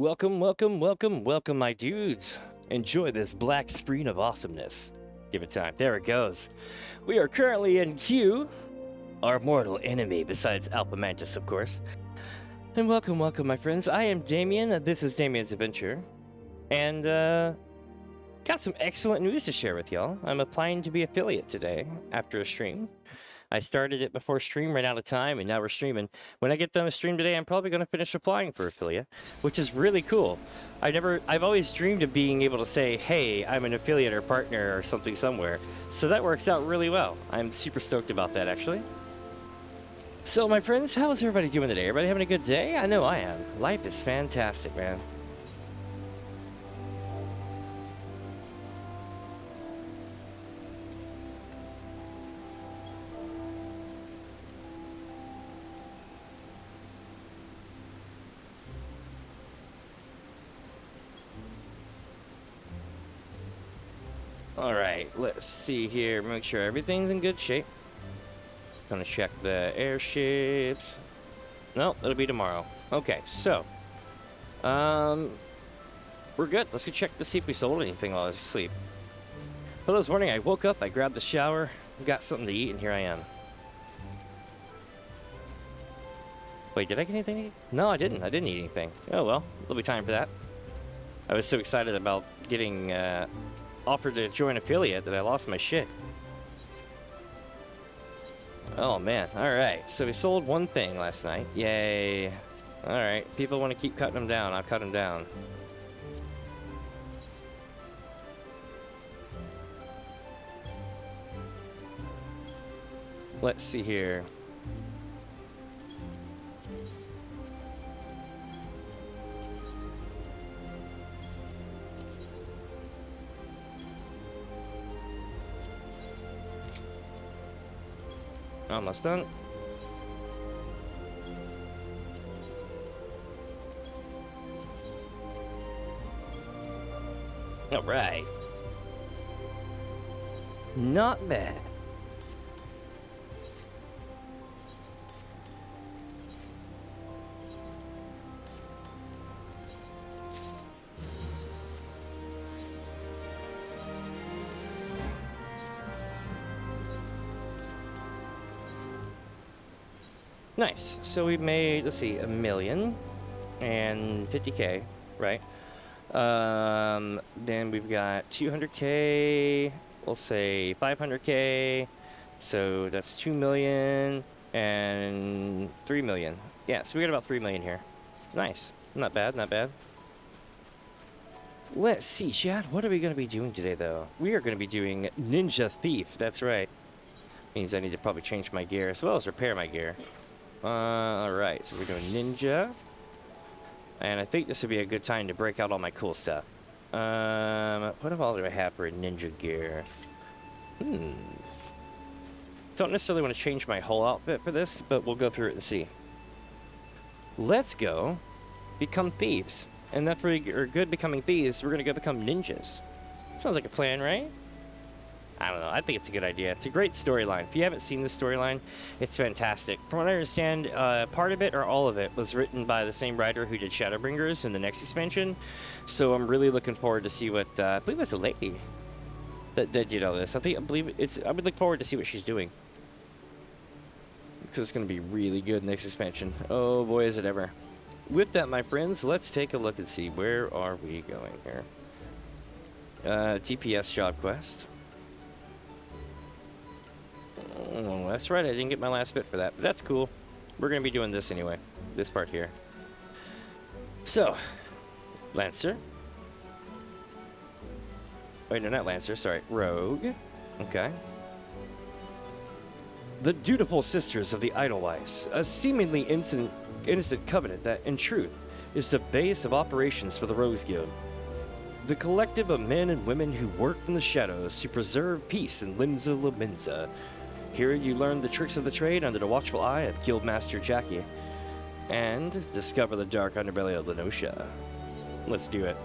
Welcome, welcome, welcome, welcome, my dudes. Enjoy this black screen of awesomeness. Give it time. There it goes. We are currently in Q, our mortal enemy, besides Alpha Mantis, of course. And welcome, welcome, my friends. I am Damien. This is DamiensAdventure. And, got some excellent news to share with y'all. I'm applying to be affiliate today after a stream. I started it before stream, ran out of time, and now we're streaming. When I get done with stream today, I'm probably going to finish applying for affiliate, which is really cool. I've always dreamed of being able to say, hey, I'm an affiliate or partner or something somewhere. So that works out really well. I'm super stoked about that, actually. So, my friends, how is everybody doing today? Everybody having a good day? I know I am. Life is fantastic, man. Alright, let's see here. Make sure everything's in good shape. Gonna check the airships. No, it'll be tomorrow. Okay, so. We're good. Let's go check to see if we sold anything while I was asleep. Well, this morning I woke up, I grabbed the shower, got something to eat, and here I am. Wait, did I get anything to eat? No, I didn't. I didn't eat anything. Oh well, there'll be time for that. I was so excited about getting, offered to join affiliate that I lost my shit. Oh man, alright, so we sold one thing last night. Yay. Alright, people want to keep cutting them down, I'll cut them down. Let's see here. Almost done. All right. Not bad. Nice. So we made, let's see, 1,050,000, right? Then we've got 200K, we'll say 500K, so that's 2 million and 3 million. Yeah, so we got about 3 million here. Nice. Not bad, not bad. Let's see, chat. What are we going to be doing today, though? We are going to be doing Ninja Thief. That's right. Means I need to probably change my gear as well as repair my gear. Alright, so we're doing Ninja. And I think this would be a good time to break out all my cool stuff. What all do I have for a ninja gear? Don't necessarily want to change my whole outfit for this, but we'll go through it and see. Let's go become thieves. And after we are good becoming thieves, we're going to go become ninjas. Sounds like a plan, right? I don't know. I think it's a good idea. It's a great storyline. If you haven't seen this storyline, it's fantastic. From what I understand, part of it or all of it was written by the same writer who did Shadowbringers in the next expansion. So I'm really looking forward to see what I believe it was a lady that did all this. I believe it's. I would look forward to see what she's doing because it's going to be really good next expansion. Oh boy, is it ever! With that, my friends, let's take a look and see where are we going here. GPS job quest. Oh, that's right, I didn't get my last bit for that, but that's cool. We're going to be doing this anyway, this part here. So, Lancer. Wait, no, not Lancer, sorry, Rogue. Okay. The Dutiful Sisters of the Edelweiss, a seemingly innocent covenant that, in truth, is the base of operations for the Rose Guild. The collective of men and women who work in the shadows to preserve peace in Limsa Lominsa. Here you learn the tricks of the trade under the watchful eye of Guildmaster Jackie, and discover the dark underbelly of Lenosha. Let's do it.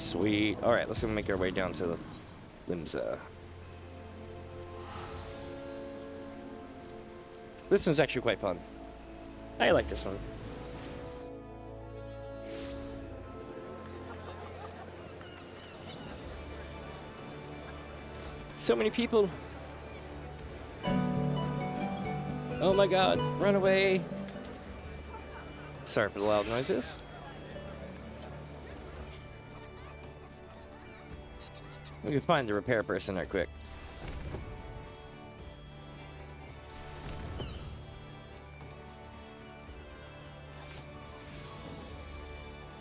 Sweet. Alright, let's go make our way down to the Limsa. This one's actually quite fun. I like this one. So many people. Oh my god, run away. Sorry for the loud noises. We can find the repair person right quick.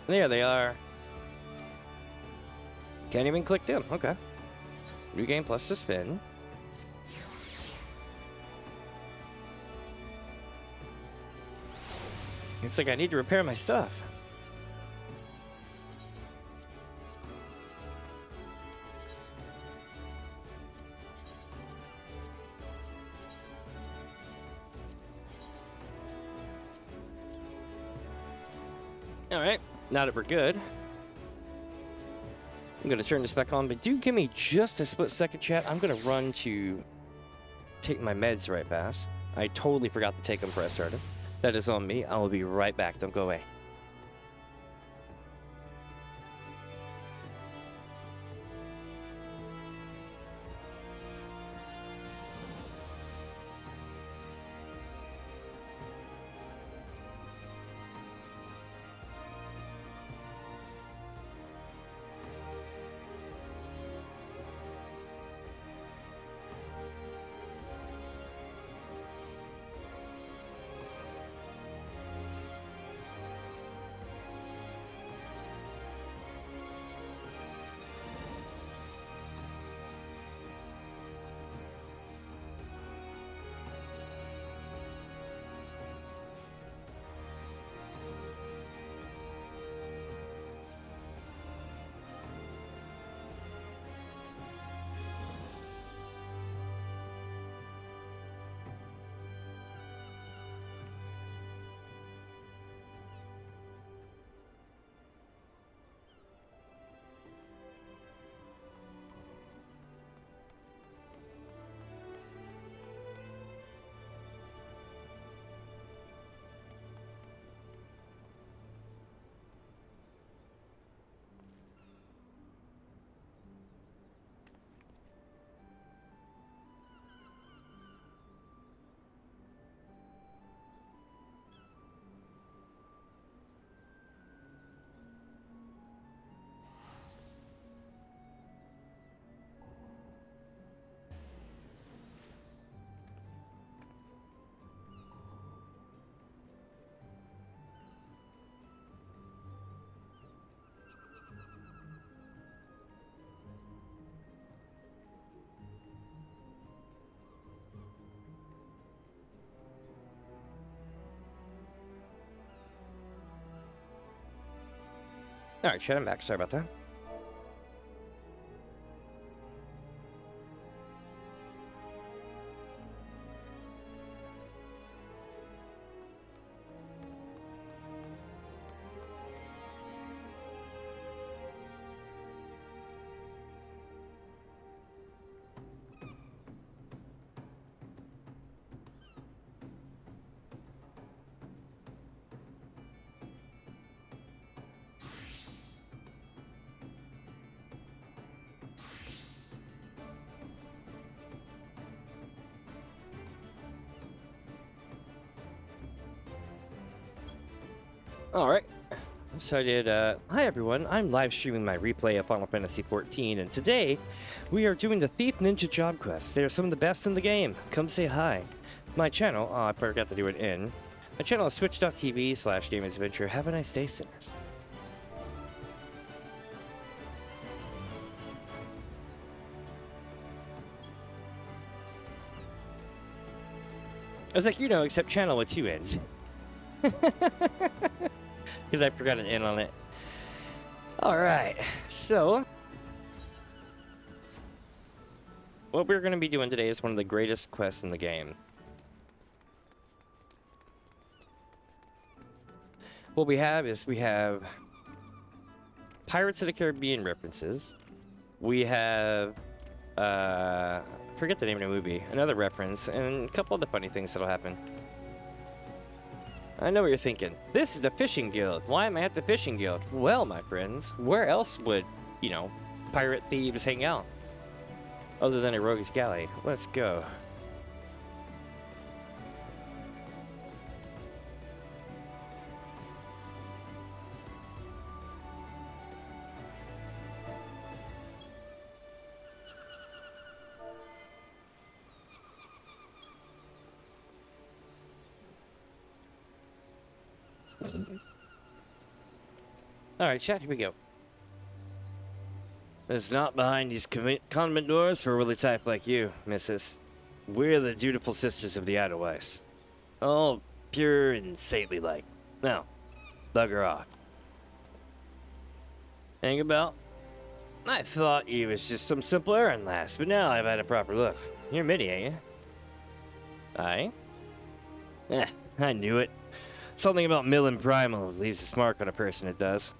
There they are. Can't even click them. Okay. New game plus the spin. It's like I need to repair my stuff. Alright, now that we're good, I'm going to turn this back on, but do give me just a split second, chat. I'm going to run to take my meds right past. I totally forgot to take them before I started. That is on me. I will be right back. Don't go away. Alright, chat, I'm back. Sorry about that. Alright, so I did, hi everyone, I'm live streaming my replay of Final Fantasy XIV, and today we are doing the Thief Ninja job quests. They are some of the best in the game. Come say hi. My channel, I forgot to do it in. My channel is twitch.tv/DamiensAdventure. Have a nice day, sinners. I was like, you know, except channel with 2 N's. Because I forgot an N on it. Alright, so what we're going to be doing today is one of the greatest quests in the game. What we have is we have Pirates of the Caribbean references. We have, forget the name of the movie, another reference, and a couple other funny things that'll happen. I know what you're thinking. This is the fishing guild. Why am I at the fishing guild? Well, my friends, where else would, you know, pirate thieves hang out? Other than a rogue's galley. Let's go. Alright, chat, here we go. It's not behind these convent doors for a willy type like you, missus. We're the dutiful sisters of the Edelweiss. All pure and saintly like. Now, bugger off. Hang about. I thought you was just some simple errand lass, but now I've had a proper look. You're Minnie, ain't you? Aye? I knew it. Something about milling primals leaves a mark on a person, it does.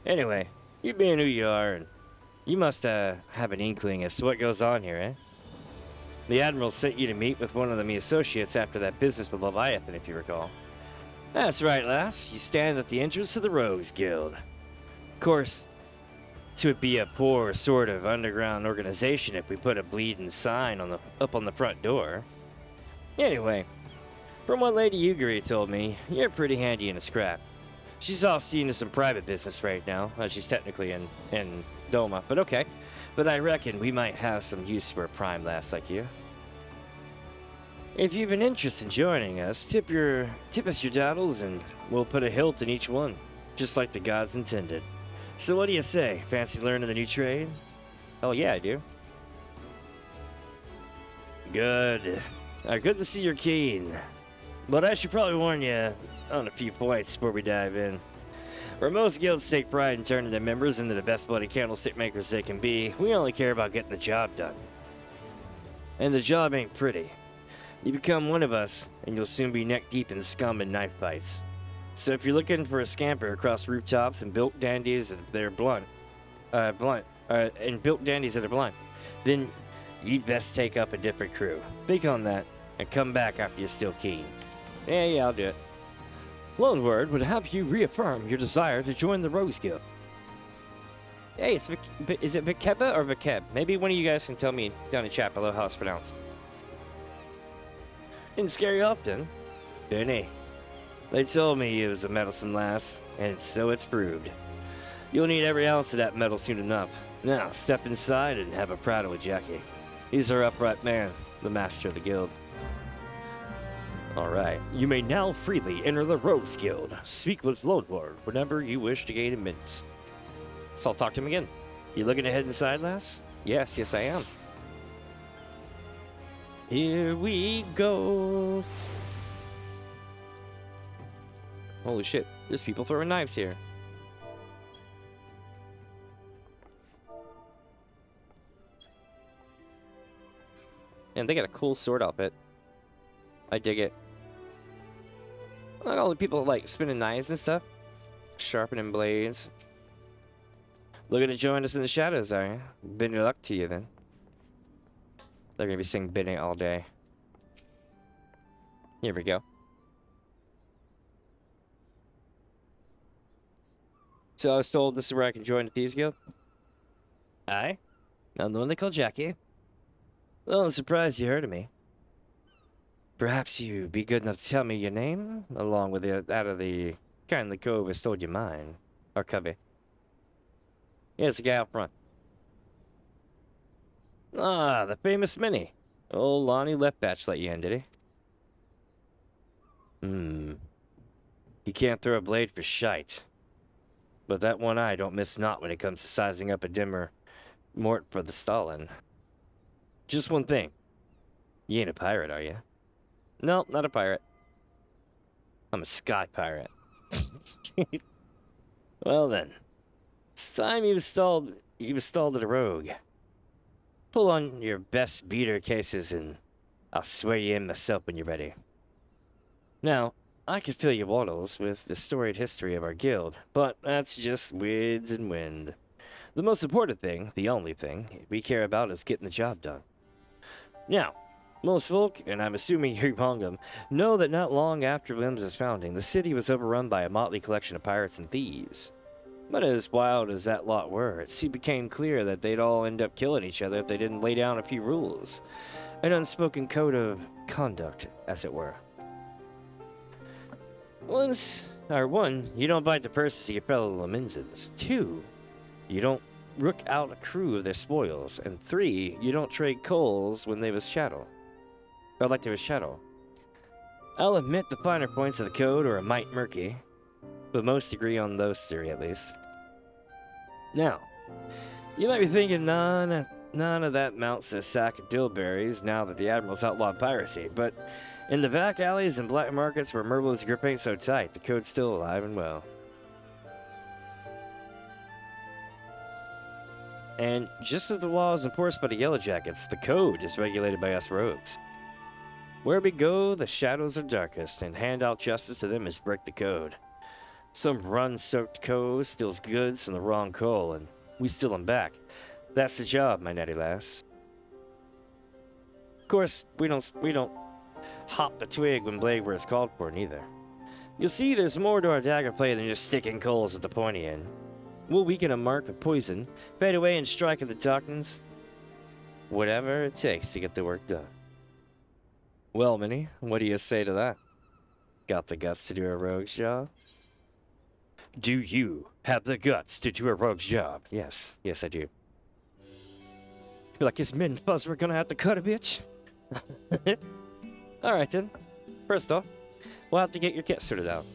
Anyway, you being who you are, and you must have an inkling as to what goes on here, eh? The Admiral sent you to meet with one of the me associates after that business with Leviathan, if you recall. That's right, lass. You stand at the entrance to the Rogues Guild. Of course, 'twould be a poor sort of underground organization if we put a bleeding sign up on the front door. Anyway, from what Lady Ugary told me, you're pretty handy in a scrap. She's off seeing to some private business right now. She's technically in Doma, but okay. But I reckon we might have some use for a prime lass like you. If you've an interest in joining us, tip us your daddles and we'll put a hilt in each one, just like the gods intended. So what do you say? Fancy learning the new trade? Oh yeah, I do. Good. Good to see you're keen. But I should probably warn you on a few points before we dive in. Where most guilds take pride in turning their members into the best bloody candlestick makers they can be, we only care about getting the job done. And the job ain't pretty. You become one of us, and you'll soon be neck deep in scum and knife fights. So if you're looking for a scamper across rooftops and built dandies that are blunt, then you'd best take up a different crew. Think on that, and come back after you're still keen. Yeah, I'll do it. Lone Word would have you reaffirm your desire to join the Rogues Guild. Hey, is it Vikeba or Vikeb? Maybe one of you guys can tell me down in chat below how it's pronounced. Didn't scare you often, didn't he? They told me you was a meddlesome lass, and so it's proved. You'll need every ounce of that metal soon enough. Now, step inside and have a prattle with Jackie. He's our upright man, the master of the guild. Alright, you may now freely enter the Rogues Guild. Speak with Lone Word whenever you wish to gain admittance. So I'll talk to him again. You looking to head inside, lass? Yes, I am. Here we go. Holy shit, there's people throwing knives here. And they got a cool sword outfit. I dig it. Look at all the people like spinning knives and stuff. Sharpening blades. Looking to join us in the shadows, are you? Been your luck to you then. They're gonna be singing bidding all day. Here we go. So I was told this is where I can join the Thieves Guild? Aye. I'm the one they call Jackie. Well, I'm surprised you heard of me. Perhaps you'd be good enough to tell me your name, along with that of the kindly cove who stole your mine. Or covey. Yeah, it's the guy out front. Ah, the famous Minnie. Old Lonnie left batch let you in, did he? He can't throw a blade for shite. But that one eye don't miss naught when it comes to sizing up a dimmer mort for the Stalin. Just one thing. You ain't a pirate, are you? No, not a pirate. I'm a sky pirate. Well then. It's time you was stalled at a rogue. Pull on your best beater cases and I'll swear you in myself when you're ready. Now, I could fill your waddles with the storied history of our guild, but that's just words and wind. The most important thing, the only thing, we care about is getting the job done. Now, most folk, and I'm assuming you're among them, know that not long after Lim's founding, the city was overrun by a motley collection of pirates and thieves. But as wild as that lot were, it soon became clear that they'd all end up killing each other if they didn't lay down a few rules. An unspoken code of conduct, as it were. One, you don't bite the purses of your fellow Laminsans. 2, you don't rook out a crew of their spoils. And 3, you don't trade coals when they was chattel. Or like there was chattel. I'll admit the finer points of the code are a mite murky, but most agree on those three at least. Now, you might be thinking none of that mounts to a sack of dillberries now that the Admiral's outlawed piracy, but in the back alleys and black markets where Merlo's grip ain't so tight, the code's still alive and well. And just as the law is enforced by the Yellow Jackets, the code is regulated by us rogues. Where we go, the shadows are darkest, and hand out justice to them is break the code. Some run-soaked co steals goods from the wrong coal, and we steal them back. That's the job, my natty lass. Of course, we don't hop the twig when blade where it's called for, neither. You'll see there's more to our dagger play than just sticking coals at the pointy end. We'll weaken a mark with poison, fade away and strike at the darkness. Whatever it takes to get the work done. Well, Minnie, what do you say to that? Got the guts to do a rogue's job? Do you have the guts to do a rogue's job? Yes, I do. Feel like his men fuzz we're gonna have to cut a bitch. Alright then. First off, we'll have to get your kit sorted out.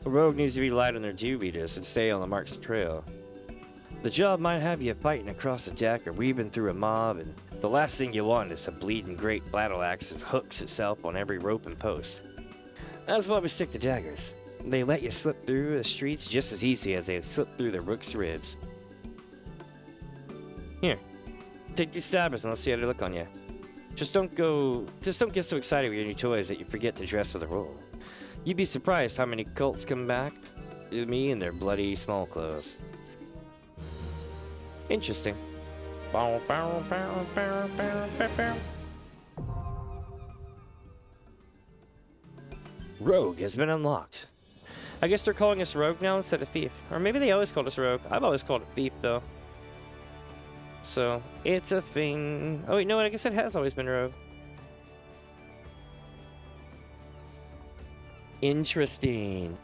A rogue needs to be light on their dew beaters and stay on the mark's trail. The job might have you fighting across a deck or weaving through a mob, and the last thing you want is a bleeding great battle axe that hooks itself on every rope and post. That's why we stick to daggers. They let you slip through the streets just as easy as they'd slip through the rook's ribs. Here, take these stabbers and let's see how they look on you. Just don't get so excited with your new toys that you forget to dress for the role. You'd be surprised how many cults come back to me in their bloody small clothes. Interesting. Rogue has been unlocked. I guess they're calling us Rogue now instead of Thief. Or maybe they always called us Rogue. I've always called it Thief, though. So, it's a thing. Oh, you know what? I guess it has always been Rogue. Interesting.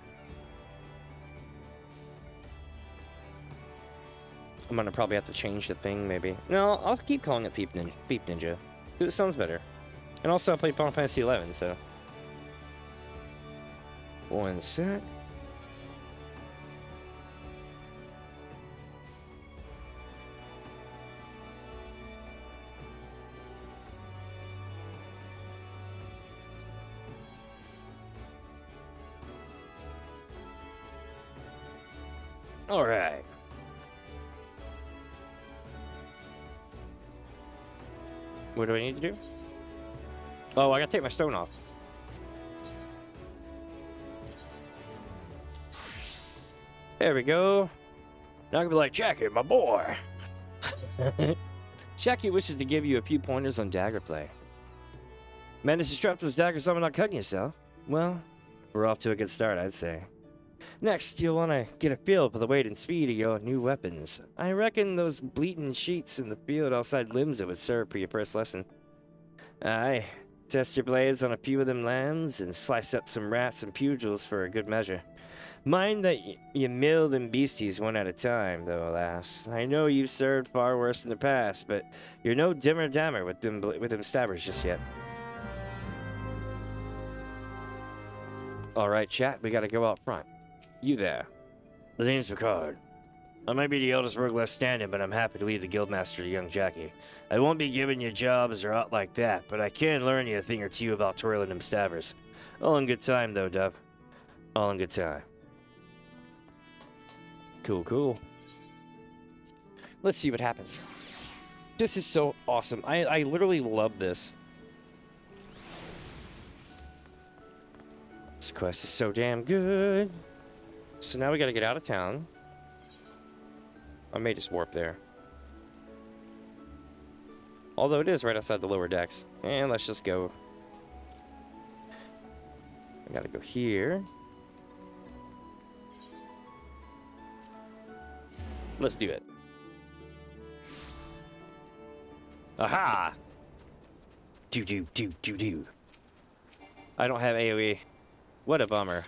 I'm gonna probably have to change the thing, maybe. No, I'll keep calling it Thief Ninja. It sounds better. And also, I played Final Fantasy XI, so... One sec. Alright. What do I need to do? Oh, I gotta take my stone off. There we go. Now I can be like, Jackie, my boy. Jackie wishes to give you a few pointers on dagger play. Managed to strap those daggers on without cutting yourself? Well, we're off to a good start, I'd say. Next, you'll want to get a feel for the weight and speed of your new weapons. I reckon those bleating sheets in the field outside Limsa would serve for your first lesson. Aye, test your blades on a few of them lambs and slice up some rats and pugils for a good measure. Mind that you mill them beasties one at a time, though, alas. I know you've served far worse in the past, but you're no dimmer dammer with them stabbers just yet. Alright, chat, we gotta go out front. You there. The name's Picard. I might be the eldest rogue left standing, but I'm happy to leave the guildmaster to young Jackie. I won't be giving you jobs or aught like that, but I can learn you a thing or two about twirling them stabbers. All in good time, though, Dove. All in good time. Cool. Let's see what happens. This is so awesome. I literally love this. This quest is so damn good. So now we gotta get out of town. I may just warp there. Although it is right outside the lower decks. And let's just go. I gotta go here. Let's do it. Aha! Do. I don't have AoE. What a bummer.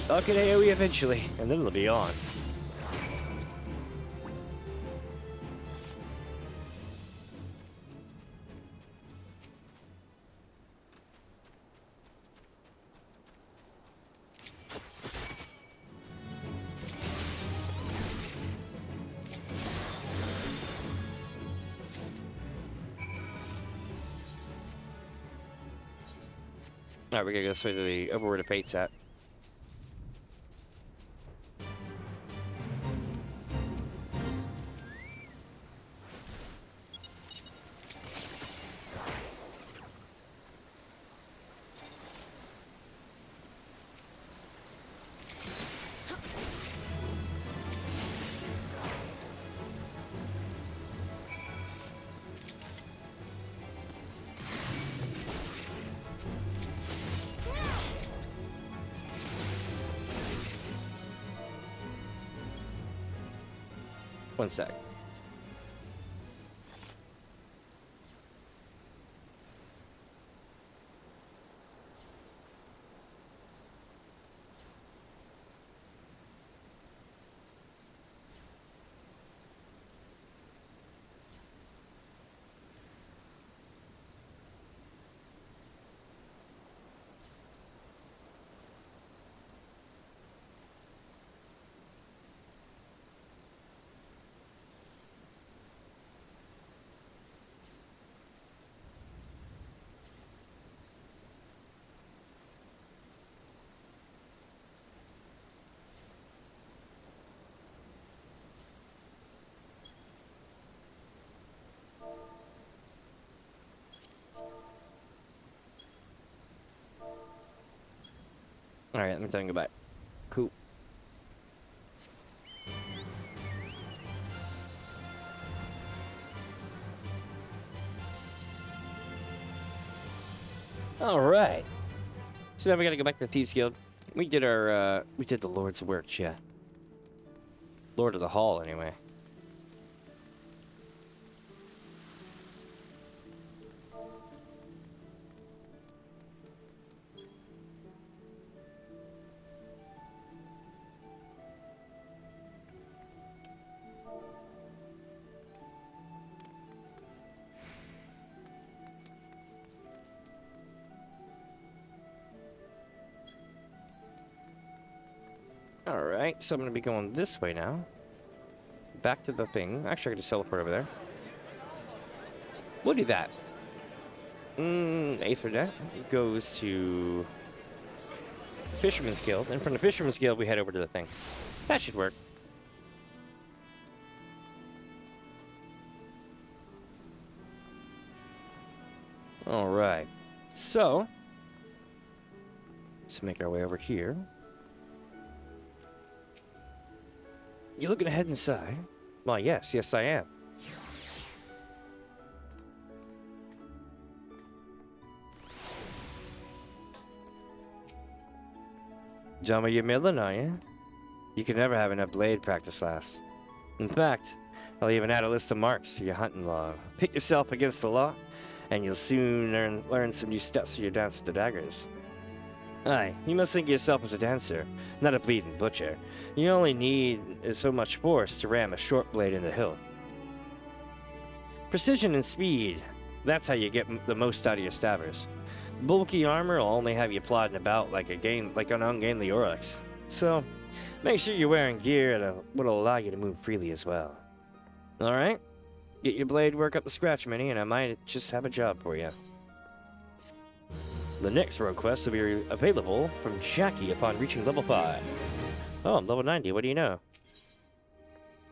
I'll get AoE eventually, and then it'll be on. Alright, we're gonna go straight to the over where the fate's at. One sec. Alright, let me tell you goodbye. Cool. Alright. So now we gotta go back to the Thieves Guild. We did our, we did the Lord's work, yeah. Lord of the Hall, anyway. Alright, so I'm going to be going this way now. Back to the thing. Actually, I can just teleport over there. We'll do that. Aethernet goes to Fisherman's Guild. And from the Fisherman's Guild, we head over to the thing. That should work. Alright. So, let's make our way over here. You looking ahead inside? Well, yes, I am. Done with your milling, are you? You can never have enough blade practice, lass. In fact, I'll even add a list of marks to your hunting log. Pit yourself against the law, and you'll soon learn some new steps for your dance with the daggers. Aye, you must think of yourself as a dancer, not a bleeding butcher. You only need so much force to ram a short blade in the hilt. Precision and speed, that's how you get the most out of your stabbers. Bulky armor will only have you plodding about like an ungainly oryx. So, make sure you're wearing gear that will allow you to move freely as well. Alright? Get your blade work up to scratch, Minnie, and I might just have a job for you. The next rogue quest will be available from Jackie upon reaching level 5. Oh, I'm level 90, what do you know?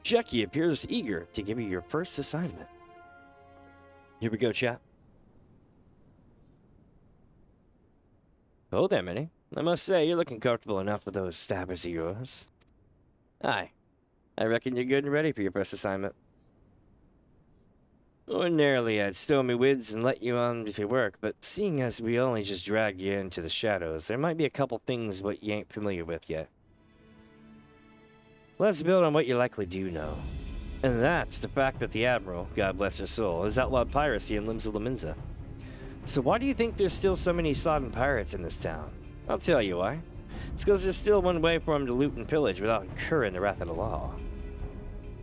Jackie appears eager to give you your first assignment. Here we go, chat. Oh there, Minnie. I must say, you're looking comfortable enough with those stabbers of yours. Aye. I reckon you're good and ready for your first assignment. Ordinarily, I'd stow me wids and let you on with your work, but seeing as we only just dragged you into the shadows, there might be a couple things what you ain't familiar with yet. Let's build on what you likely do know. And that's the fact that the Admiral, God bless her soul, has outlawed piracy in Limbs of Laminza. So why do you think there's still so many sodden pirates in this town? I'll tell you why. It's because there's still one way for them to loot and pillage without incurring the wrath of the law.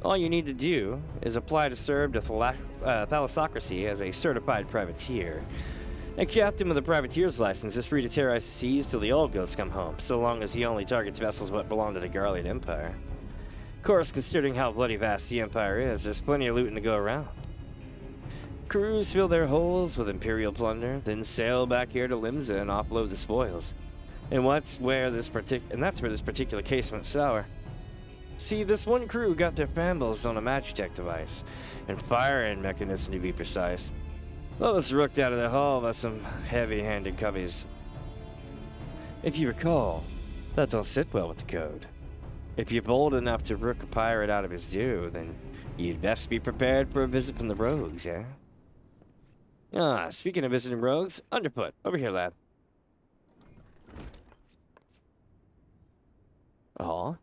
All you need to do is apply to serve the thalassocracy as a certified privateer. A captain with a privateer's license is free to terrorize the seas till the old goats come home, so long as he only targets vessels what belong to the Garlean Empire. Of course, considering how bloody vast the Empire is, there's plenty of looting to go around. Crews fill their holds with Imperial plunder, then sail back here to Limsa and offload the spoils. And that's where this particular case went sour. See, this one crew got their fambils on a Magitech device, and firing mechanism to be precise. Well, was rooked out of the hull by some heavy-handed cubbies. If you recall, that don't sit well with the code. If you're bold enough to rook a pirate out of his due, then you'd best be prepared for a visit from the rogues, eh? Ah, speaking of visiting rogues, Underfoot, over here, lad. Aw.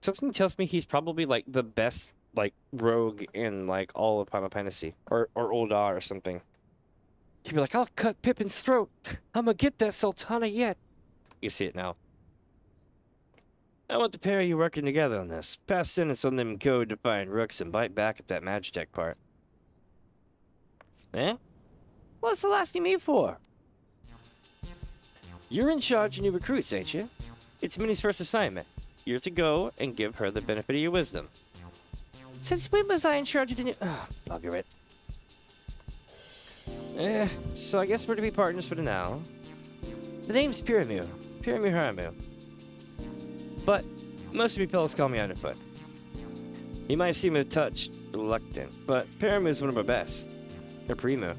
Something tells me he's probably like the best like rogue in like all of Final Fantasy or Oldar or something. He'd be like, I'll cut Pippin's throat. I'm gonna get that Sultana yet. You see it now. I want the pair of you working together on this. Pass sentence on them code-defined rooks and bite back at that Magitech part. Eh? What's the last you mean for? You're in charge of new recruits, ain't you? It's Minnie's first assignment. You're to go and give her the benefit of your wisdom. Since when was I in charge of the new... Oh, bugger it. So I guess we're to be partners for the now. The name's Pyramu. Pyramu Haramu. But most of you fellas call me Underfoot. He might seem a touch reluctant, but Pyramu's one of our best. Or Primo.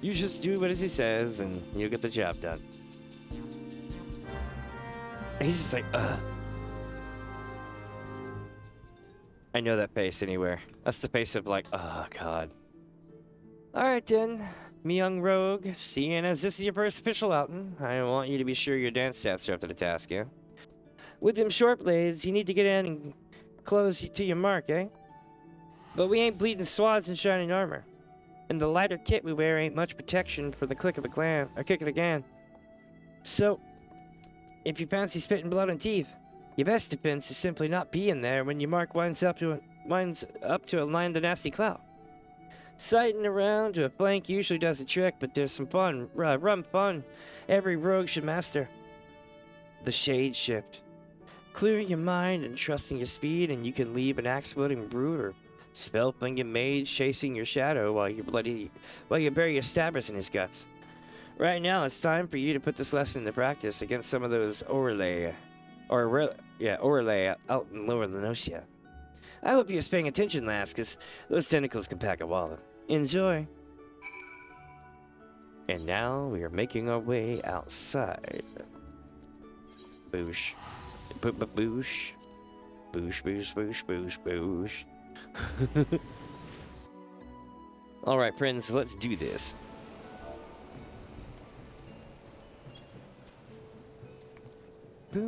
You just do what he says and you'll get the job done. He's just like, ugh. I know that face anywhere. That's the face of like, oh god. Alright then, me young rogue, seeing as this is your first official outing, I want you to be sure your dance steps are up to the task, yeah? With them short blades, you need to get in and close to your mark, eh? But we ain't bleeding swads in shining armor. And the lighter kit we wear ain't much protection for the kick of a can. So, if you fancy spitting blood and teeth, your best defense is simply not being there when your mark winds up to a line of nasty clout. Sighting around to a flank usually does the trick, but there's some fun, rum fun, every rogue should master. The shade shift. Clearing your mind and trusting your speed, and you can leave an axe-wielding brute or spell-flinging mage chasing your shadow while you bury your stabbers in his guts. Right now, it's time for you to put this lesson into practice against some of those Orlais out in Lower Lenosia. I hope you're paying attention, lass, because those tentacles can pack a wallop. Enjoy! And now we are making our way outside. Boosh. Boosh. Boosh, boosh, boosh, boosh, boosh. Alright, friends, let's do this. I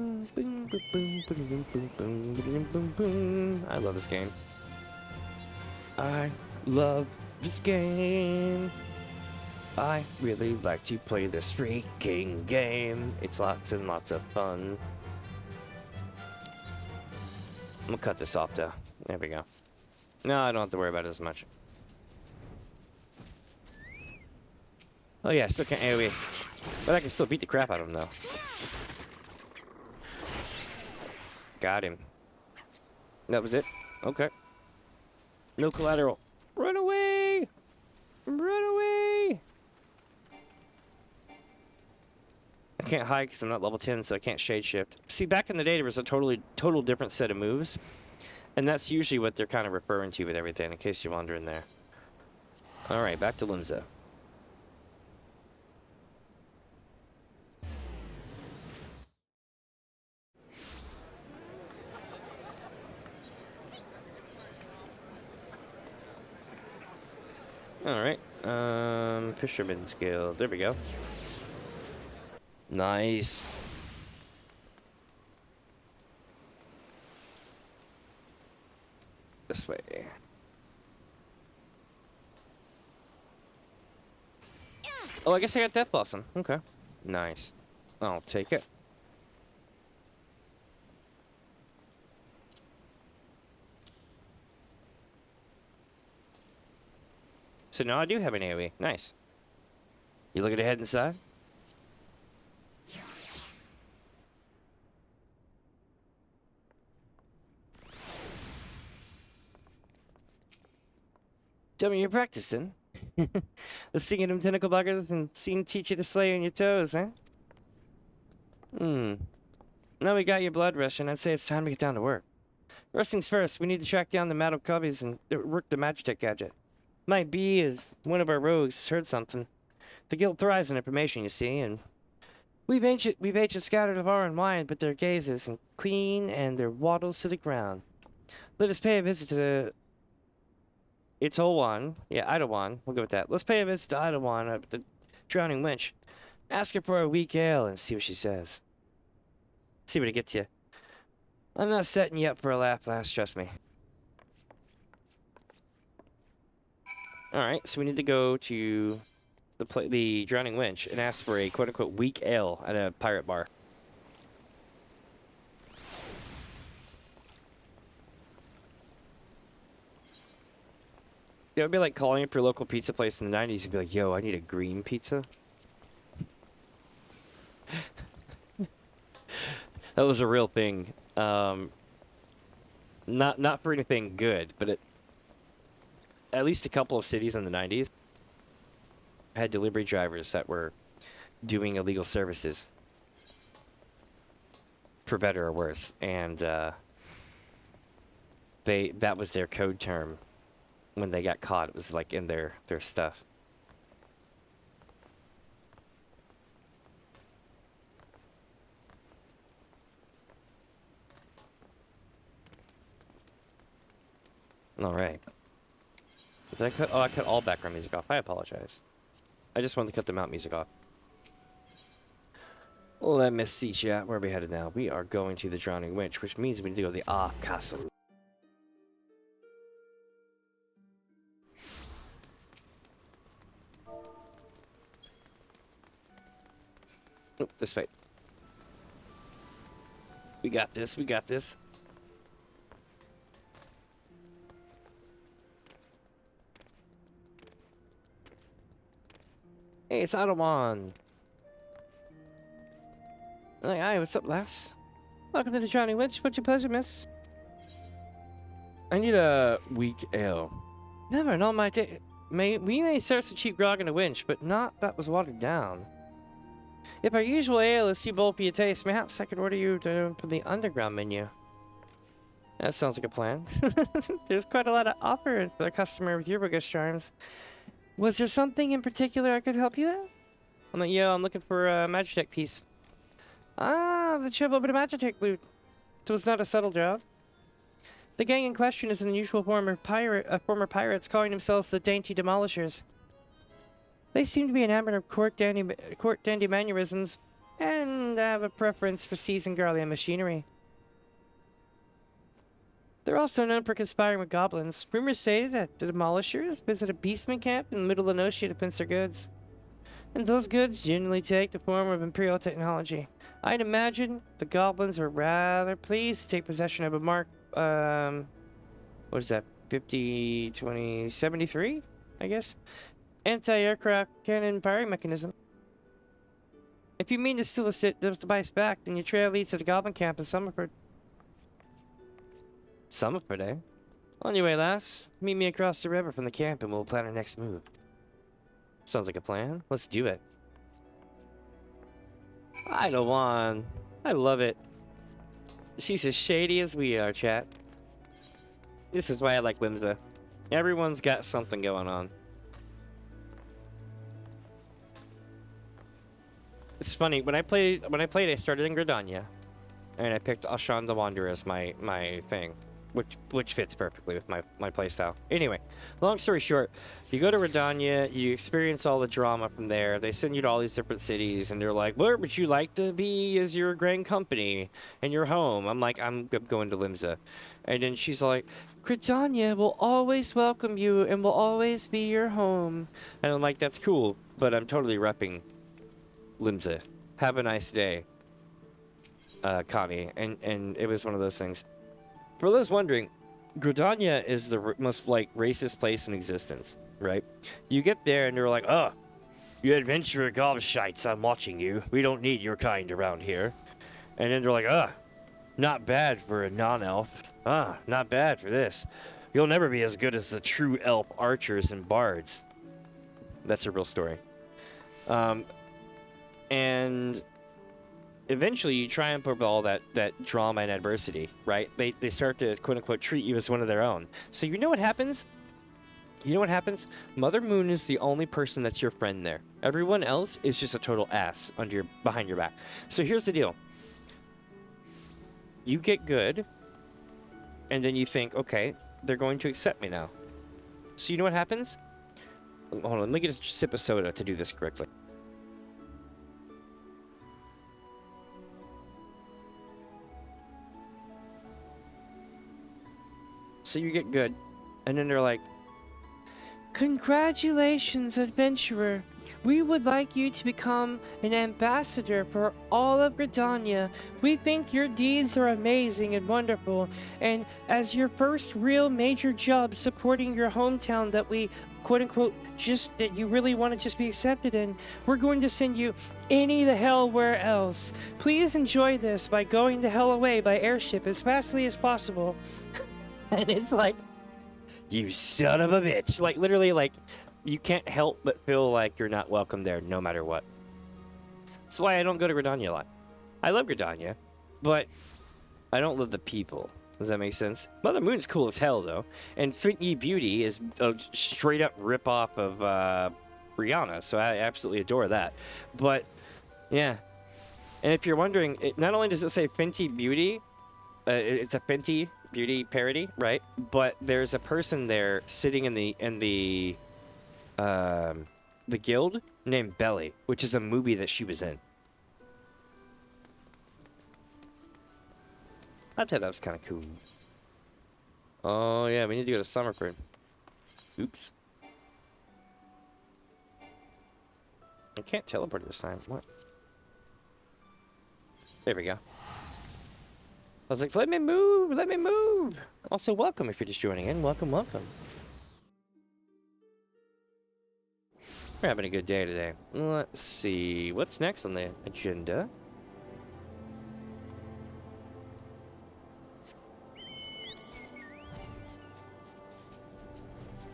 love this game. I love this game. I really like to play this freaking game. It's lots and lots of fun. I'm gonna cut this off though. There we go. No, I don't have to worry about it as much. Oh yeah, I still can't AoE. But I can still beat the crap out of him though. Got him. That was it? Okay. No collateral. Run away! Run away! I can't hide because I'm not level 10, so I can't shade shift. See, back in the day, there was a total different set of moves. And that's usually what they're kind of referring to with everything, in case you're wondering there. Alright, back to Limza. Alright. Fisherman's Guild. There we go. Nice. This way. Oh, I guess I got Death Blossom. Okay. Nice. I'll take it. So now I do have an AoE. Nice. You looking to head inside? Tell me you're practicing. The singing them tentacle buggers and seeing teach you to slay on your toes, huh? Now we got your blood rushing, I'd say it's time to get down to work. First things first, we need to track down the Madam Cubbies and work the Magitech gadget. Might be as one of our rogues heard something. The guild thrives on information, you see, and we've ancient scattered far and wide, but their gaze isn't clean and their waddles to the ground. Let us pay a visit to Itowan. Yeah, Idawan. We'll go with that. Let's pay a visit to Idawan up the Drowning Winch. Ask her for a weak ale and see what she says. See what it gets you. I'm not setting you up for a laugh, lass, trust me. Alright, so we need to go to the Drowning Winch and ask for a quote-unquote weak ale at a pirate bar. It would be like calling up your local pizza place in the 90s and be like, yo, I need a green pizza. That was a real thing. Not for anything good, but at least a couple of cities in the 90s had delivery drivers that were doing illegal services, for better or worse, and that was their code term when they got caught. It was like in their stuff. All right. Did I cut? Oh, I cut all background music off. I apologize. I just wanted to cut the mount music off. Let me see, chat. Where are we headed now? We are going to the Drowning Winch, which means we need to go to the Ark Castle. Nope, this way. We got this. We got this. Hey, it's Ottawan. Like, hi, what's up, lass? Welcome to the Drowning Winch. What's your pleasure, miss? I need a weak ale. Never in all my day. We may serve some cheap grog in a winch, but not that was watered down. If our usual ale is too bold for your taste, perhaps I could order you from the underground menu. That sounds like a plan. There's quite a lot of offer for the customer with your bookish charms. Was there something in particular I could help you with? I'm like, yo, I'm looking for a Magitech piece. Ah, the triple bit of Magitech loot. It was not a subtle job. The gang in question is an unusual former pirates calling themselves the Dainty Demolishers. They seem to be enamored of court dandy mannerisms and have a preference for seasoned girly machinery. They're also known for conspiring with goblins. Rumors say that the Demolishers visit a beastman camp in the middle of the Noshia to pinch their goods. And those goods generally take the form of Imperial technology. I'd imagine the goblins are rather pleased to take possession of a Mark, what is that, 50, 20, 73, I guess? Anti-aircraft cannon firing mechanism. If you mean to steal the device back, then your trail leads to the goblin camp in Summerford. Summerford, eh? On your way, lass. Meet me across the river from the camp and we'll plan our next move. Sounds like a plan. Let's do it. I don't want. I love it. She's as shady as we are, chat. This is why I like Limza. Everyone's got something going on. it's funny when I played. I started in Gridania, and I picked Ashan the Wanderer as my thing, which fits perfectly with my playstyle. Anyway, long story short, you go to Redania, you experience all the drama from there. They send you to all these different cities, and they're like, "Where would you like to be as your grand company and your home?" I'm like, "I'm going to Limsa," and then she's like, "Gridania will always welcome you and will always be your home," and I'm like, "That's cool, but I'm totally repping Limsa. Have a nice day." Connie, and it was one of those things. For those wondering, Gridania is the most like racist place in existence, right? You get there and they're like, "Oh, you adventurer gobshites, I'm watching you. We don't need your kind around here." And then they're like, not bad for a non-elf. Not bad for this. You'll never be as good as the true elf archers and bards." That's a real story. And eventually you triumph over all that drama and adversity, right? They start to quote unquote treat you as one of their own. So you know what happens? Mother Moon is the only person that's your friend there. Everyone else is just a total ass behind your back. So here's the deal. You get good, and then you think, okay, they're going to accept me now. So you know what happens? Hold on, let me get a sip of soda to do this correctly. So you get good, and then they're like, "Congratulations, adventurer. We would like you to become an ambassador for all of Gridania. We think your deeds are amazing and wonderful, and as your first real major job supporting your hometown that we quote-unquote that you really want to just be accepted in, we're going to send you any the hell where else. Please enjoy this by going the hell away by airship as fastly as possible." And it's like, you son of a bitch. Like, literally, like, you can't help but feel like you're not welcome there no matter what. That's why I don't go to Gridania a lot. I love Gridania, but I don't love the people. Does that make sense? Mother Moon's cool as hell, though. And Fenty Beauty is a straight up ripoff of Rihanna, so I absolutely adore that. But, yeah. And if you're wondering, not only does it say Fenty Beauty, it's a Fenty Beauty parody, right? But there's a person there sitting in the guild named Belly, which is a movie that she was in. I thought that was kind of cool. Oh yeah, we need to go to Summerford. Oops. I can't teleport this time. What? There we go. I was like, let me move, let me move. Also, welcome if you're just joining in. Welcome, welcome. We're having a good day today. Let's see, what's next on the agenda?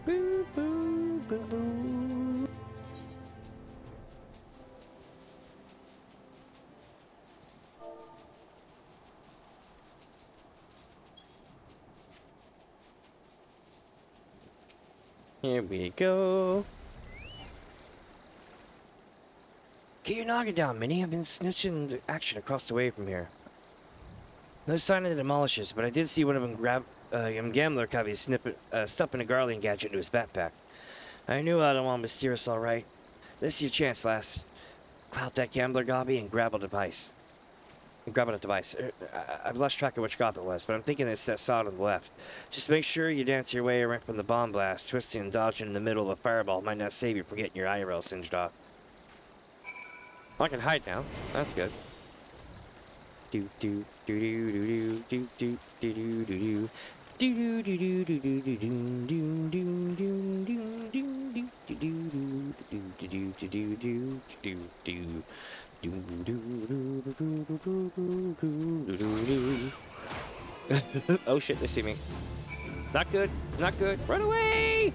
Boo, boo, boo, boo. Here we go. Get your noggin down, Minnie. I've been snitching action across the way from here. No sign of the demolishers, but I did see one of them grab gambler cubby stuffing a garland gadget into his backpack. I knew I'd want mysterious, all right. This is your chance, lass. Clout that gambler gobby and grab a device. I've lost track of which gob it was, but I'm thinking it's that sod on the left. Just make sure you dance your way around from the bomb blast. Twisting and dodging in the middle of a fireball might not save you from getting your eyebrow singed off. I can hide now. That's good. Do do do do do do do do do do do. Do do do do do do do Oh shit, they see me. Not good, not good. Run away!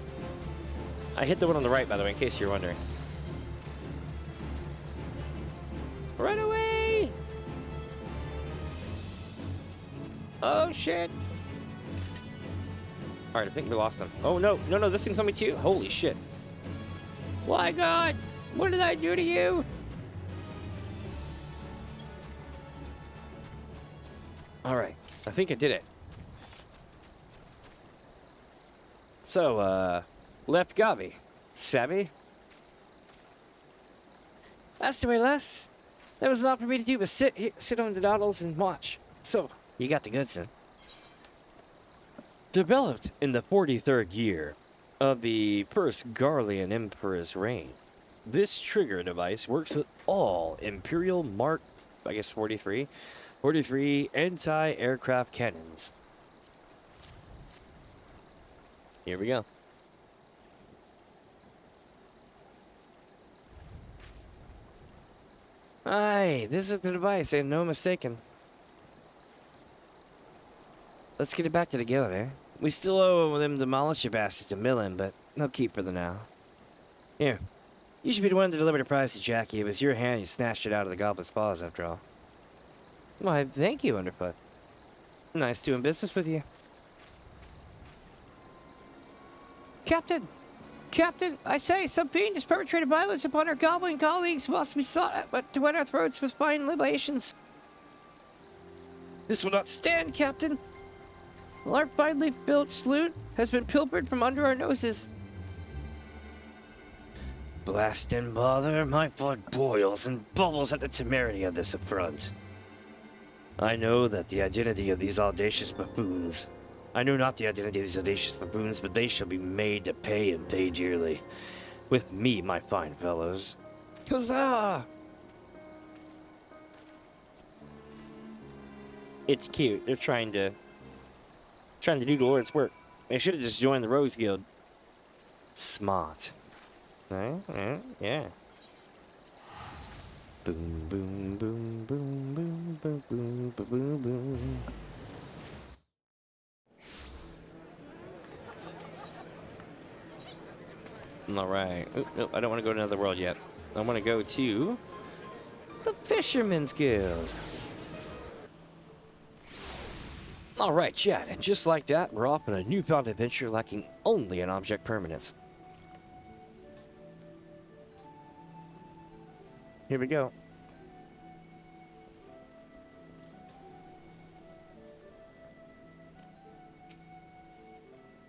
I hit the one on the right, by the way, in case you're wondering. Run away! Oh shit! Alright, I think we lost them. Oh no, no, no, this thing's on me too? Holy shit. My God! What did I do to you? Alright, I think I did it. So, left Gabi. Savvy? That's the way, Les. There was a lot for me to do but sit on the noddles and watch. So, you got the goods then. Developed in the 43rd year of the first Garlean Emperor's reign, this trigger device works with all Imperial Mark, I guess 43 anti-aircraft cannons. Here we go. Aye, this is the device, ain't no mistaken. Let's get it back to together, eh? We still owe them demolisher bastards a million, but no keep for the now. Here, you should be the one to deliver the prize to Jackie. It was your hand you snatched it out of the goblet's paws, after all. Why, thank you, Underfoot. Nice doing business with you. Captain! Captain, I say, some fiend has perpetrated violence upon our goblin colleagues whilst we sought to wet our throats with fine libations. This will not stand, Captain. Our finely built sloot has been pilfered from under our noses. Blast and bother, my blood boils and bubbles at the temerity of this affront. I know that the identity of these audacious buffoons. I know not the identity of these audacious buffoons, but they shall be made to pay and pay dearly. With me, my fine fellows. Huzzah! It's cute. They're trying to do the Lord's work. They should have just joined the Rose Guild. Smart. Yeah. Boom, boom, boom, boom, boom, boom, boom, boom, boom. Alright. Nope, I don't want to go to another world yet. I want to go to the Fisherman's Guild. Alright, chat, and just like that, we're off on a newfound adventure lacking only an object permanence. Here we go.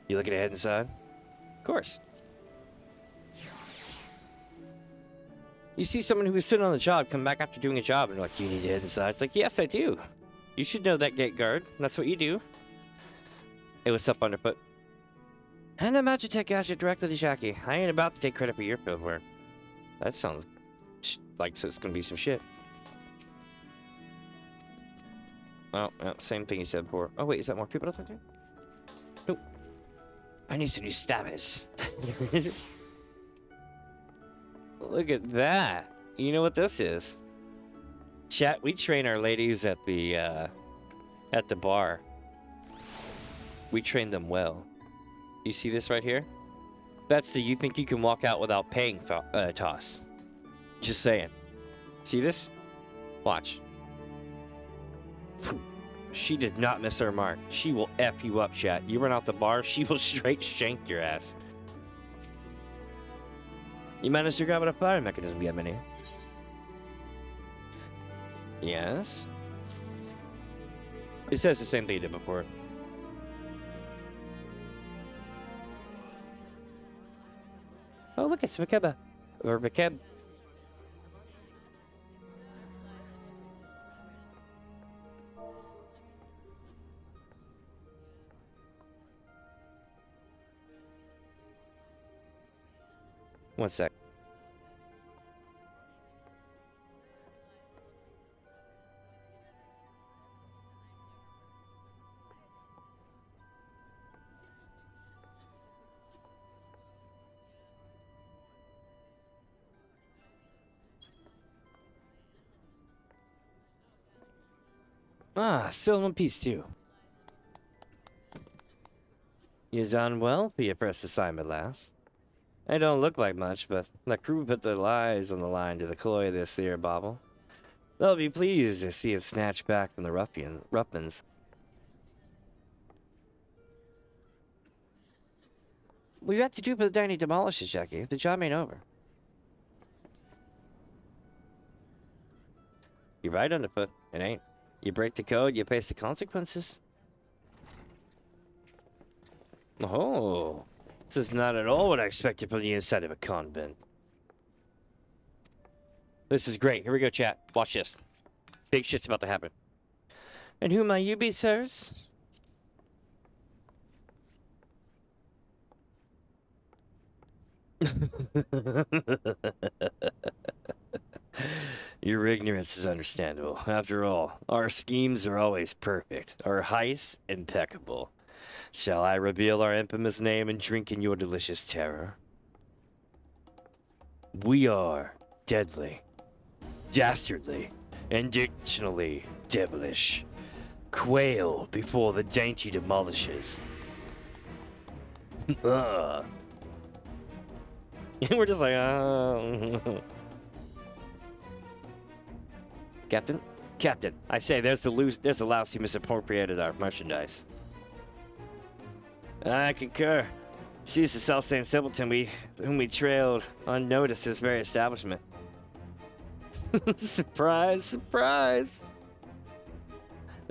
You looking ahead inside? Of course. You see someone who was sitting on the job come back after doing a job and like, you need to head inside. It's like, yes, I do. You should know that, gate guard. That's what you do. Hey, what's up, Underfoot? And a Magitech gadget directly to Jackie. I ain't about to take credit for your field work. That sounds like so it's gonna be some shit. Oh, same thing you said before. Oh wait, is that more people to talk to? Nope. I need some new stabbers. Look at that. You know what this is? Chat, we train our ladies at the bar. We train them well. You see this right here? That's the you think you can walk out without paying toss. Just saying. See this? Watch. She did not miss her mark. She will F you up, chat. You run out the bar, she will straight shank your ass. You managed to grab a fire mechanism yet, Minnie? Yes. It says the same thing you did before. Oh, look, it's Vikeba. Or Vikeb. One sec. Ah, still in one piece too. You done well for your first assignment last. I don't look like much, but the crew put their lives on the line to deploy this there bauble. They'll be pleased to see it snatched back from the ruffians. We got to do for the tiny demolishes, Jackie. The job ain't over. You're right, Underfoot. It ain't. You break the code, you face the consequences. Oh, this is not at all what I expected from the inside of a convent. This is great. Here we go, chat. Watch this. Big shit's about to happen. And who might you be, sirs? Your ignorance is understandable. After all, our schemes are always perfect, our heists impeccable. Shall I reveal our infamous name and drink in your delicious terror? We are deadly, dastardly, and dictionally devilish. Quail before the dainty demolishes. We're just like, Captain? Captain, I say, there's the louse who misappropriated our merchandise. I concur. She's the selfsame simpleton whom we trailed unnoticed at this very establishment. Surprise, surprise!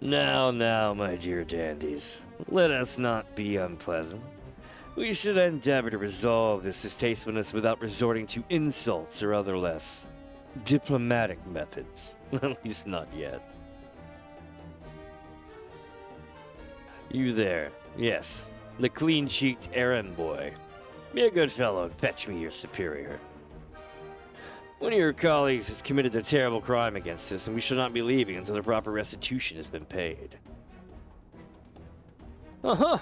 Now, my dear dandies, let us not be unpleasant. We should endeavor to resolve this distastefulness without resorting to insults or other less diplomatic methods. At least not yet. You there, yes, the clean-cheeked errand boy. Be a good fellow and fetch me your superior. One of your colleagues has committed a terrible crime against us, and we shall not be leaving until the proper restitution has been paid. Uh-huh!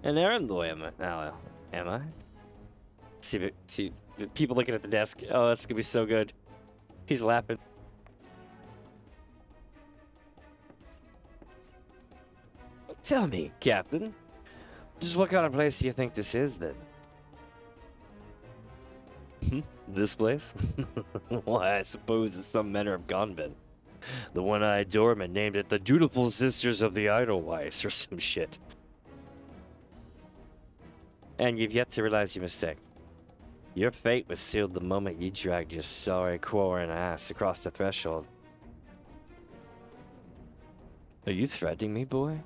An errand boy, am I? See the people looking at the desk. Oh, that's gonna be so good. He's laughing. Tell me, Captain, just what kind of place do you think this is, then? This place? Why, I suppose it's some manner of convent. The one-eyed doorman named it the Dutiful Sisters of the Edelweiss or some shit. And you've yet to realize your mistake. Your fate was sealed the moment you dragged your sorry, quarrling ass across the threshold. Are you threatening me, boy?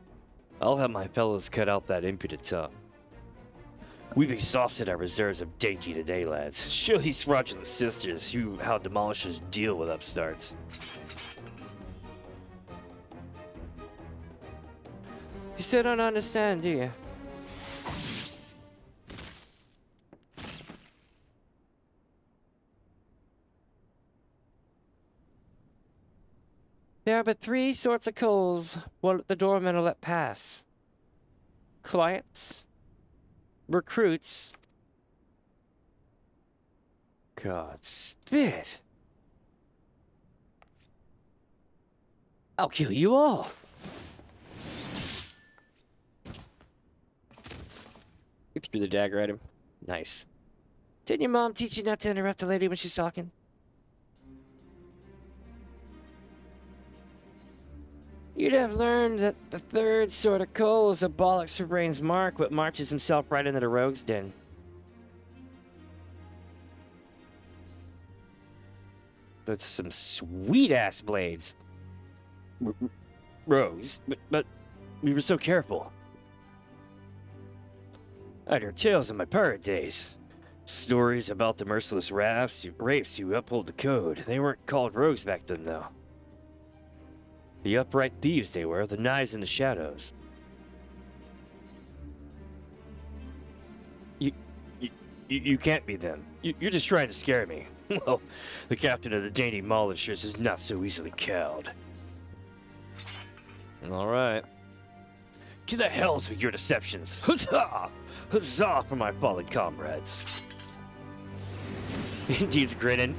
I'll have my fellows cut out that impudent tongue. We've exhausted our reserves of dainty today, lads. Show these fraudulent sisters how demolishers deal with upstarts. You still don't understand, do you? There are but three sorts of coals what the doormen will let pass. Clients, recruits, God, spit! I'll kill you all! You threw the dagger at him. Nice. Didn't your mom teach you not to interrupt a lady when she's talking? You'd have learned that the third sort of coal is a bollocks for brains Mark, what marches himself right into the rogue's den. Those some sweet-ass blades. Rogues, but we were so careful. I'd heard tales in my pirate days. Stories about the merciless wraiths who uphold the code. They weren't called rogues back then, though. The upright thieves they were, the knives in the shadows. You can't be them. You're just trying to scare me. Well, the captain of the dainty demolishers is not so easily cowed. Alright. To the hells with your deceptions! Huzzah! Huzzah for my fallen comrades! Indeed's grinning.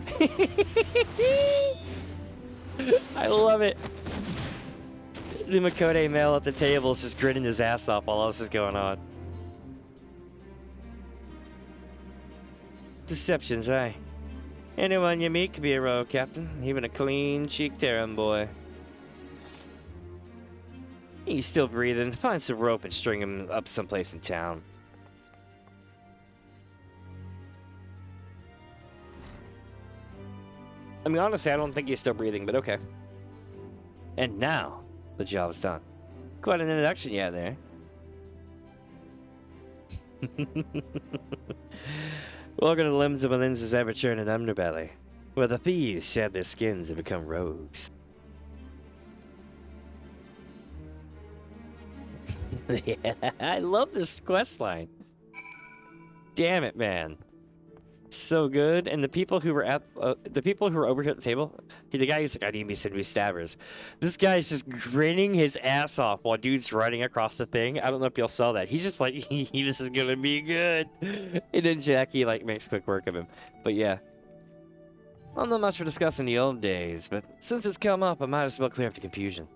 I love it. The Makode male at the table is just grinning his ass off while all this is going on. Deceptions, eh? Anyone you meet could be a rogue, Captain. Even a clean-cheeked errand boy. He's still breathing. Find some rope and string him up someplace in town. I mean, honestly, I don't think he's still breathing, but okay. And now, The job's done. Quite an introduction you had there. Welcome to the limbs of Melinda's ever in an underbelly, where the thieves shed their skins and become rogues. Yeah, I love this quest line. Damn it, man. So good. And the people who were over here at the table, the guy who's like, I need me some new stabbers. This guy's just grinning his ass off while dude's running across the thing. I don't know if y'all saw that. He's just like, this is gonna be good. And then Jackie like makes quick work of him. But yeah. Well, not much for discussing the old days, but since it's come up, I might as well clear up the confusion.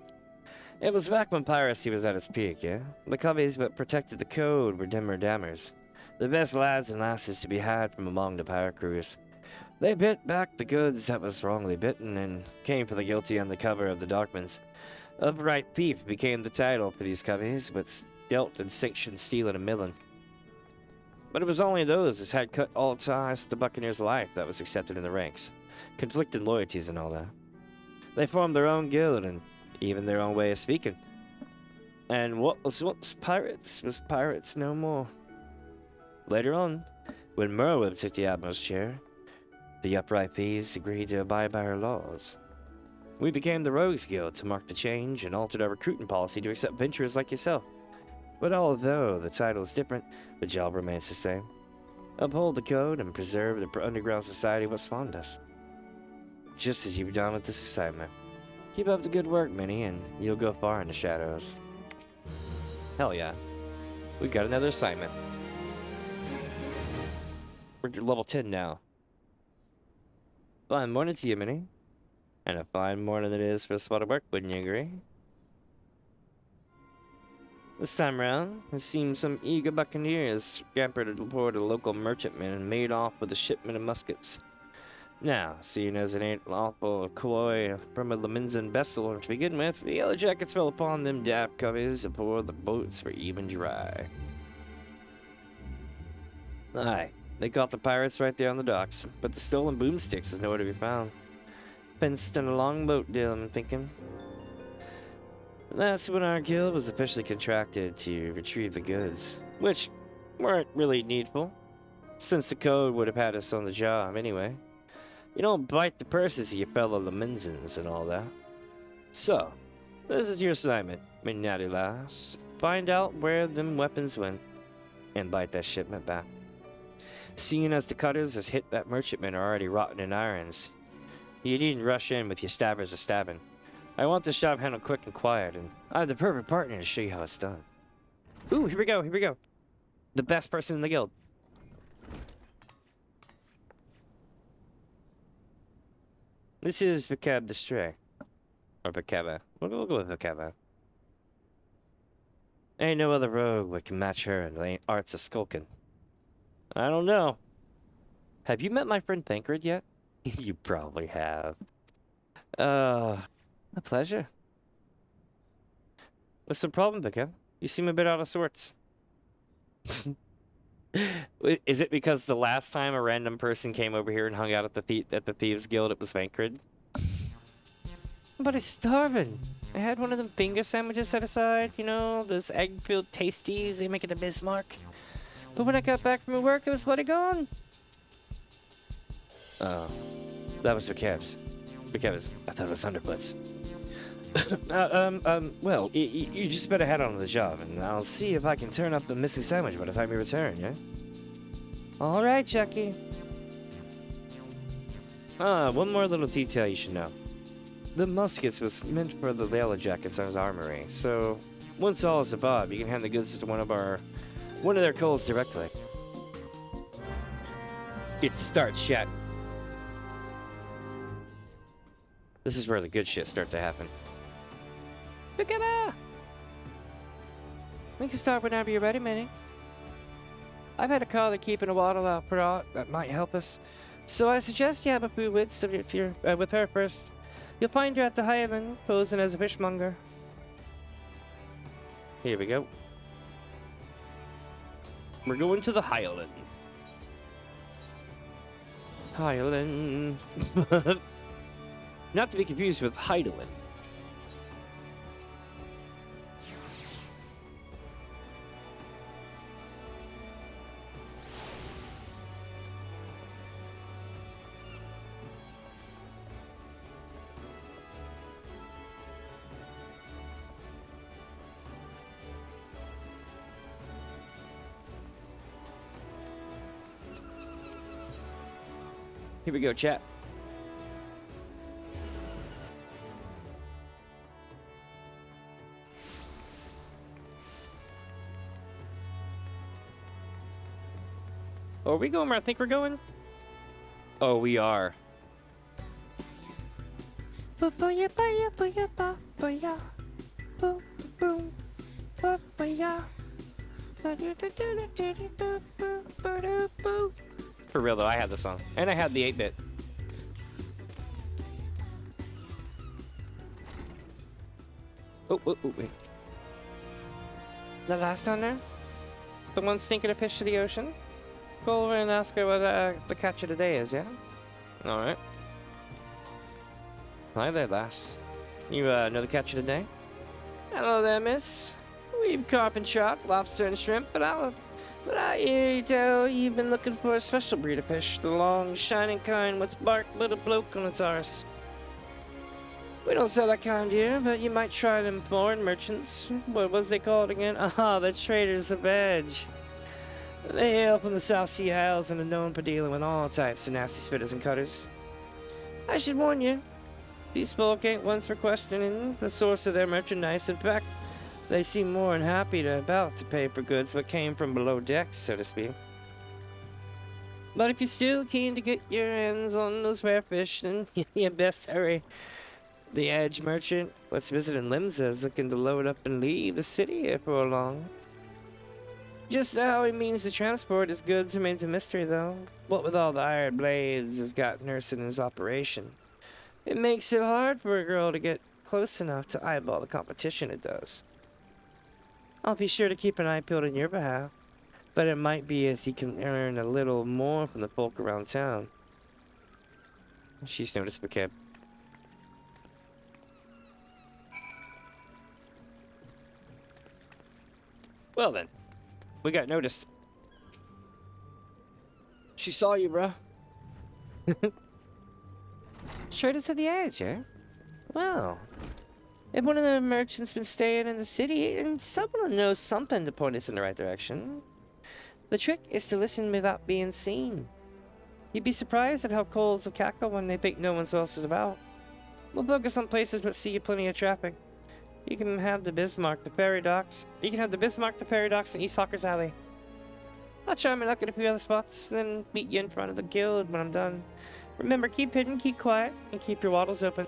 It was back when piracy was at its peak, yeah? The coveys that protected the code were dimmer dammers. The best lads and lasses to be had from among the pirate crews. They bit back the goods that was wrongly bitten and came for the guilty under cover of the dockmans. Upright thief became the title for these coveys, but dealt in sanctioned stealing and milling. But it was only those as had cut all ties to the buccaneer's life that was accepted in the ranks. Conflicted loyalties and all that. They formed their own guild and even their own way of speaking. And what was once pirates was pirates no more. Later on, when Merwin took the admiral's chair, the upright thieves agreed to abide by our laws. We became the Rogues Guild to mark the change and altered our recruiting policy to accept venturers like yourself. But although the title is different, the job remains the same. Uphold the code and preserve the underground society what spawned us. Just as you've done with this assignment. Keep up the good work, Minnie, and you'll go far in the shadows. Hell yeah. We've got another assignment. We're level 10 now. Fine morning to you, Minnie. And a fine morning it is for a spot of work, wouldn't you agree? This time round, it seems some eager buccaneers scampered aboard a local merchantman and made off with a shipment of muskets. Now, seeing as it ain't lawful coy from a Laminsan vessel to begin with, the yellow jackets fell upon them daft coveys before the boats were even dry. Aye, they caught the pirates right there on the docks, but the stolen boomsticks was nowhere to be found. Fenced in a longboat deal, I'm thinking. That's when our guild was officially contracted to retrieve the goods, which weren't really needful, since the code would have had us on the job anyway. You don't bite the purses of your fellow Laminsans and all that. So, this is your assignment, Mignati lass. Find out where them weapons went, and bite that shipment back. Seeing as the cutters has hit that merchantman are already rotting in irons, you needn't rush in with your stabbers a stabbing. I want this job handled quick and quiet, and I have the perfect partner to show you how it's done. Ooh, here we go, here we go. The best person in the guild. This is Vicab the Stray. Or Vicaba. We'll go with Vicaba. Ain't no other rogue that can match her in the arts of skulking. I don't know. Have you met my friend Thancred yet? You probably have. A pleasure. What's the problem, Vicab? You seem a bit out of sorts. Is it because the last time a random person came over here and hung out at the Thieves Guild, it was Vankred? But he's starving. I had one of them finger sandwiches set aside, you know, those egg-filled tasties they make at the Bismark. But when I got back from work, it was bloody gone. Oh, that was for Kev's. I thought it was underbutts. Well, you just better head on to the job, and I'll see if I can turn up the missing sandwich by the time you return, yeah? Alright, Chucky. One more little detail you should know. The muskets was meant for the Yellow Jackets on his armory, so once all is above, you can hand the goods to one of their culls directly. It starts, chat. This is where the good shit starts to happen. We can start whenever you're ready, Minnie. I've had a call that keeping a waddle out for aught that might help us, so I suggest you have a few wits with her first. You'll find her at the Highland, posing as a fishmonger. Here we go. We're going to the Highland. Highland. Not to be confused with Heidelin. Here we go, chat. Are we going where I think we're going? Oh, we are. For real though, I had the song. And I had the 8-bit. Oh, wait. The last one there? The one sinking a fish to the ocean? Go over and ask her what the catch of the day is, yeah? Alright. Hi there, lass. You know the catch of the day? Hello there, miss. We've carp and trout, lobster and shrimp, but I hear you tell you've been looking for a special breed of fish, the long, shining kind with bark little bloke on its arse. We don't sell that kind here, but you might try them foreign merchants. What was they called again? Ah, the traders of edge. They hail from the South Sea Isles and are known for dealing with all types of nasty spitters and cutters. I should warn you, these folk ain't ones for questioning the source of their merchandise. In fact, they seem more than happy to pay for goods what came from below decks, so to speak. But if you're still keen to get your hands on those rare fish, then you best hurry. The Edge merchant what's visiting Limsa is looking to load up and leave the city before long. Just how he means to transport his goods remains a mystery, though. What with all the iron blades has got nursing his operation, it makes it hard for a girl to get close enough to eyeball the competition it does. I'll be sure to keep an eye peeled on your behalf, but it might be as he can earn a little more from the folk around town. She's noticed McKib. Well then, we got noticed. She saw you, bro. Traders of the Edge, eh? Well, if one of the merchants been staying in the city, and someone knows something to point us in the right direction. The trick is to listen without being seen. You'd be surprised at how coals will cackle when they think no one else is about. We'll focus on places that see plenty of traffic. You can have the Bismark, the ferry docks. You can have the Bismark, the ferry docks, and East Hawker's Alley. I'll try my luck at a few other spots, then meet you in front of the guild when I'm done. Remember, keep hidden, keep quiet, and keep your waddles open.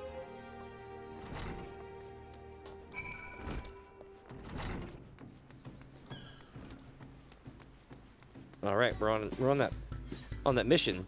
All right, we're on that mission.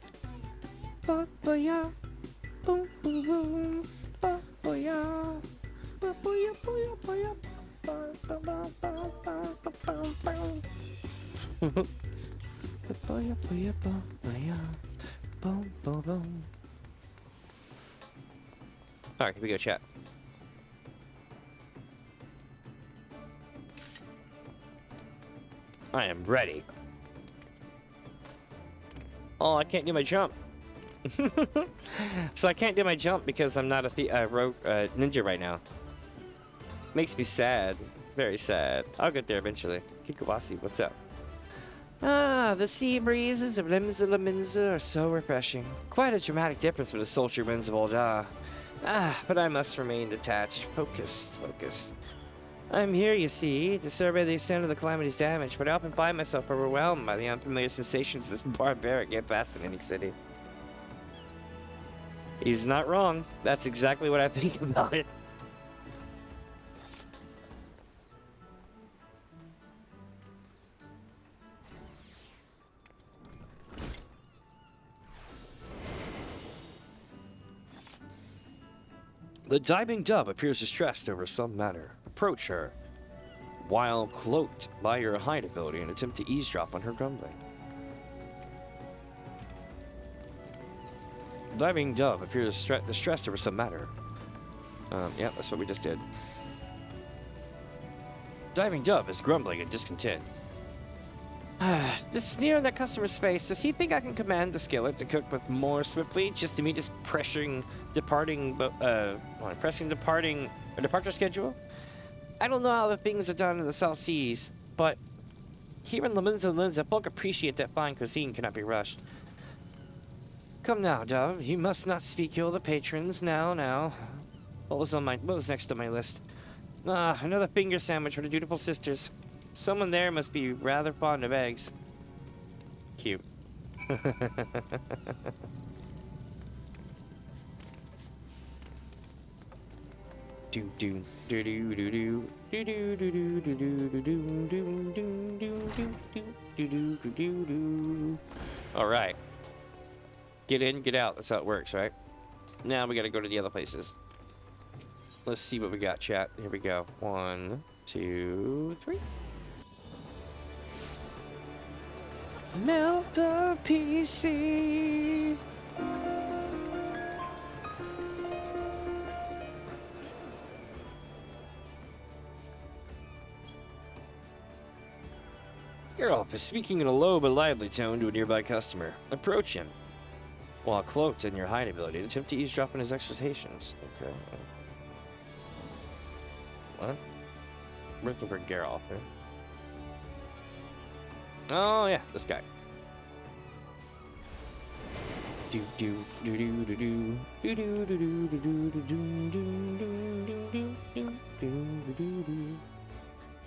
Alright, here we go, chat. I am ready. Oh, I can't do my jump. So I can't do my jump because I'm not a rogue ninja right now. Makes me sad. Very sad. I'll get there eventually. Kikawasi, what's up? Ah, the sea breezes of Limsa are so refreshing. Quite a dramatic difference from the sultry winds of old but I must remain detached, focused. I'm here, you see, to survey the extent of the calamity's damage, but I often find myself overwhelmed by the unfamiliar sensations of this barbaric yet fascinating city. He's not wrong. That's exactly what I think about it. The diving dove appears distressed over some matter. Approach her, while cloaked by your hide ability, and attempt to eavesdrop on her grumbling. Diving dove appears distressed over some matter. Yeah, that's what we just did. Diving dove is grumbling and discontent. The sneer on that customer's face. Does he think I can command the skillet to cook with more swiftly, just to me just pressing departure schedule? I don't know how the things are done in the South Seas, but here in Limsa, folk appreciate that fine cuisine cannot be rushed. Come now, Dove. You must not speak ill of the patrons. Now. What was next on my list? Ah, another finger sandwich for the dutiful sisters. Someone there must be rather fond of eggs. Cute. All right. Get in, get out. That's how it works, right? Now we gotta go to the other places. Let's see what we got, chat. Here we go. 1, 2, 3. Melt the PC. Geralt is speaking in a low but lively tone to a nearby customer. Approach him. While cloaked in your hide ability, attempt to eavesdrop on his exhortations. Okay. What? We're looking for Geralt, right? Oh yeah, this guy.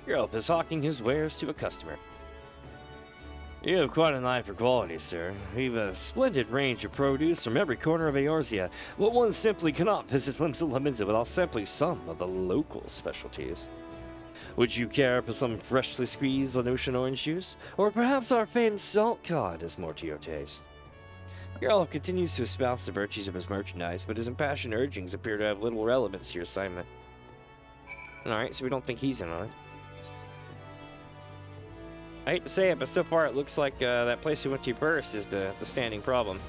Geralt is hawking his wares to a customer. You have quite an eye for quality, sir. We've a splendid range of produce from every corner of Eorzea, but one simply cannot visit Limsa without sampling some of the local specialties. Would you care for some freshly squeezed Lanusian orange juice? Or perhaps our famed salt cod is more to your taste? Geralt continues to espouse the virtues of his merchandise, but his impassioned urgings appear to have little relevance to your assignment. Alright, so we don't think he's in on it. I hate to say it, but so far it looks like that place we went to first is the standing problem.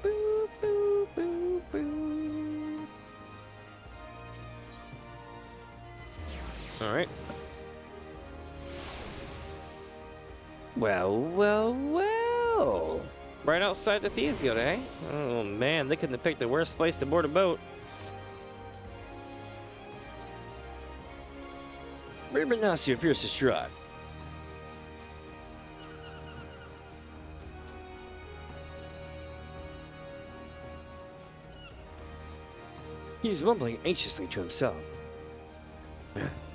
Boop, boop, boop, boop. All right. Well. Right outside the Thieves Guild, eh? Oh man, they couldn't have picked the worst place to board a boat. Raymond Ignacio appears distraught. He's mumbling anxiously to himself.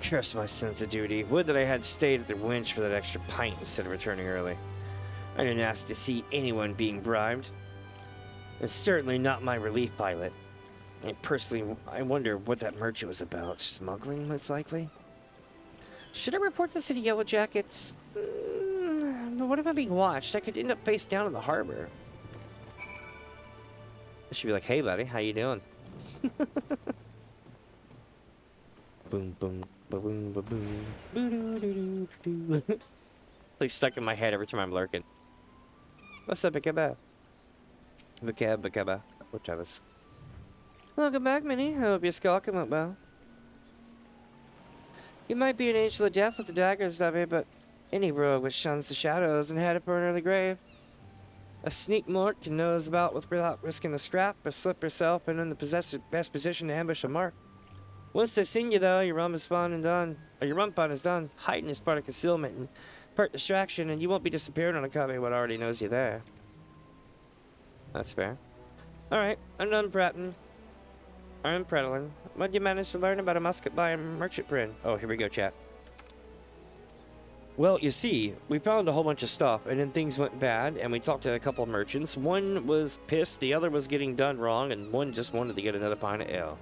Curse my sense of duty. Would that I had stayed at the winch for that extra pint instead of returning early. I didn't ask to see anyone being bribed. It's certainly not my relief pilot. And personally, I wonder what that merchant was about. Smuggling, most likely? Should I report this to the Yellow Jackets? What if I'm being watched? I could end up face down in the harbor. I should be like, hey buddy, how you doing? Boom, boom, ba-boom, ba-boom. Boo-doo-doo-doo-doo. Like stuck in my head every time I'm lurking. What's up, Bakaba? Bakaba. What Travis? Welcome back, Minnie. I hope your skulking went well. You might be an angel of death with the daggers, Davy, but any rogue which shuns the shadows and headed for an early grave. A sneak mort can nose about without risking a scrap, or slip herself in the best position to ambush a mark. Once they've seen you, though, your run is fun and done. Or your run fun is done. Hiding is part of concealment and part distraction, and you won't be disappearing on a copy what already knows you there. That's fair. Alright, I'm done prattling. I'm prattling. What'd you manage to learn about a musket by a merchant friend? Oh, here we go, chat. Well, you see, we found a whole bunch of stuff, and then things went bad, and we talked to a couple of merchants. One was pissed, the other was getting done wrong, and one just wanted to get another pint of ale.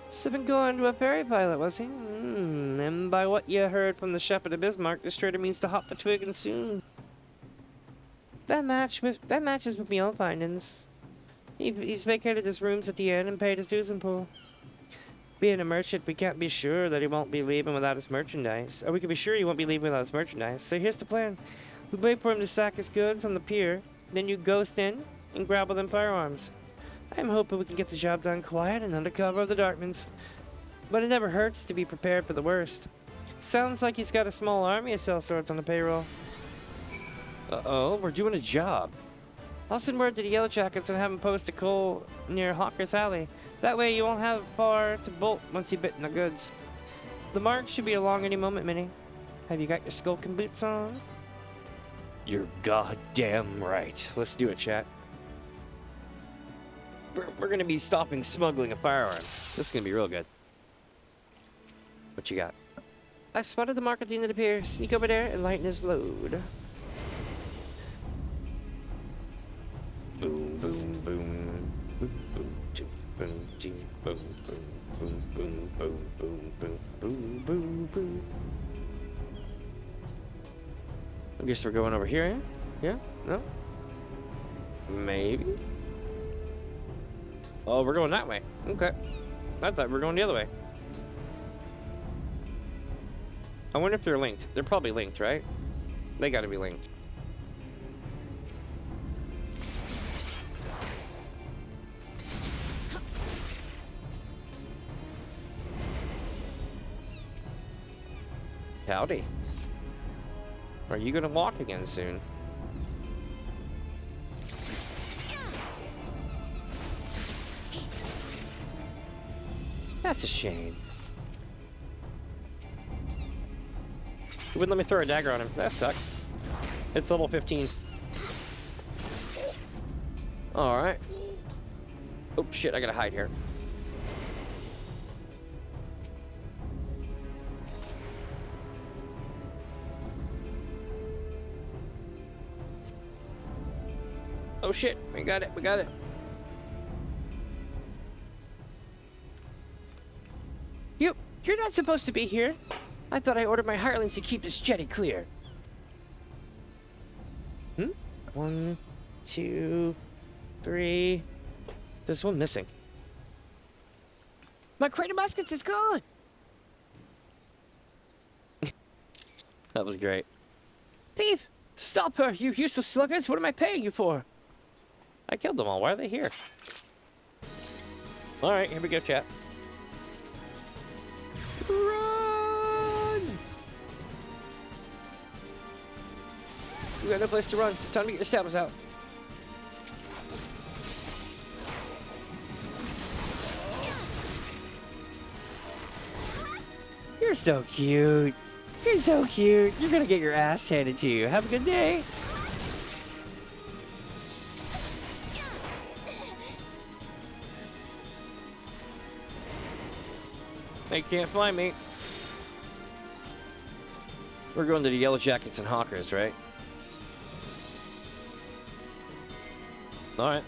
So been going to a ferry pilot, was he? And by what you heard from the shepherd of Bismark, this trader means to hop the twig and soon. That matches with me own findings. He's vacated his rooms at the inn and paid his dues and pool. Being a merchant, we can't be sure that he won't be leaving without his merchandise. Or we can be sure he won't be leaving without his merchandise. So here's the plan. We wait for him to sack his goods on the pier, then you ghost in and grab them firearms. I'm hoping we can get the job done quiet and under cover of the Darkmans. But it never hurts to be prepared for the worst. Sounds like he's got a small army of sellswords on the payroll. Uh-oh, we're doing a job. I'll send word to the Yellow Jackets and have them post a coal near Hawker's Alley. That way you won't have far to bolt once you've bitten the goods. The mark should be along any moment, Minnie. Have you got your skulking boots on? You're goddamn right. Let's do it, chat. We're gonna be stopping smuggling of firearms. This is gonna be real good. What you got? I spotted the mark at the end of the pier. Sneak over there and lighten his load. Boom, boom, boom. Boom, boom, boom, boom, boom, boom, boom, boom, boom, boom, boom, boom, boom. I guess we're going over here, yeah? Yeah? No? Maybe? Oh, we're going that way. Okay. I thought we were going the other way. I wonder if they're linked. They're probably linked, right? They gotta be linked. Howdy. Are you gonna walk again soon? That's a shame. You wouldn't let me throw a dagger on him. That sucks. It's level 15. Alright. Oh shit, I gotta hide here. Oh shit, we got it, we got it. You're not supposed to be here. I thought I ordered my hirelings to keep this jetty clear. 1, 2, 3. There's one missing. My crate of muskets is gone. That was great. Thief! Stop her, you useless sluggards! What am I paying you for? I killed them all. Why are they here? Alright, here we go, chat. Run! We got no place to run. Time to get your saddles out. You're so cute. You're so cute. You're gonna get your ass handed to you. Have a good day. They can't find me. We're going to the Yellow Jackets and Hawkers, right? Alright.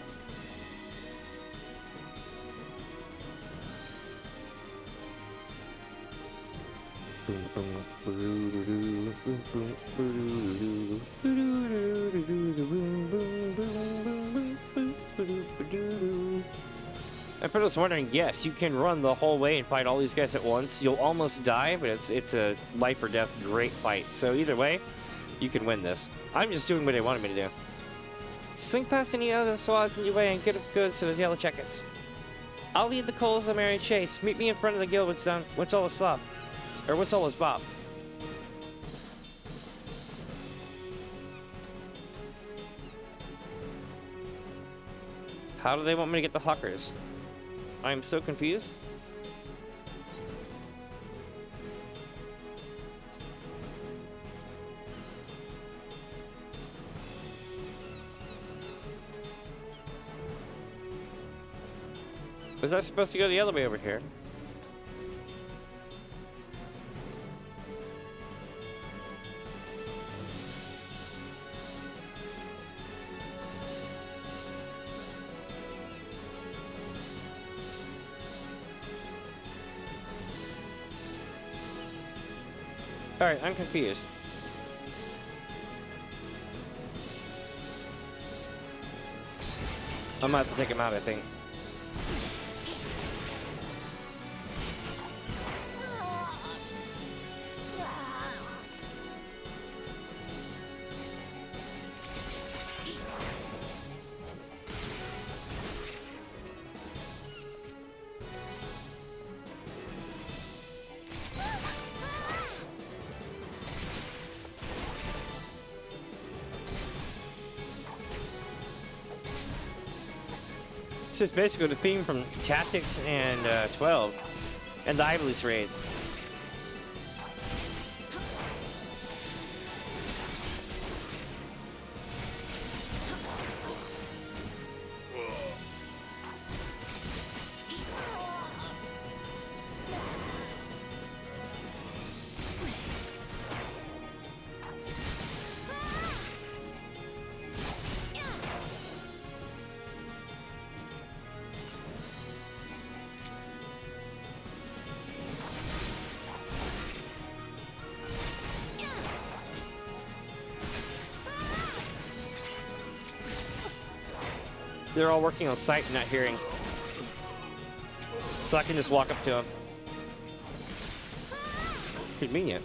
And for those wondering, yes, you can run the whole way and fight all these guys at once. You'll almost die, but it's a life or death great fight. So either way, you can win this. I'm just doing what they wanted me to do. Slink past any other squads in your way and get goods to the Yellow Jackets. I'll lead the Coles of Mary Chase. Meet me in front of the guild once all is slop. Or once all is bop. How do they want me to get the Hawkers? I'm so confused. Was I supposed to go the other way over here? Alright, I'm confused. I'm gonna have to take him out, I think. This is basically the theme from Tactics and 12 and the Idlest raids. they're all working on sight and not hearing. So I can just walk up to them. Convenient.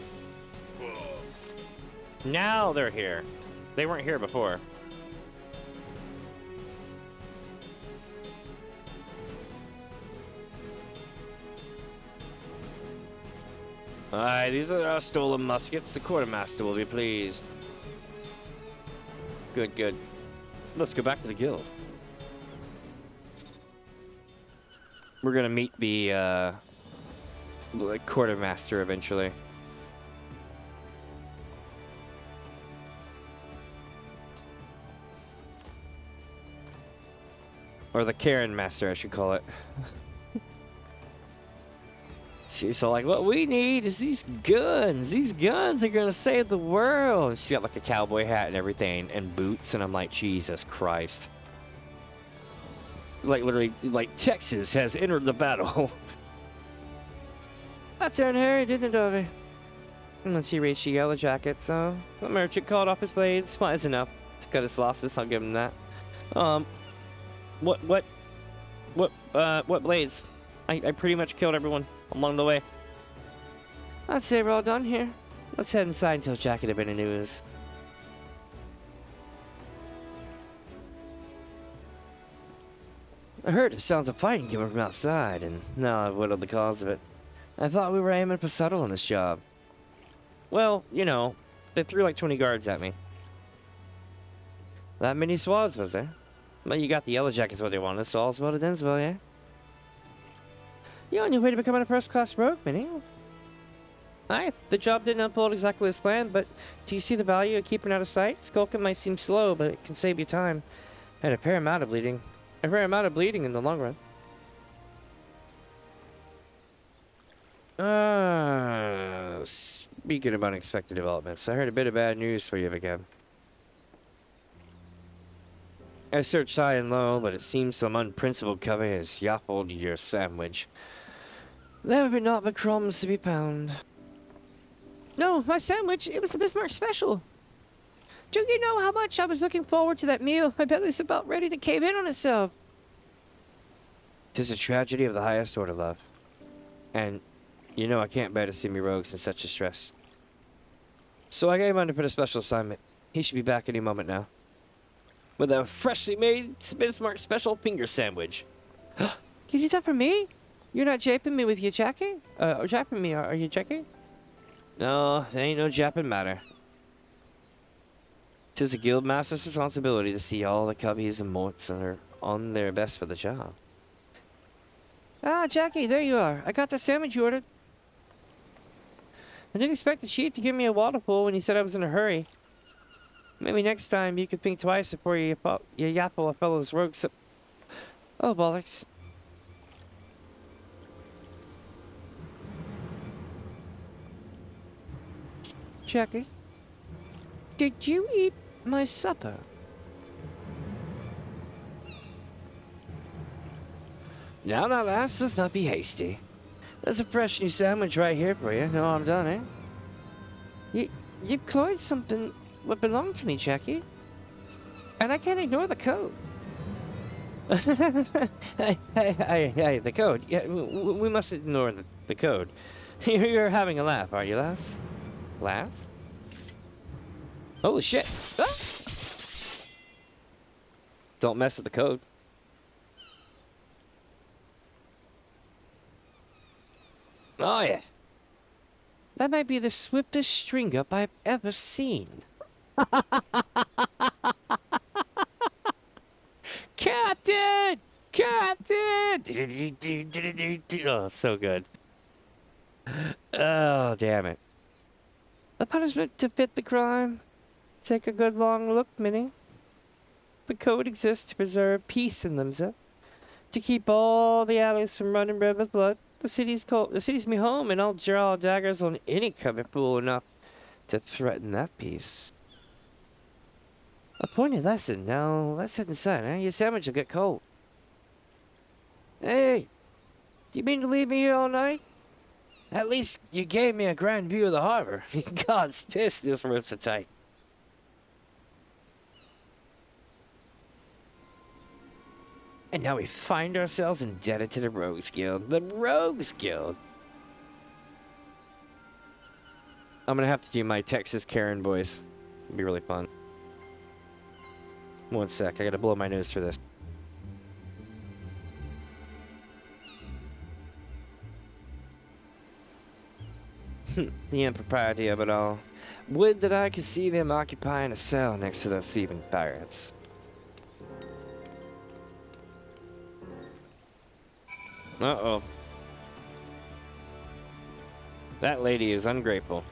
Now they're here. They weren't here before. Alright, these are our stolen muskets. The quartermaster will be pleased. Good, good. Let's go back to the guild. We're gonna meet the quartermaster eventually. Or the Karen Master, I should call it. She's all like, what we need is these guns. These guns are gonna save the world. She's got like a cowboy hat and everything and boots, and I'm like, Jesus Christ. Like literally, like Texas has entered the battle. That turned Harry, didn't it, Dovey? And once he reached the yellow jacket, so the merchant called off his blades. Wise enough to cut his losses. I'll give him that. What blades? I pretty much killed everyone along the way. I'd say we're all done here. Let's head inside until Jack had been in news. I heard sounds of fighting coming from outside, and now I've whittled the cause of it. I thought we were aiming for subtle on this job. Well, you know, they threw like 20 guards at me. That many swads, was there? Well, you got the yellow jackets what they wanted, so all's well that ends well, yeah? You're on your way to becoming a first-class rogue, Minnie. Aye, the job didn't unfold exactly as planned, but do you see the value of keeping out of sight? Skulking might seem slow, but it can save you time. And a fair amount of bleeding. A fair amount of bleeding in the long run. Speaking of unexpected developments, I heard a bit of bad news for you again. I searched high and low, but it seems some unprincipled covey has yaffled your sandwich. There would not be crumbs to be found. No, my sandwich, it was a Bismark special. Do you know how much I was looking forward to that meal? My belly's about ready to cave in on itself. 'Tis a tragedy of the highest order, love. And, you know I can't bear to see me rogues in such distress. So I gave him to put a special assignment. He should be back any moment now. With a freshly made Bismarck special finger sandwich. You did that for me? You're not japing me with your jacket? Japping me, are you jacket? No, there ain't no japping matter. 'Tis a guild master's responsibility to see all the cubbies and morts are on their best for the job. Ah, Jackie, there you are. I got the sandwich you ordered. I didn't expect the chief to give me a waterfall when he said I was in a hurry. Maybe next time you could think twice before you yaffle a fellow's rogue. Oh, bollocks. Jackie, did you eat my supper? Now, lass, let's not be hasty. There's a fresh new sandwich right here for you. No, I'm done, eh? You've cloyed something what belonged to me, Jackie. And I can't ignore the code. Hey, the code. Yeah, we must ignore the code. You're having a laugh, are you, lass? Lass? Holy shit. Ah! Don't mess with the code. Oh, yeah. That might be the swiftest string up I've ever seen. Captain! Captain! Oh, so good. Oh, damn it. The punishment to fit the crime. Take a good long look, Minnie. The code exists to preserve peace in themselves. To keep all the alleys from running red with blood. The city's me home, and I'll draw daggers on any cubby fool enough to threaten that peace. A pointed lesson. Now, let's head inside, eh? Your sandwich will get cold. Hey! Do you mean to leave me here all night? At least you gave me a grand view of the harbor. God's pissed this room's so tight. And now we find ourselves indebted to the Rogues Guild. The Rogues Guild! I'm gonna have to do my Texas Karen voice. It'll be really fun. One sec, I gotta blow my nose for this. The impropriety of it all. Would that I could see them occupying a cell next to those thieving pirates. Uh-oh. That lady is ungrateful.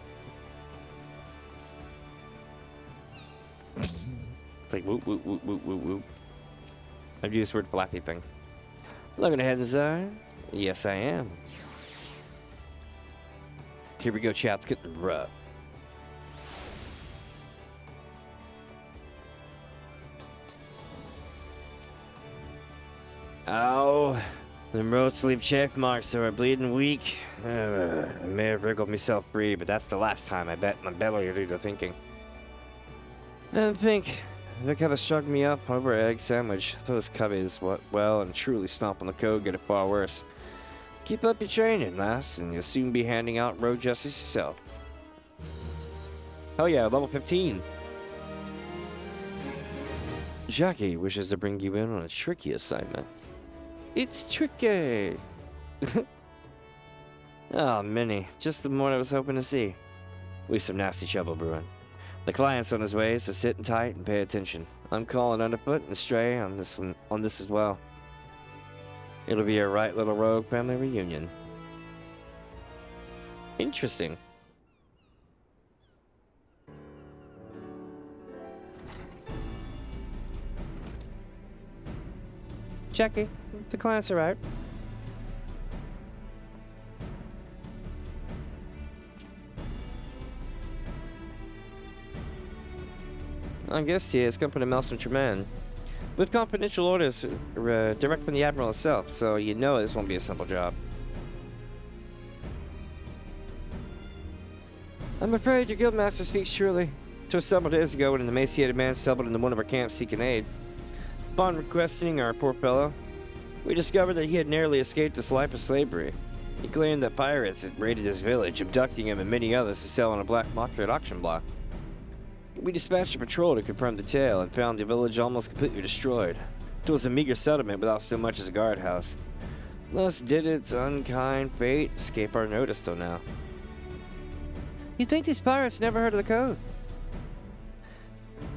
It's like whoop, whoop, whoop, whoop, whoop, whoop. I've used the word flappy thing. Looking ahead, Zara? Yes, I am. Here we go, chat. It's getting rough. Ow. Them road sleep check marks are bleeding weak. I may have wriggled myself free, but that's the last time I bet my belly will do the thinking. And think, they kind of struck me up over an egg sandwich. Those cubbies, well and truly stomp on the code, get it far worse. Keep up your training, lass, and you'll soon be handing out road justice yourself. Hell yeah, level 15. Jackie wishes to bring you in on a tricky assignment. It's tricky! Oh, Minnie, just the one I was hoping to see. We some nasty trouble brewing. The client's on his way, so sit tight and pay attention. I'm calling underfoot and stray on this as well. It'll be a right little rogue family reunion. Interesting. Jackie, the clients are out. I guess he is Company Maelstrom Tremaine. With confidential orders direct from the Admiral himself, so you know this won't be a simple job. I'm afraid your guildmaster speaks truly. Till several days ago when an emaciated man stumbled into one of our camps seeking aid. Upon questioning our poor fellow, we discovered that he had narrowly escaped his life of slavery. He claimed that pirates had raided his village, abducting him and many others to sell on a black market auction block. We dispatched a patrol to confirm the tale and found the village almost completely destroyed. It was a meager settlement without so much as a guardhouse. Thus did its unkind fate escape our notice till now. You'd think these pirates never heard of the code.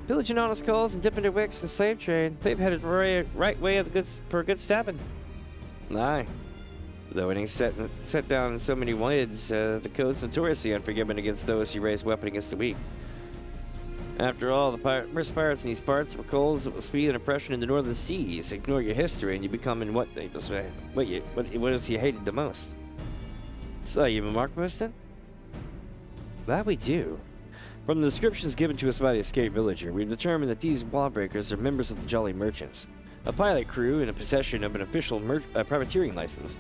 Pillaging honest calls and dipping their wicks in the slave trade, they've headed right way of the for a good stabbing. Aye. Though it ain't set down in so many words, the code's notoriously unforgiving against those who raise weapon against the weak. After all, the first pirates in these parts were coals that will speed and oppression in the northern seas. Ignore your history and you become in what is you hated the most. So, you have a mark posted? That we do. From the descriptions given to us by the escaped villager, we've determined that these lawbreakers are members of the Jolly Merchants, a pilot crew in possession of an official privateering license.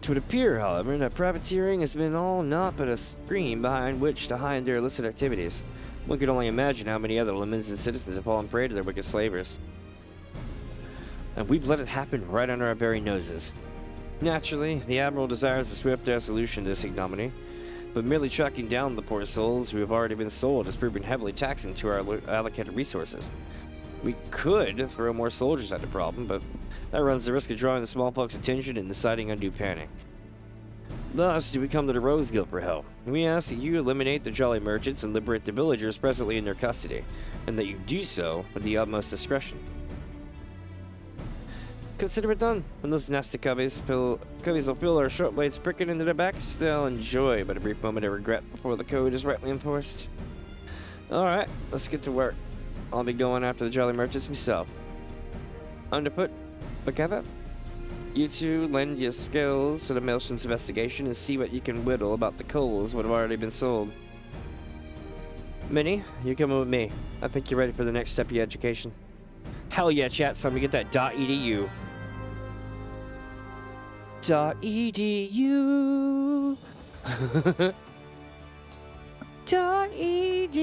It would appear, however, that privateering has been all naught but a screen behind which to hide their illicit activities. One could only imagine how many other lemons and citizens have fallen prey to their wicked slavers. And we've let it happen right under our very noses. Naturally, the Admiral desires a swift resolution to this ignominy, but merely tracking down the poor souls who have already been sold has proven heavily taxing to our allocated resources. We could throw more soldiers at the problem, but that runs the risk of drawing the smallpox attention and inciting undue panic. Thus do we come to the Rose Guild for help. We ask that you eliminate the Jolly Merchants and liberate the villagers presently in their custody, and that you do so with the utmost discretion. Consider it done. When those nasty cubbies will feel our short blades pricking into their backs, they'll enjoy but a brief moment of regret before the code is rightly enforced. Alright, let's get to work. I'll be going after the Jolly Merchants myself. Underfoot, Bakava, you two lend your skills to the Maelstrom's investigation and see what you can whittle about the coals that have already been sold. Minnie, you're coming with me. I think you're ready for the next step of your education. Hell yeah, chat, so I'm gonna get that .edu. .edu. .edu.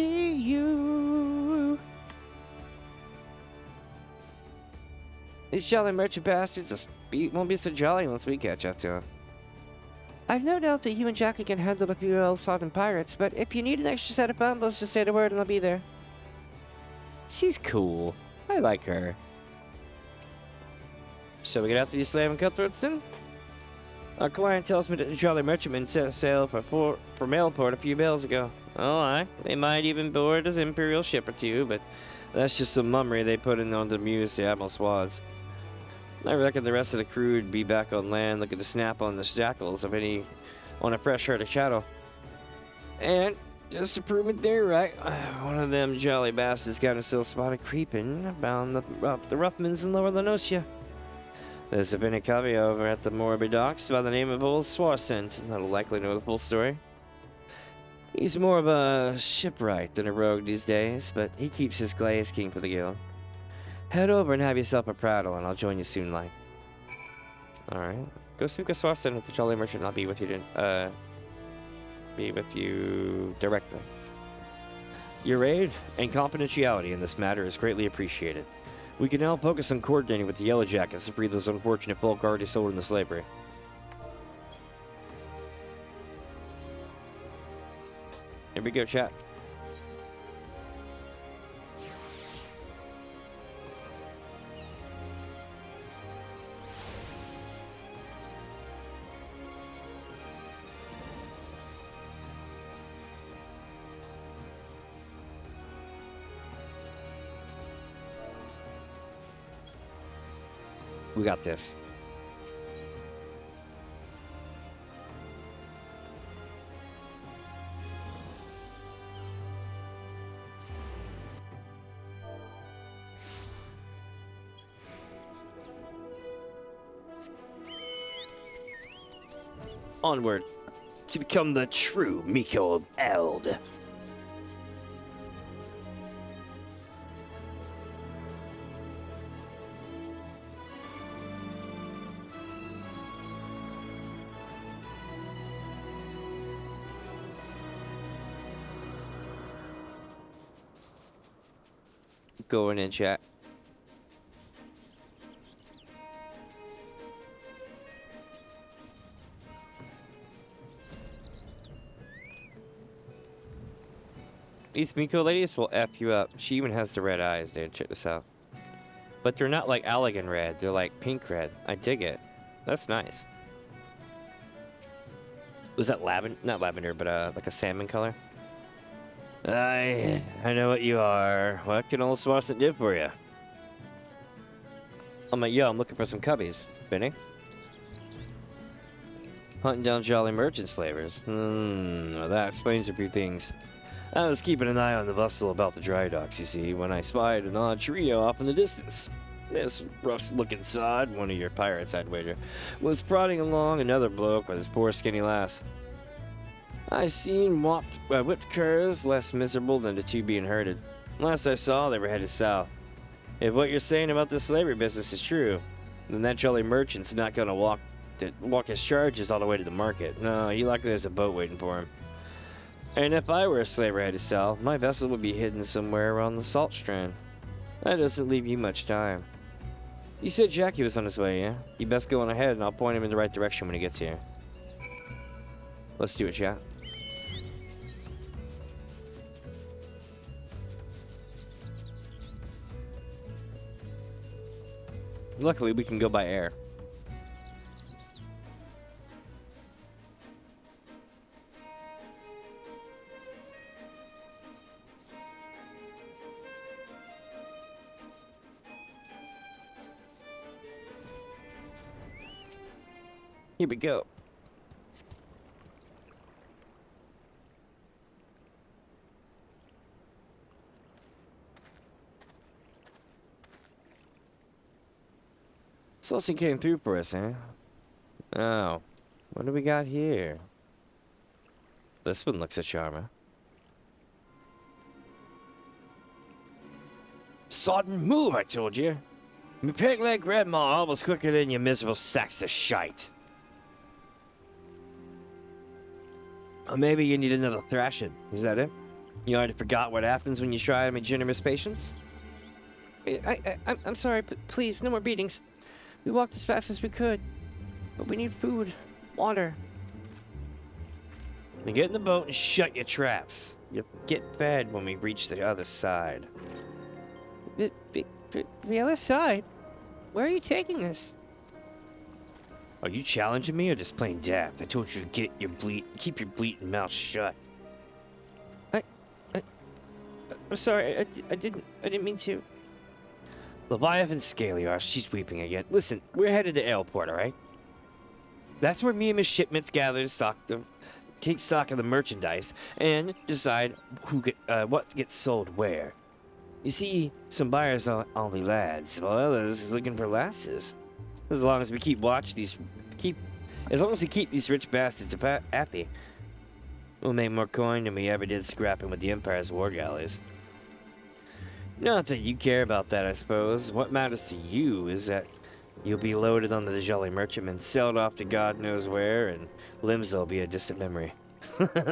These jolly merchant bastards won't be so jolly once we catch up to them. I've no doubt that you and Jackie can handle a few ill-sought pirates, but if you need an extra set of bundles, just say the word and I'll be there. She's cool. I like her. Shall we get after these slave and cutthroats then? Our client tells me that the jolly merchantman set sail for Mailport a few bells ago. Oh, aye. They might even board an imperial ship or two, but that's just some mummery they put in on to amuse the Admiral Swads. I reckon the rest of the crew would be back on land looking to snap on the shackles of any on a fresh herd of cattle. And just to prove it they're right, one of them jolly bastards got himself spotted creeping about the Ruffmans in Lower Lenosia. There's a Benicavia over at the Morby docks by the name of Old Swarscent. That'll likely know the full story. He's more of a shipwright than a rogue these days, but he keeps his glaze king for the guild. Head over and have yourself a prattle, and I'll join you soon, like. Alright. Go speak with Swarscent with the Jolly Merchant, and I'll be with you directly. Your aid and confidentiality in this matter is greatly appreciated. We can now focus on coordinating with the Yellow Jackets to free those unfortunate folk already sold into slavery. Here we go, chat. We got this. Onward to become the true Miko of Eld. Going in, chat. These Miko ladies will F you up. She even has the red eyes, dude. Check this out. But they're not like Allegan red. They're like pink red. I dig it. That's nice. Was that lavender? Not lavender, but like a salmon color. I know what you are. What can old Swarscent do for you? I'm like, yo, I'm looking for some cubbies. Benny? Hunting down jolly merchant slavers. Well, that explains a few things. I was keeping an eye on the bustle about the dry docks, you see, when I spied an odd trio off in the distance. This rough-looking sod, one of your pirates, I'd wager, was prodding along another bloke with his poor skinny lass. I seen whipped curs less miserable than the two being herded. Last I saw, they were headed south. If what you're saying about this slavery business is true, then that jolly merchant's not gonna walk his charges all the way to the market. No, he likely has a boat waiting for him. And if I were a slaver headed south, my vessel would be hidden somewhere around the salt strand. That doesn't leave you much time. You said Jackie was on his way, yeah? You best go on ahead and I'll point him in the right direction when he gets here. Let's do it, chat. Luckily, we can go by air. Here we go. Saucy came through for us, eh? Oh, what do we got here? This one looks a charmer. Sodden move, I told you. Me peg leg grandma almost quicker than you miserable sacks of shite. Or maybe you need another thrashing. Is that it? You already forgot what happens when you try to make generous patience? I'm sorry, but please, no more beatings. We walked as fast as we could, but we need food, water. Then get in the boat and shut your traps. You'll get fed when we reach the other side. The other side? Where are you taking us? Are you challenging me or just plain daft? I told you to keep your bleating mouth shut. I'm sorry, I didn't mean to. Leviathan Scaliar, she's weeping again. Listen, we're headed to Airport, alright? That's where me and Miss Shipments gather to take stock of the merchandise and decide what gets sold where. You see, some buyers are only lads, while others is looking for lasses. As long as we keep these rich bastards happy, we'll make more coin than we ever did scrapping with the Empire's war galleys. Not that you care about that, I suppose. What matters to you is that you'll be loaded onto the Jolly Merchantman, sailed off to God knows where, and Lims'll will be a distant memory.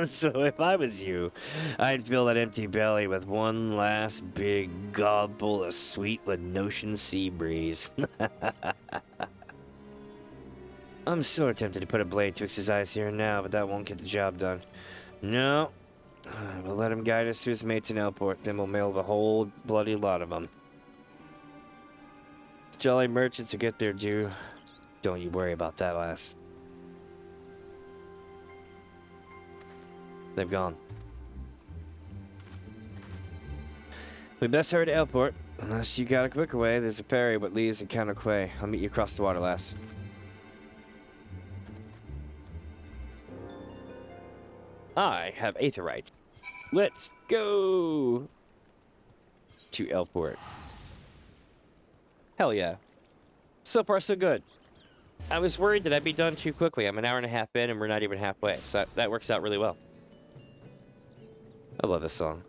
So if I was you, I'd fill that empty belly with one last big gobble of sweet Lenosian sea breeze. I'm so tempted to put a blade twixt his eyes here and now, but that won't get the job done. No. We'll let him guide us to his mates in Elport, then we'll mail the whole bloody lot of them. The Jolly Merchants will get their due. Don't you worry about that, lass. They've gone. We best hurry to Elport. Unless you got a quicker way, there's a ferry what leaves in Counter Quay. I'll meet you across the water, lass. I have Aetherites. Let's go to Elport. Hell yeah. So far, so good. I was worried that I'd be done too quickly. I'm an hour and a half in and we're not even halfway. So that works out really well. I love this song.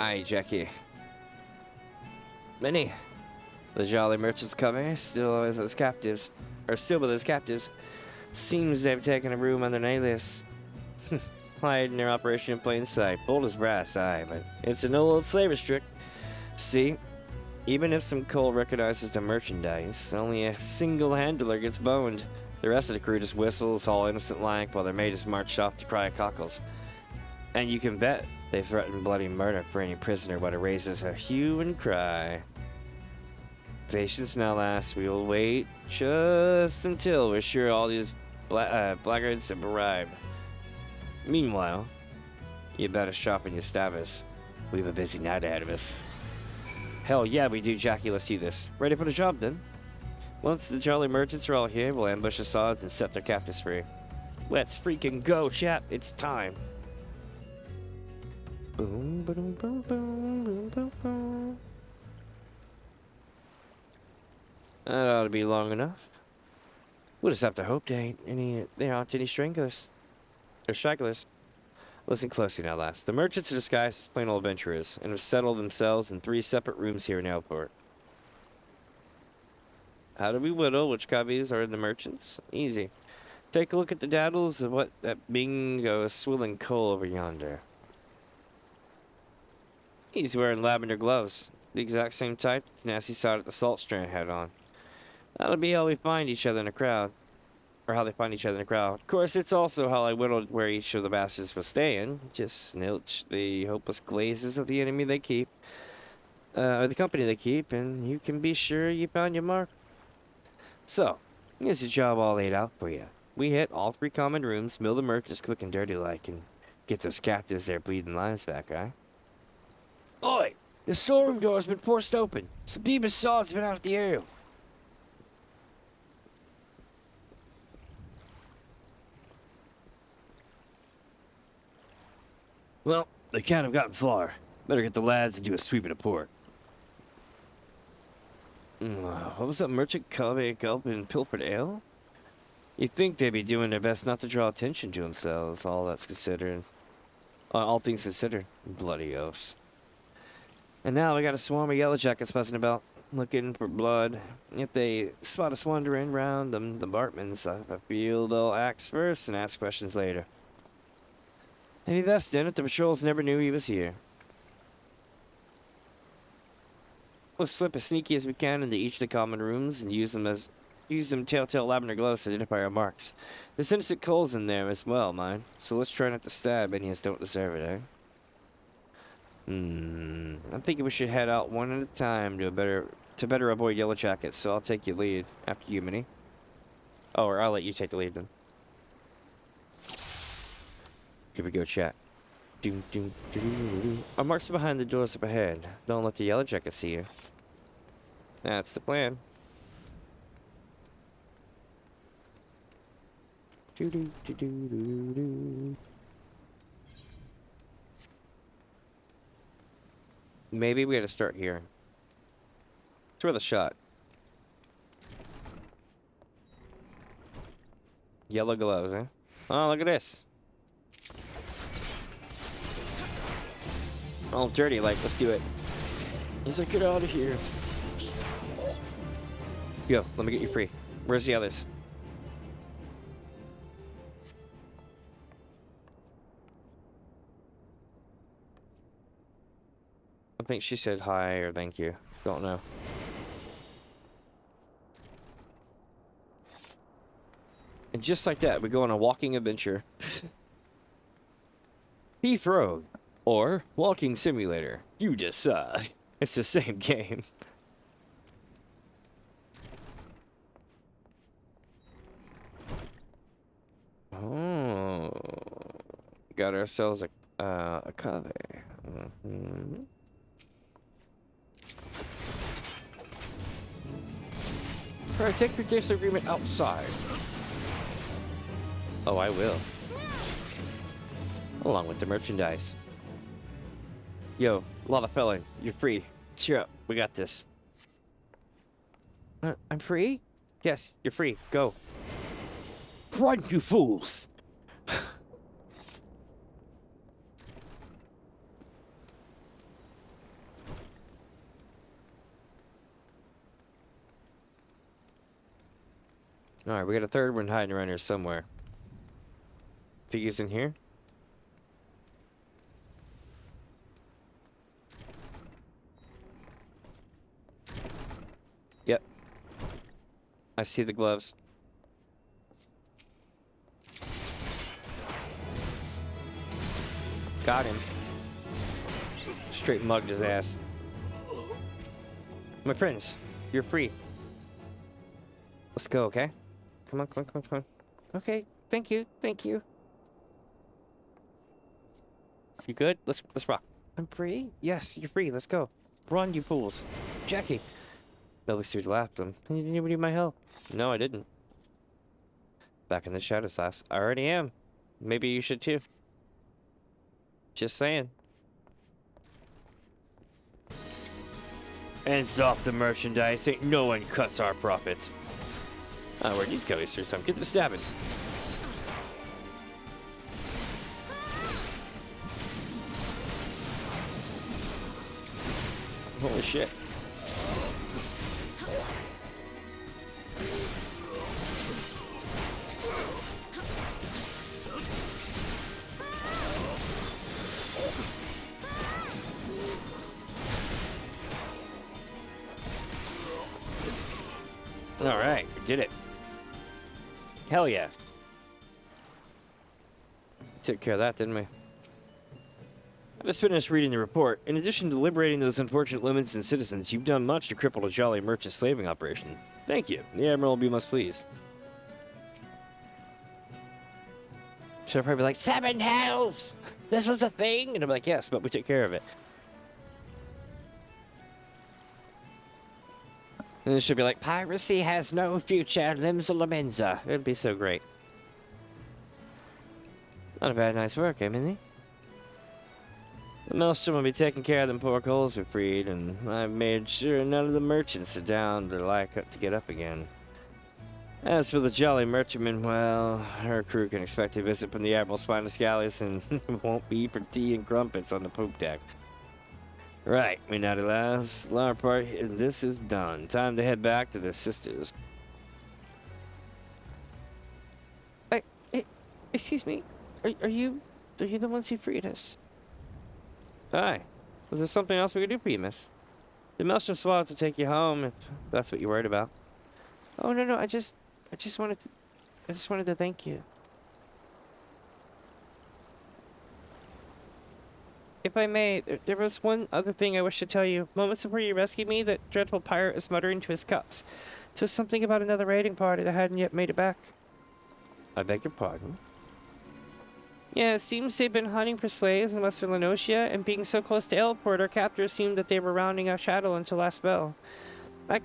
Aye, Jackie. Minnie. The Jolly Merchant's coming, still with his captives. Seems they've taken a room under an alias. Hiding their operation in plain sight. Bold as brass, aye, but it's an old slaver's trick. See, even if some coal recognizes the merchandise, only a single handler gets boned. The rest of the crew just whistles all innocent like while their mate is marched off to cry cockles. And you can bet they threaten bloody murder for any prisoner but it raises a hue and cry. Patience now, lass. We will wait just until we're sure all these blackguards have arrived. Meanwhile, you better sharpen your stabbers. We have a busy night ahead of us. Hell yeah, we do, Jackie. Let's do this. Ready for the job, then? Once the Jolly Merchants are all here, we'll ambush the sods and set their captives free. Let's freaking go, chap. It's time. Boom, boom, boom, boom, boom, boom, boom. That ought to be long enough. We'll just have to hope there aren't any stragglers. Listen closely now, lass. The merchants are disguised as plain old adventurers and have settled themselves in 3 separate rooms here in Airport. How do we whittle which copies are the merchants? Easy. Take a look at the daddles of what that bingo is swilling coal over yonder. He's wearing lavender gloves, the exact same type the nasty side at the Salt Strand had on. That'll be how we find each other in a crowd. Or how they find each other in a crowd. Of course, it's also how I whittled where each of the bastards was staying. Just snilch the hopeless glazes of the enemy they keep. Or the company they keep, and you can be sure you found your mark. So, here's the job all laid out for you. We hit all 3 common rooms, mill the merchants quick and dirty like, and get those captives their bleeding lives back, right? Oi! The storeroom door's been forced open. Some demon saw's been out of the air. Well, they can't have gotten far. Better get the lads and do a sweep of the port. What was that merchant covey gulp and pilfered ale? You'd think they'd be doing their best not to draw attention to themselves, all things considered. Bloody oafs. And now we got a swarm of yellow jackets fussing about, looking for blood. If they spot us wandering around the apartments, I feel they'll axe first and ask questions later. Maybe that's then if the patrols never knew he was here. We'll slip as sneaky as we can into each of the common rooms and use them telltale lavender glows to identify our marks. There's innocent coals in there as well, mind. So let's try not to stab any as don't deserve it, eh? I'm thinking we should head out one at a time to better avoid yellow jackets. So I'll take your lead after you, Minnie. Oh, or I'll let you take the lead then. Here we go, chat. Doom, doom, doom, doom. Our marks are behind the doors up ahead. Don't let the yellow jackets see you. That's the plan. Do do do do do do. Maybe we gotta start here. It's worth a shot. Yellow gloves, eh? Oh, look at this. All dirty, like, let's do it. He's like, get out of here. Yo, let me get you free. Where's the others? I think she said hi or thank you. Don't know. And just like that, we go on a walking adventure. Thief Road or Walking Simulator. You decide. It's the same game. Oh, got ourselves a cover. Alright, take the disagreement outside. Oh, I will. Along with the merchandise. Yo, lava felon, you're free. Cheer up, we got this. I'm free? Yes, you're free. Go. Run, you fools! Alright, we got a third one hiding around here somewhere. Think he's in here? Yep. I see the gloves. Got him. Straight mugged his ass. My friends, you're free. Let's go, okay? Come on, come on, come on, come on. Okay, thank you, thank you. You good? Let's rock. I'm free? Yes, you're free. Let's go. Run, you fools. Jackie. Belly suit laughed him. You didn't even need my help. No, I didn't. Back in the shadow class. I already am. Maybe you should too. Just saying. Ends off the merchandise. Ain't no one cuts our profits. Oh, where'd these go through some? Get to the stabbing. Holy shit. Alright, we did it. Hell yeah. Took care of that, didn't we? I just finished reading the report. In addition to liberating those unfortunate limits and citizens, you've done much to cripple a jolly merchant slaving operation. Thank you. The Admiral will be most pleased. She'll probably be like, 7 hells! This was a thing? And I'm like, yes, but we took care of it. And then she'll be like, piracy has no future, limbs of Lamenza. It'd be so great. Not a bad night's work, eh, Minnie? The maelstrom will be taking care of them poor coals we freed, and I've made sure none of the merchants are down to get up again. As for the jolly merchantman, well, her crew can expect a visit from the Admiral's finest galleys, and it won't be for tea and crumpets on the poop deck. Right, we not last. Our part, this is done. Time to head back to the sisters. I, I excuse me. Are you the ones who freed us? Hi. Was there something else we could do for you, miss? The Maelstrom swallowed to take you home, if that's what you're worried about. Oh no, I just wanted to, I just wanted to thank you. If I may, there was one other thing I wish to tell you. Moments before you rescued me, that dreadful pirate was muttering to his cups. It was something about another raiding party that hadn't yet made it back. I beg your pardon? Yeah, it seems they've been hunting for slaves in western Lenosia, and being so close to Airport, our captor assumed that they were rounding out Shadow until last bell. I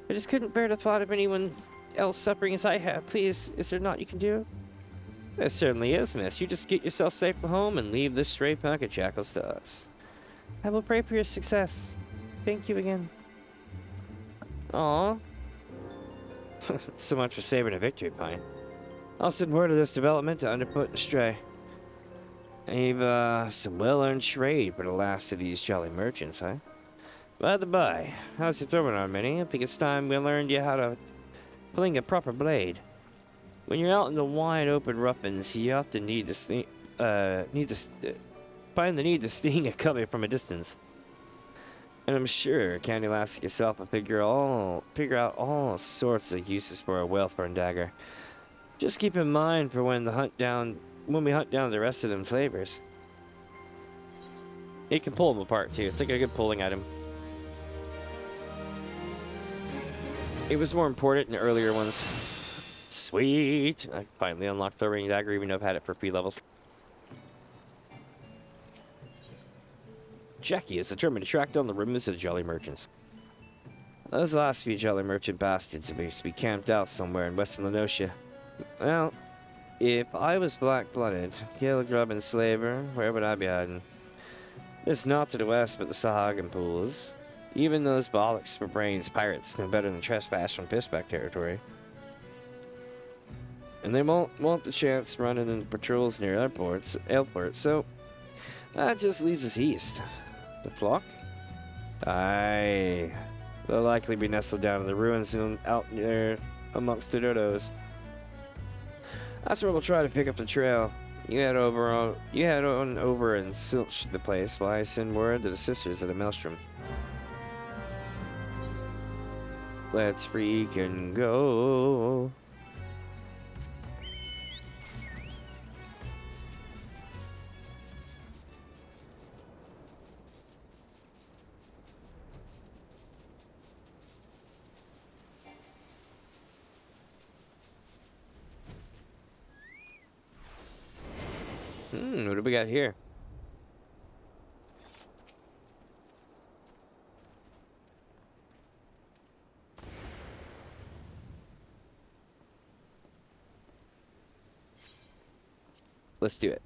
just couldn't bear the thought of anyone else suffering as I have. Please, is there naught you can do? There certainly is, miss. You just get yourself safe home and leave this stray pack of jackals to us. I will pray for your success. Thank you again. Aww. So much for saving a victory, Pine. I'll send word of this development to Underfoot and Stray. You've some well-earned trade for the last of these jolly merchants, huh? By the by, how's your throwing on, Minnie? I think it's time we learned you how to fling a proper blade. When you're out in the wide open rough-ins, you often need to find the need to sting a covey from a distance. And I'm sure Candy Lass like yourself will figure out all sorts of uses for a well-thrown dagger. Just keep in mind for when we hunt down the rest of them flavors. You can pull them apart too. It's like a good pulling item. It was more important in the earlier ones. Sweet! I finally unlocked the ring dagger, even though I've had it for 3 levels. Jackie is determined to track down the remnants of the Jolly Merchants. Those last few Jolly Merchant bastards appear to be camped out somewhere in western Lenosia. Well, if I was black-blooded, kill, grub, and slaver, where would I be hiding? There's naught to the west but the Sahagan pools. Even those bollocks for brains pirates know better than trespass from Bismark territory. And they won't want the chance running into patrols near airport, so that just leaves us east. The flock? Aye. They'll likely be nestled down in the ruins and out there amongst the dodos. That's where we'll try to pick up the trail. You head on over and silch the place while I send word to the sisters of the Maelstrom. Let's freaking go. What do we got here? Let's do it.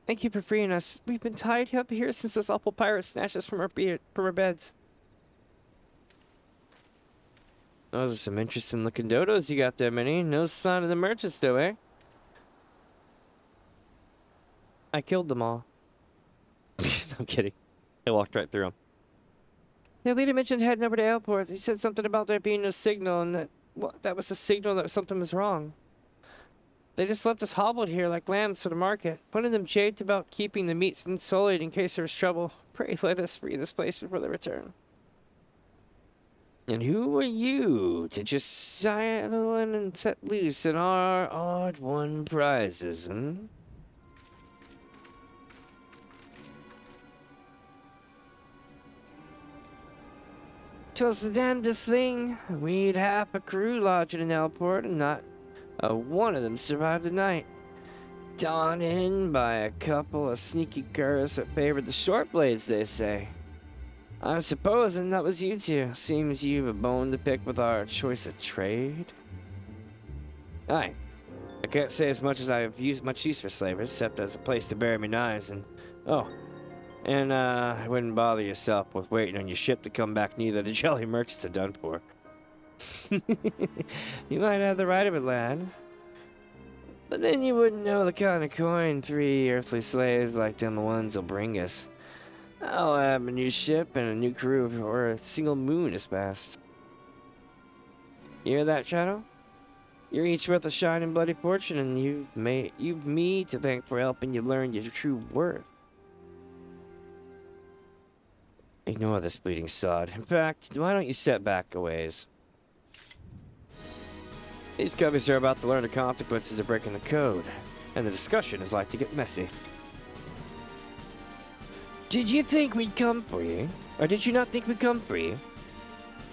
Thank you for freeing us. We've been tied up here since those awful pirates snatched us from our beds. Those are some interesting looking dodos you got there, Minnie. No sign of the merchants though, eh? I killed them all. I'm kidding. I walked right through them. The leader mentioned heading over to airport. He said something about there being no signal and that was a signal that something was wrong. They just left us hobbled here like lambs for the market. One of them jaded about keeping the meats insulated in case there was trouble. Pray let us free this place before they return. And who are you to just saddle in and set loose in our odd-won prizes, hmm? 'Twas the damnedest thing. We'd half a crew lodging in Elport, and not one of them survived the night. Done in by a couple of sneaky curs that favored the short blades, they say. I'm supposing that was you two. Seems you've a bone to pick with our choice of trade. Aye. I can't say as much as I've used much use for slavers, except as a place to bury me knives and... Oh, And I wouldn't bother yourself with waiting on your ship to come back, neither. The Jolly Merchants are done for. You might have the right of it, lad. But then you wouldn't know the kind of coin 3 earthly slaves like them ones will bring us. I'll have a new ship and a new crew before a single moon has passed. You hear that, Shadow? You're each worth a shining bloody fortune, and you've me to thank for helping you learn your true worth. Ignore this bleeding sod. In fact, why don't you step back a ways? These cubbies are about to learn the consequences of breaking the code, and the discussion is like to get messy. Did you think we'd come for you? Or did you not think we'd come for you?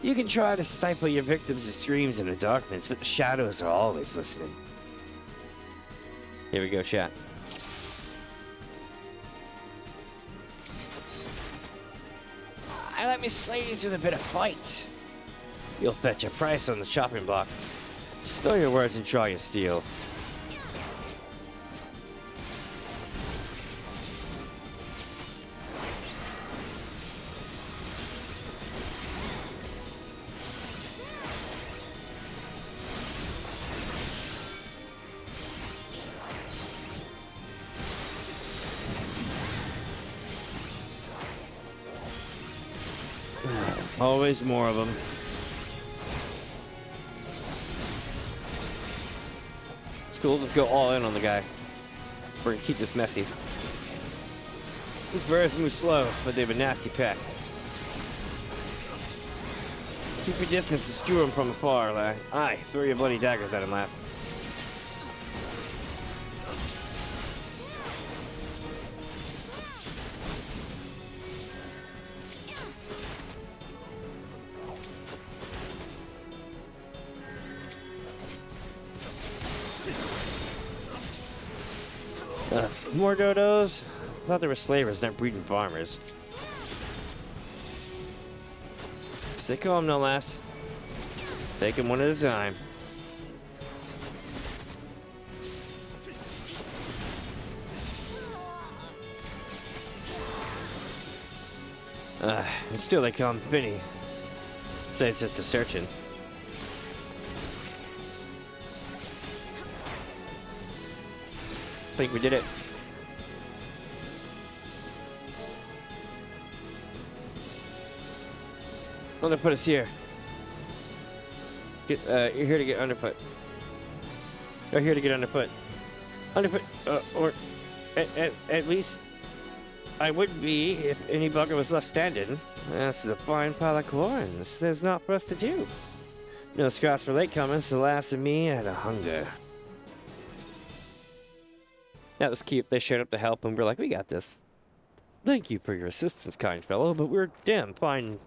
You can try to stifle your victims' screams in the darkness, but the shadows are always listening. Here we go, chat. I let me slay you with a bit of fight. You'll fetch a price on the chopping block. Stow your words and draw your steel. Always more of them. It's cool, just go all in on the guy. We're gonna keep this messy. These birds move slow, but they have a nasty pack. Keep your distance and skewer them from afar, lad. Aye, throw your bloody daggers at him last. More dodos? I thought they were slavers, not breeding farmers. Stay calm, no less. Take them one at a time. And still they come, Finny. Saves just a searching. I think we did it. Underfoot is here. You're here to get underfoot. You're here to get underfoot. Underfoot, or at least I would be if any bugger was left standing. That's a fine pile of coins. There's not for us to do. No scraps for latecomers, the last of me had a hunger. That was cute. They showed up to help and we're like, we got this. Thank you for your assistance, kind fellow, but we're damn fine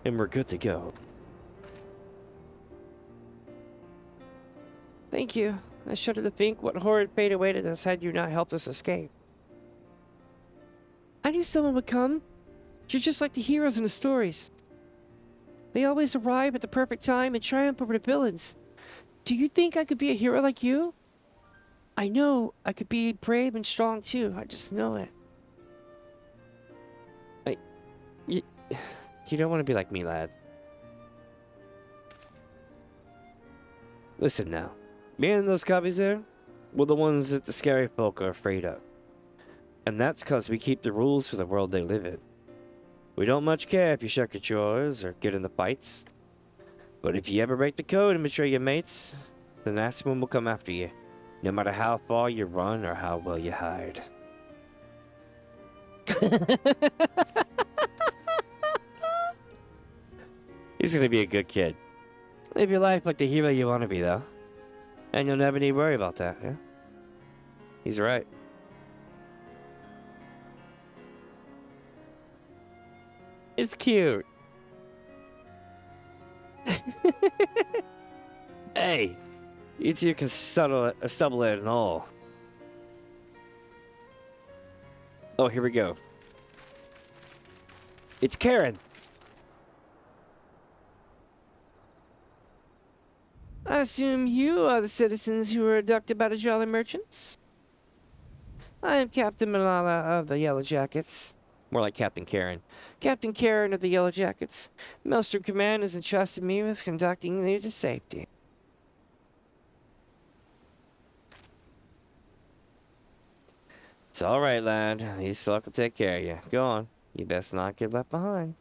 and we're good to go. Thank you. I shudder to think what horrid fate awaited us had you not helped us escape. I knew someone would come. You're just like the heroes in the stories. They always arrive at the perfect time and triumph over the villains. Do you think I could be a hero like you? I know I could be brave and strong too. I just know it. You don't want to be like me, lad. Listen now. Me and those cubbies there, we're the ones that the scary folk are afraid of. And that's cause we keep the rules for the world they live in. We don't much care if you shirk your chores or get into fights. But if you ever break the code and betray your mates, then that's when we'll come after you. No matter how far you run or how well you hide. He's gonna be a good kid. Live your life like the hero you want to be, though. And you'll never need to worry about that, yeah? He's right. It's cute. Hey, you two can stumble it and all. Oh, here we go. It's Karen. I assume you are the citizens who were abducted by the Jolly Merchants? I am Captain Malala of the Yellow Jackets. More like Captain Karen. Captain Karen of the Yellow Jackets. Maelstrom Command has entrusted me with conducting you to safety. It's alright, lad. These folk will take care of you. Go on. You best not get left behind.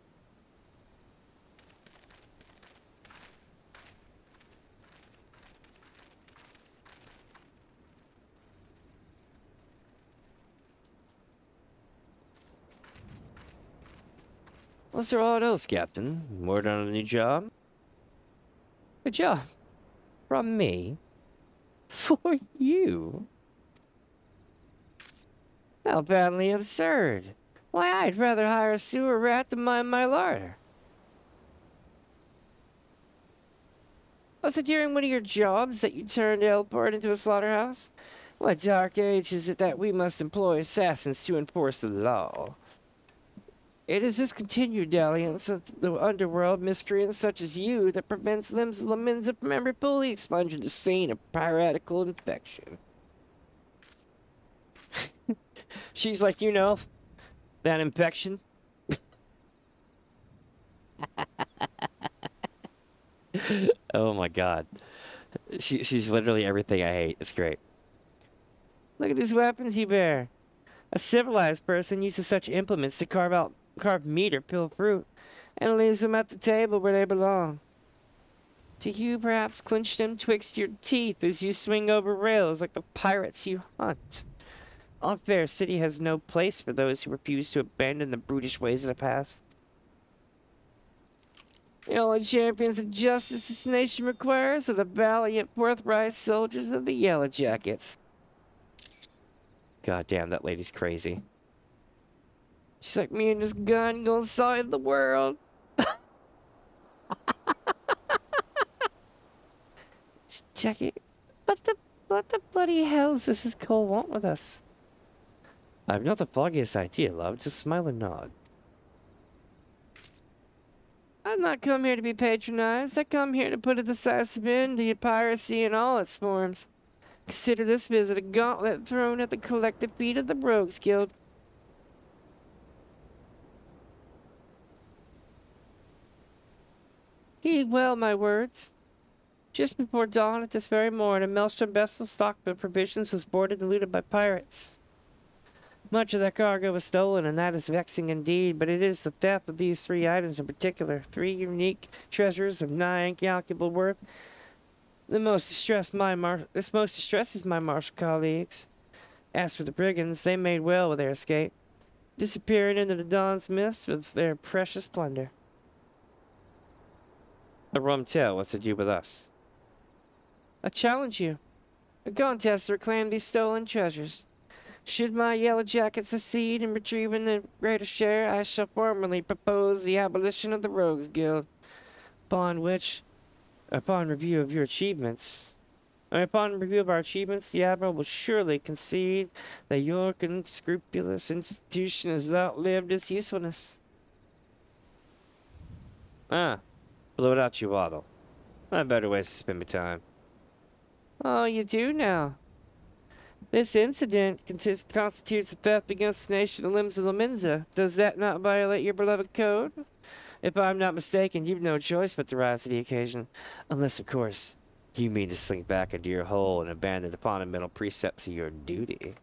What's there all else, Captain? Word on a new job? A job? From me? For you? How patently absurd. Why, I'd rather hire a sewer rat than mind my larder. Was it during one of your jobs that you turned Elport into a slaughterhouse? What dark age is it that we must employ assassins to enforce the law? It is this continued dalliance of the underworld miscreants such as you that prevents Limbs Laminza from ever fully expunging the stain of piratical infection. She's like, you know, that infection. Oh my god. She's literally everything I hate. It's great. Look at these weapons you bear. A civilized person uses such implements to carve meat or peel fruit, and leaves them at the table where they belong. Do you perhaps clench them twixt your teeth as you swing over rails like the pirates you hunt? Our fair city has no place for those who refuse to abandon the brutish ways of the past. The only champions of justice this nation requires are the valiant, forthright soldiers of the Yellow Jackets. God damn, that lady's crazy. She's like, me and this gun gonna save the world. Just check it. What the bloody hell does this Cole want with us? I've not the foggiest idea, love. Just smile and nod. I've not come here to be patronized. I come here to put a decisive end to piracy in all its forms. Consider this visit a gauntlet thrown at the collective feet of the Rogues Guild. Heed well my words. Just before dawn at this very morning, a Maelstrom vessel stocked with provisions was boarded and looted by pirates. Much of that cargo was stolen, and that is vexing indeed, but it is the theft of these three items in particular, three unique treasures of nigh incalculable worth, this most distresses my martial colleagues. As for the brigands, they made well with their escape, disappearing into the dawn's mist with their precious plunder. A rum tale, what's to do with us? I challenge you. A contest to reclaim these stolen treasures. Should my Yellow Jacket succeed in retrieving the greater share, I shall formally propose the abolition of the Rogues Guild, upon review of our achievements, the Admiral will surely concede that your unscrupulous institution has outlived its usefulness. Ah, blow it out, you waddle. I have better ways to spend my time. Oh, you do now. This incident constitutes a theft against the nation of Limbs of Laminza. Does that not violate your beloved code? If I'm not mistaken, you've no choice but to rise to the occasion. Unless, of course, you mean to slink back into your hole and abandon the fundamental precepts of your duty.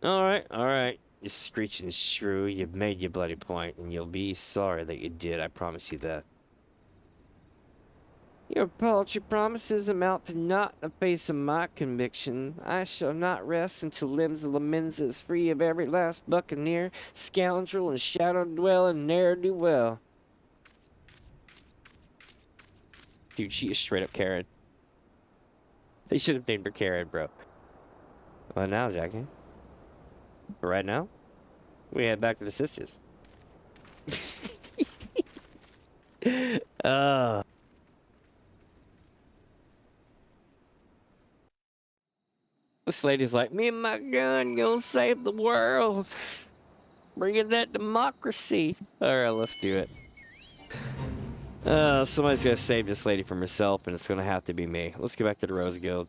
Alright. You screeching shrew, you've made your bloody point, and you'll be sorry that you did, I promise you that. Your paltry promises amount to naught in the face of my conviction. I shall not rest until Limbs of Laminza is free of every last buccaneer, scoundrel, and shadow-dwelling ne'er-do-well. Dude, she is straight up Karen. They should have named her Karen, bro. Well, now, Jackie. But right now, we head back to the sisters. This lady's like, me and my gun gonna save the world. Bringing that democracy. Alright, let's do it. Somebody's gonna save this lady from herself, and it's gonna have to be me. Let's get back to the Rose Guild.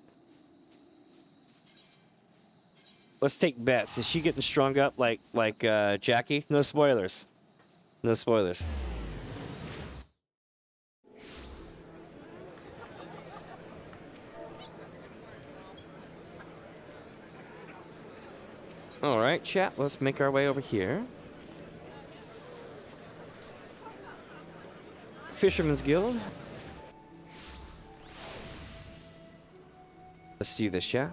Let's take bets. Is she getting strung up like Jackie? No spoilers. No spoilers. All right, chat. Let's make our way over here. Fisherman's Guild. Let's do this, chat.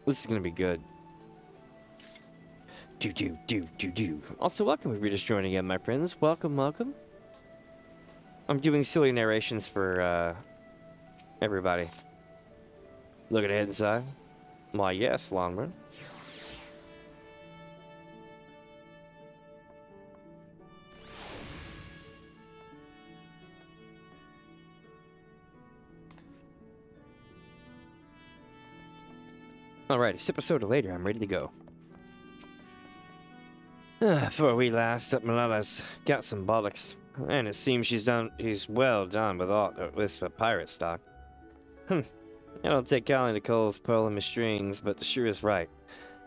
This is gonna be good. Do. Also, welcome if you're just joining in, my friends. Welcome, welcome. I'm doing silly narrations for everybody. Looking ahead inside. Why, yes, Longman. Alrighty, sip of soda later. I'm ready to go. Before we last up, Malala's got some bollocks, and it seems he's well done with all this for pirate stock. I don't take kindly to Cole's pulling my strings, but the shoe is right.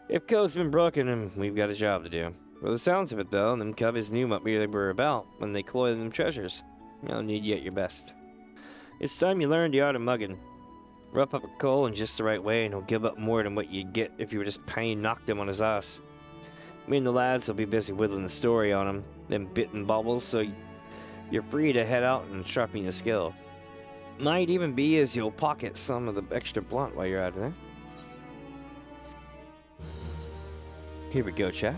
If code's been broken, and we've got a job to do. Well, the sounds of it, though, them cubbies knew what we were about when they cloyed them treasures. You don't need you at your best. It's time you learned the art of mugging. Rough up a Cole in just the right way, and he'll give up more than what you'd get if you were just plain knocked him on his ass. Me and the lads will be busy whittling the story on him, them bitten baubles, so you're free to head out and sharpen your skill. Might even be as you'll pocket some of the extra blunt while you're out there. Here we go, chat.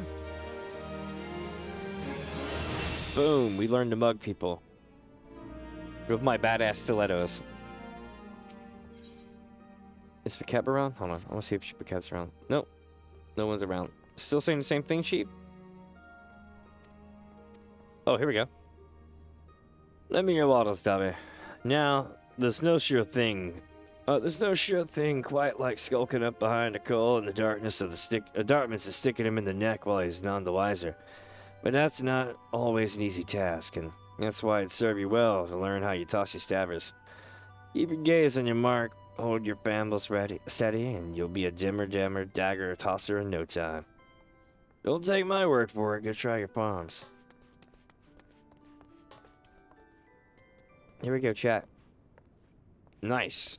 Boom, we learned to mug people. With my badass stilettos. Is Picab around? Hold on, I want to see if Picab's around. Nope, no one's around. Still saying the same thing, Sheep? Oh, here we go. Let me your waddles, Dobby. Now, there's no sure thing quite like skulking up behind a Cole in the darkness of the darkness is sticking him in the neck while he's none the wiser. But that's not always an easy task, and that's why it'd serve you well to learn how you toss your stabbers. Keep your gaze on your mark, hold your bambles steady, and you'll be a dimmer dagger tosser in no time. Don't take my word for it, go try your palms. Here we go, chat. Nice.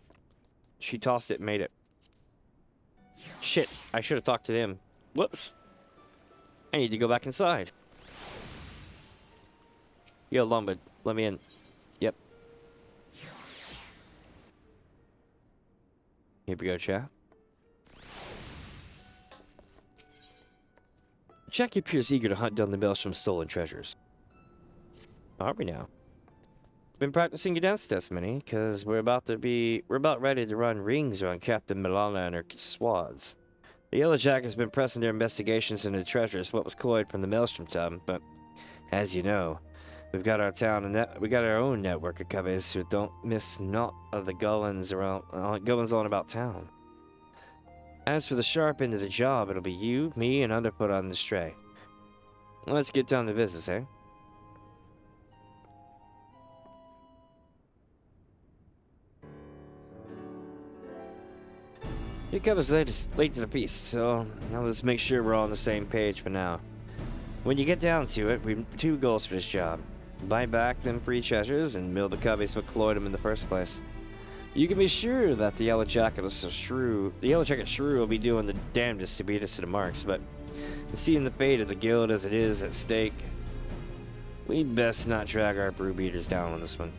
She tossed it, made it. Shit, I should have talked to them. Whoops. I need to go back inside. Yo, Lombard, let me in. Yep. Here we go, chat. Jackie appears eager to hunt down the Maelstrom's stolen treasures. Are we now? Been practicing your dance steps, Minnie, because we're about ready to run rings around Captain Milana and her squads. The Yellow Jack has been pressing their investigations into the treasures, what was coined from the Maelstrom tub, but as you know, we've got our own network of cubbies who don't miss naught of the goings on about town. As for the sharp end of the job, it'll be you, me, and Underfoot on the stray. Let's get down to business, eh? Your cover's late to the feast, so now let's make sure we're all on the same page for now. When you get down to it, we've two goals for this job. Buy back them free treasures and mill the cubbies what cloyed them in the first place. You can be sure that the Yellow Jacket shrew will be doing the damnedest to beat us to the marks, but seeing the fate of the guild as it is at stake, we'd best not drag our brew beaters down on this one.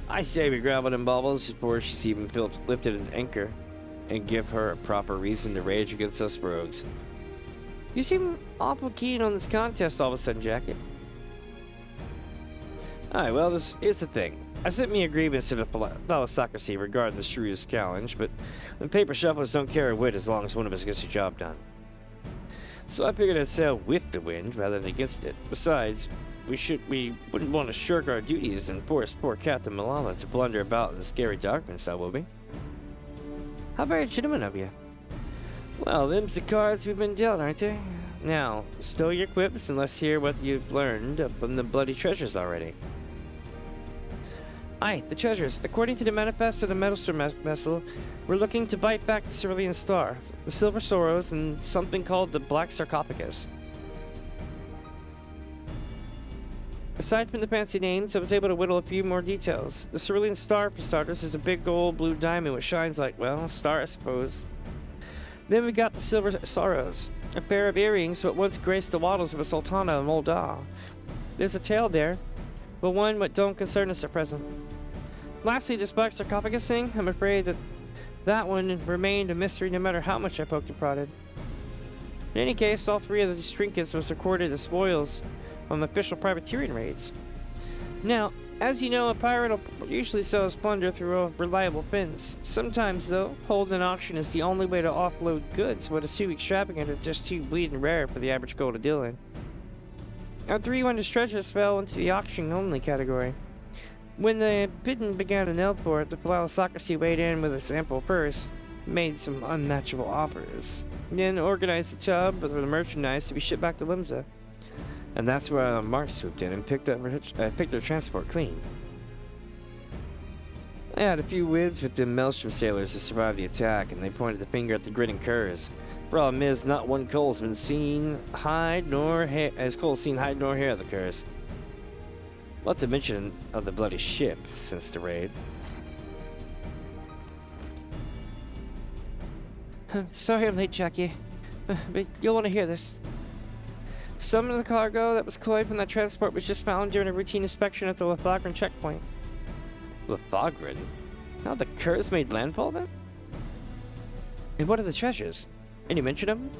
I say we grab them baubles before she's even lifted an anchor, and give her a proper reason to rage against us rogues. You seem awful keen on this contest all of a sudden, Jacket. Alright, well, here's the thing. I sent me a grievance to the Thalassocracy regarding the Shrew's challenge, but the paper shufflers don't care a whit as long as one of us gets the job done. So I figured I'd sail with the wind rather than against it. Besides, we wouldn't want to shirk our duties and force poor Captain Malala to blunder about in the scary darkness, now will we? How very gentleman of you. Well, them's the cards we've been dealt, aren't they? Now, stow your quips and let's hear what you've learned from the bloody treasures already. Aye, the treasures. According to the manifest of the Metalstar vessel, we're looking to bite back the Cerulean Star, the Silver Sorrows, and something called the Black Sarcophagus. Aside from the fancy names, I was able to whittle a few more details. The Cerulean Star, for starters, is a big gold blue diamond which shines like, well, a star, I suppose. Then we got the Silver Sorrows, a pair of earrings what once graced the wattles of a Sultana of Moldau. There's a tale there, but one what don't concern us at present. Lastly, this Black Sarcophagus thing, I'm afraid that one remained a mystery no matter how much I poked and prodded. In any case, all three of these trinkets was recorded as spoils on official privateering raids. Now, as you know, a pirate will usually sell his plunder through reliable fins. Sometimes, though, holding an auction is the only way to offload goods, what is too extravagant or just too bleeding rare for the average gold to deal in. Our three wondrous treasures fell into the auction-only category. When the bidding began in Elport, the Plalisocracy weighed in with its ample purse, made some unmatchable offers, then organized the tub with the merchandise to be shipped back to Limsa. And that's where Mark swooped in and picked their transport clean. I had a few words with the Maelstrom sailors to survive the attack, and they pointed the finger at the grinning curs. Problem is, not one coal's been seen hide nor hair, as coal's seen hide nor hair of the curs. Not to mention of the bloody ship since the raid. Sorry I'm late, Jackie, but you'll want to hear this. Some of the cargo that was collected from that transport was just found during a routine inspection at the Lithogran checkpoint. Lithogran? How the curs made landfall then? And what are the treasures? Any mention of them?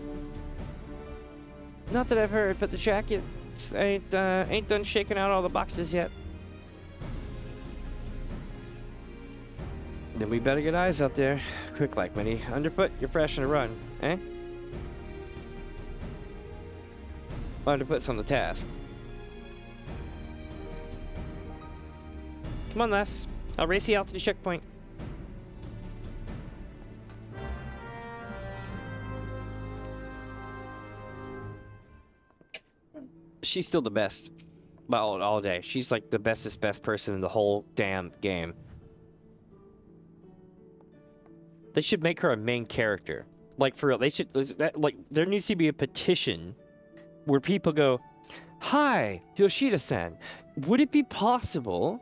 Not that I've heard, but the jacket ain't done shaking out all the boxes yet. Then we better get eyes out there. Quick like, Minnie. Underfoot, you're fresh on a run, eh? Underfoot's on the task. Come on, Les. I'll race you out to the checkpoint. She's still the best. Well, all day. She's like the best person in the whole damn game. They should make her a main character. Like, for real. They should, like, there needs to be a petition where people go, "Hi, Yoshida-san, would it be possible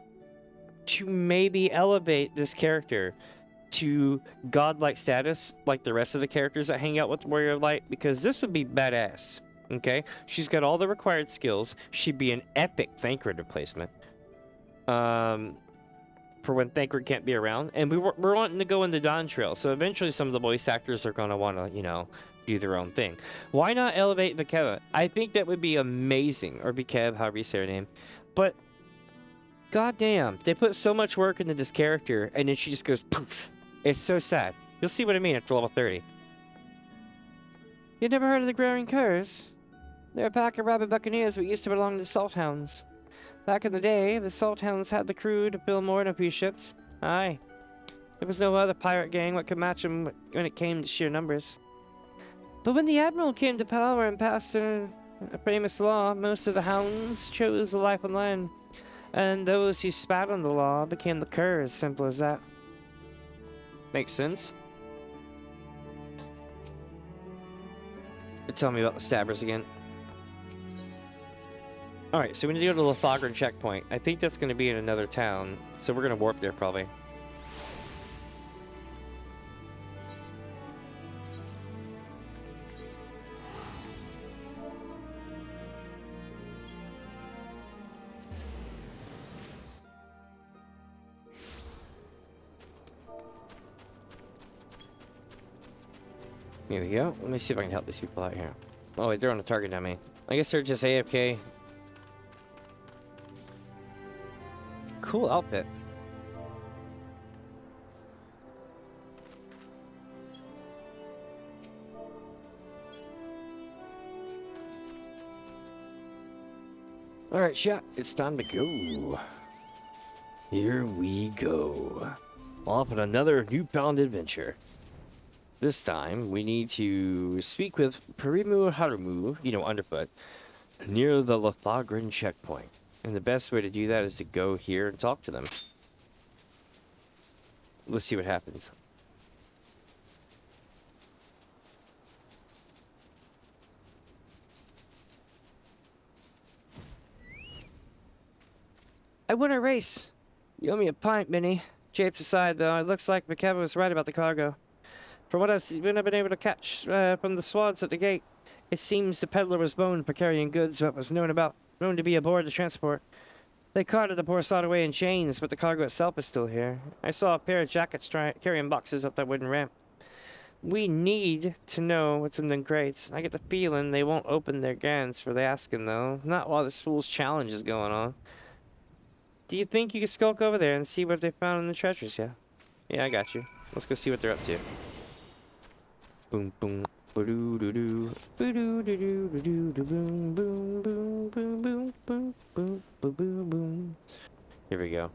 to maybe elevate this character to godlike status like the rest of the characters that hang out with Warrior of Light? Because this would be badass." Okay, she's got all the required skills. She'd be an epic Thancred replacement. For when Thancred can't be around, and we're wanting to go into Dawn Trail, so eventually some of the voice actors are gonna want to, you know, do their own thing. Why not elevate Vikeva? I think that would be amazing, or Vikev, however you say her name. But goddamn, they put so much work into this character, and then she just goes poof. It's so sad. You'll see what I mean after level 30. You never heard of the Growing Curs? They're a pack of rabid buccaneers who used to belong to the Salthounds. Back in the day, the Salthounds had the crew to fill more than a few ships. Aye. There was no other pirate gang that could match them when it came to sheer numbers. But when the Admiral came to power and passed a famous law, most of the hounds chose the life on land. And those who spat on the law became the curs, simple as that. Makes sense. Tell me about the stabbers again. Alright, so we need to go to the Lithogran checkpoint. I think that's going to be in another town, so we're going to warp there probably. Here we go. Let me see if I can help these people out here. Oh wait, they're on a target dummy. I guess they're just AFK. Cool outfit. Alright, chat. It's time to go. Here we go. Off on another newfound adventure. This time, we need to speak with Perimu Harumu, you know, Underfoot, near the Lithogran checkpoint. And the best way to do that is to go here and talk to them. Let's see what happens. I won a race. You owe me a pint, Minnie. Japes aside, though, it looks like McKevitt was right about the cargo. From what I've been able to catch from the swads at the gate, it seems the peddler was known for carrying goods, but was known to be aboard the transport. They carted the poor sod away in chains, but the cargo itself is still here. I saw a pair of jackets carrying boxes up that wooden ramp. We need to know what's in them crates. I get the feeling they won't open their guns for the asking, though. Not while this fool's challenge is going on. Do you think you could skulk over there and see what they found in the treasures, yeah? Yeah, I got you. Let's go see what they're up to. Boom, boom. Ba-doo-doo-doo. Ba-doo-doo-doo-doo-doo. Boom, boom, boom, boom, boom, boom, boom, boom, boom, boom. Here we go.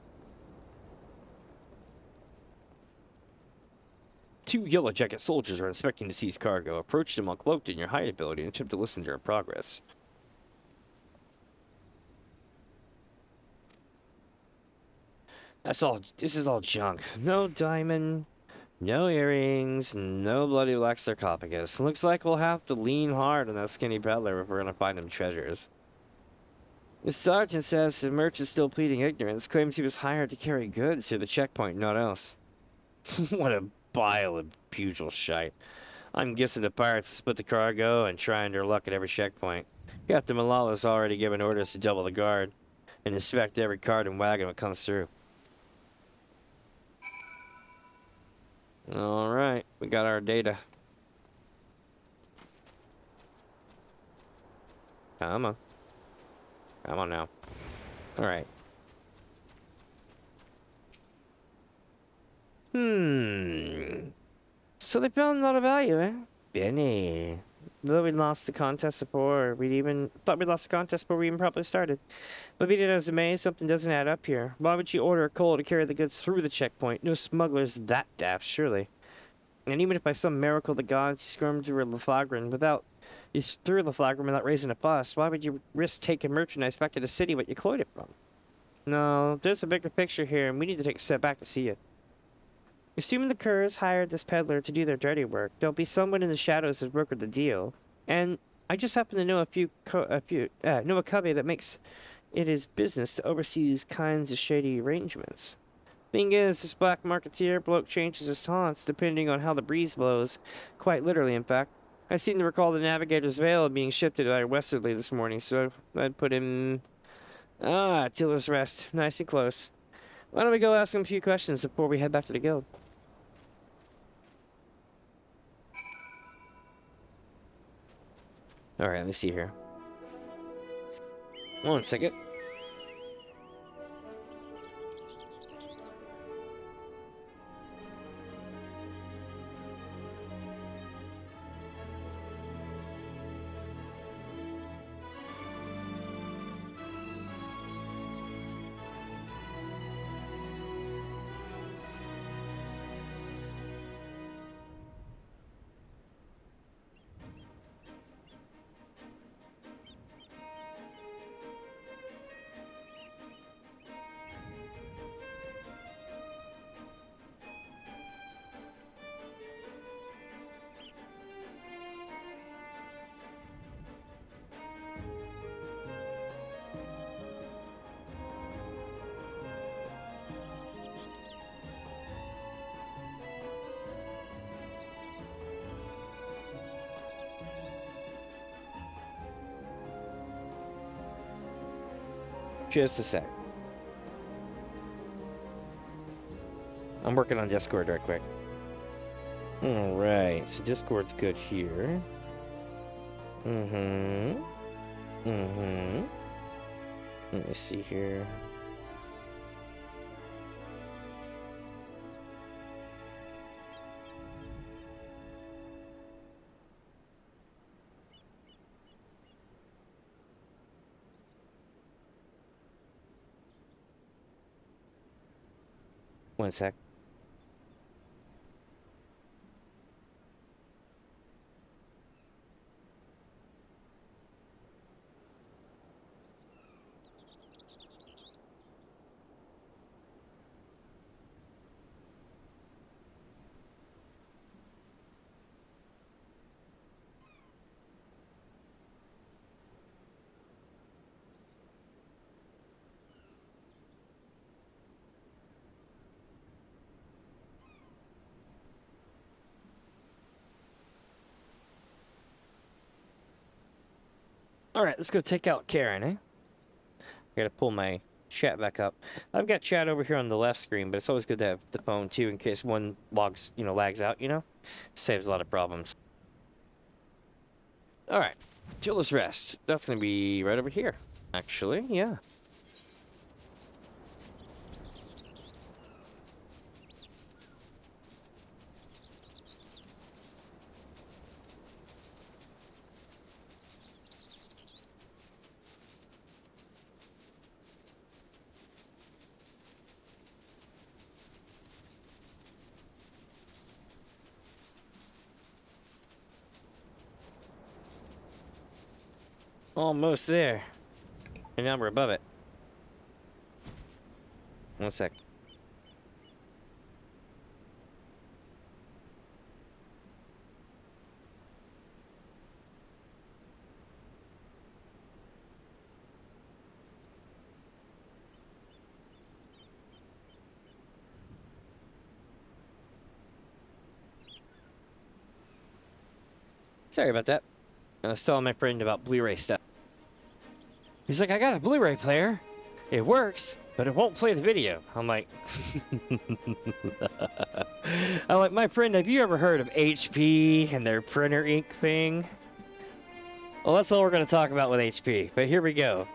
2 Yellow Jacket soldiers are inspecting the seized cargo. Approach them uncloaked in your hide ability and attempt to listen during progress. That's all. This is all junk. No diamond, no earrings, no bloody black sarcophagus. Looks like we'll have to lean hard on that skinny peddler if we're gonna find them treasures. The sergeant says the merchant's still pleading ignorance, claims he was hired to carry goods to the checkpoint, not else. What a pile of pugil shite. I'm guessing the pirates split the cargo and trying their luck at every checkpoint. Captain Malala's already given orders to double the guard and inspect every cart and wagon that comes through. Alright, we got our data. Come on. Come on now. Alright. So they found a lot of value, eh? Benny. Though we lost the contest before, we lost the contest before we even probably started. But be it as it may, something doesn't add up here. Why would you order a coal to carry the goods through the checkpoint? No smuggler's that daft, surely. And even if by some miracle the gods skirmed through Laflagran without raising a fuss, why would you risk taking merchandise back to the city what you cloyed it from? No, there's a bigger picture here, and we need to take a step back to see it. Assuming the Curs hired this peddler to do their dirty work, there'll be someone in the shadows that brokered the deal. And I just happen to know know a covey that makes it his business to oversee these kinds of shady arrangements. Thing is, this black marketeer bloke changes his taunts depending on how the breeze blows. Quite literally, in fact. I seem to recall the Navigator's Veil being shifted by Westerly this morning, so I'd put him... Tiller's Rest. Nice and close. Why don't we go ask him a few questions before we head back to the guild? Alright, let's see here. 1 second. Just a sec. I'm working on Discord right quick. Alright, so Discord's good here. Let me see here. One sec. Alright, let's go take out Karen, eh? I gotta pull my chat back up. I've got chat over here on the left screen, but it's always good to have the phone too in case one logs, lags out, Saves a lot of problems. Alright, Chill's Rest. That's gonna be right over here. Actually, yeah. Almost there. And now we're above it. One sec. Sorry about that. I was telling my friend about Blu-ray stuff. He's like, I got a Blu-ray player. It works, but it won't play the video. I'm like, my friend, have you ever heard of HP and their printer ink thing? Well, that's all we're going to talk about with HP, but here we go.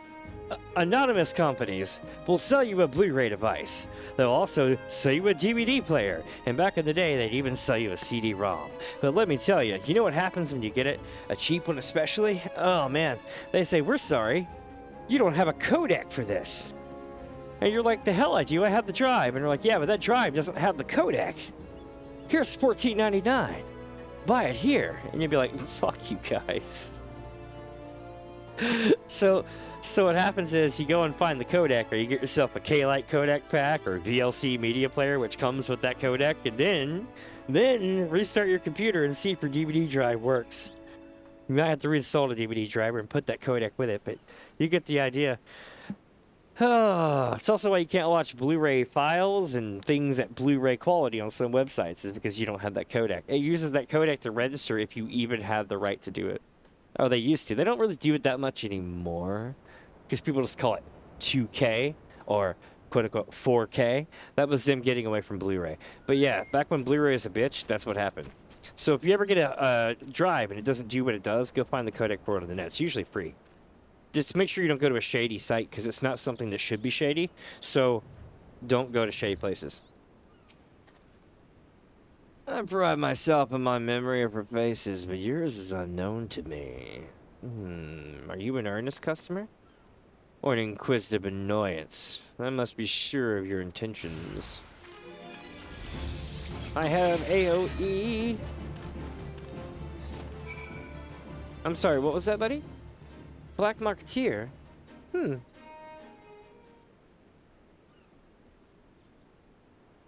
Anonymous companies will sell you a Blu-ray device. They'll also sell you a DVD player, and back in the day, they'd even sell you a CD-ROM. But let me tell you, you know what happens when you get it? A cheap one especially? Oh man, they say, we're sorry, you don't have a codec for this. And you're like, the hell I do, I have the drive. And they're like, yeah, but that drive doesn't have the codec. Here's $14.99. Buy it here. And you'd be like, fuck you guys. So what happens is you go and find the codec, or you get yourself a K-Lite codec pack or VLC media player, which comes with that codec, and then restart your computer and see if your DVD drive works. You might have to reinstall the DVD driver and put that codec with it, but you get the idea. It's also why you can't watch Blu-ray files and things at Blu-ray quality on some websites, is because you don't have that codec. It uses that codec to register if you even have the right to do it. Oh, they used to. They don't really do it that much anymore, because people just call it 2K or quote-unquote 4K. That was them getting away from Blu-ray. But yeah, back when Blu-ray was a bitch, that's what happened. So if you ever get a drive and it doesn't do what it does, go find the codec for it on the net. It's usually free. Just make sure you don't go to a shady site, because it's not something that should be shady. So don't go to shady places. I pride myself in my memory of her faces, but yours is unknown to me. Are you an earnest customer? Or an inquisitive annoyance? I must be sure of your intentions. I have AOE. I'm sorry, what was that, buddy? Black Marketeer?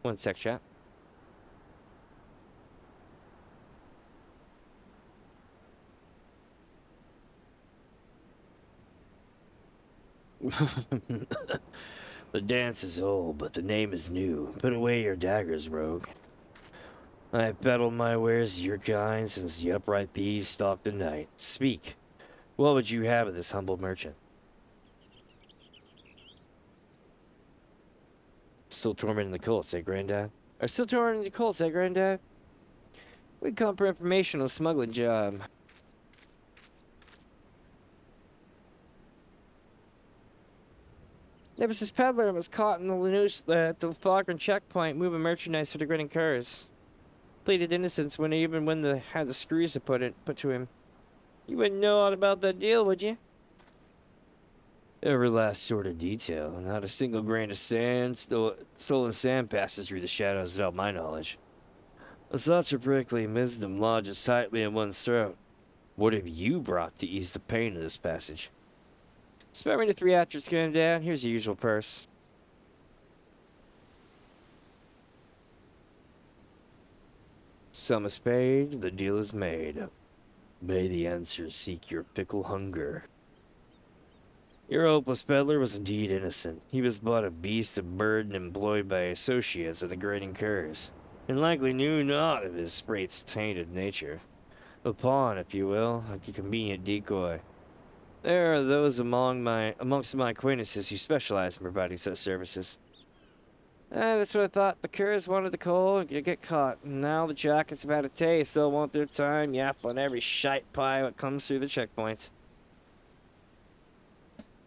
One sec, chat. The dance is old, but the name is new. Put away your daggers, rogue. I have peddled my wares to your kind since the upright thieves stalked the night. Speak. What would you have of this humble merchant? Still tormenting the cults, eh, Granddad? Are still tormenting the cults, eh, Granddad? We come for information on a smuggling job. There was this peddler that was caught in the Lanouche at the Falkland checkpoint moving merchandise for the grinning curs. Pleaded innocence even when they had the screws put to him. You wouldn't know all about that deal, would you? Every last sort of detail. Not a single grain of sand, stolen sand passes through the shadows without my knowledge. Such a prickly wisdom lodges tightly in one's throat. What have you brought to ease the pain of this passage? Spare me the 3 actors going down. Here's your usual purse. Sum is paid, the deal is made. May the answer seek your fickle hunger. Your hopeless peddler was indeed innocent. He was but a beast of burden employed by associates of the grinning curs, and likely knew not of his sprate's tainted nature. A pawn, if you will, like a convenient decoy. There are those amongst my acquaintances who specialize in providing such services. That's what I thought. The curs wanted the coal, you get caught. And now the jackets have had a taste. They'll want their time yap on every shite pie that comes through the checkpoints.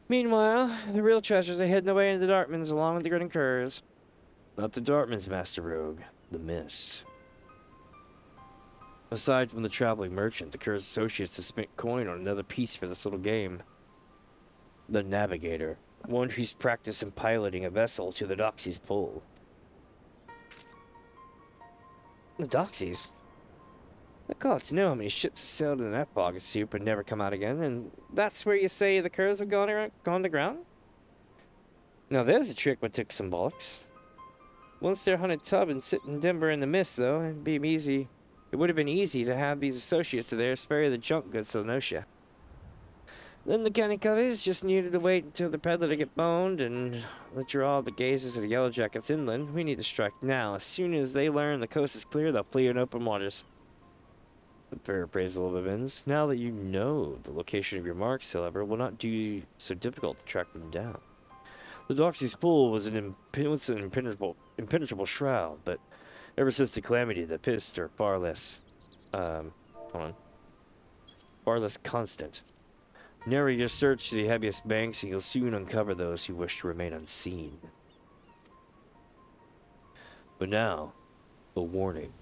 Meanwhile, the real treasures are hidden away in the Dartmans along with the grinning curs. Not the Dartmans, Master Rogue. The Mist. Aside from the traveling merchant, the Cur's associates have spent coin on another piece for this little game. The Navigator. One who's practiced in piloting a vessel to the Doxy's pole. The Doxies? The gods know how many ships sailed in that bog of soup and never come out again, and that's where you say the Curs have gone to ground? Now there's a trick that took symbolics. Once they're hunted tub and sit in Denver in the mist, though, it would have been easy to have these associates of theirs ferry the junk goods to Lenosha. Then the canny coveys just needed to wait until the peddler to get boned and withdraw the gazes of the Yellow Jackets inland. We need to strike now. As soon as they learn the coast is clear, they'll flee in open waters. The paraphrase a little bit, Vince. Now that you know the location of your marks, however, it will not do so difficult to track them down. The Doxy's pool was an impenetrable shroud, but ever since the calamity, the pissed are far less constant. Narrow your search to the heaviest banks, and you'll soon uncover those who wish to remain unseen. But now, a warning.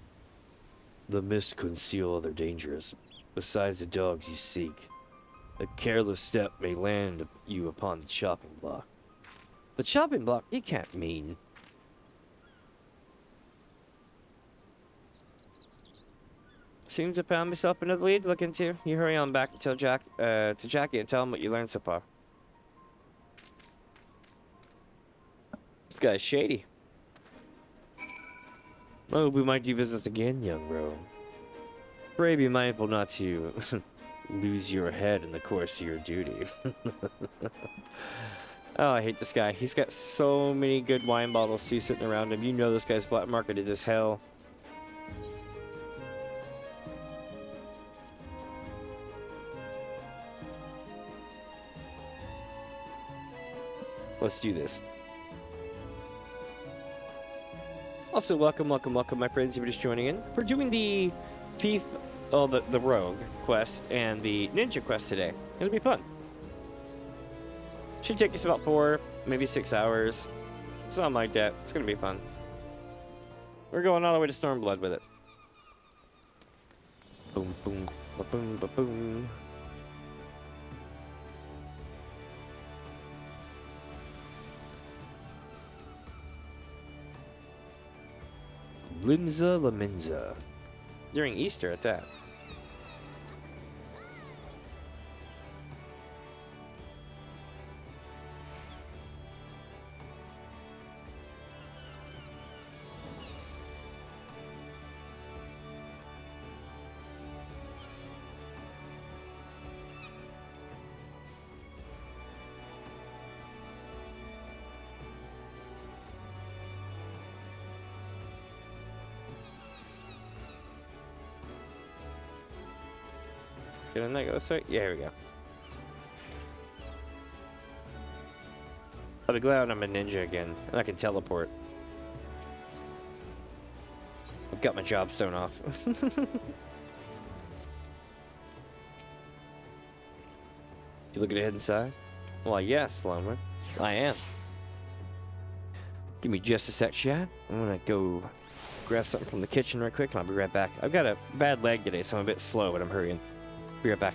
The mist conceal other dangers, besides the dogs you seek. A careless step may land you upon the chopping block. The chopping block? You can't mean. Seems to found myself another lead to look into. You hurry on back to Jackie and tell him what you learned so far. This guy's shady. Oh, we might do business again, young rogue. Pray be mindful not to lose your head in the course of your duty. Oh, I hate this guy. He's got so many good wine bottles too sitting around him. You know this guy's black marketed as hell. Let's do this. Also, welcome, my friends, if you're just joining in. We're doing the thief, the rogue quest and the ninja quest today. It'll be fun. Should take us about 4, maybe 6 hours. Something like that. It's gonna be fun. We're going all the way to Stormblood with it. Boom, boom, ba-boom, ba-boom. Limsa Laminza. During Easter at that. Didn't that go this way? Yeah, here we go. I'll be glad I'm a ninja again, and I can teleport. I've got my job sewn off. You looking to head inside? Well, yes, Lomer. I am. Give me just a sec, chat. I'm gonna go grab something from the kitchen right quick, and I'll be right back. I've got a bad leg today, so I'm a bit slow, but I'm hurrying. Be right back.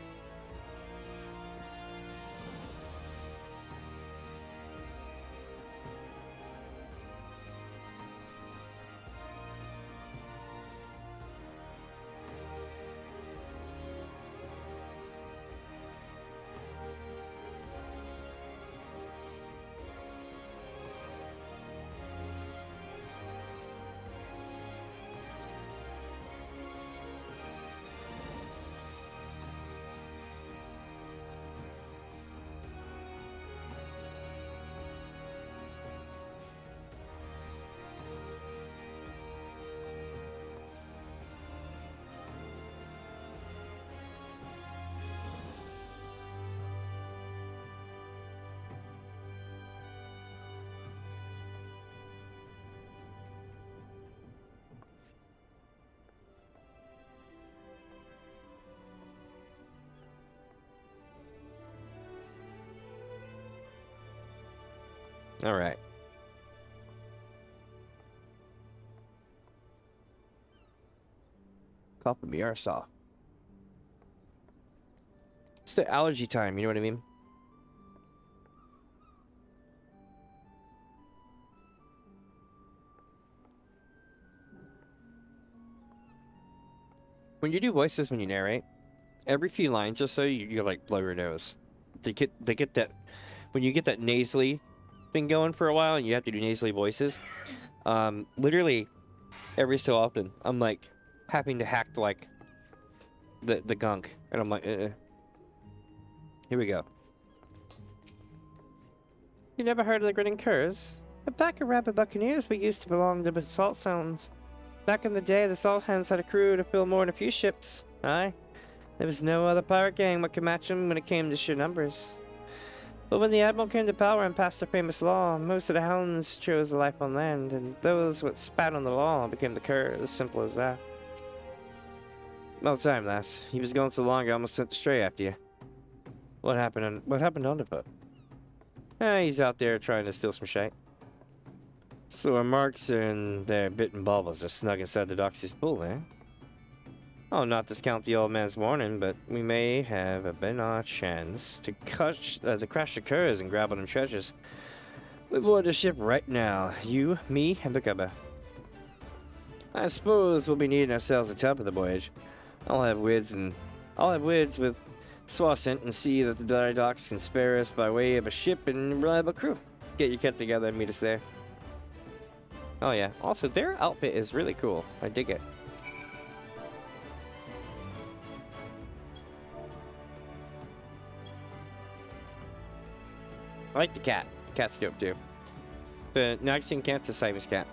Alright. Copper me arse. It's the allergy time, you know what I mean? When you do voices when you narrate, every few lines or so you like blow your nose. They get that when you get that nasally thing going for a while and you have to do nasally voices. Literally every so often I'm like having to hack like the gunk, and I'm like, Here we go. You never heard of the Grinning Curs? The Black and Rabbit Buccaneers we used to belong to the Salt Zones. Back in the day, the Salt Hands had a crew to fill more than a few ships. Aye. There was no other pirate gang that could match them when it came to sheer numbers. But when the Admiral came to power and passed a famous law, most of the hounds chose a life on land, and those what spat on the law became the curs, as simple as that. Well time, lass. You was going so long I almost sent stray after you. What happened on the boat? He's out there trying to steal some shite. So our marks and their bitten baubles are snug inside the Doxy's pool, eh? Oh, not to count the old man's warning, but we may have a better chance to crash the curs and grab on them treasures. We board the ship right now. You, me, and the cubba. I suppose we'll be needing ourselves a tub for the voyage. I'll have words with Swasent and see that the dry docks can spare us by way of a ship and reliable crew. Get your kit together and meet us there. Oh yeah, also their outfit is really cool. I dig it. I like the cat. The cat's dope too. The Naxian cat's a Simon's cat.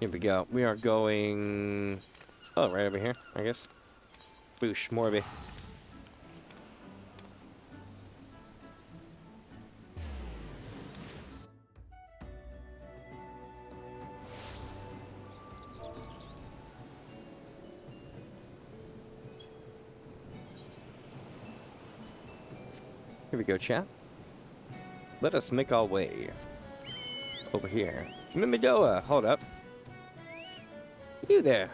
Here we go. We are going... Oh, right over here, I guess. Boosh, Morby. Here we go, chat. Let us make our way over here. Mimidoa, hold up. You there.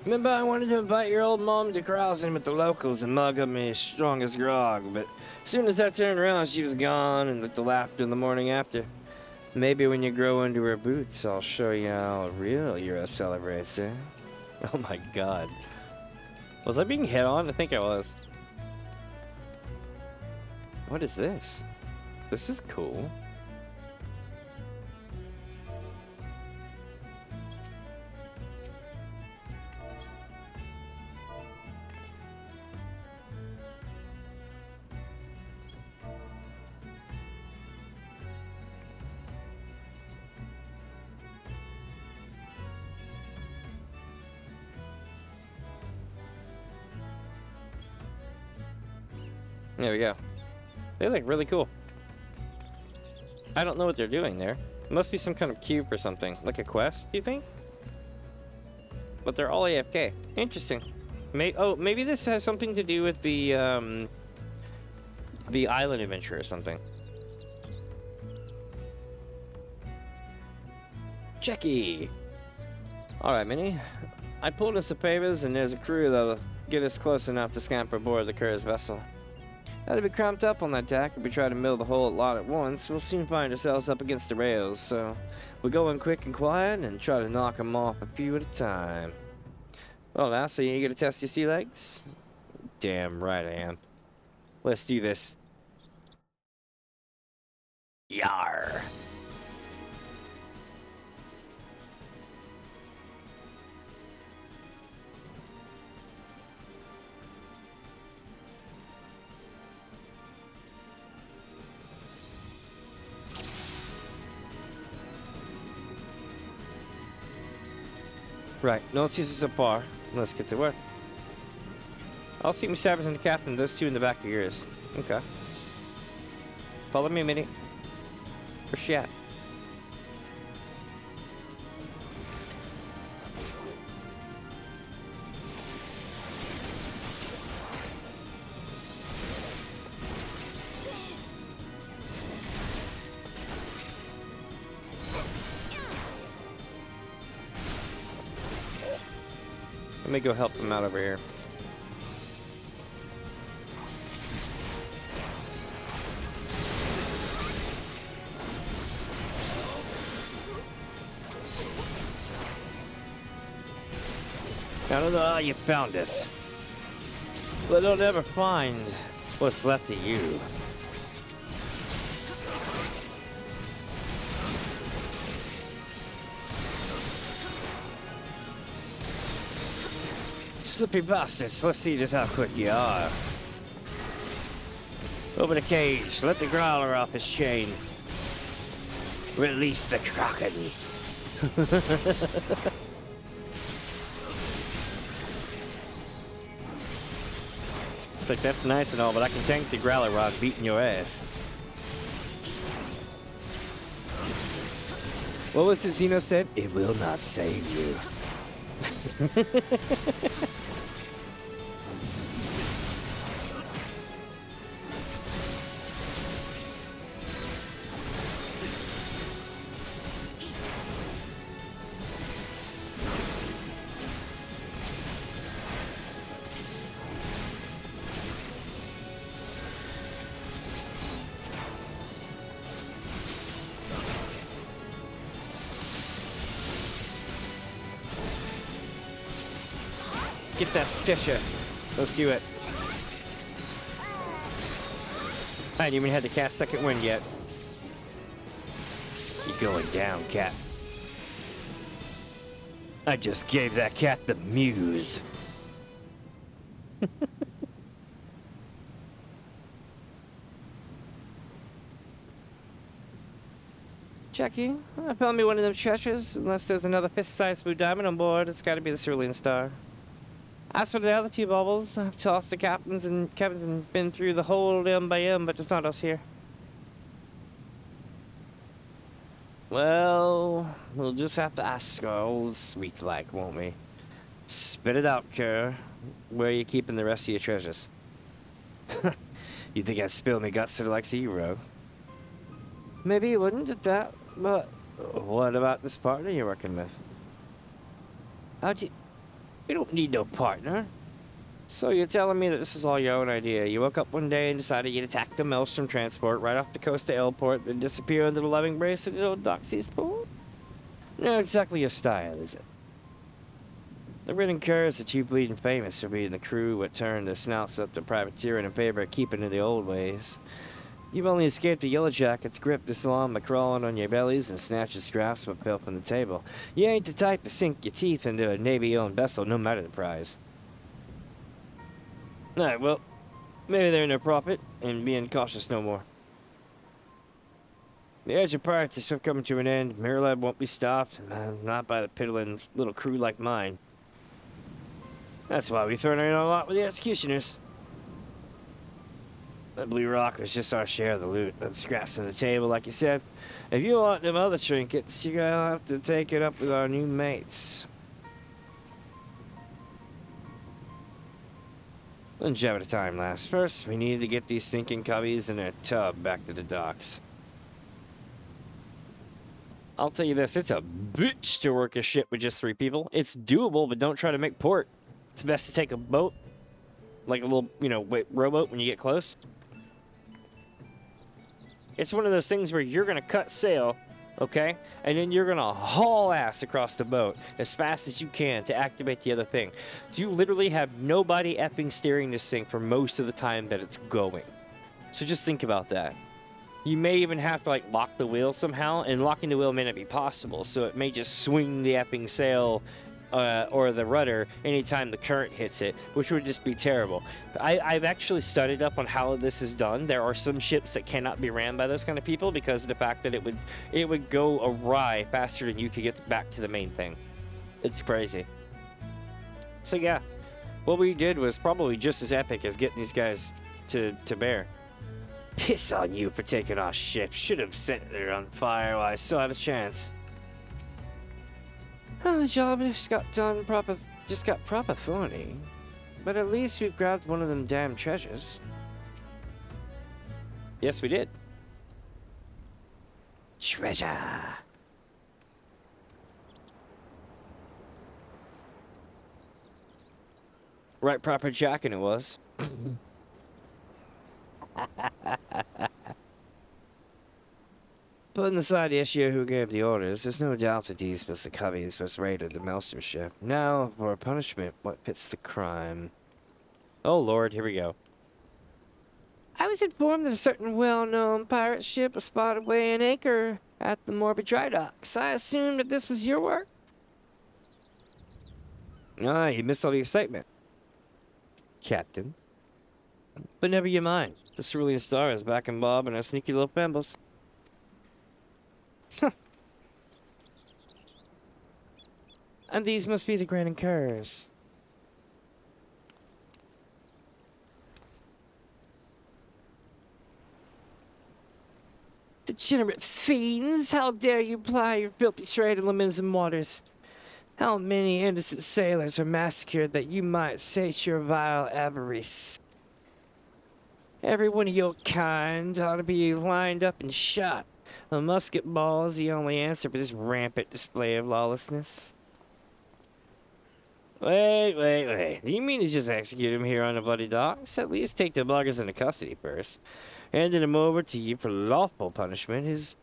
Remember I wanted to invite your old mom to carousing with the locals and mug up me strongest grog, but as soon as I turned around she was gone and with the laughter in the morning after. Maybe when you grow into her boots I'll show you how real you're a celebrator. Oh my god. Was I being hit on? I think I was. What is this? This is cool. There we go. They look really cool. I don't know what they're doing there. It must be some kind of cube or something. Like a quest, do you think? But they're all AFK. Interesting. Maybe this has something to do with the island adventure or something. Checky! Alright, Minnie. I pulled us some papers and there's a crew that'll get us close enough to scamper aboard the Cur's vessel. That'll be cramped up on that deck. If we try to mill the whole lot at once, we'll soon find ourselves up against the rails, so we'll go in quick and quiet and try to knock them off a few at a time. Well now, so you gonna test your sea legs? Damn right I am. Let's do this. Yar! Right, no excuses so far. Let's get to work. I'll see me Savage and the captain, those two in the back of yours. Okay. Follow me a minute. Where's she at? Let me go help them out over here. I don't know how you found us, but they'll never find what's left of you. Slippy bastards, let's see just how quick you are. Open the cage, let the growler off his chain. Release the kraken. Like, that's nice and all, but I can tank the growler rock beating your ass. What was it Xeno said? It will not save you. Get that stitcher. Let's do it. I didn't even had to cast second wind yet. You're going down, cat. I just gave that cat the muse. Jackie, I found me one of them treasures. Unless there's another fist-sized blue diamond on board, it's got to be the Cerulean Star. As for the other two bubbles, I've tossed the captains and been through the whole M by M, but just not us here. Well, we'll just have to ask our old sweet like, won't we? Spit it out, Kerr. Where are you keeping the rest of your treasures? You think I'd spill me guts to the likes of you, Rogue? Maybe you wouldn't at that, but what about this partner you're working with? How'd you... You don't need no partner. So you're telling me that this is all your own idea. You woke up one day and decided you'd attack the Maelstrom transport right off the coast of Elport, then disappear into the loving embrace of the old Doxy's pool? Not exactly your style, is it? The written curse that you bleeding famous for being the crew what turned their snouts up to privateering in favor of keeping to the old ways. You've only escaped the Yellow Jacket's grip this long by crawling on your bellies and snatching scraps what fell from the table. You ain't the type to sink your teeth into a Navy-owned vessel, no matter the prize. Alright, well, maybe they're no profit, and being cautious no more. The age of pirates is coming to an end. Mirrorlab won't be stopped, not by the piddling little crew like mine. That's why we thrown in a lot with the executioners. That blue rock was just our share of the loot. That scraps on the table, like you said. If you want them other trinkets, you're gonna have to take it up with our new mates. One job at a time, lass. First, we need to get these stinking cubbies in a tub back to the docks. I'll tell you this, it's a bitch to work a ship with just 3 people. It's doable, but don't try to make port. It's best to take a boat. Like a little, rowboat when you get close. It's one of those things where you're going to cut sail, okay? And then you're going to haul ass across the boat as fast as you can to activate the other thing. You literally have nobody effing steering this thing for most of the time that it's going. So just think about that. You may even have to, lock the wheel somehow, and locking the wheel may not be possible, so it may just swing the effing sail or the rudder anytime the current hits it, which would just be terrible. I've actually studied up on how this is done. There are some ships that cannot be ran by those kind of people because of the fact that it would go awry faster than you could get back to the main thing. It's crazy. So yeah, what we did was probably just as epic as getting these guys to bear. Piss on you for taking our ship. Should have set it on fire while I still had a chance. Oh, the job just got proper thorny. But at least we've grabbed one of them damn treasures. Yes, we did. Treasure. Right proper jacking it was. Putting aside the issue who gave the orders, there's no doubt that these Mr. Cubbies was raided the maelstrom ship. Now, for punishment, what fits the crime? Oh lord, here we go. I was informed that a certain well-known pirate ship was spotted weighing anchor at the Morbid Dry Docks. I assumed that this was your work? Ah, you missed all the excitement, Captain. But never you mind. The Cerulean Star is back in Bob and our sneaky little pebbles. And these must be the Grand Incurs. Degenerate fiends! How dare you ply your filthy trade in the Lemons waters? How many innocent sailors are massacred that you might sate your vile avarice? Every one of your kind ought to be lined up and shot. A musket ball is the only answer for this rampant display of lawlessness. Wait. Do you mean to just execute him here on the bloody docks? At least take the buggers into custody first. Handing him over to you for lawful punishment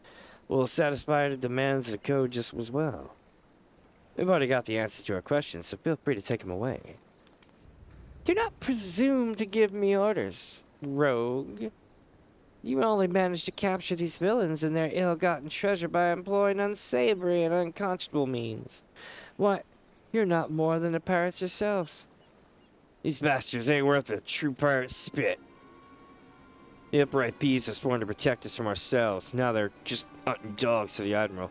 will satisfy the demands of the code just as well. We've already got the answer to our questions, so feel free to take him away. Do not presume to give me orders, rogue. You only managed to capture these villains and their ill-gotten treasure by employing unsavory and unconscionable means. Why, you're not more than the pirates yourselves. These bastards ain't worth a true pirate's spit. The upright thieves are sworn to protect us from ourselves. Now they're just hunting dogs to the Admiral.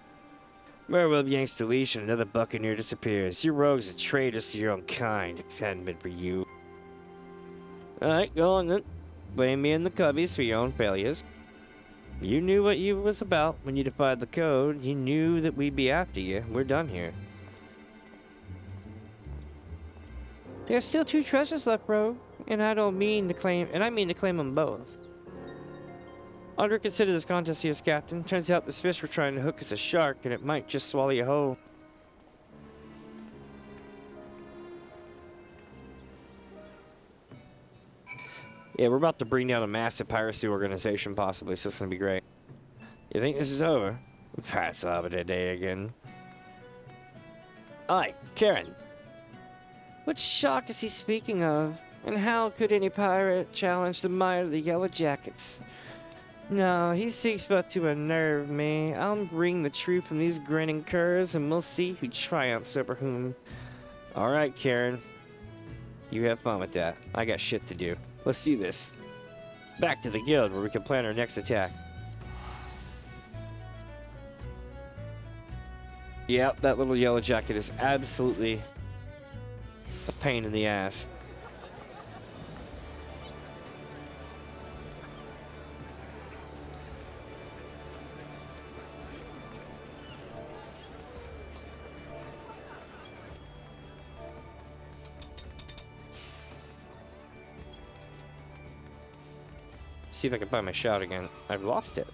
Merwell yanks deletion, another buccaneer disappears. You rogues are traitors to your own kind, if it hadn't been for you. Alright, go on then. Blame me and the Cubbies for your own failures. You knew what you was about when you defied the code. You knew that we'd be after you. We're done here. There's still 2 treasures left, bro, and I mean to claim them both. I'd reconsider this contest here, Captain. Turns out this fish we're trying to hook is a shark, and it might just swallow you whole. Yeah, we're about to bring down a massive piracy organization, possibly, so it's gonna be great. You think this is over? Pass over today again. Aye, Karen. What shark is he speaking of? And how could any pirate challenge the might of the Yellow Jackets? No, he seeks but to unnerve me. I'll bring the truth from these grinning curs, and we'll see who triumphs over whom. Alright, Karen. You have fun with that. I got shit to do. Let's do this. Back to the guild where we can plan our next attack. Yep, that little yellow jacket is absolutely a pain in the ass. See if I can find my shout again. I've lost it.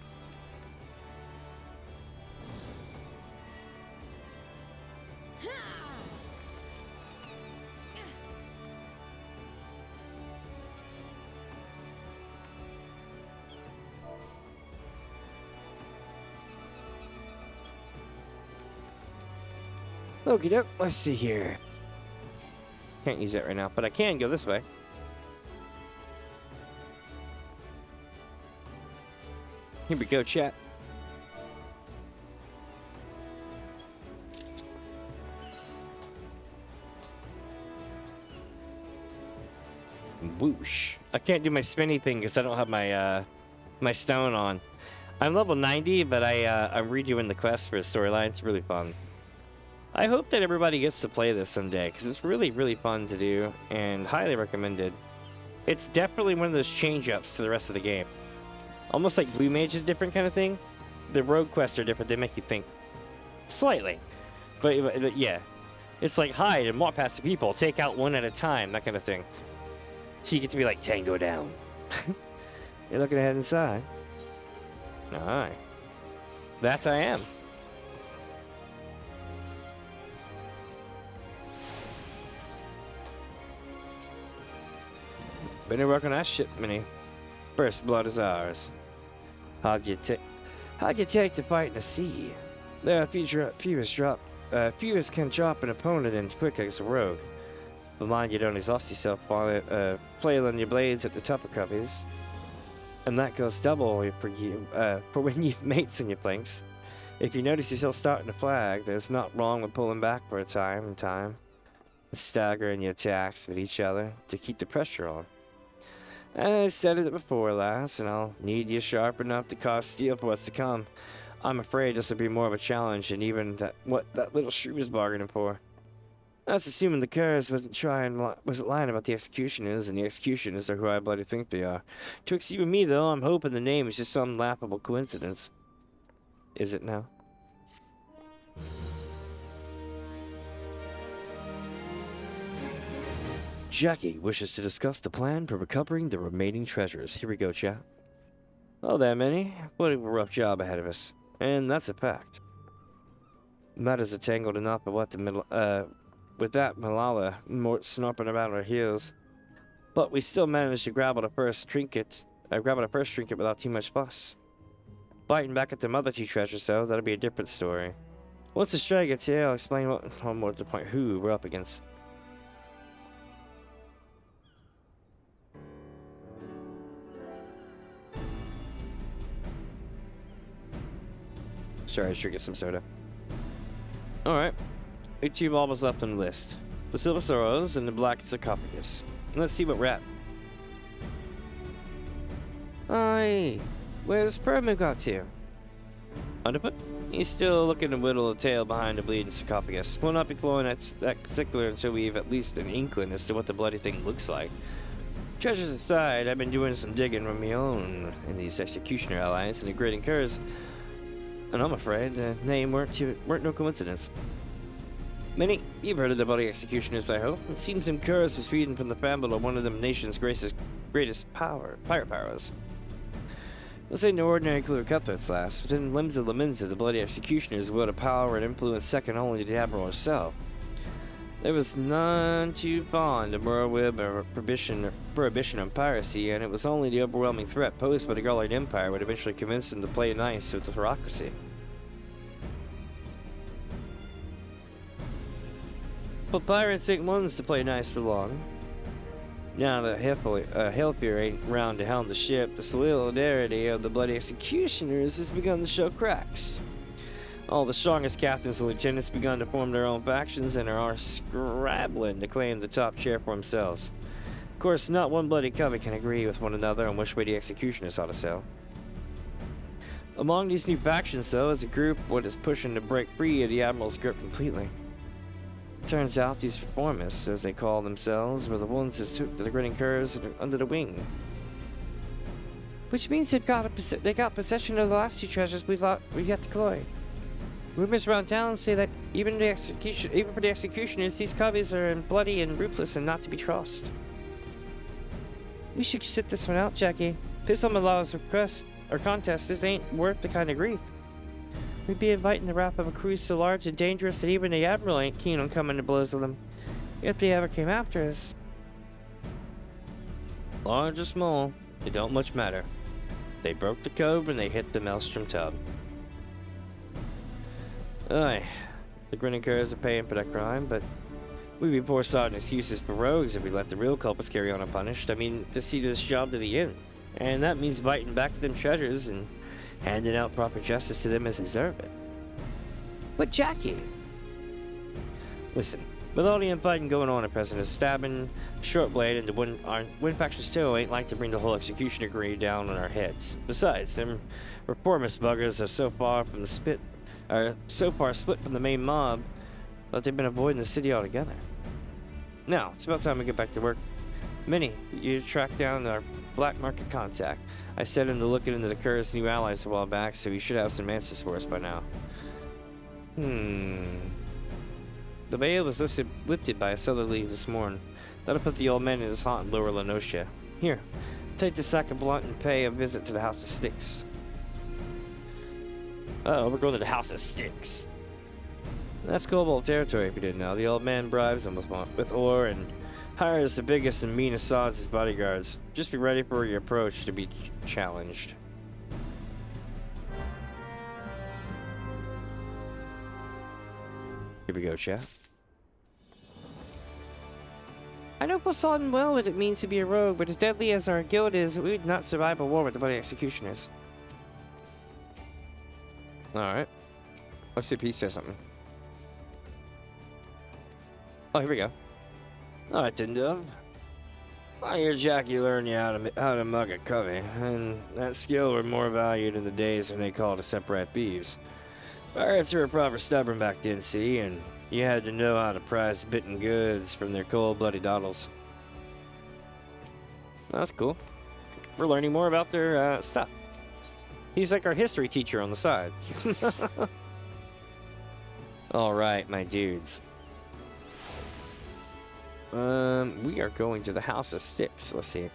Okie doke, let's see here. Can't use that right now, but I can go this way. Here we go, chat. Whoosh. I can't do my spinny thing because I don't have my my stone on. I'm level 90, but I'm redoing the quest for the storyline. It's really fun. I hope that everybody gets to play this someday because it's really, really fun to do and highly recommended. It's definitely one of those change-ups to the rest of the game. Almost like Blue Mage is different kind of thing. The rogue quests are different. They make you think slightly, but yeah, it's like hide and walk past the people, take out one at a time, that kind of thing. So you get to be like Tango down. You're looking ahead inside. Alright, that I am. Better work on that shit, Minnie. First blood is ours. How'd you take to fight in the sea? There are fevers can drop an opponent in quick as a rogue. But mind you don't exhaust yourself while flailing your blades at the tougher coveys. And that goes double for when you've mates in your flanks. If you notice yourself starting to flag, there's not wrong with pulling back for a time and staggering your attacks with each other to keep the pressure on. I've said it before, lass, and I'll need you sharp enough to carve steel for what's to come. I'm afraid this will be more of a challenge than even what that little shrew was bargaining for. That's assuming the Curs wasn't lying about the executioners, and the executioners are who I bloody think they are. Twixt you and me, though, I'm hoping the name is just some laughable coincidence. Is it now? Jackie wishes to discuss the plan for recovering the remaining treasures. Here we go, chat. Oh there, Minnie. What a rough job ahead of us. And that's a fact. Matters are tangled enough with that Malala snorping about our heels. But we still managed to grab the first trinket without too much fuss. Biting back at them other two treasures, though, that'll be a different story. Once the stray gets here, I'll explain more to the point who we're up against. Sorry, I should get some soda. Alright. 2 almost left on the list. The silver sorrows and the black sarcophagus. Let's see what we're at. Aye, where's Perma got to? Underfoot? He's still looking to whittle the tail behind the bleeding sarcophagus. We'll not be flowing that particular until we've at least an inkling as to what the bloody thing looks like. Treasures aside, I've been doing some digging on my own in these executioner allies and the grading Curs. And I'm afraid the name weren't no coincidence. Minnie, you've heard of the bloody executioners, I hope. It seems them Curs was feeding from the family of one of them nation's greatest pirate powers. This ain't no ordinary crew of cutthroats, lass. Within limbs of the bloody executioners wield a power and influence second only to the Admiral herself. There was none too fond of Merwib or prohibition on piracy, and it was only the overwhelming threat posed by the Garland Empire would eventually convince them to play nice with the bureaucracy. But pirates ain't ones to play nice for long. Now that Hellfear ain't round to helm the ship, the solidarity of the bloody executioners has begun to show cracks. All the strongest captains and lieutenants begun to form their own factions and are scrabbling to claim the top chair for themselves. Of course, not one bloody covey can agree with one another on which way the executioners ought to sail. Among these new factions, though, is a group what is pushing to break free of the Admiral's grip completely. Turns out these reformists, as they call themselves, were the ones that took the grinning Curs under the wing. Which means they got possession of the last 2 treasures we got to Cloy. Rumors around town say that even for the executioners, these coveys are bloody and ruthless and not to be trusted. We should sit this one out, Jackie. Piss on Malala's request or contest, this ain't worth the kind of grief. We'd be inviting the wrath of a crew so large and dangerous that even the Admiral ain't keen on coming to blows with them, if they ever came after us. Large or small, it don't much matter. They broke the code when they hit the Maelstrom tub. Aye, the grinning Curs are paying for that crime, but we'd be poor starting excuses for rogues if we let the real culprits carry on unpunished. I mean, to see this job to the end. And that means biting back at them treasures and handing out proper justice to them as they deserve it. But Jackie! Listen, with all the infighting going on at present, a stabbing, short blade, and the Wind faction still ain't like to bring the whole executioner grade down on our heads. Besides, them reformist buggers are so far split from the main mob that they've been avoiding the city altogether. Now, it's about time we get back to work. Minnie, you track down our black market contact. I set him to look into the Curs' new allies a while back, so he should have some answers for us by now. The veil was lifted by a southerly this morning. That'll put the old man in his haunt in Lower Lenosia. Here, take the sack of blunt and pay a visit to the House of Styx. Oh, we're going to the House of Styx. That's Cobalt territory if you didn't know. The old man bribes them with ore and Hires the biggest and meanest sods as bodyguards. Just be ready for your approach to be challenged. Here we go, chat. I know Poseidon well what it means to be a rogue, but as deadly as our guild is, we would not survive a war with the bloody executioners. Alright. Let's see if he says something. Oh, here we go. Alright then, Dove. I hear Jackie learned you how to mug a covey, and that skill were more valued in the days when they called us separate thieves. Pirates were proper stubborn back then, see, and you had to know how to prize bitten goods from their cold-blooded doddles. That's cool. We're learning more about their stuff. He's like our history teacher on the side. Alright, my dudes. We are going to the House of Sticks. Let's see.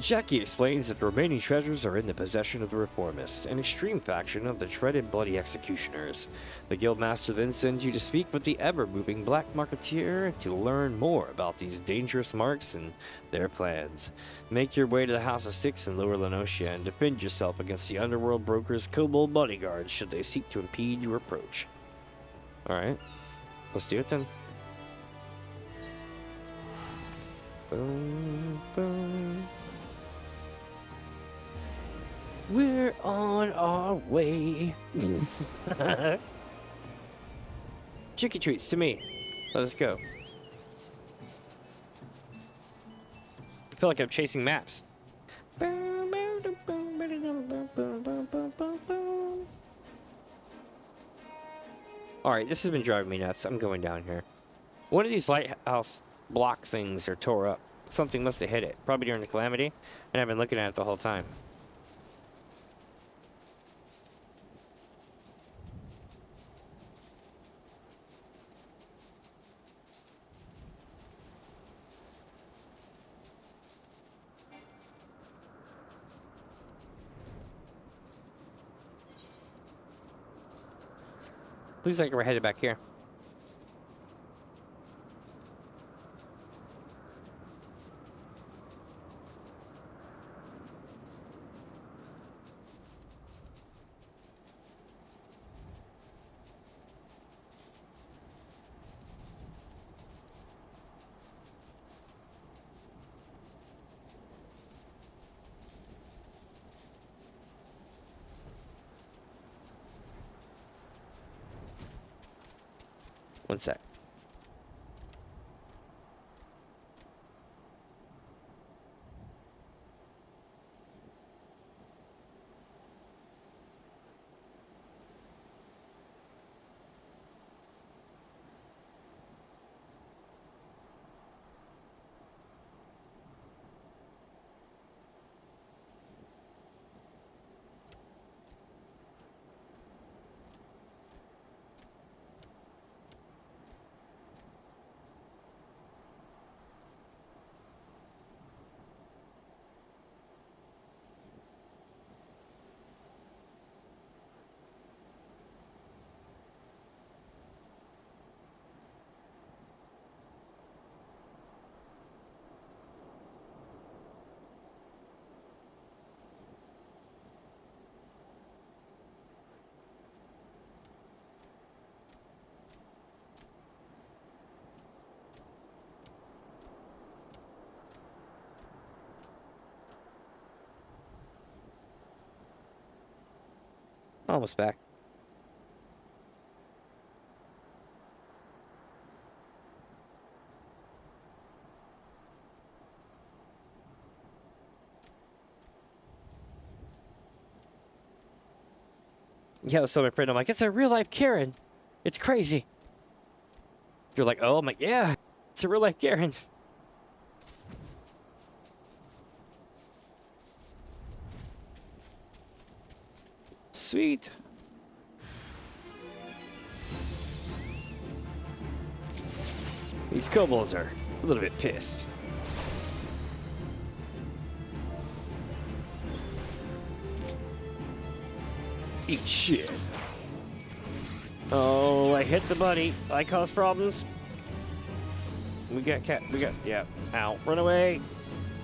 Jackie explains that the remaining treasures are in the possession of the Reformists, an extreme faction of the dreaded Bloody Executioners. The Guildmaster then sends you to speak with the ever-moving Black Marketeer to learn more about these dangerous marks and their plans. Make your way to the House of Sticks in Lower Lenosia and defend yourself against the underworld brokers' kobold bodyguards should they seek to impede your approach. Alright, let's do it then. Boom, boom. We're on our way. Tricky treats to me. Let us go. I feel like I'm chasing maps. Alright, this has been driving me nuts. I'm going down here. One of these lighthouse block things are tore up. Something must have hit it, probably during the calamity, and I've been looking at it the whole time. Looks like we're headed back here. One sec. Almost back. Yeah, so my friend, I'm like, it's a real life Karen. It's crazy. You're like, oh, I'm like, yeah, it's a real life Karen. Sweet. These kobolds are a little bit pissed. Eat shit. Oh, I hit the buddy. I caused problems. We got cat. We got. Yeah. Ow. Run away.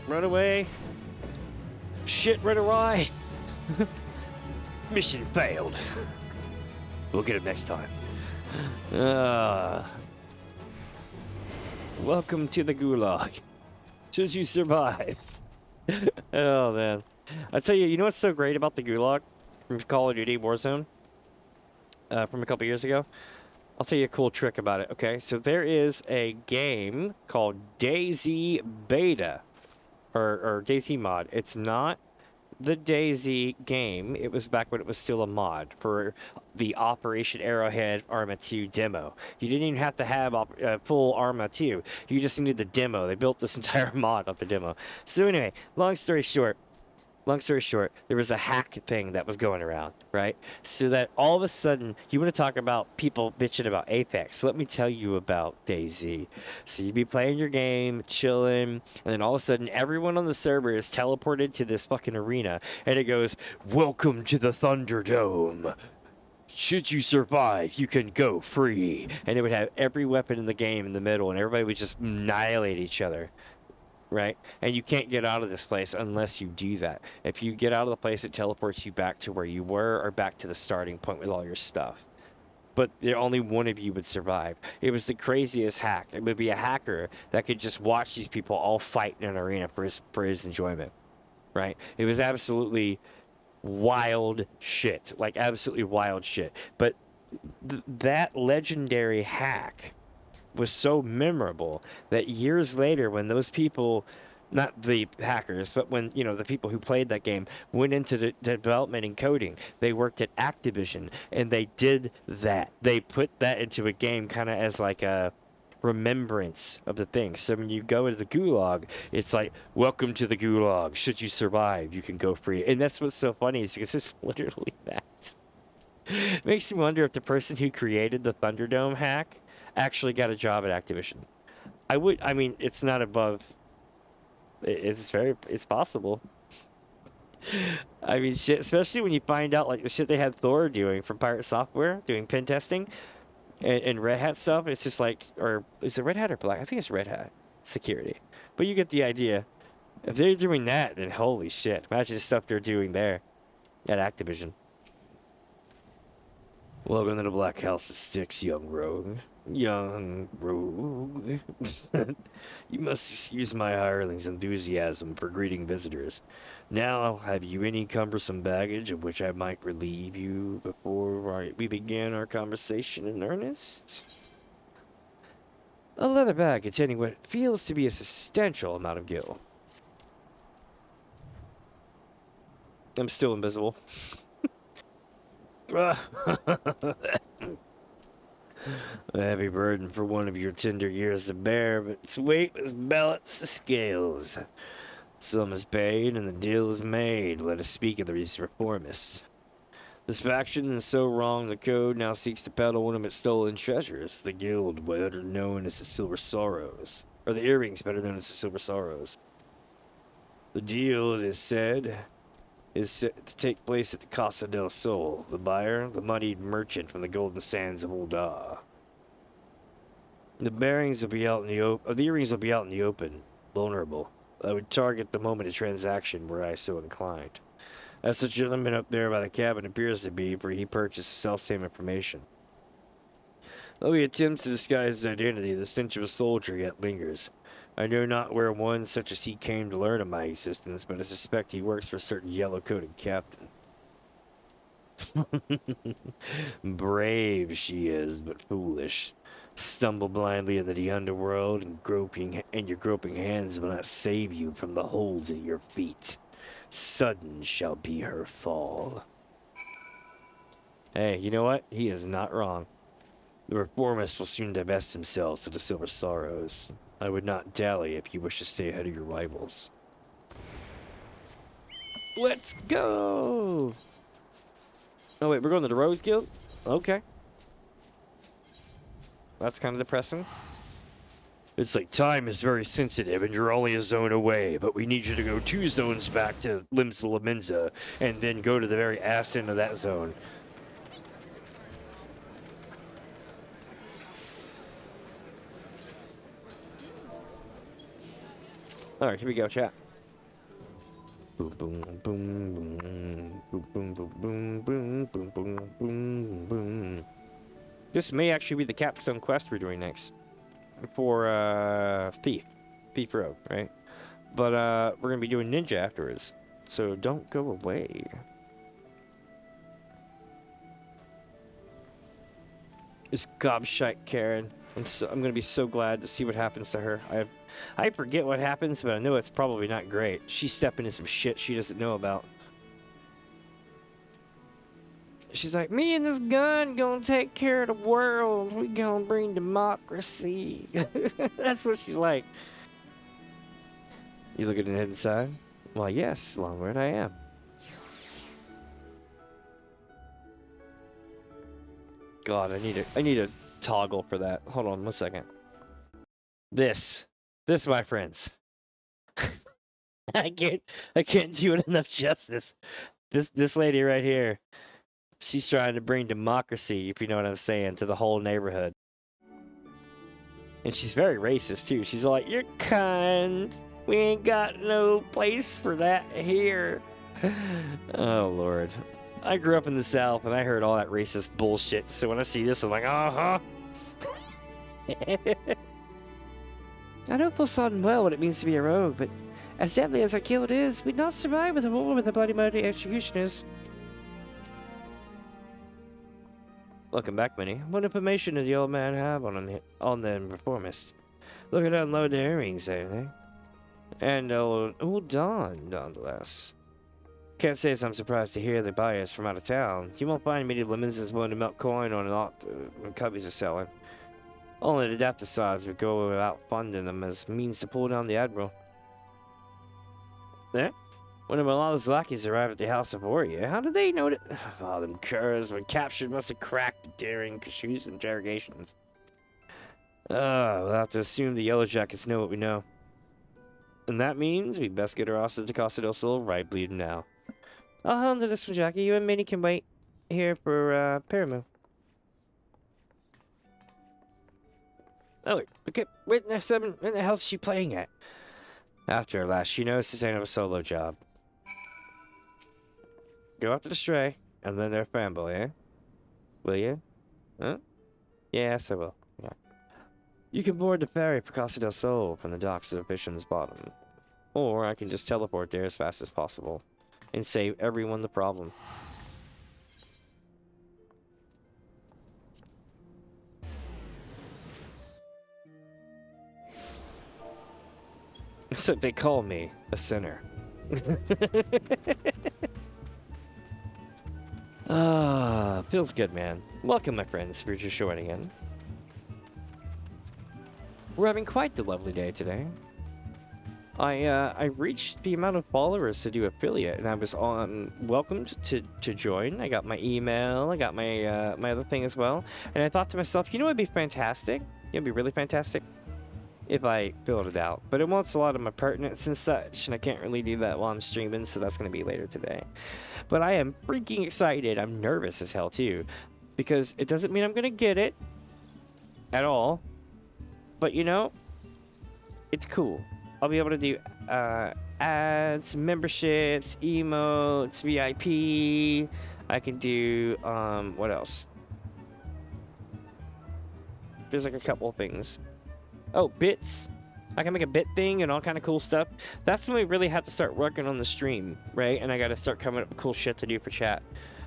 Run away. Shit. Run away. Mission failed. We'll get him next time. Welcome to the gulag. Should you survive? Oh man. I tell you, you know what's so great about the gulag from Call of Duty Warzone from a couple years ago? I'll tell you a cool trick about it. Okay, so there is a game called DayZ Beta or DayZ Mod. It's not the DayZ game. It was back when it was still a mod for the Operation Arrowhead Arma 2 demo. You didn't even have to have full Arma 2. You just needed the demo. They built this entire mod off the demo. So anyway, long story short, there was a hack thing that was going around, right? So that all of a sudden, you want to talk about people bitching about Apex. So let me tell you about DayZ. So you'd be playing your game, chilling, and then all of a sudden, everyone on the server is teleported to this fucking arena, and it goes, "Welcome to the Thunderdome. Should you survive, you can go free." And it would have every weapon in the game in the middle, and everybody would just annihilate each other. Right? And you can't get out of this place unless you do that. If you get out of the place, it teleports you back to where you were or back to the starting point with all your stuff. But only one of you would survive. It was the craziest hack. It would be a hacker that could just watch these people all fight in an arena for his enjoyment. Right? It was absolutely wild shit. Like absolutely wild shit. But that legendary hack was so memorable that years later when those people, not the hackers, but when the people who played that game went into the development and coding, they worked at Activision and they did that. They put that into a game kind of as like a remembrance of the thing. So when you go to the gulag, it's like, welcome to the gulag. Should you survive, you can go free. And that's what's so funny is because it's literally that. It makes me wonder if the person who created the Thunderdome hack actually got a job at Activision. I mean, it's not above. It's possible. I mean, shit, especially when you find out like the shit they had Thor doing from Pirate Software, doing pen testing and Red Hat stuff. It's just like, or is it Red Hat or Black? I think it's Red Hat security. But you get the idea. If they're doing that, then holy shit! Imagine the stuff they're doing there at Activision. Welcome to the Black House of Sticks, young rogue. Young rogue. You must excuse my hireling's enthusiasm for greeting visitors. Now, have you any cumbersome baggage of which I might relieve you before we begin our conversation in earnest? A leather bag containing what feels to be a substantial amount of gil. I'm still invisible. A heavy burden for one of your tender years to bear, but its weight must balance the scales. Sum is paid, and the deal is made. Let us speak of these reformists. This faction is so wrong the code now seeks to peddle one of its stolen treasures, the guild, better known as the Silver Sorrows. Or the earrings, better known as the Silver Sorrows. The deal, it is said, is set to take place at the Casa del Sol. The buyer, the moneyed merchant from the golden sands of Ul'dah. The bearings will be out in the open. The earrings will be out in the open, vulnerable. I would target the moment of transaction were I so inclined. As the gentleman up there by the cabin appears to be, for he purchased the self-same information. Though he attempts to disguise his identity, the stench of a soldier yet lingers. I know not where one such as he came to learn of my existence, but I suspect he works for a certain yellow-coated captain. Brave she is, but foolish. Stumble blindly into the underworld, and your groping hands will not save you from the holes at your feet. Sudden shall be her fall. Hey, you know what? He is not wrong. The reformists will soon divest themselves of the Silver Sorrows. I would not dally if you wish to stay ahead of your rivals. Let's go! Oh wait, we're going to the Rose Guild? Okay. That's kind of depressing. It's like, time is very sensitive and you're only a zone away, but we need you to go 2 zones back to Limsa Laminza and then go to the very ass end of that zone. All right, here we go, chat. Boom, boom, boom, boom, boom, boom, boom, boom, boom, boom, boom, boom, boom. This may actually be the capstone quest we're doing next for Thief Road, right? But we're gonna be doing Ninja afterwards, so don't go away. This gobshite Karen. I'm gonna be so glad to see what happens to her. I forget what happens, but I know it's probably not great. She's stepping in some shit she doesn't know about. She's like, me and this gun gonna take care of the world. We gonna bring democracy. That's what she's like. You looking inside? Well, yes, Longword, I am. God, I need a toggle for that. Hold on 1 second. This, my friends. I can't do it enough justice. This lady right here, she's trying to bring democracy, if you know what I'm saying, to the whole neighborhood. And she's very racist too. She's like, you're kind. We ain't got no place for that here. Oh Lord. I grew up in the South and I heard all that racist bullshit. So when I see this, I'm like, uh-huh. I know full sodden well what it means to be a rogue, but as deadly as our guild is, we'd not survive with a war with the bloody murder executioners. Welcome back, Minnie. What information did the old man have on the reformist? Look at unload the earrings, eh? And old Don, nonetheless. Can't say as I'm surprised to hear the buyers from out of town. You won't find many lemons as willing to melt coin on a lot when cubbies are selling. Only the adapticides would go without funding them as means to pull down the admiral. There? When the Malala's lackeys arrived at the House of Warrior, how did they know that? Oh, them curs, when captured, must have cracked the daring Kashu's interrogations. We'll have to assume the Yellow Jackets know what we know. And that means we best get our asses to Casa del Sol right bleeding now. I'll handle this one, Jackie. You and Minnie can wait here for Paramoo. Oh, okay. Where the hell's she playing at? After her last, she knows this ain't a solo job. Go after the stray, and then their fanboy, eh? Will you? Huh? Yes, I will. Yeah. You can board the ferry for Casa del Sol from the docks of Fisham's Bottom. Or I can just teleport there as fast as possible, and save everyone the problem. So they call me a sinner. Feels good, man. Welcome, my friends, for just joining in. We're having quite the lovely day today. I reached the amount of followers to do affiliate, and I was welcomed to join. I got my email, I got my my other thing as well, and I thought to myself, you know, it'd be fantastic. It'd be really fantastic if I filled it out, but it wants a lot of my pertinence and such, and I can't really do that while I'm streaming, so that's going to be later today. But I am freaking excited. I'm nervous as hell too, because it doesn't mean I'm going to get it at all, but you know, it's cool. I'll be able to do ads, memberships, emotes, VIP. I can do what else? There's like a couple of things. Oh, bits. I can make a bit thing and all kind of cool stuff. That's when we really have to start working on the stream, right? And I got to start coming up with cool shit to do for chat.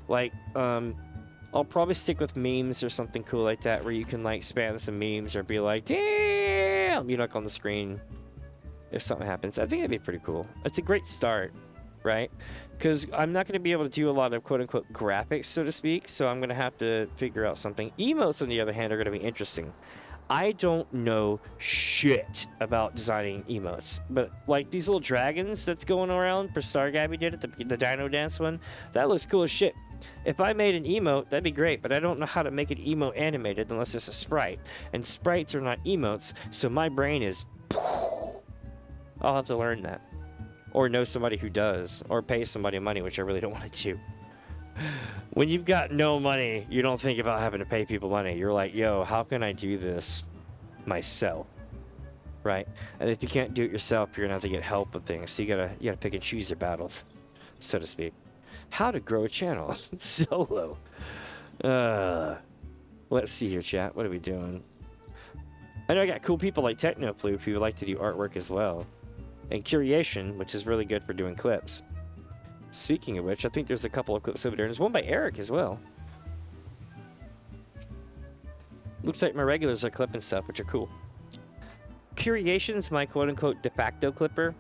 Like, I'll probably stick with memes or something cool like that, where you can like spam some memes or be like, damn, you like on the screen if something happens. I think that'd be pretty cool. It's a great start, right? Because I'm not going to be able to do a lot of quote-unquote graphics, so to speak, so I'm going to have to figure out something. Emotes, on the other hand, are going to be interesting. I don't know shit about designing emotes, but like these little dragons that's going around for Star Gabby did it, the Dino Dance one, that looks cool as shit. If I made an emote, that'd be great, but I don't know how to make an emote animated unless it's a sprite, and sprites are not emotes, so my brain is... I'll have to learn that, or know somebody who does, or pay somebody money, which I really don't want to do. When you've got no money, you don't think about having to pay people money. You're like, yo, how can I do this myself? right? And if you can't do it yourself, you're gonna have to get help with things. So you gotta pick and choose your battles, so to speak. How to grow a channel solo. Let's see here, chat. What are we doing? I know I got cool people like Technofloop who like to do artwork as well, and Curation, which is really good for doing clips. Speaking of which, I think there's a couple of clips over there. There's one by Eric as well. Looks like my regulars are clipping stuff, which are cool. Curation's my quote-unquote de facto clipper.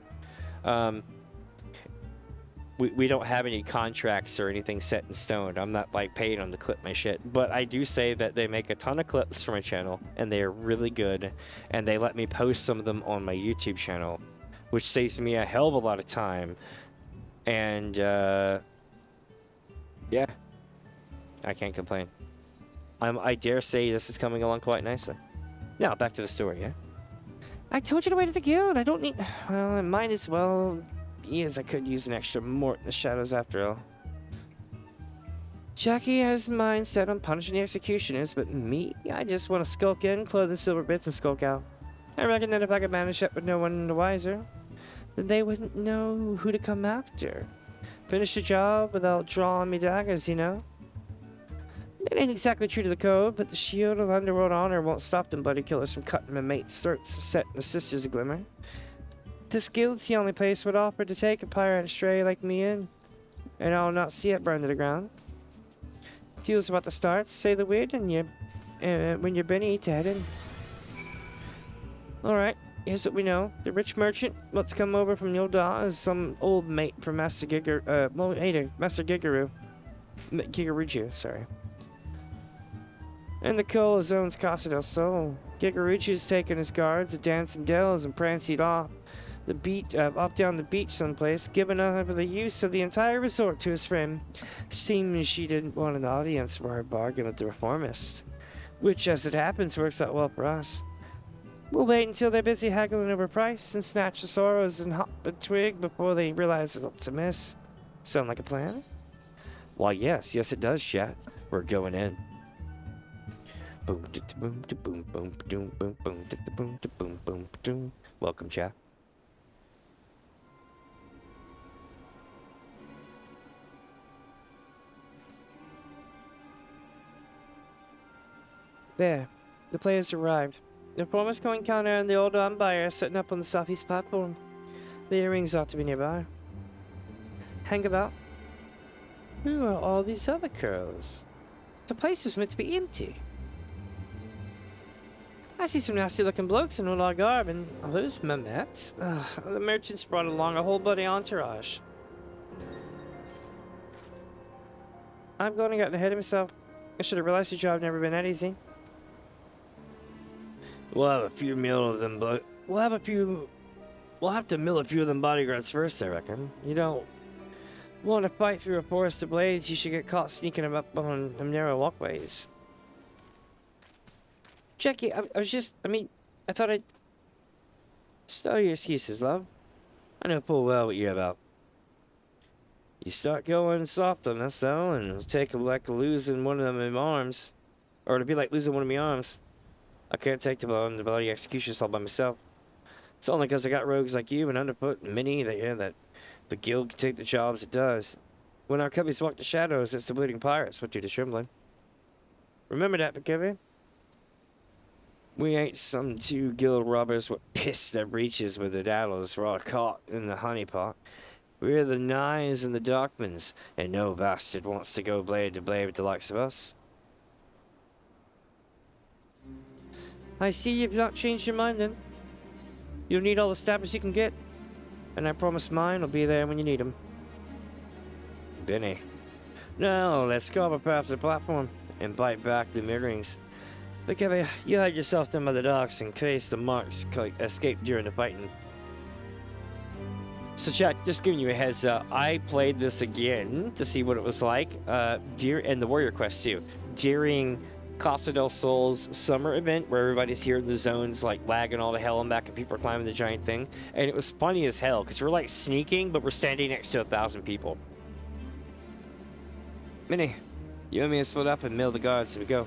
We don't have any contracts or anything set in stone. I'm not like paying them to clip my shit, but I do say that they make a ton of clips for my channel and they are really good, and they let me post some of them on my YouTube channel, which saves me a hell of a lot of time. And yeah, I can't complain. I dare say this is coming along quite nicely. Now back to the story. Yeah, I told you to wait at the guild. I don't need. Well, I might as well. Yes, I could use an extra mort in the shadows after all. Jackie has his mind set on punishing the executioners, but me, I just want to skulk in, clothe in silver bits, and skulk out. I reckon that if I could manage it with no one the wiser, then they wouldn't know who to come after. Finish the job without drawing me daggers, you know? It ain't exactly true to the code, but the shield of underworld honor won't stop them bloody killers from cutting my mate's throats to set the sisters a glimmer. This guild's the only place would offer to take a pirate stray like me in, and I'll not see it burn to the ground. Deal's about to start, say the word, and when you're beneath to head in. Alright, here's what we know. The rich merchant what's come over from Yolda is some old mate from Master Gigaruju, sorry. And the Cola Zone's Casa del Sol. Gigaruju's taken his guards, the dancing dells, and pranced off down the beach someplace, giving over the use of the entire resort to his friend. Seems she didn't want an audience for her bargain with the reformist, which, as it happens, works out well for us. We'll wait until they're busy haggling over price and snatch the sorrows and hop a twig before they realize what's amiss. Sound like a plan? Why, yes, it does, chat. We're going in. Boom, boom, boom, boom, boom, boom, boom, boom, boom, boom, boom. Welcome, chat. There, the players arrived. The reformers coin counter and the old umpire are setting up on the southeast platform. The earrings ought to be nearby. Hang about. Who are all these other girls? The place was meant to be empty. I see some nasty looking blokes in all our garb, and are those Mehmets? The merchants brought along a whole bloody entourage. I've gone and gotten ahead of myself. I should have realized the job never been that easy. We'll have a few mill of them, but we'll have to mill a few of them bodyguards first, I reckon. You don't want to fight through a forest of blades, you should get caught sneaking them up on them narrow walkways. Jackie, I thought I'd... Stow your excuses, love. I know full well what you're about. You start going soft on us, though, and it'll take like losing one of them in my arms. Or it'll be like losing one of my arms. I can't take the bloody executions all by myself. It's only because I got rogues like you and underfoot and many that the guild can take the jobs it does. When our cubbies walk the shadows, it's the bleeding pirates what do the trembling. Remember that, McKibby? We ain't some two guild robbers what piss their breeches with their daddles we're all caught in the honeypot. We're the knives and the dockmans, and no bastard wants to go blade to blade with the likes of us. I see you've not changed your mind then. You'll need all the stabbers you can get, and I promise mine will be there when you need them. Benny. Now, let's go up past the platform and bite back the mirrorings. Look at you hide yourself down by the docks in case the marks escape during the fighting. So chat, just giving you a heads up, I played this again to see what it was like, and the Warrior Quest too, during Casa del Sol's summer event where everybody's here in the zones like lagging all the hell and back and people are climbing the giant thing, and it was funny as hell because we're like sneaking but we're standing next to 1,000 people. Minnie, you and me are split up and mill the guards as we go.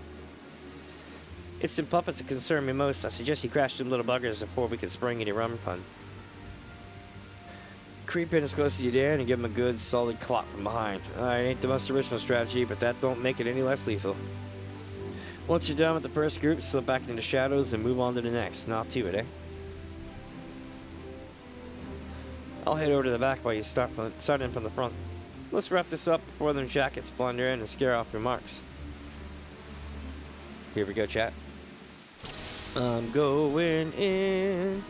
It's the puppets that concern me most. I suggest you crash them little buggers before we can spring any rum fun. Creep in as close as you dare and give them a good, solid clop from behind. It ain't the most original strategy, but that don't make it any less lethal. Once you're done with the first group, slip back into the shadows and move on to the next. Not to it, eh? I'll head over to the back while you start in from the front. Let's wrap this up before them jackets blunder in and scare off your marks. Here we go, chat. I'm going in.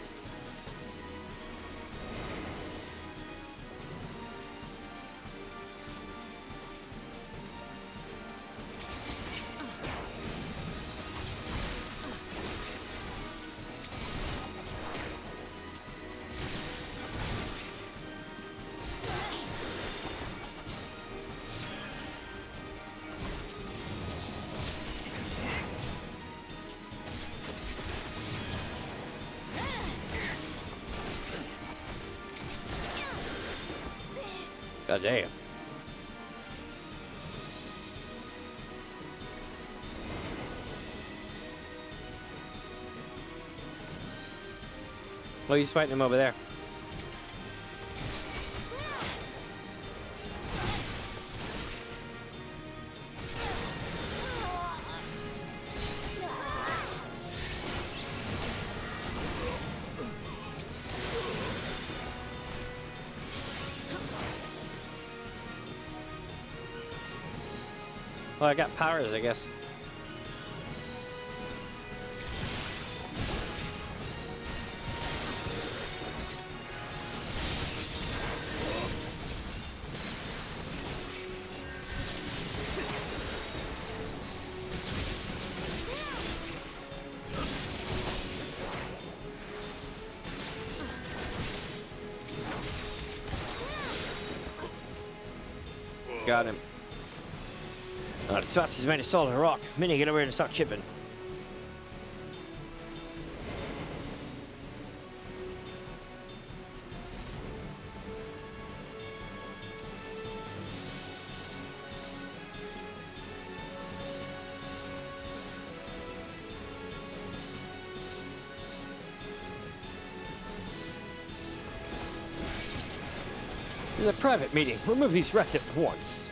God damn. Oh, he's fighting him over there. Well, I got powers, I guess. Got him. The spots is made of solid rock. Minnie, get over here and start chipping. This is a private meeting. Remove these rats at once.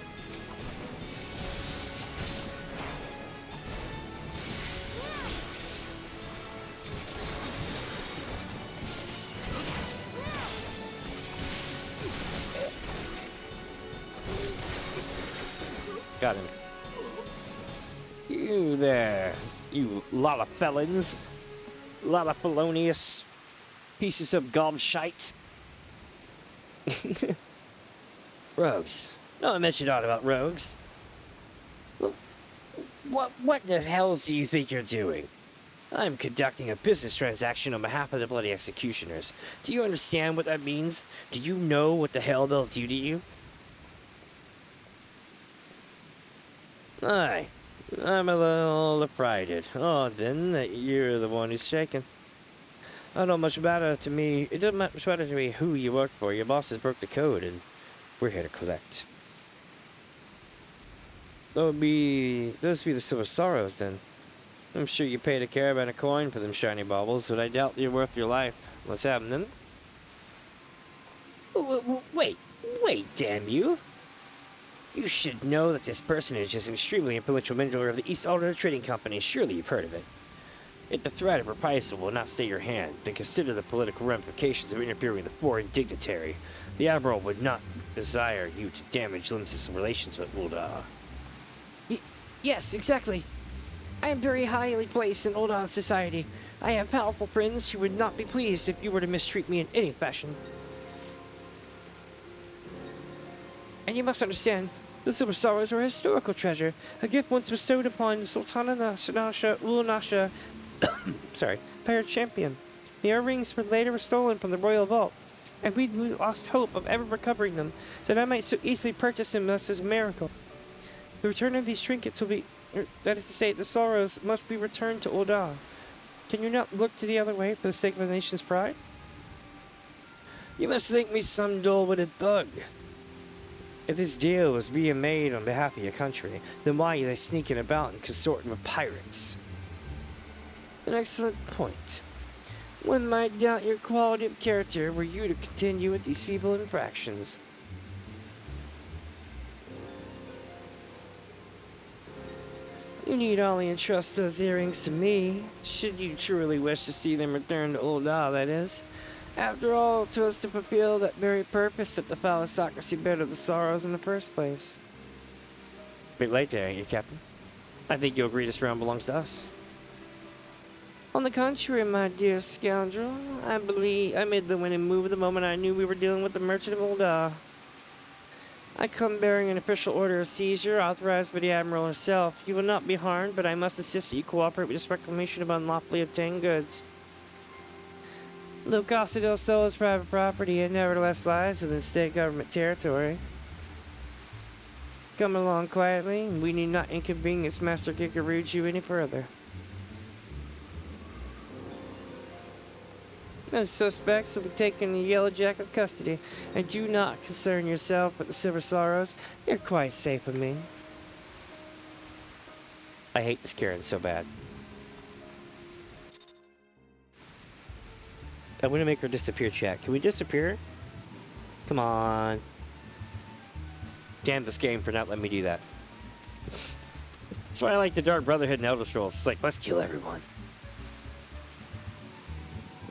Got him. You there, you lot of felons, lot of felonious pieces of gobshite. Rogues. No one mentioned aught about rogues. What the hells do you think you're doing? I'm conducting a business transaction on behalf of the bloody executioners. Do you understand what that means? Do you know what the hell they'll do to you? Aye, I'm a little affrighted. Oh, then that you're the one who's shaken. I don't much matter to me. It doesn't much matter to me who you work for. Your boss has broke the code, and we're here to collect. Those be the Silver Sorrows, then. I'm sure you paid a caravan a coin for them shiny baubles, but I doubt they're worth your life. What's happening? Wait, damn you! You should know that this personage is an extremely influential member of the East Alder Trading Company. Surely you've heard of it. If the threat of reprisal will not stay your hand, then consider the political ramifications of interfering with a foreign dignitary. The Admiral would not desire you to damage Lindsay's relations with Ulda. Yes, exactly. I am very highly placed in Ulda society. I have powerful friends who would not be pleased if you were to mistreat me in any fashion. And you must understand, the Silver Sorrows are a historical treasure, a gift once bestowed upon Sultana Nasha Ulanasha, sorry, by her champion. The earrings were later stolen from the royal vault, and we lost hope of ever recovering them, that I might so easily purchase them thus as a miracle. The return of these trinkets will be, that is to say, the Sorrows must be returned to Ulda. Can you not look to the other way for the sake of the nation's pride? You must think me some dull-witted thug. If this deal was being made on behalf of your country, then why are they sneaking about and consorting with pirates? An excellent point. One might doubt your quality of character were you to continue with these feeble infractions. You need only entrust those earrings to me, should you truly wish to see them returned to Ul'dah, that is. After all, 'twas to fulfill that very purpose that the phallocracy bed of the sorrows in the first place. Bit late there, ain't you, Captain? I think you'll agree this realm belongs to us. On the contrary, my dear scoundrel, I believe I made the winning move the moment I knew we were dealing with the merchant of Ul'dah. I come bearing an official order of seizure authorized by the Admiral herself. You will not be harmed, but I must insist that you cooperate with this reclamation of unlawfully obtained goods. Though Casa del Sol is private property, it nevertheless lies within state government territory. Come along quietly, and we need not inconvenience Master Kikaruju any further. No suspects will be taken in the Yellow Jacket custody, and do not concern yourself with the Silver Sorrows. You're quite safe with me. I hate this Karen so bad. I'm gonna make her disappear, chat. Can we disappear? Come on. Damn this game for not letting me do that. That's why I like the Dark Brotherhood and Elder Scrolls. It's like, let's kill everyone.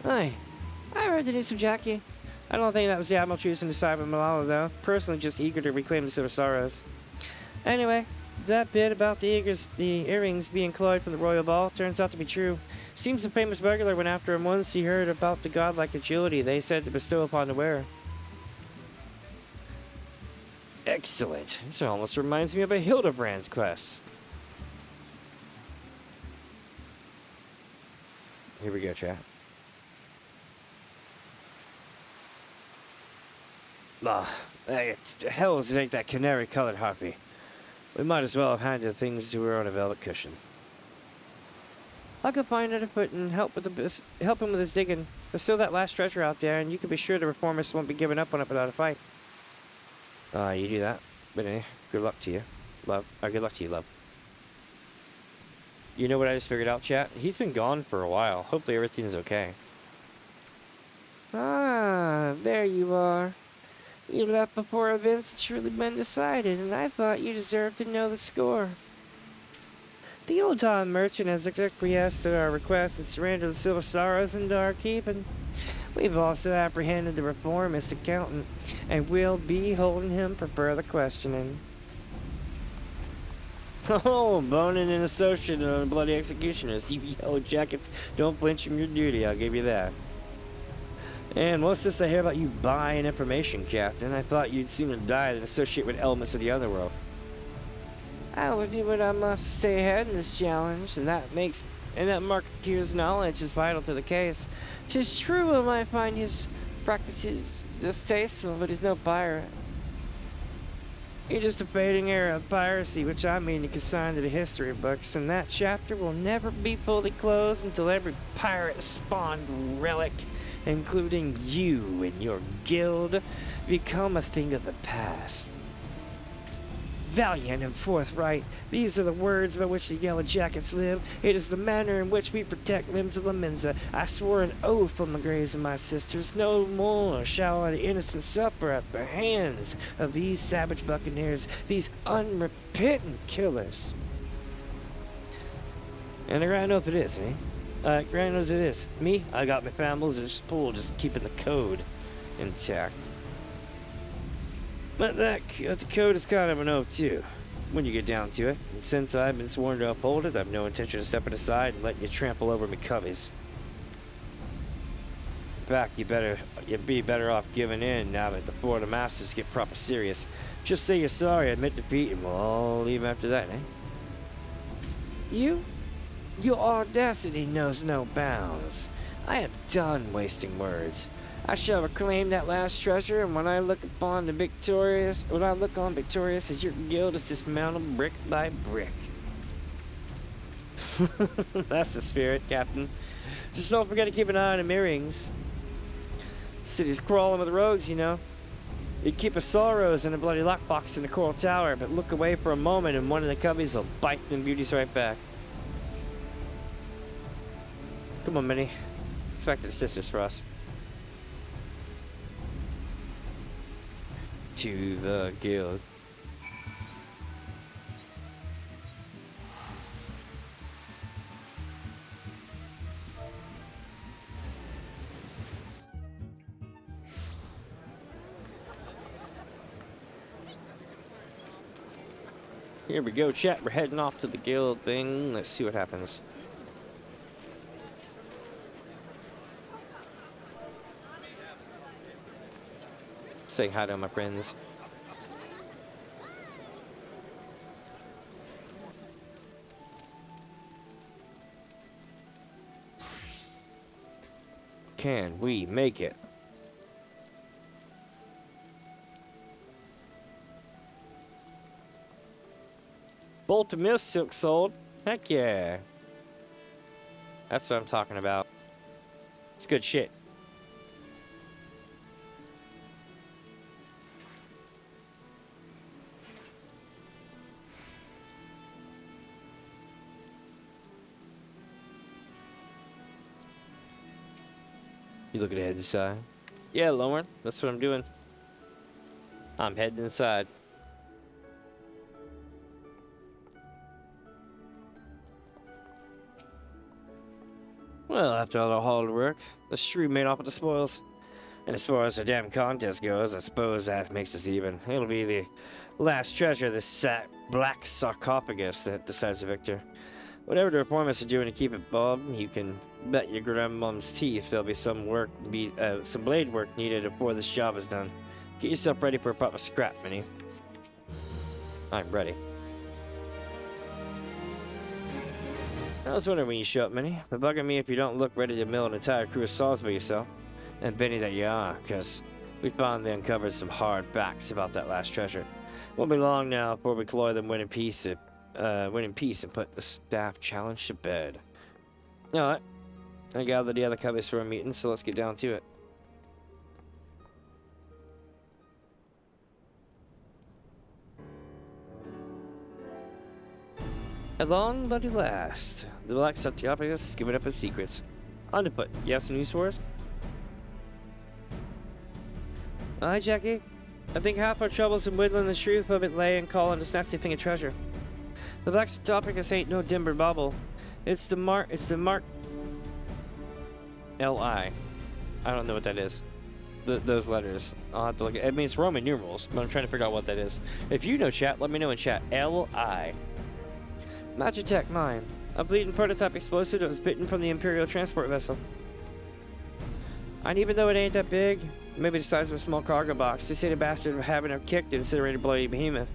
Hi. I heard the news from Jackie. I don't think that was the Admiral choosing to side with Malala, though. Personally, just eager to reclaim the Silver Sorrows. Anyway, that bit about the earrings being cloyed from the Royal Ball turns out to be true. Seems the famous burglar went after him once he heard about the godlike agility they said to bestow upon the wearer. Excellent. This almost reminds me of a Hildebrand's quest. Here we go, chat. The hell is it ain't that canary-colored harpy? We might as well have handed things to her on a velvet cushion. I'll go find her afoot and help him with his digging. There's still that last treasure out there, and you can be sure the reformists won't be giving up on it without a fight. You do that. But anyway, good luck to you, love. Good luck to you, love. You know what I just figured out, chat? He's been gone for a while. Hopefully everything's okay. Ah, there you are. You left before events had truly been decided, and I thought you deserved to know the score. The old time merchant has acquiesced to our request to surrender the Silver Sorrows into our keeping. We've also apprehended the reformist accountant, and will be holding him for further questioning. Oh, Bonin and associate on bloody executioners. You yellow jackets don't flinch from your duty, I'll give you that. And what's this I hear about you buying information, Captain? I thought you'd sooner die than associate with elements of the other world. I will do what I must to stay ahead in this challenge, and that marketeer's knowledge is vital to the case. 'Tis true I might find his practices distasteful, but he's no pirate. It is the fading era of piracy, which I mean to consign to the history books, and that chapter will never be fully closed until every pirate-spawned relic, including you and your guild, become a thing of the past. Valiant and forthright, these are the words by which the Yellow Jackets live. It is the manner in which we protect limbs of Laminza. I swore an oath on the graves of my sisters. No more shall the innocent suffer at the hands of these savage buccaneers, these unrepentant killers. And a grand oath it is, eh? Grand oath it is. Me, I got my families in this pool, just keeping the code intact. But the code is kind of an oath, too, when you get down to it. And since I've been sworn to uphold it, I've no intention of stepping aside and letting you trample over me coveys. In fact, you'd be better off giving in now that the four of the masters get proper serious. Just say you're sorry, admit defeat, and we'll all leave after that, eh? Your audacity knows no bounds. I am done wasting words. I shall reclaim that last treasure, and when I look on victorious as your guild is dismantled brick by brick. That's the spirit, Captain. Just don't forget to keep an eye on the earrings. The city's crawling with rogues, you know. You keep a sorrows in a bloody lockbox in the coral tower, but look away for a moment and one of the cubbies will bite them beauties right back. Come on, Minnie. Expect the sisters for us. To the guild. Here we go, chat. We're heading off to the guild thing. Let's see what happens. Say hi to my friends. Can we make it? Bolt of Mist silk sold. Heck yeah. That's what I'm talking about. It's good shit. You looking to head inside? Yeah, Lauren. That's what I'm doing. I'm heading inside. Well, after all the hard work, the shrew made off with the spoils. And as far as the damn contest goes, I suppose that makes us even. It'll be the last treasure of this black sarcophagus that decides the victor. Whatever the reformers are doing to keep it, Bob, you can bet your grandmom's teeth there'll be some blade work needed before this job is done. Get yourself ready for a proper scrap, Minnie. I'm ready. I was wondering when you show up, Minnie. But bugging me if you don't look ready to mill an entire crew of saws by yourself. And Benny that you are, because we finally uncovered some hard facts about that last treasure. Won't be long now before we cloy them win in peace and put the staff challenge to bed. Alright. I gathered the other cubbies for a meeting, so let's get down to it. At long but at last, the black sarcophagus is giving up its secrets. Underfoot, you have some news for us? Aye, Jackie. I think half our troubles in whittling the truth of it lay in calling this nasty thing a treasure. The black sarcophagus ain't no dimber bubble. It's the mark L-I. I don't know what that is. Those letters. I'll have to look at it. I mean, it's Roman numerals, but I'm trying to figure out what that is. If you know, chat, let me know in chat. L-I. Magitech mine. A bleeding prototype explosive that was bitten from the Imperial transport vessel. And even though it ain't that big, maybe the size of a small cargo box, they say the bastard of having her kicked incinerated bloody behemoth.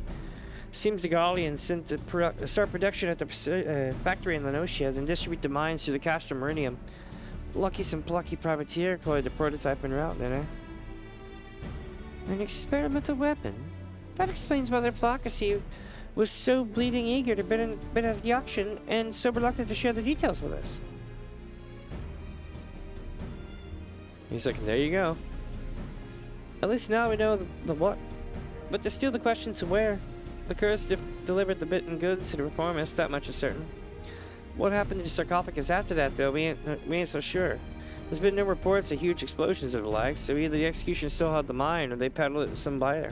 Seems the Gallians sent to start production at the factory in Lenosia, then distribute the mines through the Castro Meridium. Lucky some plucky privateer called the prototype en route, then, eh? An experimental weapon? That explains why their Flockacy was so bleeding eager to bid at the auction and so reluctant to share the details with us. He's like, there you go. At least now we know the what. But there's still the questions of where. The curse delivered the bitten goods to the reformists, that much is certain. What happened to the sarcophagus after that, though, we ain't so sure. There's been no reports of huge explosions of the like, so either the execution still had the mine, or they peddled it to some buyer.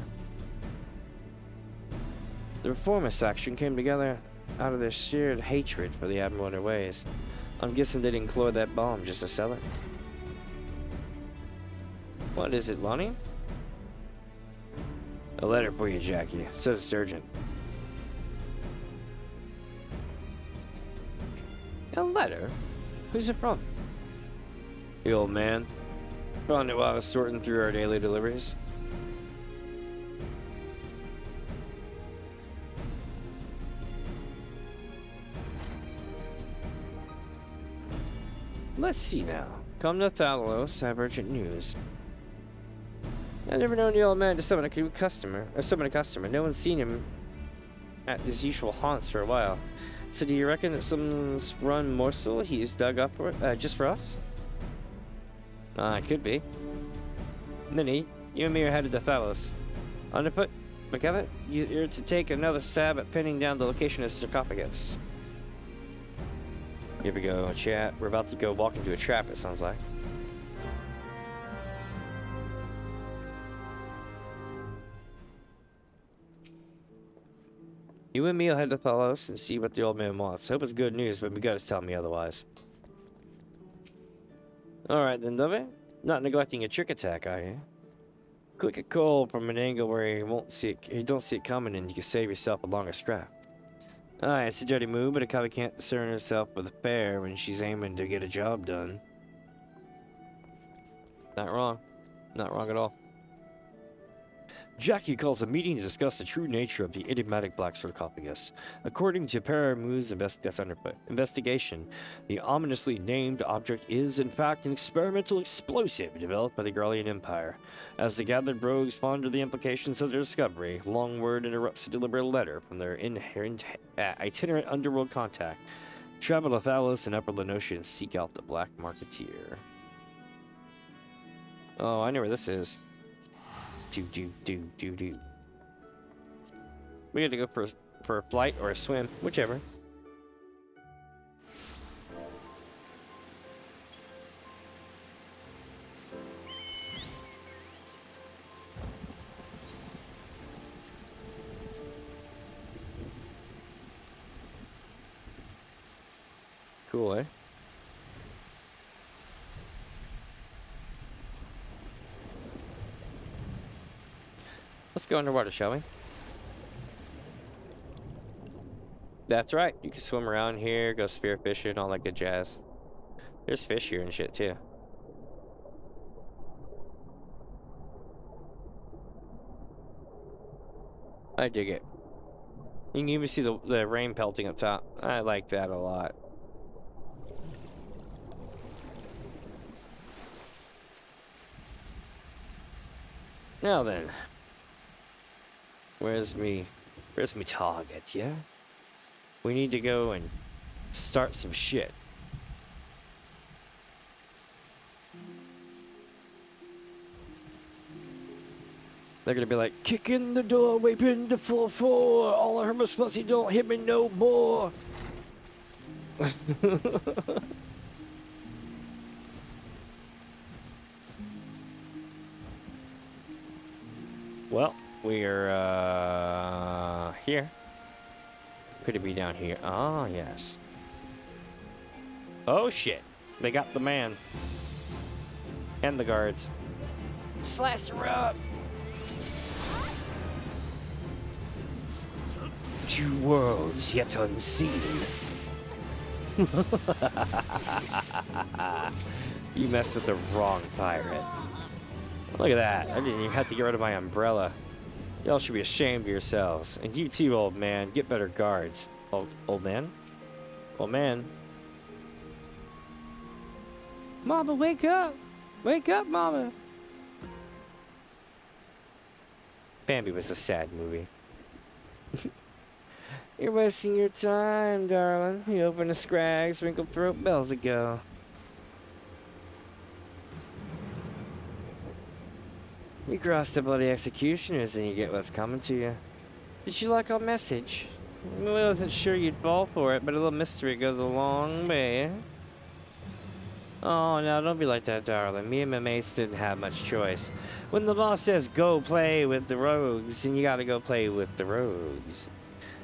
The reformist faction came together out of their shared hatred for the Admiral and their ways. I'm guessing they didn't clore that bomb just to sell it. What is it, Lonnie? A letter for you, Jackie. It says it's urgent. A letter? Who's it from? The old man. Found it while I was sorting through our daily deliveries. Let's see now. Come to Thalos, have urgent news. I've never known the old man to summon a customer. No one's seen him at his usual haunts for a while. So do you reckon that someone's run morsel he's dug up for, just for us? It could be. Minnie, you and me are headed to Thalos. Underfoot, McKevitt, you're to take another stab at pinning down the location of the sarcophagus. Here we go, chat. We're about to go walk into a trap, it sounds like. You and me will head to Palos and see what the old man wants. Hope it's good news, but Miguel's telling me otherwise. Alright then, Dove. Not neglecting a trick attack, are you? Click a coal from an angle where you don't see it coming, and you can save yourself a longer scrap. Alright, it's a dirty move, but a copy can't discern herself with a fair when she's aiming to get a job done. Not wrong. Not wrong at all. Jackie calls a meeting to discuss the true nature of the enigmatic black sarcophagus. According to Paramu's investigation, the ominously named object is, in fact, an experimental explosive developed by the Garlean Empire. As the gathered rogues ponder the implications of their discovery, Longword interrupts a deliberate letter from their itinerant underworld contact. Travel to Thalos and Upper Lenosha and seek out the Black Marketeer. Oh, I know where this is. Do. We had to go for a flight or a swim, whichever. Cool, eh? Let's go underwater, shall we? That's right. You can swim around here, go spear fishing, all that good jazz. There's fish here and shit too. I dig it. You can even see the rain pelting up top. I like that a lot. Now then. Where's me target, yeah? We need to go and start some shit. They're gonna be like, kick in the door, open the 4-4, all of Hermes Fussy don't hit me no more. Well, we're here. Could it be down here? Oh, yes. Oh shit. They got the man. And the guards. Slice her up! Two worlds yet unseen. You messed with the wrong pirate. Look at that. I didn't even have to get rid of my umbrella. Y'all should be ashamed of yourselves. And you too, old man. Get better guards. Old man? Old man? Mama, wake up! Wake up, Mama! Bambi was a sad movie. You're wasting your time, darling. You open the scrags, wrinkled throat bells ago. You cross the bloody executioners and you get what's coming to you. Did you like our message? I wasn't sure you'd fall for it, but a little mystery goes a long way. Oh, now don't be like that, darling. Me and my mates didn't have much choice. When the boss says go play with the rogues, and you gotta go play with the rogues.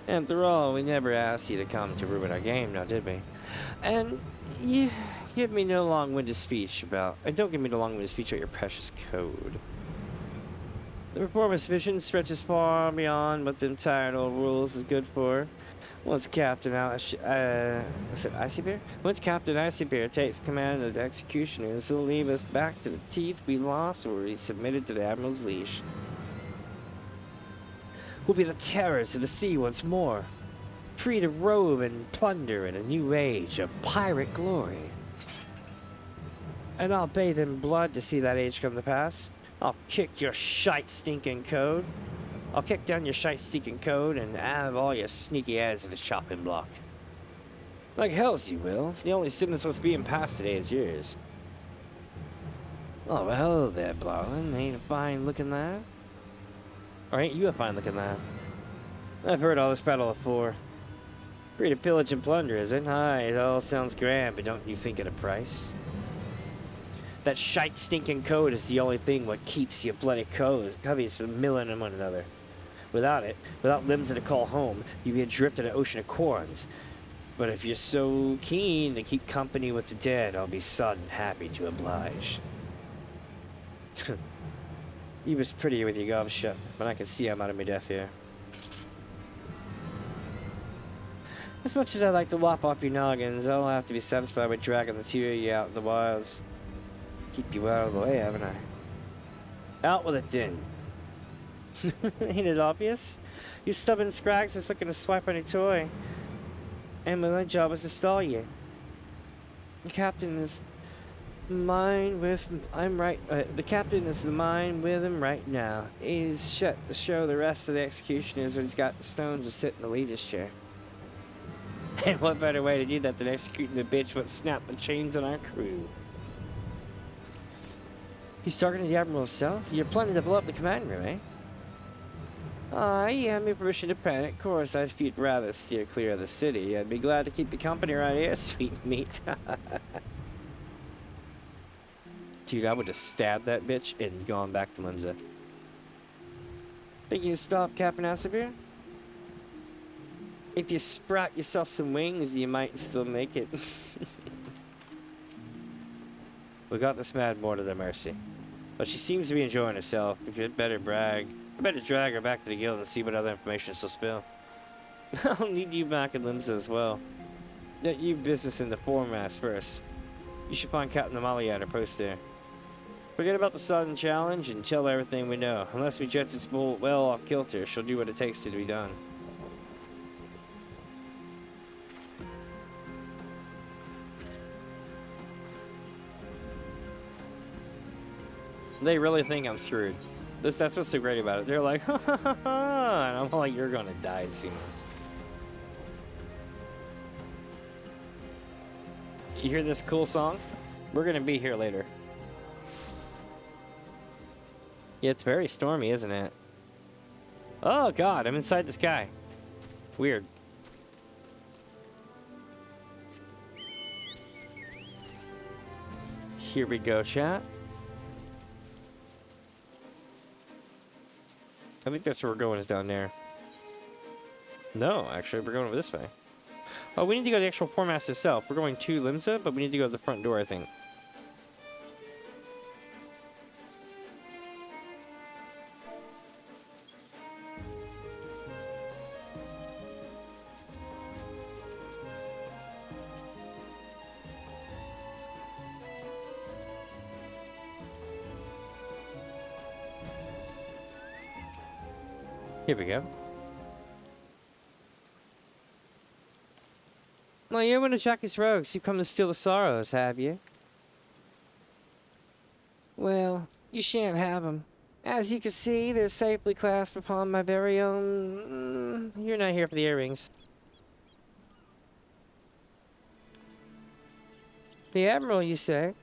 After all, we never asked you to come to ruin our game, now did we? And you give me no long-winded speech about... And don't give me no long-winded speech about your precious code. The Reformist vision stretches far beyond what the entire old rules is good for. Once Captain Once Captain Icybear takes command of the executioners, he'll leave us back to the teeth we lost or we submitted to the Admiral's leash. We'll be the terrors of the sea once more, free to rove and plunder in a new age of pirate glory. And I'll bathe in blood to see that age come to pass. I'll kick your shite stinking code. I'll kick down your shite stinking code and have all your sneaky ads in the chopping block. Like hells you will. The only sentence that's being passed today is yours. Oh, well, hello there, Blarlin. Ain't a fine looking lad? Or ain't you a fine looking lad? I've heard all this battle before. Free to pillage and plunder, is it? Aye, it all sounds grand, but don't you think at a price? That shite stinking code is the only thing what keeps you bloody coveys from milling in one another. Without it, without limbs to call home, you'd be adrift in an ocean of corns. But if you're so keen to keep company with the dead, I'll be sudden happy to oblige. You was pretty with your gobs shut, but I can see I'm out of my depth here. As much as I'd like to lop off your noggins, I'll have to be satisfied with dragging the two of you out in the wilds. Keep you out of the way, haven't I? Out with it, then. Ain't it obvious? You stubborn scrags is looking to swipe on your toy. And my job is to stall you. The captain is mine with... the captain is mine with him right now. He's shut to show the rest of the executioners that he's got the stones to sit in the leader's chair. And what better way to do that than executing the bitch what snapped the chains on our crew? He's talking to the Admiral himself? You're planning to blow up the command room, eh? You have me permission to panic. Of course, if you'd rather steer clear of the city, I'd be glad to keep you company around here, sweet meat. Dude, I would have stabbed that bitch and gone back to Limsa. Think you can stop Captain Asabir? If you sprout yourself some wings, you might still make it. We got this mad more to their mercy. But she seems to be enjoying herself. If you'd better brag, I better drag her back to the guild and see what other information she'll spill. I'll need you back in Limsa as well. Get you business in the foremast first. You should find Captain Amalia at her post there. Forget about the sudden challenge and tell her everything we know. Unless we judge this bull well off kilter, she'll do what it takes to be done. They really think I'm screwed. That's what's so great about it. They're like, ha ha ha ha, and I'm like, you're gonna die soon. You hear this cool song? We're gonna be here later. Yeah, it's very stormy, isn't it? Oh god, I'm inside the sky. Weird. Here we go, chat. I think that's where we're going, is down there. No, actually, we're going over this way. Oh, we need to go to the actual foremast itself. We're going to Limsa, but we need to go to the front door, I think. Here we go. Well, you're one of Jackie's rogues. You've come to steal the sorrows, have you? Well, you shan't have them. As you can see, they're safely clasped upon my very own... You're not here for the earrings. The Admiral, you say?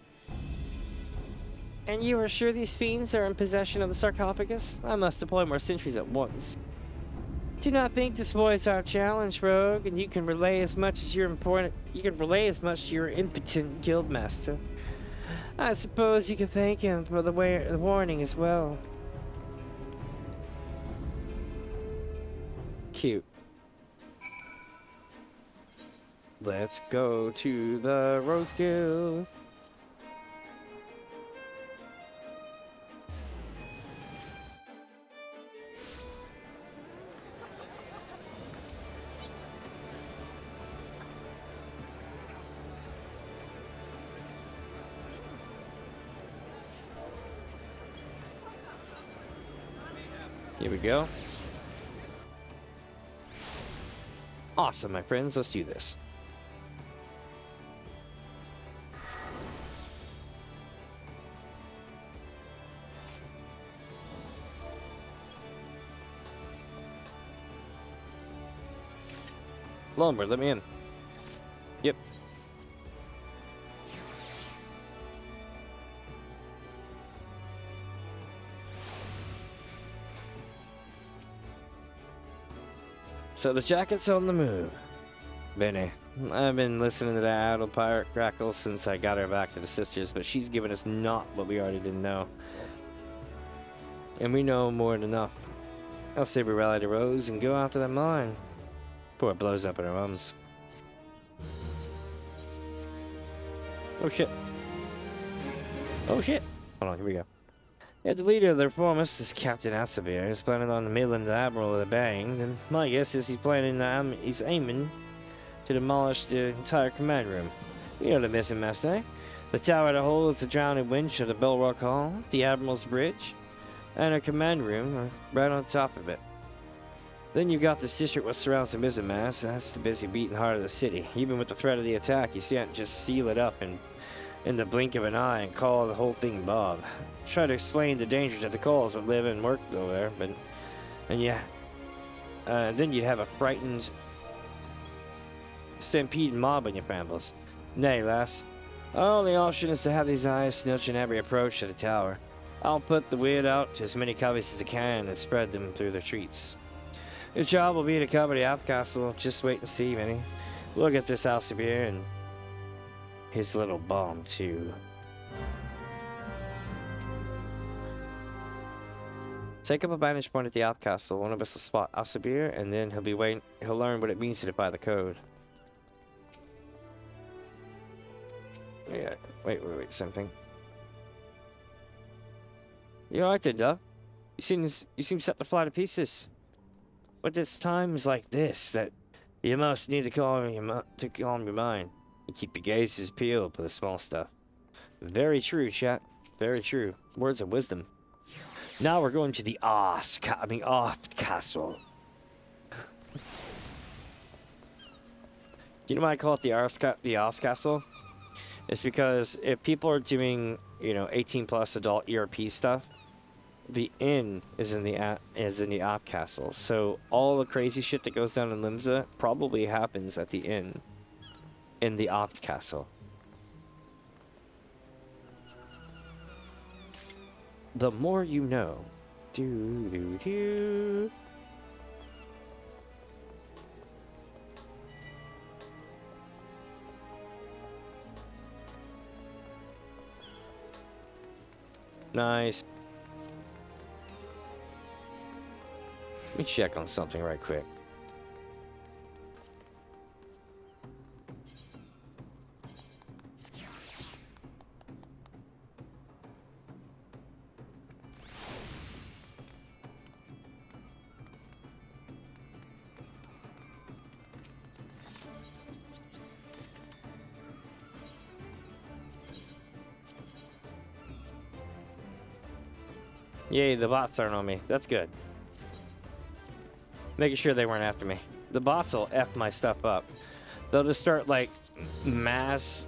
And you are sure these fiends are in possession of the sarcophagus? I must deploy more sentries at once. Do not think this voids our challenge, rogue, and you can relay as much as your impotent to your impotent guildmaster. I suppose you can thank him for the warning as well. Cute. Let's go to the Rose Guild. Here we go. Awesome, my friends. Let's do this. Lumber, let me in. Yep. So the jacket's on the move. Benny. I've been listening to that idle pirate crackle since I got her back to the sisters, but she's given us not what we already didn't know. And we know more than enough. I'll say we rally the rogues and go after that mine. Before it blows up in our arms. Oh shit. Oh shit. Hold on, here we go. Yeah, the leader of the reformists is Captain Asavir. He's planning on mailing the Admiral with a bang. And my guess is he's he's aiming to demolish the entire command room. You know the missing master. The tower that holds the drowning winch of the Bellrock Hall, the Admiral's Bridge, and a command room are right on top of it. Then you've got this district what surrounds the missing mass. That's the busy beating heart of the city. Even with the threat of the attack, you can't just seal it up and in the blink of an eye and call the whole thing Bob. Try to explain the dangers that the calls would live and work over there, but then you'd have a frightened stampeding mob on your brambles. Nay, lass. Our only option is to have these eyes snitching every approach to the tower. I'll put the word out to as many coveys as I can and spread them through the streets. Your job will be to cover the Alp Castle. Just wait and see, Minnie. We'll get this Alcibier and his little bomb too. Take up a vantage point at the Alp Castle. One of us will spot Alcibier, and then he'll learn what it means to defy the code. Yeah, wait, something. You alright there, Dove? You seem set to fly to pieces. But it's times like this that you must need to calm your mind and keep your gazes peeled for the small stuff. Very true, chat. Very true. Words of wisdom. Now we're going to the Off Castle. You know why I call it the Oz Castle? It's because if people are doing, 18 plus adult ERP stuff, the inn is in the Off Castle. So all the crazy shit that goes down in Limsa probably happens at the inn in the Off Castle. The more you know. Do. Nice. Let me check on something right quick. Yay, the bots aren't on me. That's good. Making sure they weren't after me. The bots will F my stuff up. They'll just start, like, mass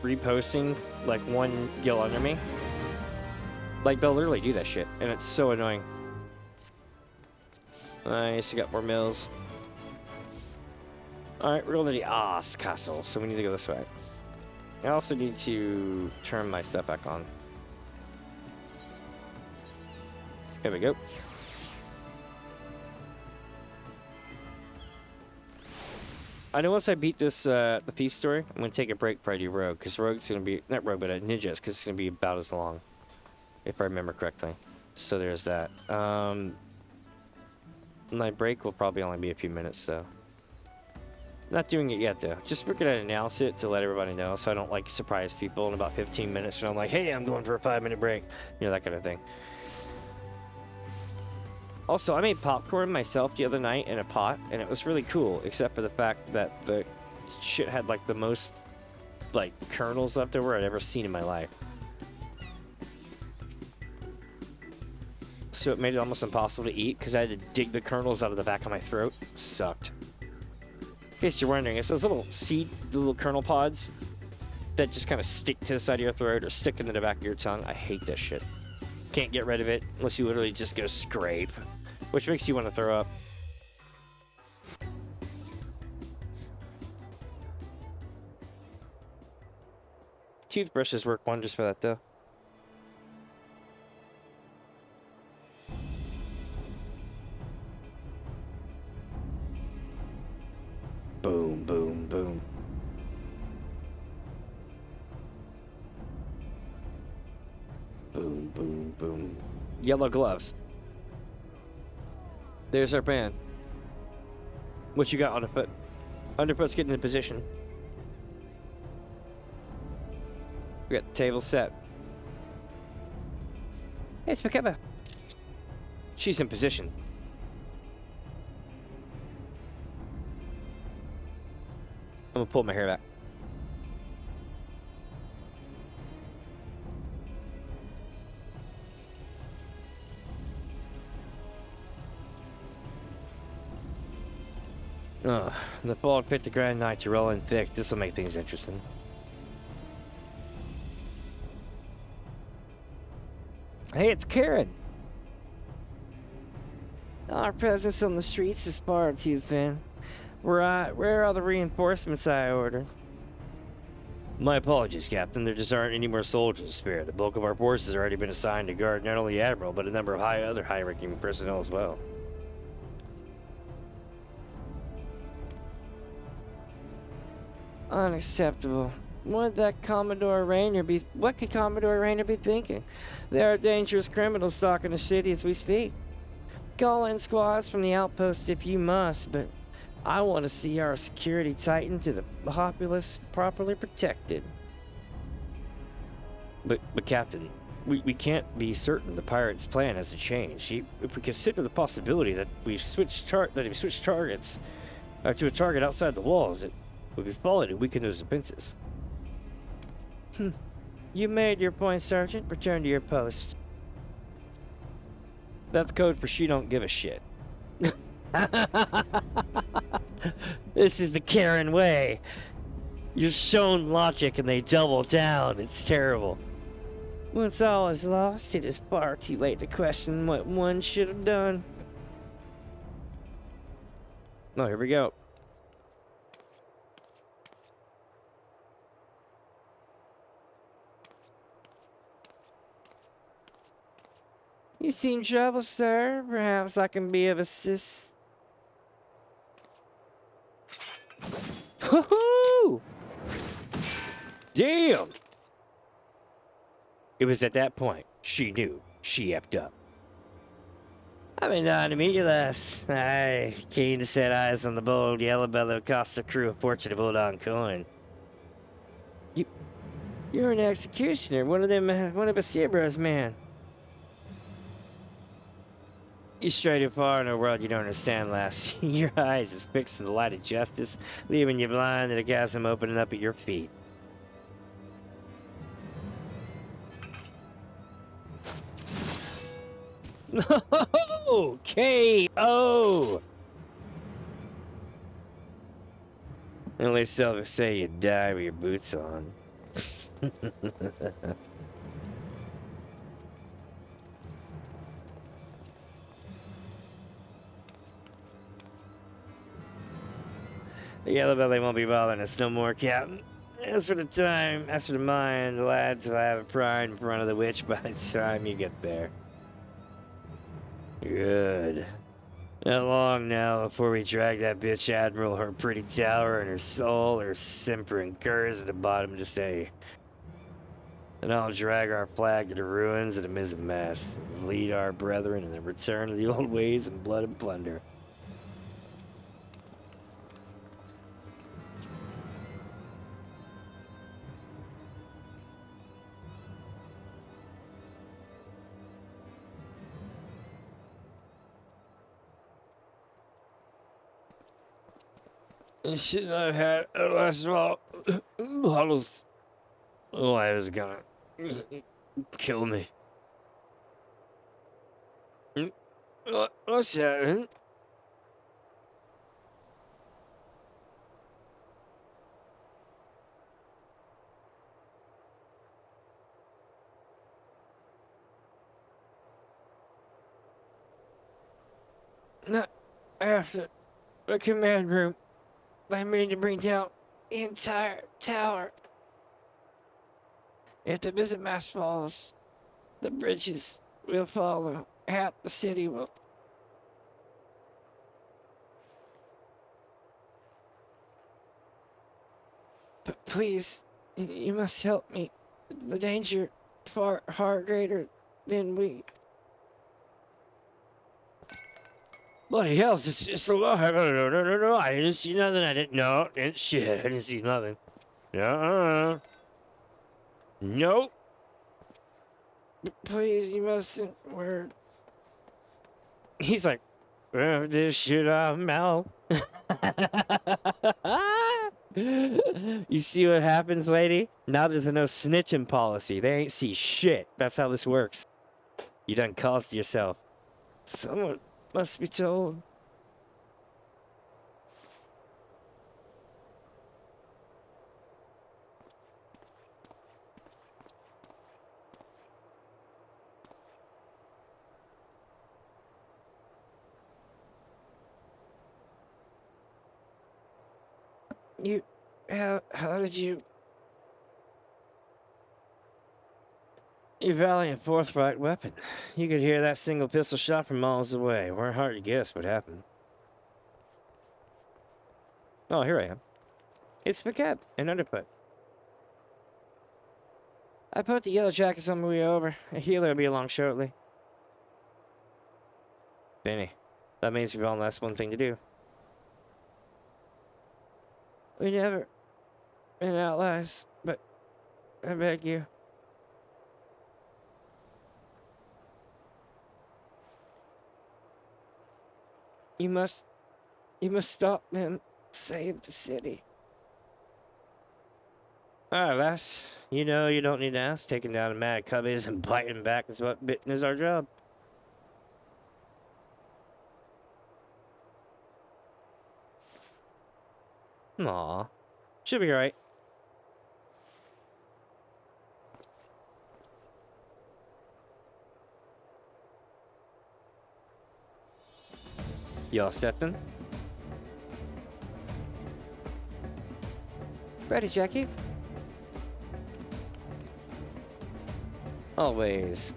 reposting, like, one guild under me. Like, they'll literally do that shit, and it's so annoying. Nice, you got more mills. Alright, we're going to the Oz Castle, so we need to go this way. I also need to turn my stuff back on. Here we go. I know once I beat this, the thief story, I'm gonna take a break before I do Rogue, because Rogue's gonna be, not Rogue, but Ninjas, because it's gonna be about as long, if I remember correctly. So there's that. My break will probably only be a few minutes, though. Not doing it yet, though. Just we're gonna announce it to let everybody know, so I don't, like, surprise people in about 15 minutes, and I'm like, hey, I'm going for a 5-minute break. You know, that kind of thing. Also, I made popcorn myself the other night in a pot, and it was really cool, except for the fact that the shit had, like, the most, like, kernels left over I'd ever seen in my life. So it made it almost impossible to eat, because I had to dig the kernels out of the back of my throat. It sucked. In case you're wondering, it's those little little kernel pods that just kind of stick to the side of your throat or stick into the back of your tongue. I hate this shit. Can't get rid of it unless you literally just go scrape, which makes you want to throw up. Toothbrushes work wonders for that, though. Boom, boom. boom, boom, boom. Yellow gloves. There's our band. What you got, Underfoot? Underfoot's getting in position. We got the table set. Hey, it's Makeba. She's in position. I'm gonna pull my hair back. The fog picked the Grand Knight to roll in thick. This will make things interesting. Hey, it's Karen. Our presence on the streets is far too thin. Where are the reinforcements I ordered? My apologies, Captain. There just aren't any more soldiers to spare. The bulk of our forces have already been assigned to guard not only the Admiral, but a number of other high-ranking personnel as well. Unacceptable. What could Commodore Rainier be thinking? There are dangerous criminals stalking the city as we speak. Call in squads from the outpost if you must, but I want to see our security tightened to the populace properly protected. But Captain, we can't be certain the pirates' plan hasn't changed. If we consider the possibility that we've switched targets to a target outside the walls, it would be folly to weaken those defenses. You made your point, Sergeant. Return to your post. That's code for she don't give a shit. This is the Karen way. You're shown logic and they double down. It's terrible. Once all is lost, it is far too late to question what one should have done. Oh, here we go. You seem troubled, sir. Perhaps I can be of assist. Woohoo! Damn! It was at that point she knew she effed up. I've been dying to meet you, lass. Aye, keen to set eyes on the bold yellow belly who cost the crew a fortune of old-on coin. You're an executioner, one of Bismark's man. You stray too far in a world you don't understand, lass. Your eyes is fixed in the light of justice, leaving you blind to the chasm opening up at your feet. No! K.O. At least they'll say you die with your boots on. The yellow belly won't be bothering us no more, Captain. As for the mine, the lads will have a pride in front of the witch by the time you get there. Good. Not long now before we drag that bitch Admiral her pretty tower and her soul, her simpering curs at the bottom to stay. And I'll drag our flag to the ruins of the mizzen-mast and lead our brethren in the return of the old ways and blood and plunder. And shit I've had last of all bottles. Oh, I was gonna kill me. What's that? Not after the command room. I mean to bring down the entire tower. If the mizzen-mast falls, the bridges will follow. Half the city will. But please, you must help me. The danger far greater than we. Bloody hell, it's so low. No, I didn't see nothing. Shit, I didn't see nothing. Nope. Please, you mustn't. He's like, this shit out mouth. You see what happens, lady? Now there's a no snitching policy. They ain't see shit. That's how this works. You done caused yourself. Someone must be told. How did you... You valiant, forthright weapon. You could hear that single pistol shot from miles away. Weren't hard to guess what happened. Oh, here I am. It's Macabre, an underfoot. I put the yellow jackets on my way over. A healer will be along shortly. Benny, that means we've only last one thing to do. We never been outliers, but I beg you. You must stop them. Save the city. Alright, lass. You know you don't need to ask. Taking down a mad cubbies and biting back is what bitten is our job. Aw. Should be alright. Y'all set then? Ready, Jackie? Always.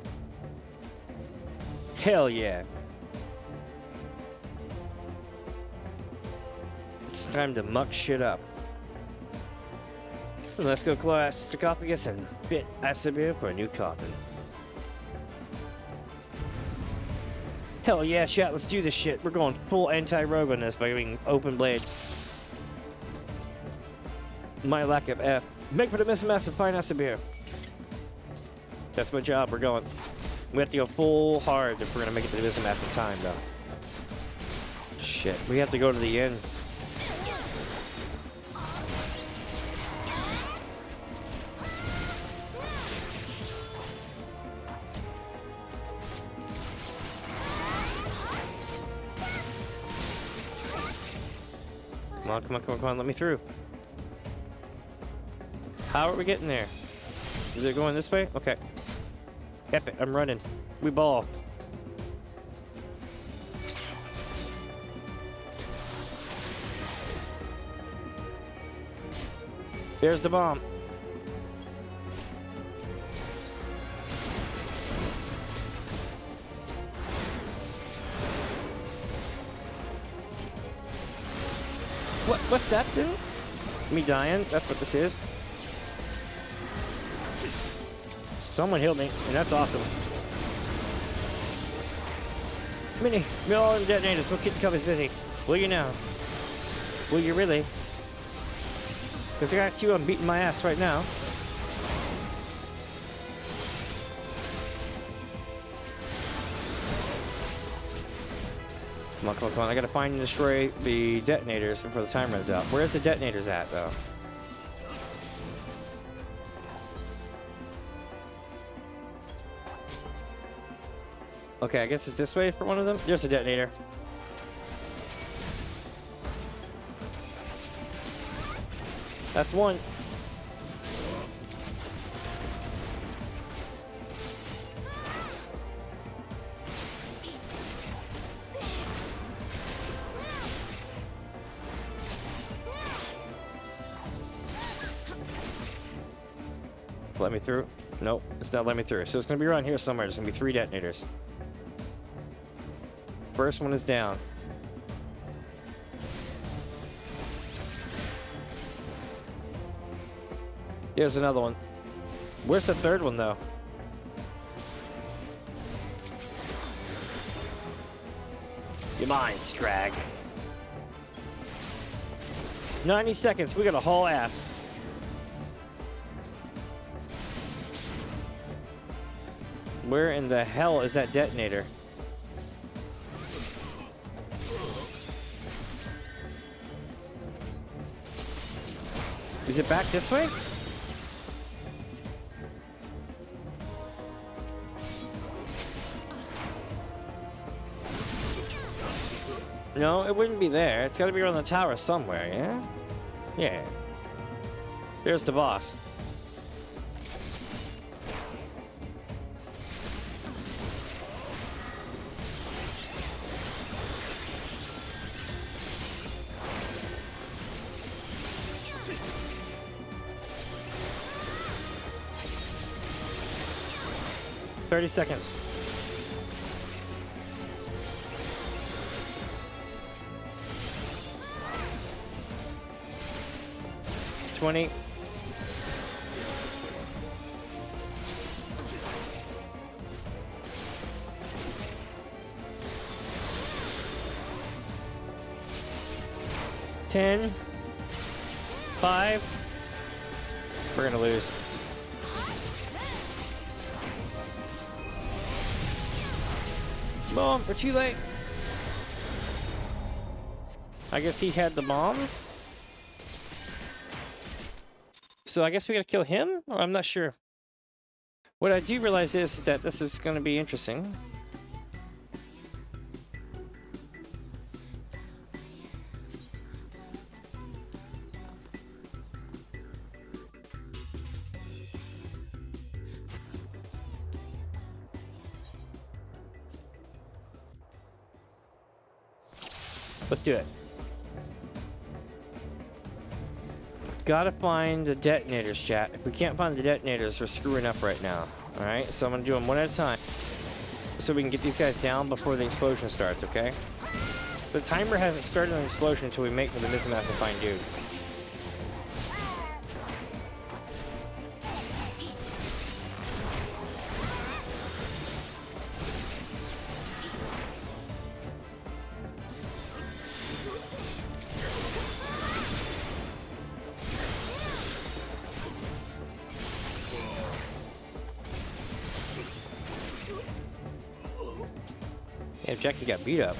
Hell yeah. It's time to muck shit up. Let's go claw sarcophagus and fit Asabir for a new coffin. Hell yeah, chat, let's do this shit. We're going full anti-rogue on this by going open blade. My lack of F. Make for the mismatch and find Asabir. That's my job, we're going. We have to go full hard if we're gonna make it to the mismatch in time, though. Shit, we have to go to the end. Come on, let me through. How are we getting there? Is it going this way? Okay. F it, I'm running. We ball. There's the bomb. What's that do? Me dying? That's what this is. Someone healed me, and that's awesome. Mini, mill all them detonators. We'll keep the covers busy. Will you now? Will you really? Because I got two of them beating my ass right now. Come on. I gotta find and destroy the detonators before the time runs out. Where's the detonators at, though? Okay, I guess it's this way for one of them. There's a detonator. That's one. Let me through? Nope, it's not letting me through. So it's gonna be around here somewhere. There's gonna be 3 detonators. First one is down. There's another one. Where's the third one though? You're mine, Scrag. 90 seconds, we gotta haul ass. Where in the hell is that detonator? Is it back this way? No, it wouldn't be there. It's gotta be around the tower somewhere, yeah? Yeah. There's the boss. "30 seconds. "20. "10. 5. We're gonna lose. Bomb, we're too late. I guess he had the bomb. So I guess we gotta kill him? Or I'm not sure. What I do realize is that this is gonna be interesting. Let's do it. Gotta find the detonators, chat. If we can't find the detonators, we're screwing up right now. Alright, so I'm gonna do them one at a time. So we can get these guys down before the explosion starts, okay? The timer hasn't started on the explosion until we make for the Bismark to find dude. Yeah, Jackie got beat up.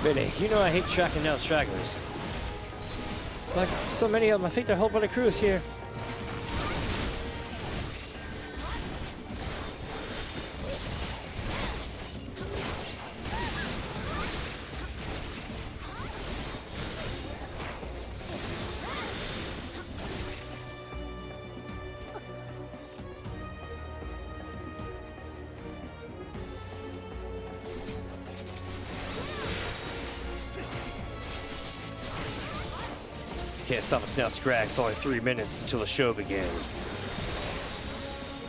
Really, you know I hate tracking down stragglers. Like, so many of them, I think the whole bunch of crew is here. Can't stop us now, Scrag. It's only 3 minutes until the show begins.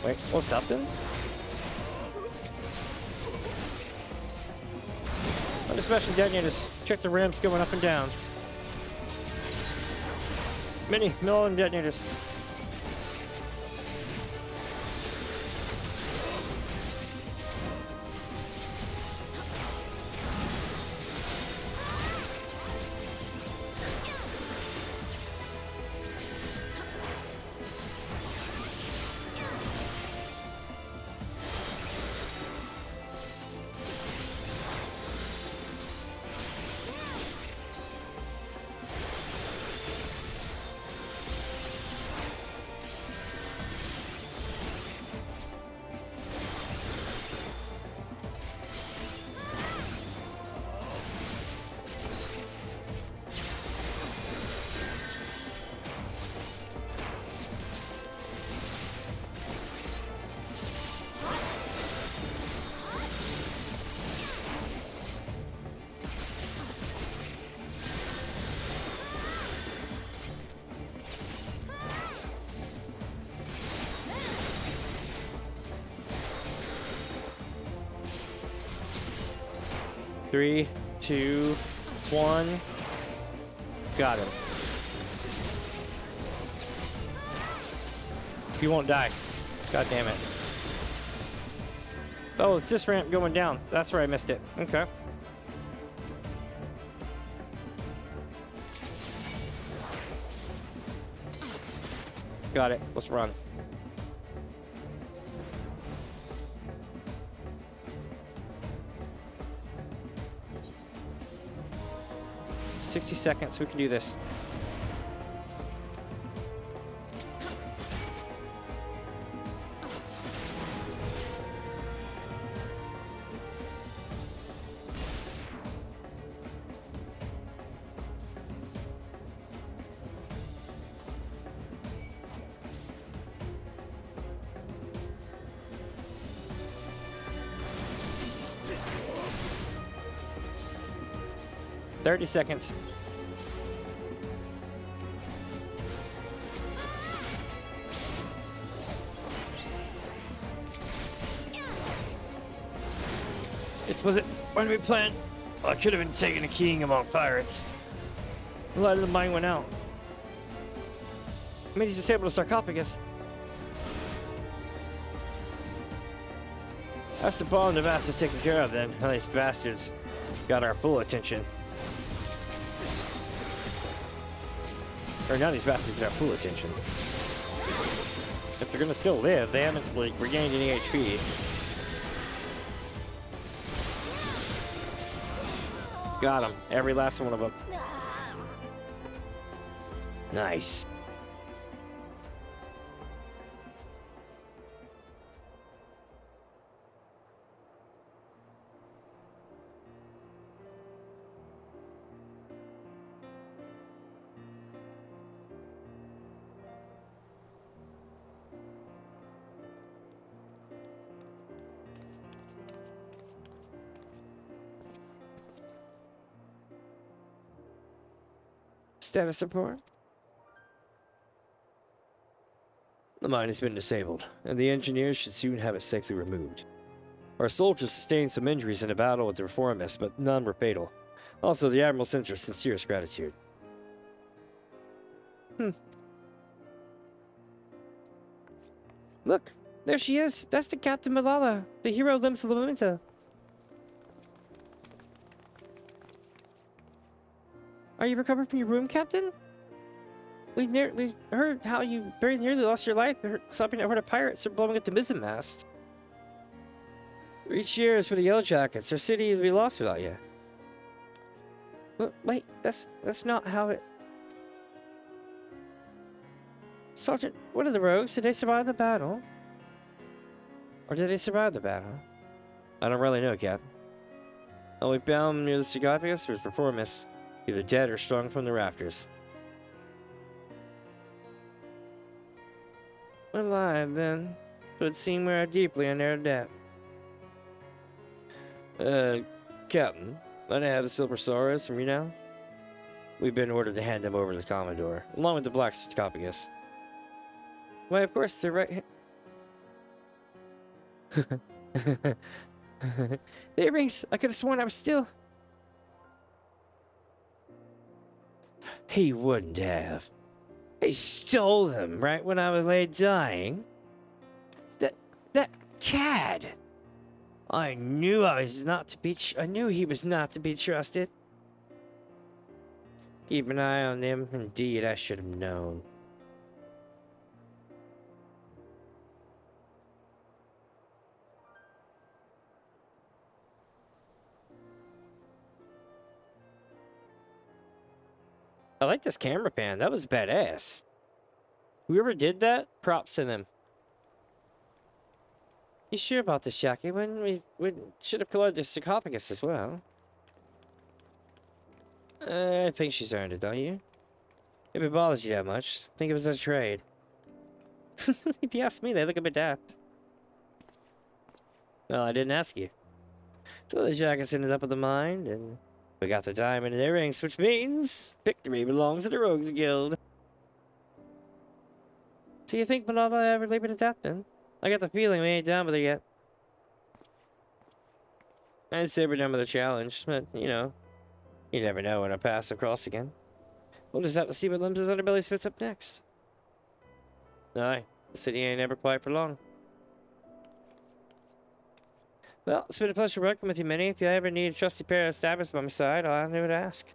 Wait, what's up then? I'm just smashing detonators. Check the ramps going up and down. Many million detonators. Three, two, one. Got him. You won't die. God damn it. Oh, it's this ramp going down. That's where I missed it. Okay. Got it. Let's run. "60 seconds. We can do this." "30 seconds. Was it when we planned? I could have been taking a king among pirates. The light of the mine went out. I mean, he's disabled the sarcophagus. That's the bomb the bastards taken care of then. Well, these bastards got our full attention. Or now these bastards got full attention. If they're gonna still live, they haven't like regained any HP. Got them. Every last one of them. Nice. Status report. The mine has been disabled, and the engineers should soon have it safely removed. Our soldiers sustained some injuries in a battle with the reformists, but none were fatal. Also, the Admiral sends her sincerest gratitude. Look, there she is. That's the Captain Malala, the hero limbs of the memento. Are you recovered from your wound, Captain? We heard how you very nearly lost your life stopping a horde of pirates from blowing up the mizzen mast. Each year is for the Yellow Jackets. Our city is to be lost without you. Wait, that's not how it... Sergeant, what are the rogues? Did they survive the battle? Or did they survive the battle? I don't really know, Captain. Only found near the sarcophagus was reformists, either dead or strung from the rafters. Alive, then. But it seemed wear deeply in their debt. Captain, let I have the silver sorrows from you now? We've been ordered to hand them over to the Commodore, along with the black sarcophagus. Why, of course, they're right here. The earrings! I could have sworn I was still... He wouldn't have. He stole them right when I was lay dying. That cad! I knew he was not to be trusted. Keep an eye on them. Indeed, I should have known. I like this camera pan. That was badass. Whoever did that, props to them. You sure about this, Jackie? We should have collected the sarcophagus as well. I think she's earned it, don't you? If it bothers you that much, think it was a trade. If you ask me, they look a bit daft. Well, I didn't ask you. So the jackets ended up at the mine, and we got the diamond and earrings, which means victory belongs to the Rogues Guild. So you think Malala ever leave it at that, then? I got the feeling we ain't done with it yet. I'd say we're done with the challenge, but, you know, you never know when I pass across again. We'll just have to see what Limbs' underbelly spits up next. Aye, The city ain't ever quiet for long. Well, it's been a pleasure working with you, Minnie. If you ever need a trusty pair of stabbers by my side, I'll know to ask.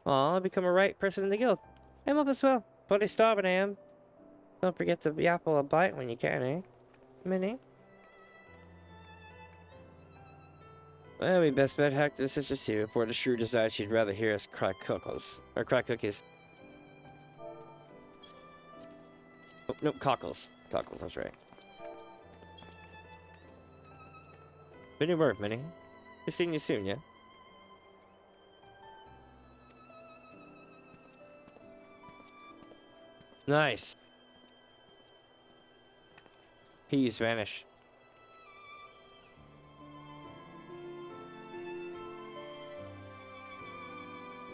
Aw, I've become a right person in the guild. I'm up as well. Bloody starving I am. Don't forget the apple a bite when you can, eh? Minnie? Well, we best bet hack the sisters too before the shrew decides she'd rather hear us cry cockles. Or cry cookies. Oh, nope, cockles. Cockles, that's right. Good new work, Minnie. Be seeing you soon, yeah? Nice. He's vanished.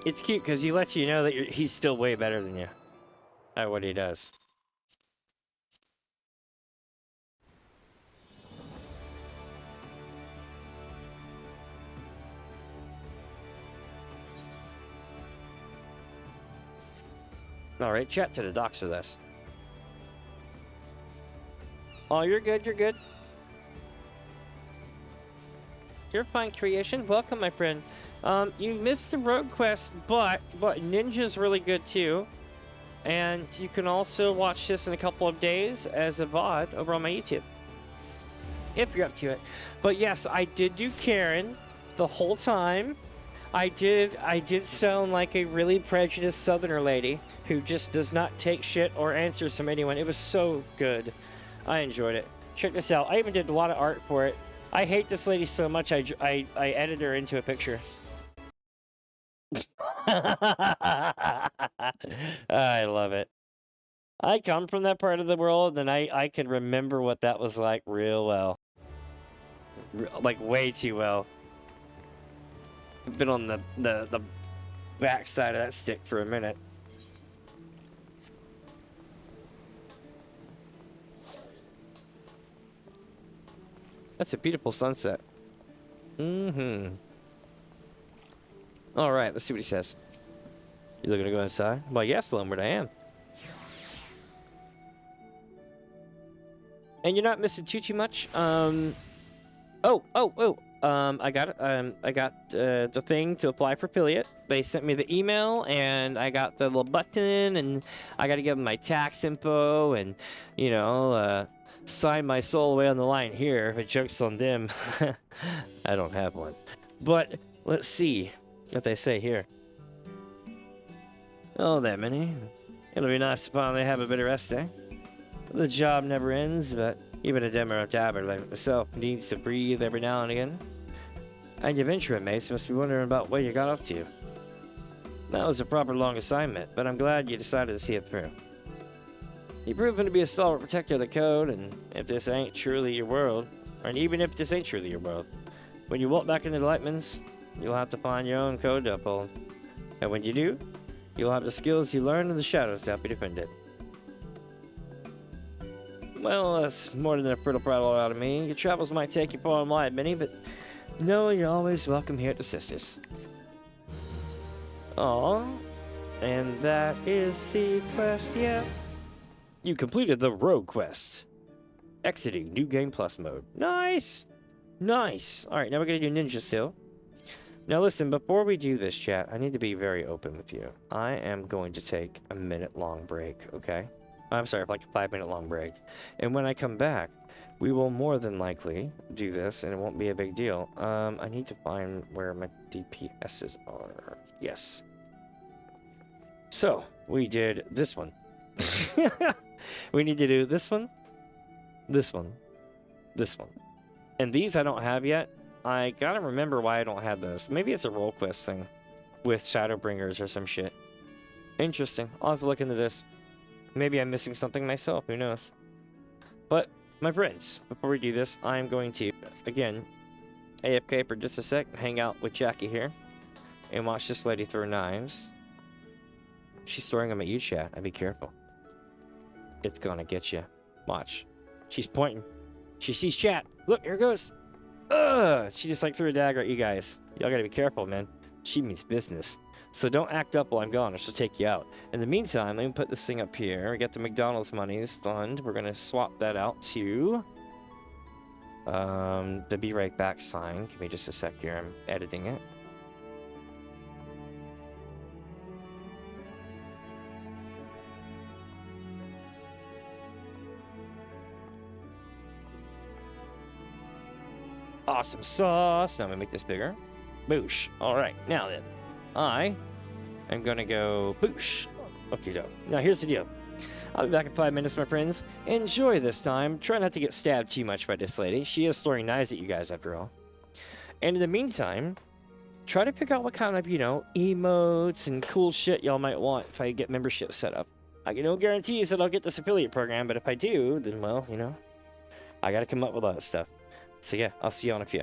It's cute because he lets you know that he's still way better than you at what he does. Alright, chat to the docs for this. Oh, you're good, you're good. You're fine, creation. Welcome, my friend. You missed the road quest, but Ninja's really good too. And you can also watch this in a couple of days as a VOD over on my YouTube. If you're up to it. But yes, I did do Karen the whole time. I did sound like a really prejudiced southerner lady who just does not take shit or answers from anyone. It was so good. I enjoyed it. Check this out. I even did a lot of art for it. I hate this lady so much I edited her into a picture. I love it. I come from that part of the world and I can remember what that was like real well. Like way too well. I've been on the back side of that stick for a minute. That's a beautiful sunset. Mm-hmm. Alright, let's see what he says. You looking to go inside? Well, yes, Lombard, I am. And you're not missing too much. I got the thing to apply for affiliate. They sent me the email, and I got the little button, and I got to give them my tax info, and you know, sign my soul away on the line here. If it joke's on them, I don't have one. But let's see what they say here. Oh, that many. It'll be nice to finally have a bit of rest, eh? The job never ends, but even a demo dabber like myself needs to breathe every now and again. And your venture mates must be wondering about what you got up to. That was a proper long assignment, but I'm glad you decided to see it through. You've proven to be a stalwart protector of the code, and if this ain't truly your world, or even if this ain't truly your world, when you walk back into the Lightmans, you'll have to find your own code to uphold. And when you do, you'll have the skills you learned in the shadows to help you defend it. Well, that's more than a brittle prattle out of me. Your travels might take you far and wide, Minnie, but no, you're always welcome here at the Sisters. Aww. And that is the quest, yeah. You completed the Rogue quest. Exiting New Game Plus mode. Nice! Nice! Alright, now we're gonna do Ninja still. Now listen, before we do this, chat, I need to be very open with you. I am going to take a minute-long break, okay? I'm sorry, like a 5-minute long break. And when I come back, we will more than likely do this, and it won't be a big deal. I need to find where my DPSs are. Yes. So, we did this one. We need to do this one, this one, this one. And these I don't have yet. I gotta remember why I don't have those. Maybe it's a role quest thing with Shadowbringers or some shit. Interesting. I'll have to look into this. Maybe I'm missing something myself, who knows. But, my friends, before we do this, I'm going to, again, AFK for just a sec, hang out with Jackie here, and watch this lady throw knives. She's throwing them at you, chat. I'd be careful. It's gonna get you. Watch. She's pointing. She sees chat. Look, here it goes. Ugh! She just like threw a dagger at you guys. Y'all gotta be careful, man. She means business. So don't act up while I'm gone, or she'll take you out. In the meantime, let me put this thing up here. We got the McDonald's monies fund. We're gonna swap that out to the be right back sign. Give me just a sec here. I'm editing it. Awesome sauce. Now I'm gonna make this bigger. Boosh. All right. Now then, I am gonna go boosh. Okay, doke. Now here's the deal. I'll be back in 5 minutes, my friends. Enjoy this time. Try not to get stabbed too much by this lady. She is throwing knives at you guys after all. And in the meantime, try to pick out what kind of, emotes and cool shit y'all might want if I get membership set up. I get no guarantees that I'll get this affiliate program, but if I do, then, well, I gotta come up with all that stuff. So yeah, I'll see you in a few.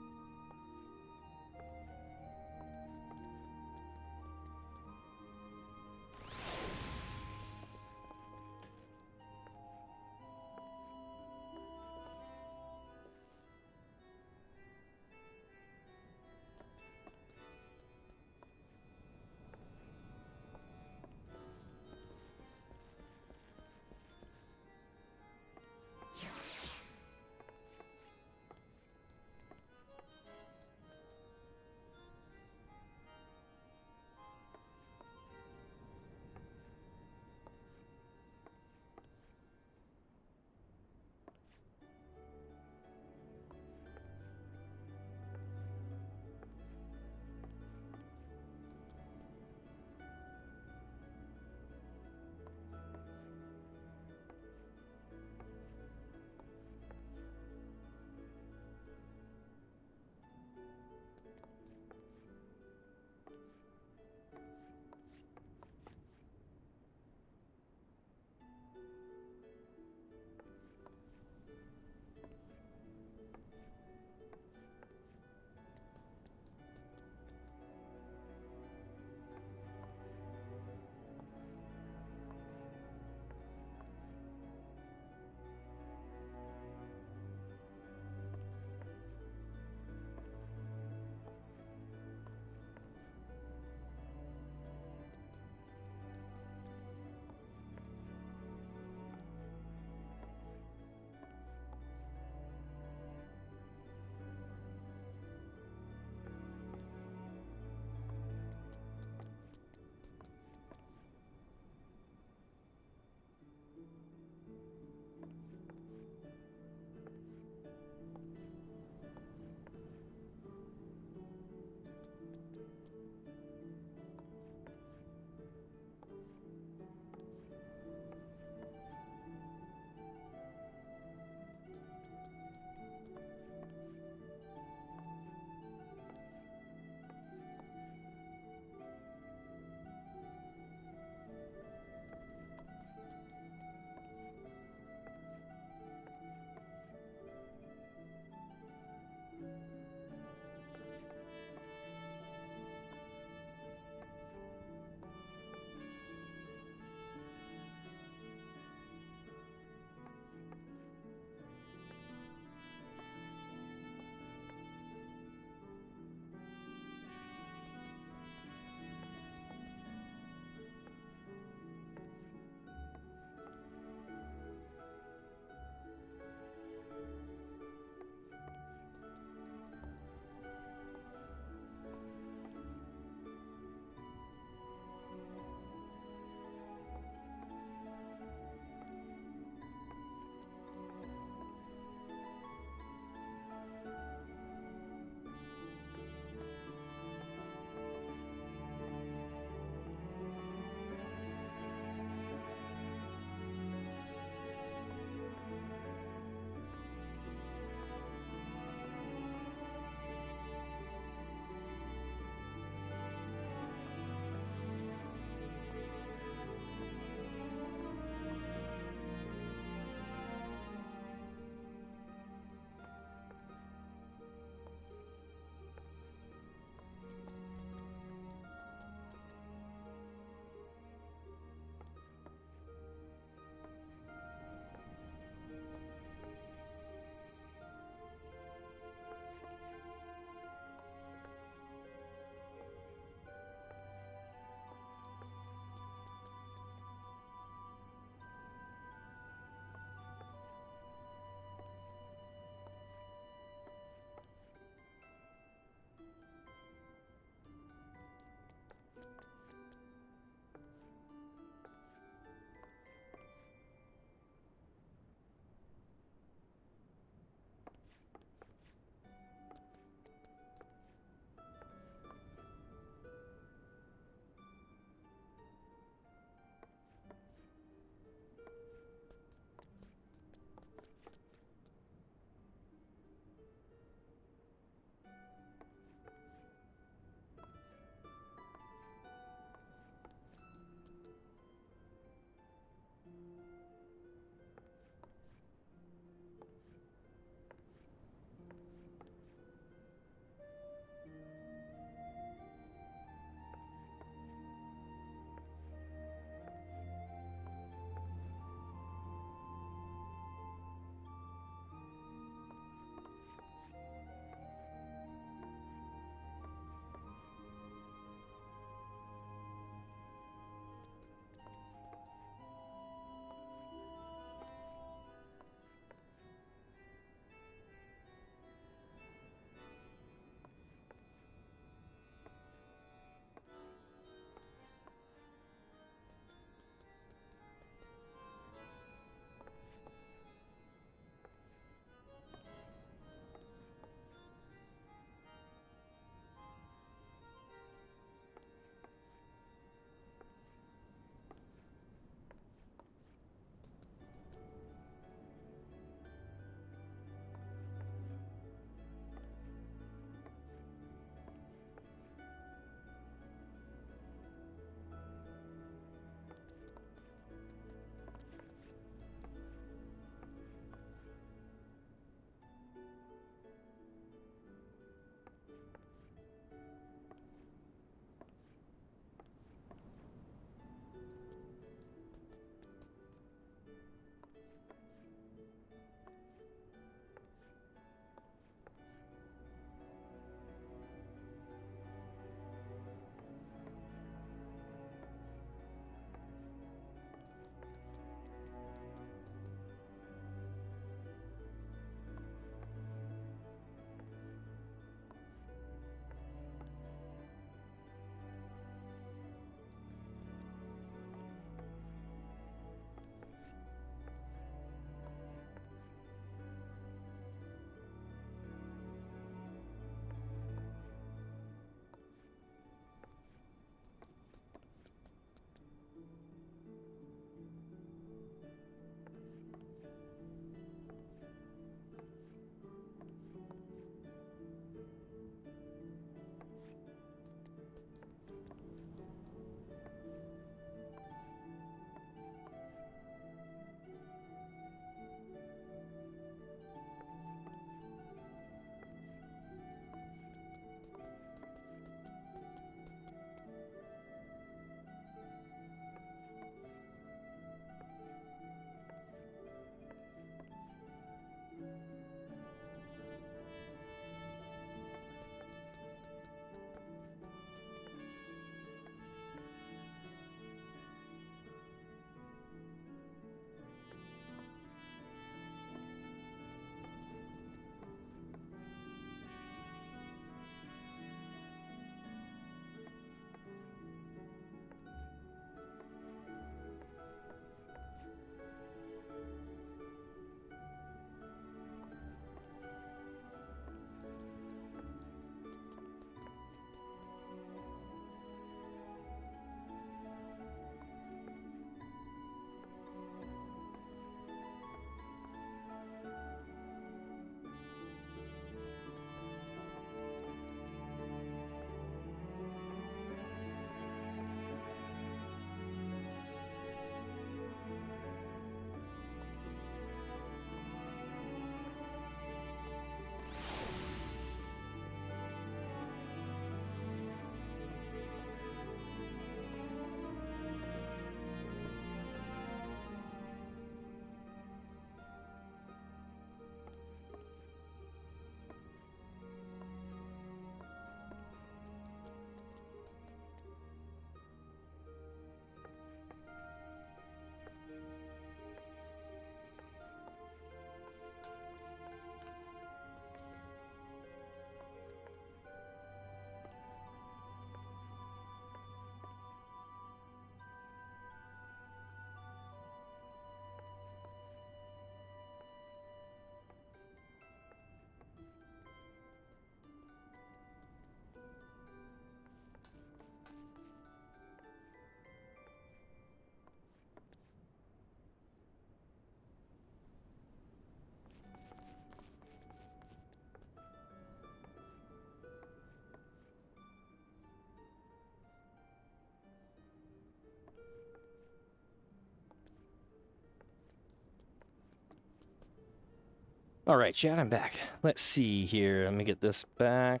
Alright, chat, I'm back. Let's see here. Let me get this back.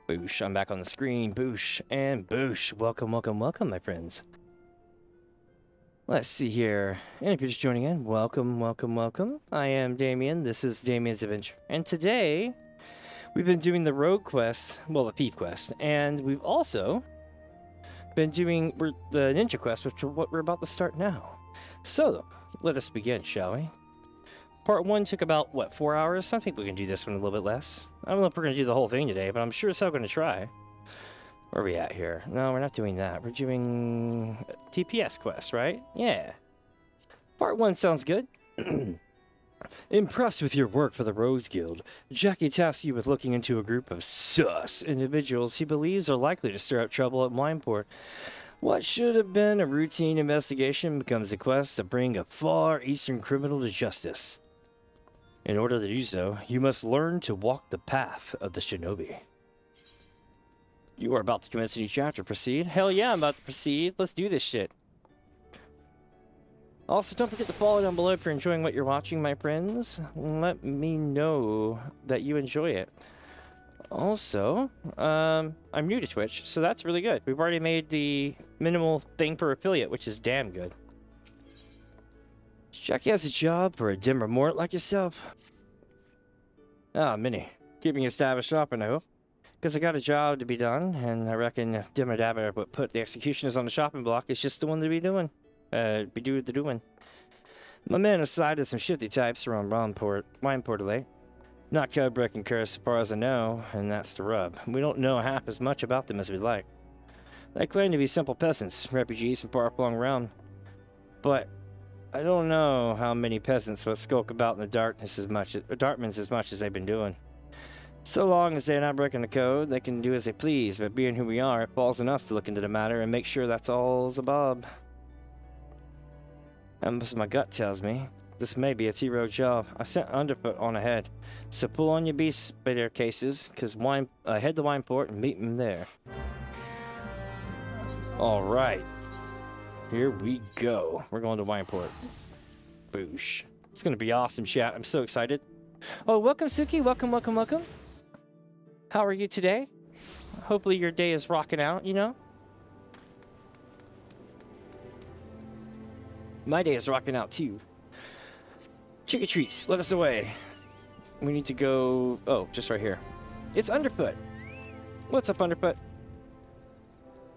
Boosh, I'm back on the screen. Boosh and boosh. Welcome, welcome, welcome, my friends. Let's see here. And if you're just joining in, welcome, welcome, welcome. I am Damien. This is DamiensAdventure. And today, we've been doing the rogue quest, well, the thief quest, and we've also been doing the ninja quest, which is what we're about to start now. So, let us begin, shall we? Part 1 took about, what, 4 hours? I think we can do this one a little bit less. I don't know if we're going to do the whole thing today, but I'm sure as hell going to try. Where are we at here? No, we're not doing that. We're doing TPS quest, right? Yeah. Part 1 sounds good. Impressed with your work for the Rose Guild, Jackie tasks you with looking into a group of sus individuals he believes are likely to stir up trouble at Wineport. What should have been a routine investigation becomes a quest to bring a far eastern criminal to justice. In order to do so, you must learn to walk the path of the shinobi. You are about to commence a new chapter. Proceed? Hell yeah, I'm about to proceed. Let's do this shit. Also, don't forget to follow down below if you're enjoying what you're watching, my friends. Let me know that you enjoy it. Also, I'm new to Twitch, so that's really good. We've already made the minimal thing per affiliate, which is damn good. Jackie has a job for a dimmer mort like yourself. Ah, Minnie. Keeping established up, I hope. Because I got a job to be done, and I reckon if Dimmer Dabber would put the executioners on the shopping block, it's just the one to be doing. The doing. My men have sided some shifty types around Wineport late. Not code-breaking curse as far as I know, and that's the rub. We don't know half as much about them as we'd like. They claim to be simple peasants, refugees from far-flung realm. But I don't know how many peasants would skulk about in the darkness as much as they've been doing. So long as they're not breaking the code, they can do as they please, but being who we are, it falls on us to look into the matter and make sure that's all's above. And my gut tells me this may be a T-road job. I sent Underfoot on ahead, so pull on your beast spider cases, cause head to Wineport and meet him there. All right, here we go. We're going to Wineport. Boosh! It's gonna be awesome, chat. I'm so excited. Oh, welcome, Suki. Welcome, welcome, welcome. How are you today? Hopefully your day is rocking out, you know? My day is rocking out too. Chicken treats, let us away. We need to go... Oh, just right here. It's Underfoot. What's up, Underfoot?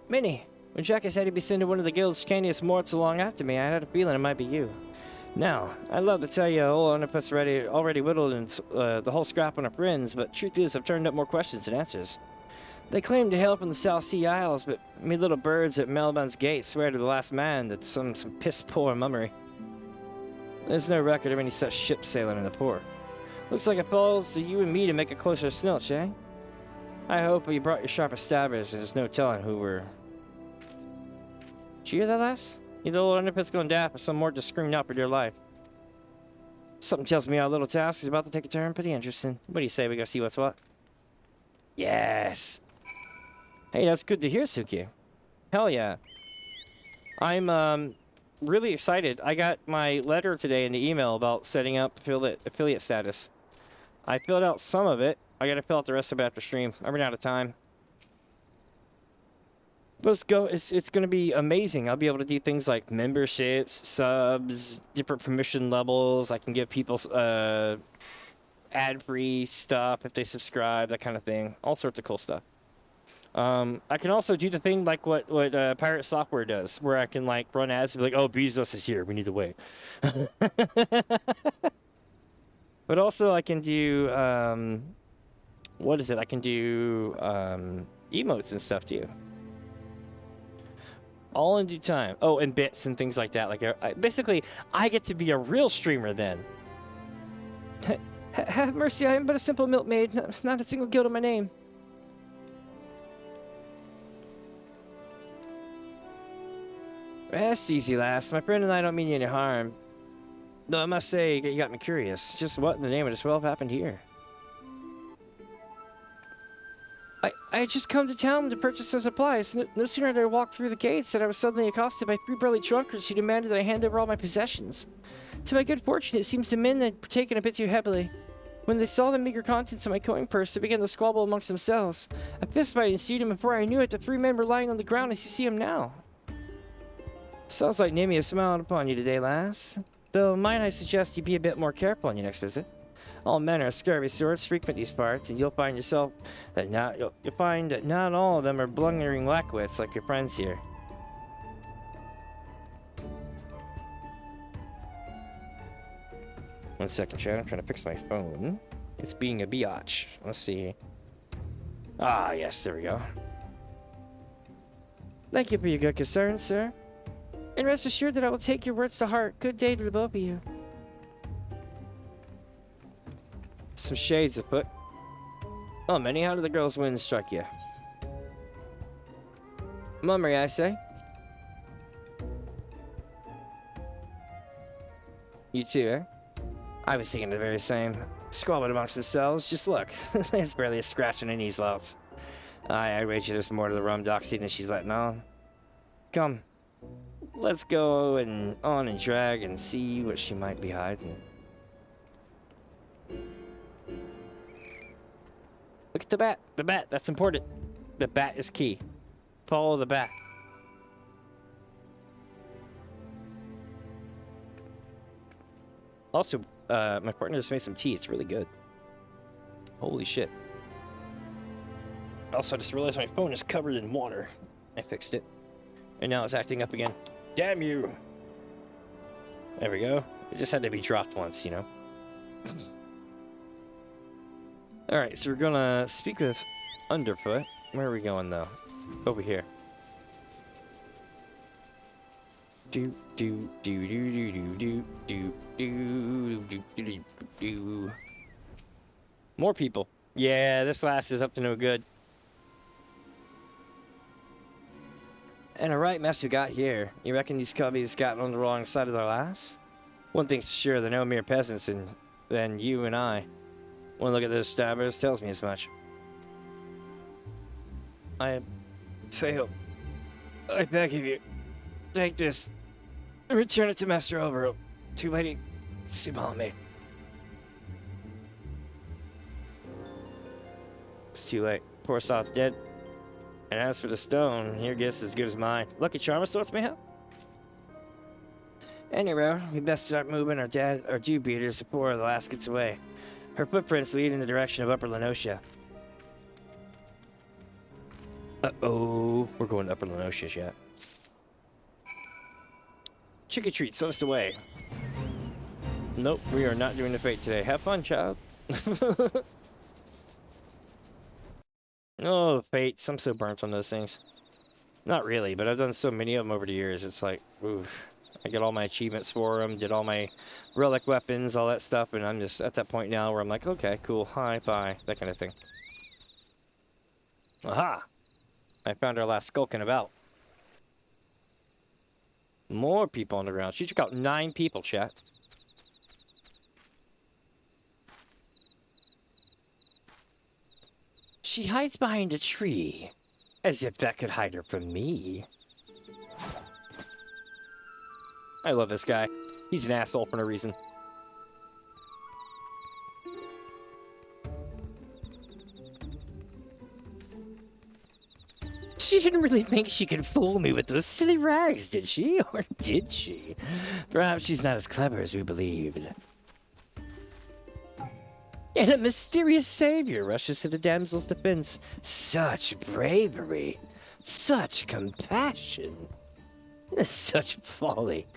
Minnie, when Jackie said he'd be sending one of the guild's candiest morts along after me, I had a feeling it might be you. Now, I'd love to tell you old Underfoot's already whittled and the whole scrap on our friends, but truth is I've turned up more questions than answers. They claim to hail from the South Sea Isles, but me little birds at Melbourne's gate swear to the last man that some piss-poor mummery. There's no record of any such ships sailing in the port. Looks like it falls to you and me to make a closer snilch, eh? I hope you brought your sharpest stabbers, and there's no telling who we're... Did you hear that, lass? Either old Underfoot's going daft or some more just screaming out for dear life. Something tells me our little task is about to take a turn pretty interesting. What do you say we go see what's what? Yes! Hey, that's good to hear, Suki. Hell yeah. I'm really excited. I got my letter today in the email about setting up affiliate status. I filled out some of it. I gotta fill out the rest of it after stream. I ran out of time. Let's go. It's gonna be amazing. I'll be able to do things like memberships, subs, different permission levels. I can give people ad-free stuff if they subscribe, that kind of thing. All sorts of cool stuff. I can also do the thing like what Pirate Software does, where I can like run ads and be like, "Oh, Bezos is here. We need to wait." But also I can do what is it? I can do emotes and stuff too. All in due time. Oh, and bits and things like that. Like, basically, I get to be a real streamer then. Have mercy, I am but a simple milkmaid, not a single guild in my name. Rest easy, lass. My friend and I don't mean you any harm. Though I must say, you got me curious. Just what in the name of the 12 happened here? I had just come to town to purchase some supplies. No sooner did I walk through the gates than I was suddenly accosted by three burly trunkers who demanded that I hand over all my possessions. To my good fortune, it seems the men had partaken a bit too heavily. When they saw the meager contents of my coin purse, they began to squabble amongst themselves. A fistfight ensued, and before I knew it, the 3 men were lying on the ground as you see them now. Sounds like Nimi has smiled upon you today, lass. Though might I suggest you be a bit more careful on your next visit. All men are scurvy sorts, frequent these parts, and you'll find that not all of them are blundering lackwits like your friends here. One second, chat. I'm trying to fix my phone. It's being a biatch. Let's see. Ah, yes, there we go. Thank you for your good concern, sir. And rest assured that I will take your words to heart. Good day to the both of you. Some shades afoot. Oh, Minnie, how did the girl's wind strike you? Mummery, I say. You too, eh? I was thinking the very same. Squabbling amongst themselves. Just look. There's barely a scratch on any slots. I wager there's more to the rum doxy than she's letting on. Come. Let's go on and drag and see what she might be hiding. Look at the bat. The bat, that's important. The bat is key. Follow the bat. Also, my partner just made some tea. It's really good. Holy shit. Also, I just realized my phone is covered in water. I fixed it. And now it's acting up again. Damn you! There we go. It just had to be dropped once, you know? Alright, so we're gonna speak with Underfoot. Where are we going, though? Over here. Do do do do do do do do do do do. More people. Yeah, this lass is up to no good. And a right mess we got here. You reckon these cubbies got on the wrong side of their lass? One thing's for sure, they're no mere peasants, and then you and I. One look at those stabbers tells me as much. I have failed. I beg of you, take this and return it to Master Overhope. Too late to see upon me. It's too late. Poor sot's dead. And as for the stone, your guess is as good as mine. Lucky charm of sorts, mayhap? Anyway, we best start moving our Jew beaters before the last gets away. Her footprints lead in the direction of Upper Lenosha. Uh-oh, we're going to Upper Lenosha yet. Trick or treat, send us away. Nope, we are not doing the fate today. Have fun, child. Oh, fates. I'm so burnt on those things. Not really, but I've done so many of them over the years. It's like, oof. I get all my achievements for them, did all my relic weapons, all that stuff, and I'm just at that point now where I'm like, okay, cool, hi, bye, that kind of thing. Aha! I found our last skulking about. More people on the ground. She took out 9 people, chat. She hides behind a tree, as if that could hide her from me. I love this guy. He's an asshole for no reason. She didn't really think she could fool me with those silly rags, did she? Or did she? Perhaps she's not as clever as we believed. And a mysterious savior rushes to the damsel's defense. Such bravery. Such compassion. Such folly.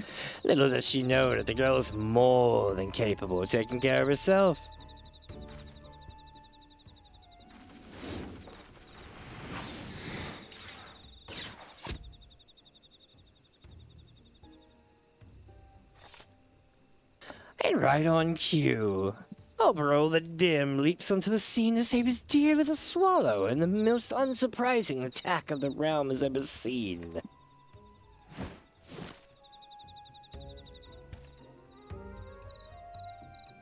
Little does she know that the girl is more than capable of taking care of herself. And right on cue, Albro the Dim leaps onto the scene to save his dear little swallow in the most unsurprising attack of the realm has ever seen.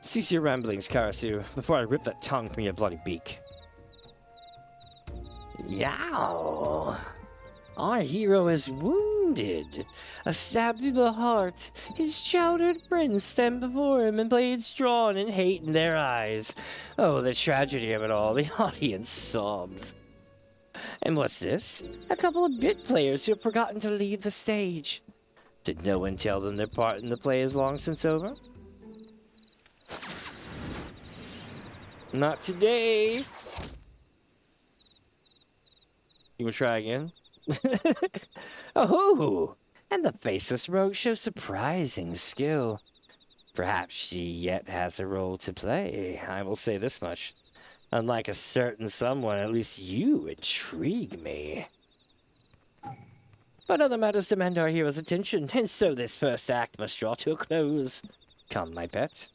Cease your ramblings, Karasu, before I rip that tongue from your bloody beak. Yow! Our hero is wounded. wounded. A stab through the heart. His childhood friends stand before him and blades drawn and hate in their eyes. Oh, the tragedy of it all. The audience sobs. And what's this? A couple of bit players who have forgotten to leave the stage. Did no one tell them their part in the play is long since over? Not today. You wanna try again? Oh, and the faceless rogue shows surprising skill. Perhaps she yet has a role to play. I will say this much. Unlike a certain someone, at least you intrigue me. But other matters demand our hero's attention, and so this first act must draw to a close. Come, my pet.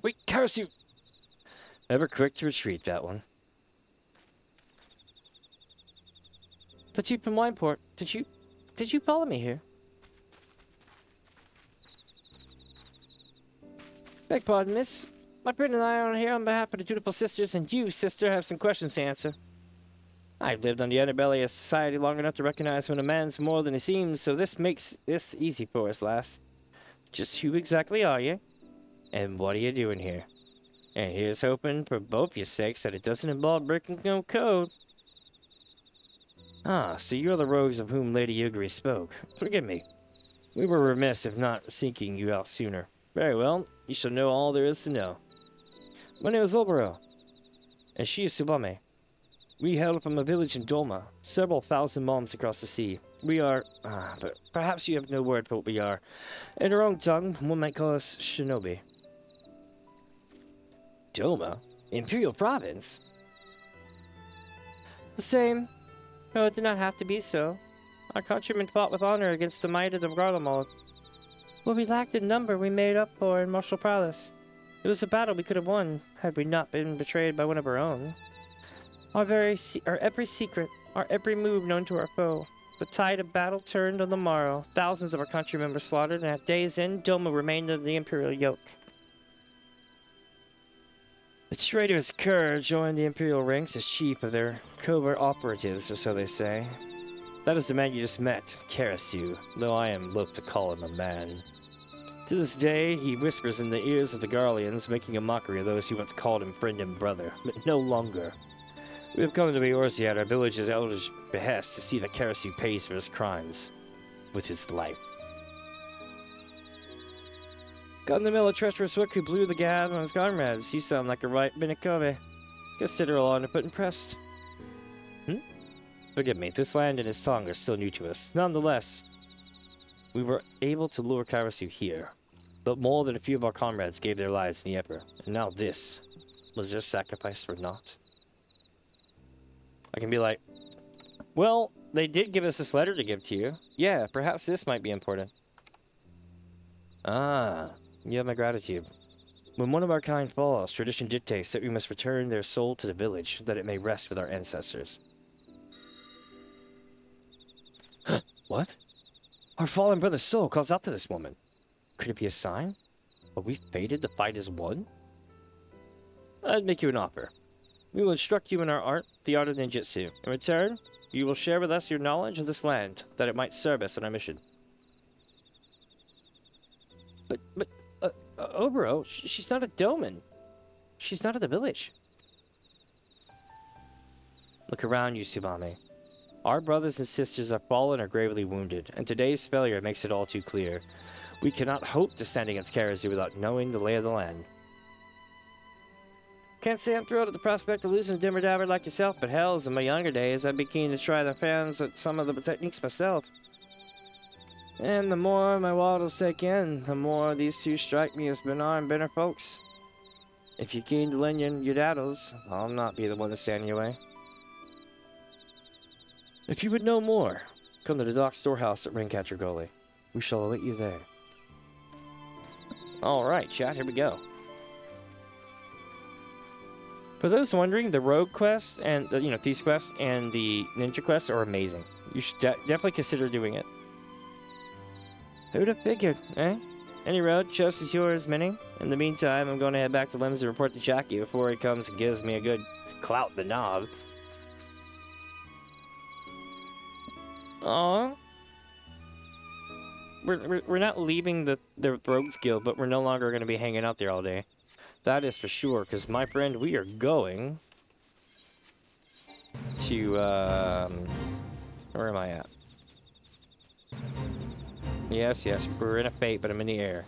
Wait, Karasu! Ever quick to retreat, that one. The Chief from Wineport, did you follow me here? Beg pardon, miss. My friend and I are here on behalf of the dutiful sisters, and you, sister, have some questions to answer. I've lived on the underbelly of society long enough to recognize when a man's more than he seems, so this makes this easy for us, lass. Just who exactly are you? And what are you doing here? And here's hoping, for both your sakes, that it doesn't involve breaking no code. Ah, so you're the rogues of whom Lady Ugri spoke. Forgive me. We were remiss if not seeking you out sooner. Very well, you shall know all there is to know. My name is Obero, and she is Subame. We hail from a village in Dolma, several thousand miles across the sea. We are, but perhaps you have no word for what we are. In our own tongue, one might call us shinobi. Doma? Imperial Province? The same. No, it did not have to be so. Our countrymen fought with honor against the might of the Garlemald. What we lacked in number, we made up for in martial prowess. It was a battle we could have won, had we not been betrayed by one of our own. Our every secret, our every move known to our foe. The tide of battle turned on the morrow. Thousands of our countrymen were slaughtered, and at day's end, Doma remained under the Imperial yoke. The traitorous Kerr joined the Imperial ranks as chief of their covert operatives, or so they say. That is the man you just met, Karasu, though I am loath to call him a man. To this day, he whispers in the ears of the Garleans, making a mockery of those who once called him friend and brother, but no longer. We have come to Eorzea at our village's elders' behest to see that Karasu pays for his crimes with his life. Got in the middle of treacherous Wick who blew the gab on his comrades. You sound like a right Binikobe. Consider a law to put impressed. Forgive me, this land and his tongue are still new to us. Nonetheless, we were able to lure Karasu here, but more than a few of our comrades gave their lives in the Emperor, and now this. Was their sacrifice for naught? I can be like, well, they did give us this letter to give to you. Yeah, perhaps this might be important. Ah, you have my gratitude. When one of our kind falls, tradition dictates that we must return their soul to the village, that it may rest with our ancestors. What? Our fallen brother's soul calls out to this woman. Could it be a sign? Are we fated to fight as one? I'd make you an offer. We will instruct you in our art, the art of ninjutsu. In return, you will share with us your knowledge of this land, that it might serve us in our mission. But, Obero, she's not a doman. She's not at the village. Look around you, Subame. Our brothers and sisters have fallen or gravely wounded, and today's failure makes it all too clear. We cannot hope to stand against Karasu without knowing the lay of the land. Can't say I'm thrilled at the prospect of losing a dimmer dabber like yourself, but hells, in my younger days, I'd be keen to try the fans at some of the techniques myself. And the more my waddles take in, the more these two strike me as benign, bitter folks. If you're keen to lend your daddles, I'll not be the one to stand in your way. If you would know more, come to the dock storehouse at Raincatcher Gully. We shall await you there. Alright, chat, here we go. For those wondering, the Rogue quest and the Thief's quest and the Ninja quest are amazing. You should definitely consider doing it. Who'd have figured, eh? Any road, choice is yours, Minnie. In the meantime, I'm going to head back to Limbs and report to Jackie before he comes and gives me a good clout the knob. Aw. We're not leaving the Rogues Guild, but we're no longer going to be hanging out there all day. That is for sure, because my friend, we are going to, where am I at? Yes, we're in a fate, but I'm in the air.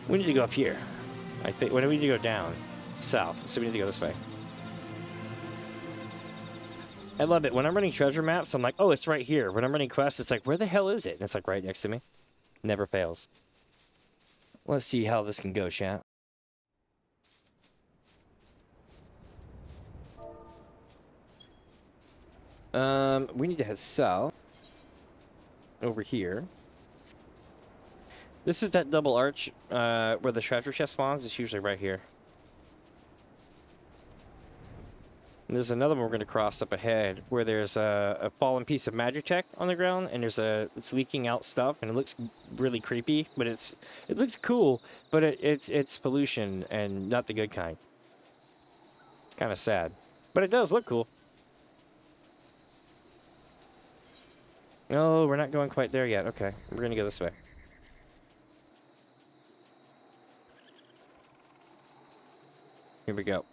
We need to go up here. I think, when do we need to go down? South, so we need to go this way. I love it. When I'm running treasure maps, I'm like, oh, it's right here. When I'm running quests, it's like, where the hell is it? And it's like right next to me. Never fails. Let's see how this can go, chat. We need to head south. Over here. This is that double arch, where the treasure chest spawns. It's usually right here. And there's another one we're going to cross up ahead, where there's a fallen piece of magic tech on the ground, and it's leaking out stuff, and it looks really creepy, but it looks cool, but it's pollution, and not the good kind. It's kind of sad. But it does look cool. No, we're not going quite there yet. Okay, we're going to go this way. Here we go.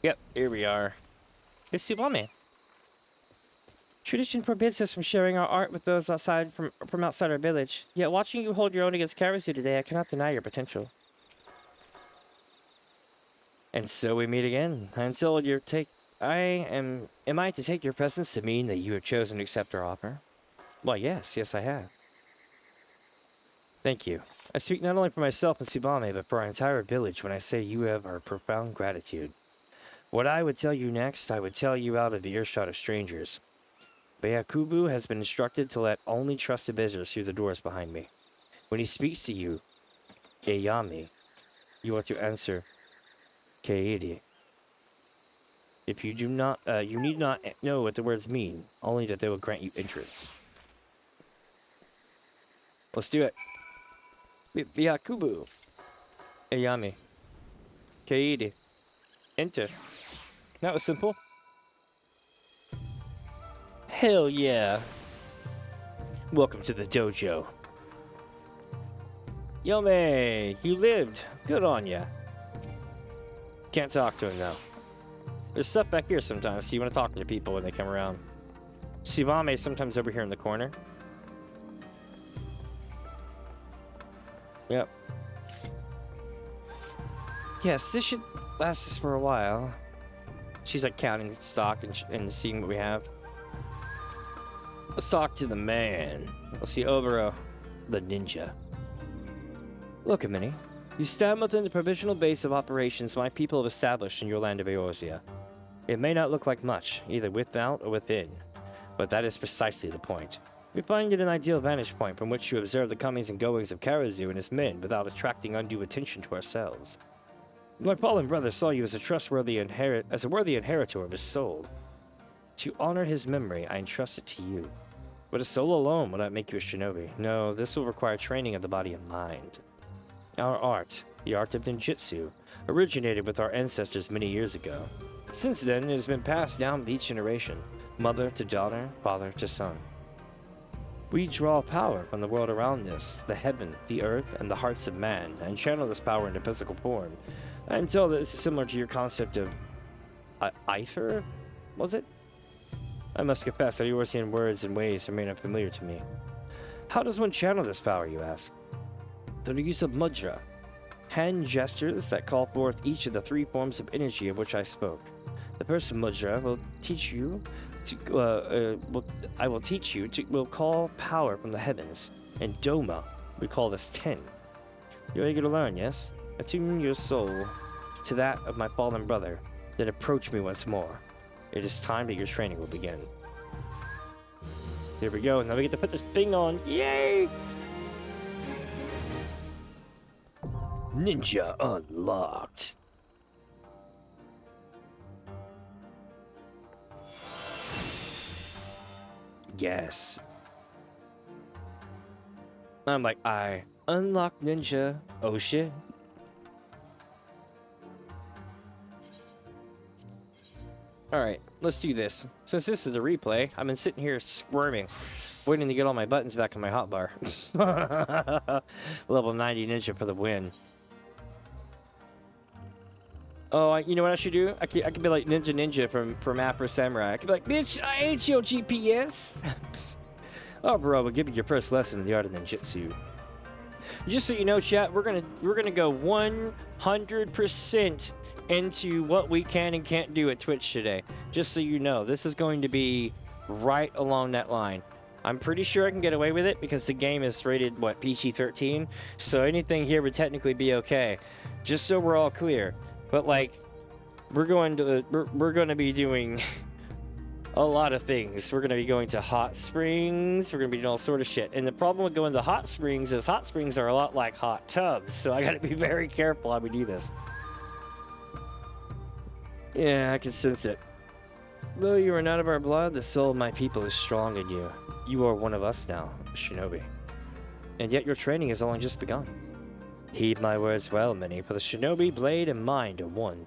Yep, here we are. It's Tsubame. Tradition forbids us from sharing our art with those outside from outside our village. Yet watching you hold your own against Karasu today, I cannot deny your potential. And so we meet again. Until your take, am I to take your presence to mean that you have chosen to accept our offer? Well, yes, I have. Thank you. I speak not only for myself and Tsubame, but for our entire village when I say you have our profound gratitude. What I would tell you next, I would tell you out of the earshot of strangers. Byakubu has been instructed to let only trusted visitors through the doors behind me. When he speaks to you, Eyami, you are to answer, Keidi. If you do not, you need not know what the words mean, only that they will grant you entrance. Let's do it. Byakubu, Eyami, Keidi. Enter. That was simple. Hell yeah. Welcome to the dojo. Yome, you lived. Good on ya. Can't talk to him now. There's stuff back here sometimes, so you want to talk to people when they come around. Tsubame sometimes over here in the corner. Yep. Yes, this should last us for a while. She's like counting stock and seeing what we have. Let's talk to the man. Let's see Obero, the ninja. Look, Amini. You stand within the provisional base of operations my people have established in your land of Eorzea. It may not look like much, either without or within, but that is precisely the point. We find it an ideal vantage point from which to observe the comings and goings of Karazu and his men without attracting undue attention to ourselves. My fallen brother saw you as a worthy inheritor of his soul. To honor his memory, I entrust it to you. But a soul alone will not make you a shinobi. No, this will require training of the body and mind. Our art, the art of ninjutsu, originated with our ancestors many years ago. Since then, it has been passed down with each generation, mother to daughter, father to son. We draw power from the world around us, the heaven, the earth, and the hearts of man, and channel this power into physical form. I'm told that this is similar to your concept of Eifer, was it? I must confess that Eorzean words and ways remain unfamiliar to me. How does one channel this power, you ask? Through the use of mudra, hand gestures that call forth each of the three forms of energy of which I spoke. The first mudra will teach you to, will call power from the heavens, and Doma, we call this 10. You're eager to learn, yes? Attune your soul to that of my fallen brother, then approach me once more. It is time that your training will begin. Here we go, now we get to put this thing on. Yay! Ninja unlocked. Yes. I'm like, I unlock ninja. Oh shit. Alright, let's do this. Since this is a replay, I've been sitting here squirming, waiting to get all my buttons back on my hotbar. Level 90 ninja for the win. Oh, you know what I should do? I could be like Ninja from Afro Samurai. I could be like, bitch, I ain't your GPS. Oh, bro, we'll give you your first lesson in the art of ninjutsu. Just so you know, chat, we're gonna go 100% into what we can and can't do at Twitch today. Just so you know, this is going to be right along that line. I'm pretty sure I can get away with it because the game is rated, what, PG-13? So anything here would technically be okay. Just so we're all clear. But like, we're going to be doing a lot of things. We're going to be going to hot springs. We're going to be doing all sort of shit. And the problem with going to hot springs is hot springs are a lot like hot tubs. So I got to be very careful how we do this. Yeah, I can sense it. Though you are not of our blood, the soul of my people is strong in you. You are one of us now, shinobi. And yet your training has only just begun. Heed my words well, many, for the shinobi blade and mind are one.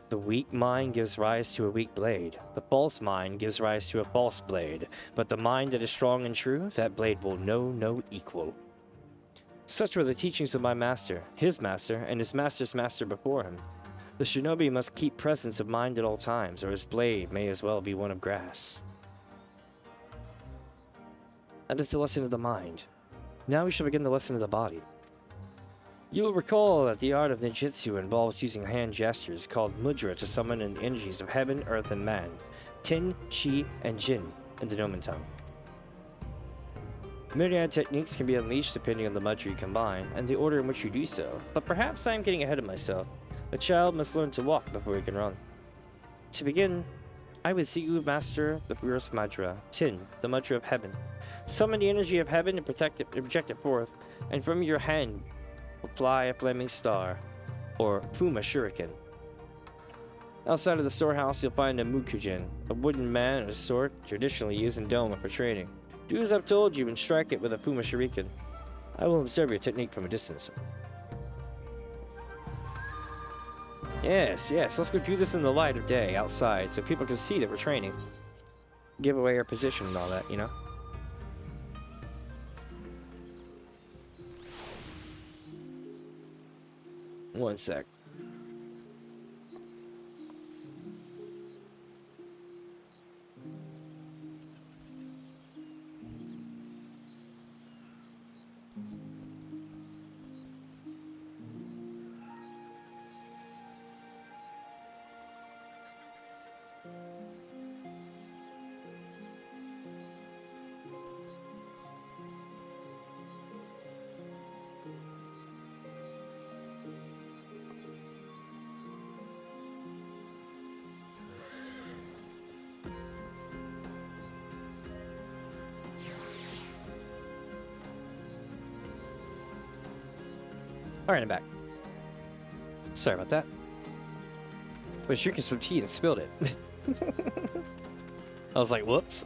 The weak mind gives rise to a weak blade. The false mind gives rise to a false blade. But the mind that is strong and true, that blade will know no equal. Such were the teachings of my master, and his master's master before him. The shinobi must keep presence of mind at all times, or his blade may as well be one of grass. That is the lesson of the mind. Now we shall begin the lesson of the body. You will recall that the art of ninjutsu involves using hand gestures called mudra to summon in the energies of heaven, earth, and man, Tin, Chi, and Jin in the Nomen tongue. Myriad techniques can be unleashed depending on the mudra you combine and the order in which you do so, but perhaps I am getting ahead of myself. A child must learn to walk before he can run. To begin, I would see you master the first mudra, Tin, the mudra of heaven. Summon the energy of heaven and project it forth, and from your hand will fly a flaming star, or Fuma Shuriken. Outside of the storehouse, you'll find a Mukujin, a wooden man of a sword traditionally used in Doma for training. Do as I've told you and strike it with a Fuma Shuriken. I will observe your technique from a distance. Yes, let's go do this in the light of day, outside, so people can see that we're training. Give away our position and all that, you know? One sec. Alright, I'm back. Sorry about that. I was drinking some tea and spilled it. I was like, whoops.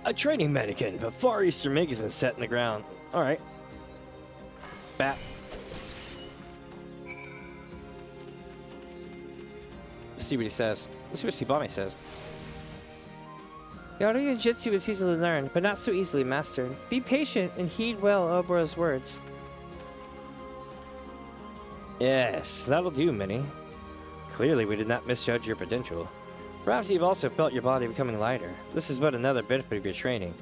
A training mannequin, but Far Eastern Mig has been set in the ground. Alright. Bat. Let's see what he says. Let's see what Tsubame says. The art of ninjutsu is easily learned, but not so easily mastered. Be patient and heed well Obura's words. Yes, that'll do, Minnie. Clearly we did not misjudge your potential. Perhaps you've also felt your body becoming lighter. This is but another benefit of your training.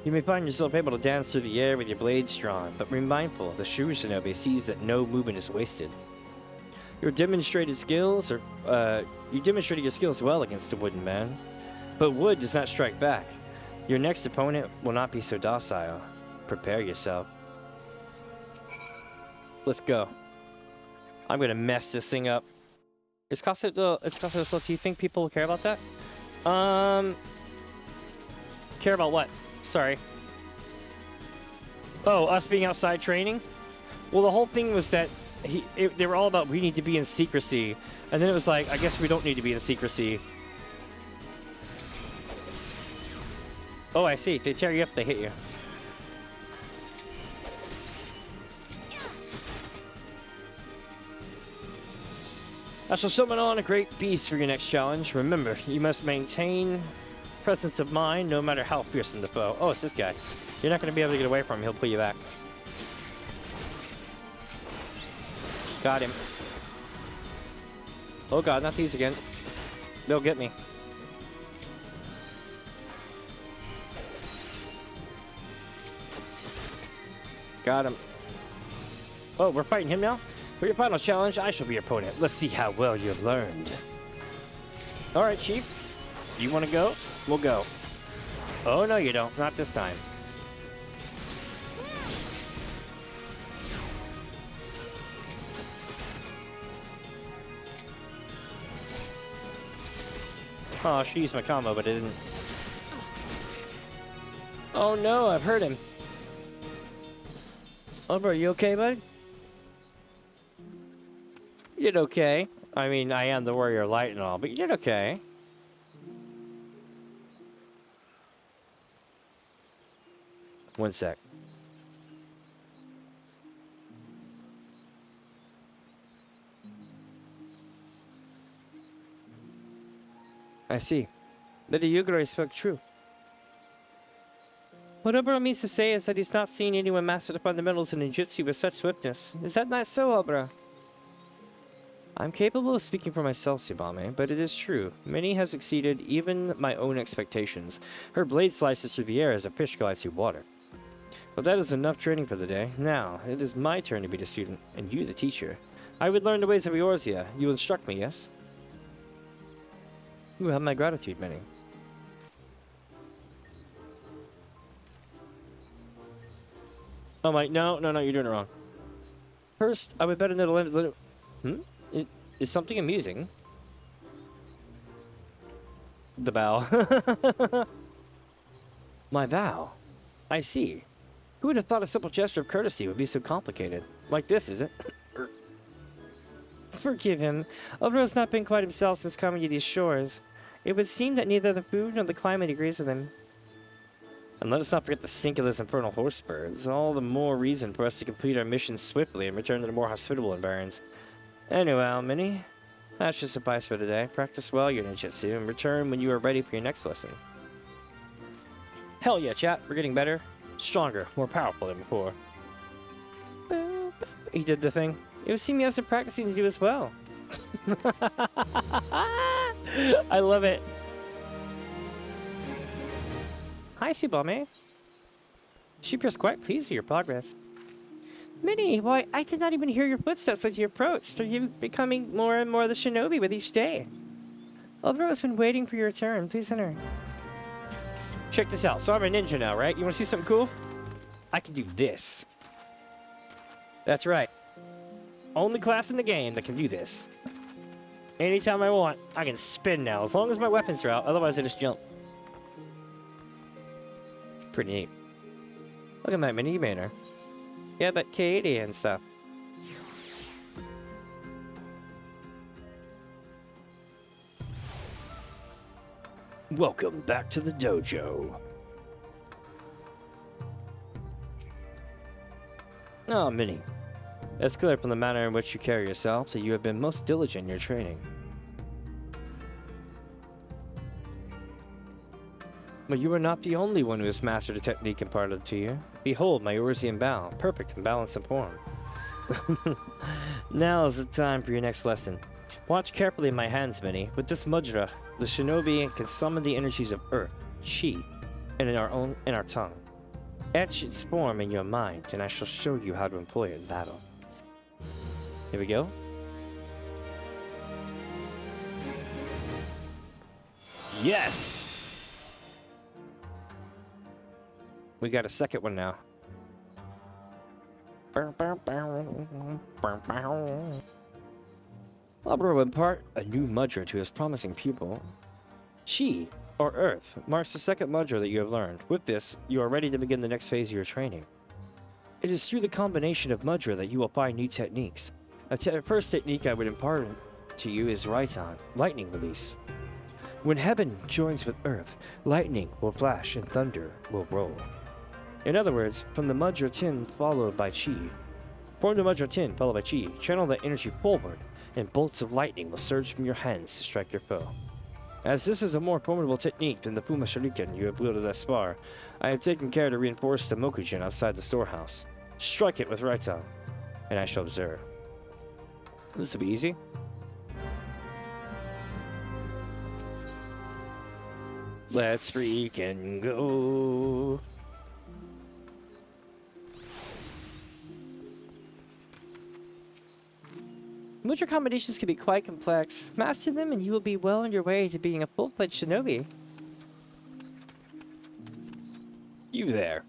You may find yourself able to dance through the air with your blades drawn, but be mindful, the true shinobi sees that no movement is wasted. You demonstrated your skills well against a wooden man, but wood does not strike back. Your next opponent will not be so docile. Prepare yourself. Let's go. I'm gonna mess this thing up. Is Kasu still? Do you think people will care about that? Care about what? Sorry. Oh, us being outside training? Well, the whole thing was that they were all about we need to be in secrecy, and then it was like, I guess we don't need to be in secrecy. Oh, I see. They tear you up, they hit you. I shall summon on a great beast for your next challenge. Remember, you must maintain presence of mind no matter how fearsome the foe. Oh, it's this guy. You're not going to be able to get away from him. He'll pull you back. Got him. Oh god, not these again. They'll get me. Got him. Oh, we're fighting him now? For your final challenge, I shall be your opponent. Let's see how well you have learned. Alright, Chief. You want to go? We'll go. Oh, no you don't. Not this time. Oh, she used my combo, but it didn't. Oh no, I've hurt him. Oliver, are you okay, bud? You did okay. I mean, I am the warrior of light and all, but you did okay. One sec. I see. Lady Yugure spoke true. What Obra means to say is that he's not seen anyone master the fundamentals in ninjutsu with such swiftness. Is that not so, Obra? I'm capable of speaking for myself, Tsubame, but it is true. Minnie has exceeded even my own expectations. Her blade slices through the air as a fish glides through water. But that is enough training for the day. Now, it is my turn to be the student, and you the teacher. I would learn the ways of Eorzea. You will instruct me, yes? You have my gratitude, Minnie. Oh my, no, you're doing it wrong. First, I would better know the limit. Is something amusing? The bow. My bow? I see. Who would have thought a simple gesture of courtesy would be so complicated? Like this, is it? Forgive him. Obro's not been quite himself since coming to these shores. It would seem that neither the food nor the climate agrees with him. And let us not forget the stink of those infernal horse birds. All the more reason for us to complete our mission swiftly and return to the more hospitable environs. Anyway, Minnie, that should suffice for today. Practice well your ninjutsu and return when you are ready for your next lesson. Hell yeah, chat. We're getting better, stronger, more powerful than before. He did the thing. It would seem he has some practicing to do as well. I love it. Hi, Tsubame. She appears quite pleased with your progress. Minnie, why, I did not even hear your footsteps as you approached. Are you becoming more and more the shinobi with each day? Obro has been waiting for your return. Please enter. Check this out. So I'm a ninja now, right? You want to see something cool? I can do this. That's right. Only class in the game that can do this. Anytime I want, I can spin now, as long as my weapons are out. Otherwise, I just jump. Pretty neat. Look at that mini banner. Yeah, that K80 and stuff. Welcome back to the dojo. Oh, Minnie. It's clear from the manner in which you carry yourself that you have been most diligent in your training. But you are not the only one who has mastered a technique imparted to you. Behold my Eorzean bow, perfect in balance and form. Now is the time for your next lesson. Watch carefully in my hands, Minnie. With this mudra, the shinobi can summon the energies of earth, chi, and in our tongue. Etch its form in your mind, and I shall show you how to employ it in battle. Here we go. Yes! We got a second one now. Obro will impart a new mudra to his promising pupil. Chi, or Earth, marks the second mudra that you have learned. With this, you are ready to begin the next phase of your training. It is through the combination of mudra that you will find new techniques. The first technique I would impart to you is Raiton, lightning release. When heaven joins with earth, lightning will flash and thunder will roll. In other words, from the mudra tin followed by chi. Form the mudra tin followed by chi. Channel that energy forward and bolts of lightning will surge from your hands to strike your foe. As this is a more formidable technique than the Fuma Shuriken you have wielded thus far, I have taken care to reinforce the Mokujin outside the storehouse. Strike it with Raiton, and I shall observe. This will be easy. Let's freaking go. Mutra combinations can be quite complex. Master them and you will be well on your way to being a full-fledged shinobi. You there.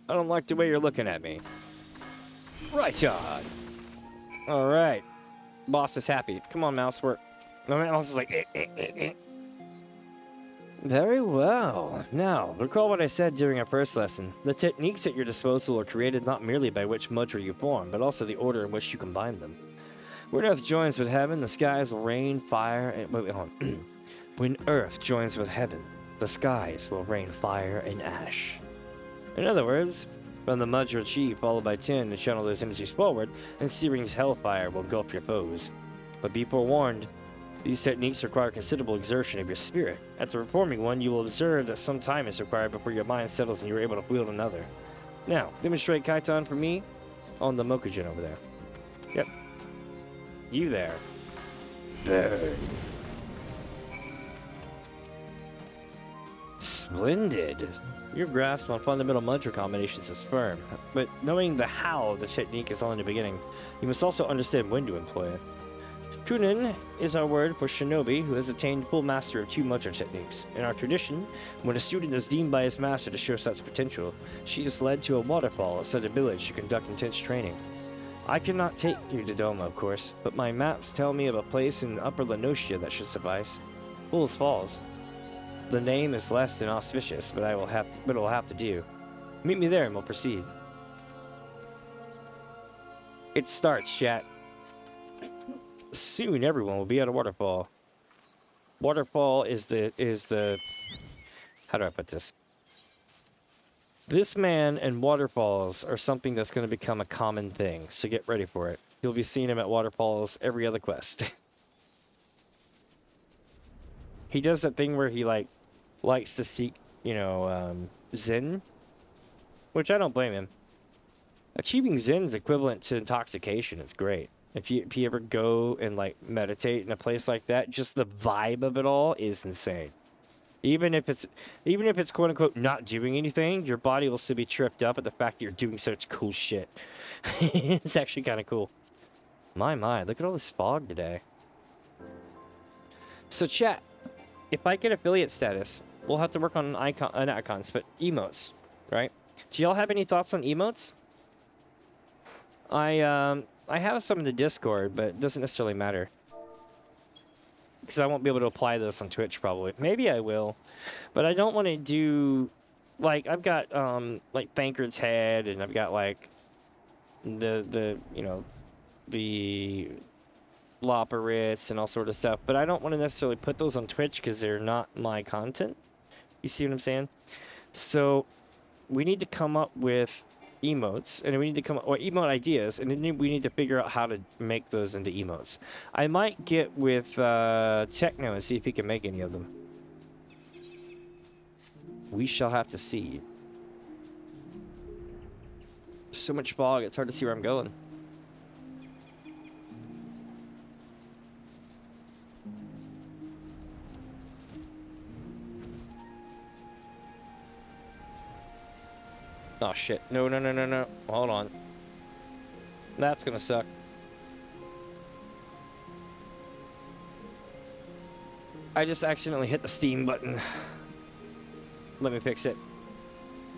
I don't like the way you're looking at me. Right on. Alright. Boss is happy. Come on, mouse, work. My mouse is like, Very well. Now, recall what I said during our first lesson. The techniques at your disposal are created not merely by which mudra you form, but also the order in which you combine them. When earth joins with heaven, the skies will rain fire and... Wait, hold on. When earth joins with heaven, the skies will rain fire and ash. In other words, from the mudra chi followed by 10 to channel those energies forward, and Searing's hellfire will engulf your foes. But be forewarned, these techniques require considerable exertion of your spirit. After performing one, you will observe that some time is required before your mind settles and you are able to wield another. Now, demonstrate Kaiton for me on the Mokujin over there. Yep. You there. Burn. Splendid. Your grasp on fundamental mudra combinations is firm, but knowing the how of the technique is only the beginning. You must also understand when to employ it. Kunin is our word for shinobi who has attained full mastery of 2 mudra techniques. In our tradition, when a student is deemed by his master to show such potential, she is led to a waterfall outside a village to conduct intense training. I cannot take you to Doma, of course, but my maps tell me of a place in Upper Lenosia that should suffice. Fool's Falls. The name is less than auspicious, but it will have to do. Meet me there and we'll proceed. It starts, chat. Soon everyone will be at a waterfall. Waterfall is the how do I put this? This man and waterfalls are something that's going to become a common thing, so get ready for it. You'll be seeing him at waterfalls every other quest. He does that thing where he likes to seek, Zen, which I don't blame him. Achieving Zen is equivalent to intoxication. It's great. If you ever go and meditate in a place like that, just the vibe of it all is insane. Even if it's quote unquote not doing anything, your body will still be tripped up at the fact that you're doing such cool shit. It's actually kind of cool. My, look at all this fog today. So chat, if I get affiliate status, we'll have to work on icons, but emotes, right? Do y'all have any thoughts on emotes? I have some in the Discord, but it doesn't necessarily matter. Because I won't be able to apply those on Twitch probably. Maybe I will, but I don't want to do I've got Bankard's head, and I've got the Loporits and all sort of stuff, but I don't want to necessarily put those on Twitch because they're not my content. You see what I'm saying? So we need to come up with emotes, and we need to come up with emote ideas, and then we need to figure out how to make those into emotes. I might get with Techno and see if he can make any of them. We shall have to see. So much fog, it's hard to see where I'm going. Oh shit. No. Hold on. That's gonna suck. I just accidentally hit the Steam button. Let me fix it.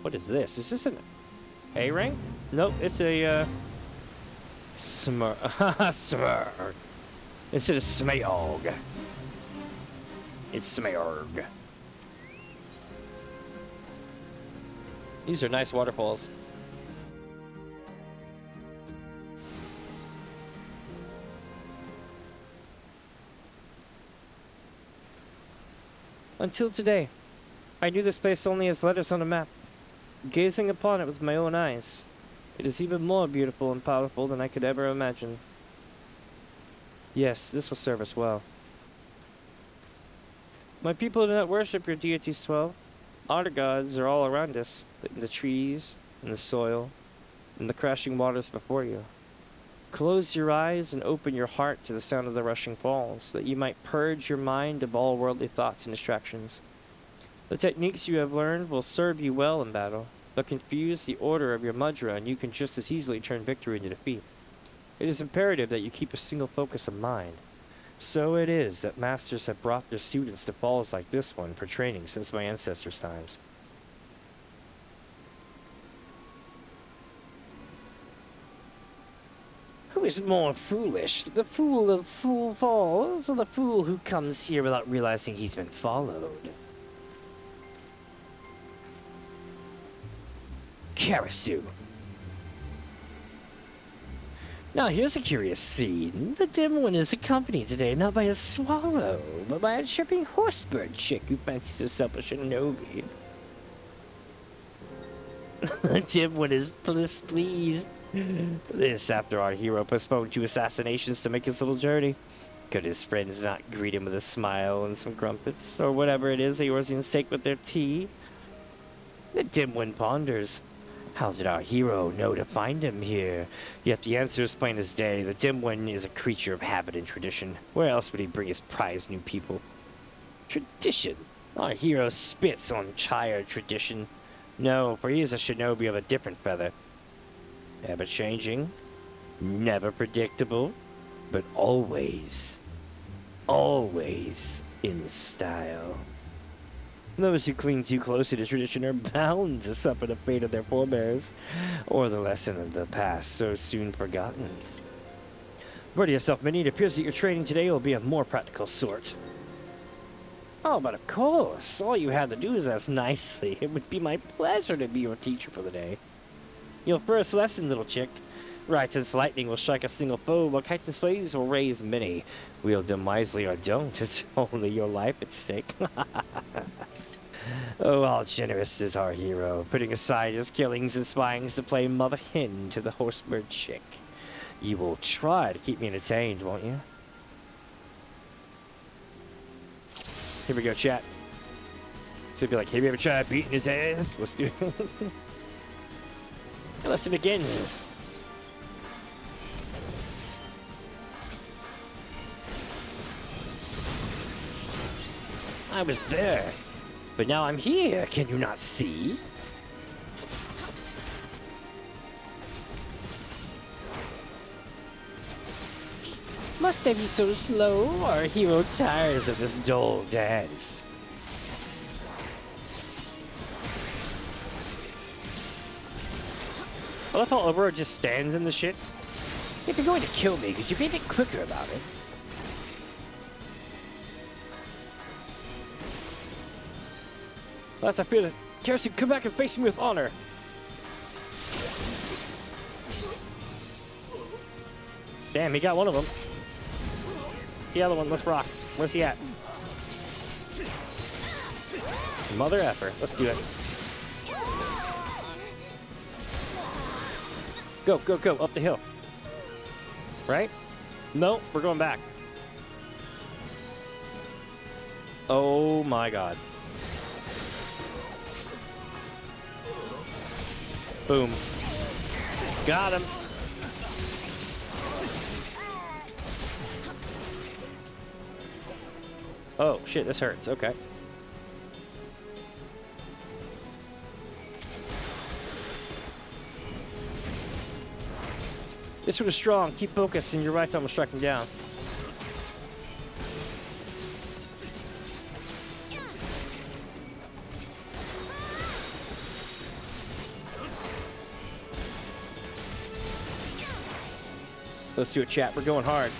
What is this? Is this an A-ring? Nope, it's a Smurg. Smurg. Instead of Smaug. It's Smurg. These are nice waterfalls. Until today, I knew this place only as letters on a map. Gazing upon it with my own eyes, it is even more beautiful and powerful than I could ever imagine. Yes, this will serve us well. My people do not worship your deities, 12. Our gods are all around us, in the trees, in the soil, in the crashing waters before you. Close your eyes and open your heart to the sound of the rushing falls, that you might purge your mind of all worldly thoughts and distractions. The techniques you have learned will serve you well in battle, but confuse the order of your mudra and you can just as easily turn victory into defeat. It is imperative that you keep a single focus of mind. So it is that masters have brought their students to falls like this one for training since my ancestors' times. Who is more foolish, the fool of Fool Falls, or the fool who comes here without realizing he's been followed? Karasu. Now here's a curious scene. The dim one is accompanied today not by a swallow, but by a chirping horsebird chick who fancies herself a shinobi. The dim one is pleased. This after our hero postponed 2 assassinations to make his little journey. Could his friends not greet him with a smile and some crumpets, or whatever it is they always take with their tea? The dim one ponders. How did our hero know to find him here? Yet the answer is plain as day. The dim one is a creature of habit and tradition. Where else would he bring his prized new people? Tradition? Our hero spits on tired tradition. No, for he is a shinobi of a different feather. Ever changing, never predictable, but always in style. Those who cling too closely to tradition are bound to suffer the fate of their forebears, or the lesson of the past so soon forgotten. Ready yourself, Minnie. It appears that your training today will be of more practical sort. Oh, but of course, all you had to do is ask nicely. It would be my pleasure to be your teacher for the day. Your first lesson, little chick. Raiton's lightning will strike a single foe, while Kaiton's flames will raise many. Wield them wisely or don't, it's only your life at stake. Oh, how generous is our hero, putting aside his killings and spyings to play mother hen to the horsebird chick. You will try to keep me entertained, won't you? Here we go, chat. So he'd be like, have you ever tried beating his ass? Let's do it. The lesson begins. I was there, but now I'm here. Can you not see? Must I be so slow? Our hero tires of this dull dance. I love how Aurora just stands in the shit. If you're going to kill me, could you be a bit quicker about it? Last I feel it. Karasu, come back and face me with honor. Damn, he got one of them. The other one, let's rock. Where's he at? Mother effer. Let's do it. Go, go, go, up the hill. Right? No, we're going back. Oh my god. Boom. Got him. Oh shit, this hurts. Okay. This one is strong. Keep focused, and your right arm will strike him down. Let's do it, chat. We're going hard.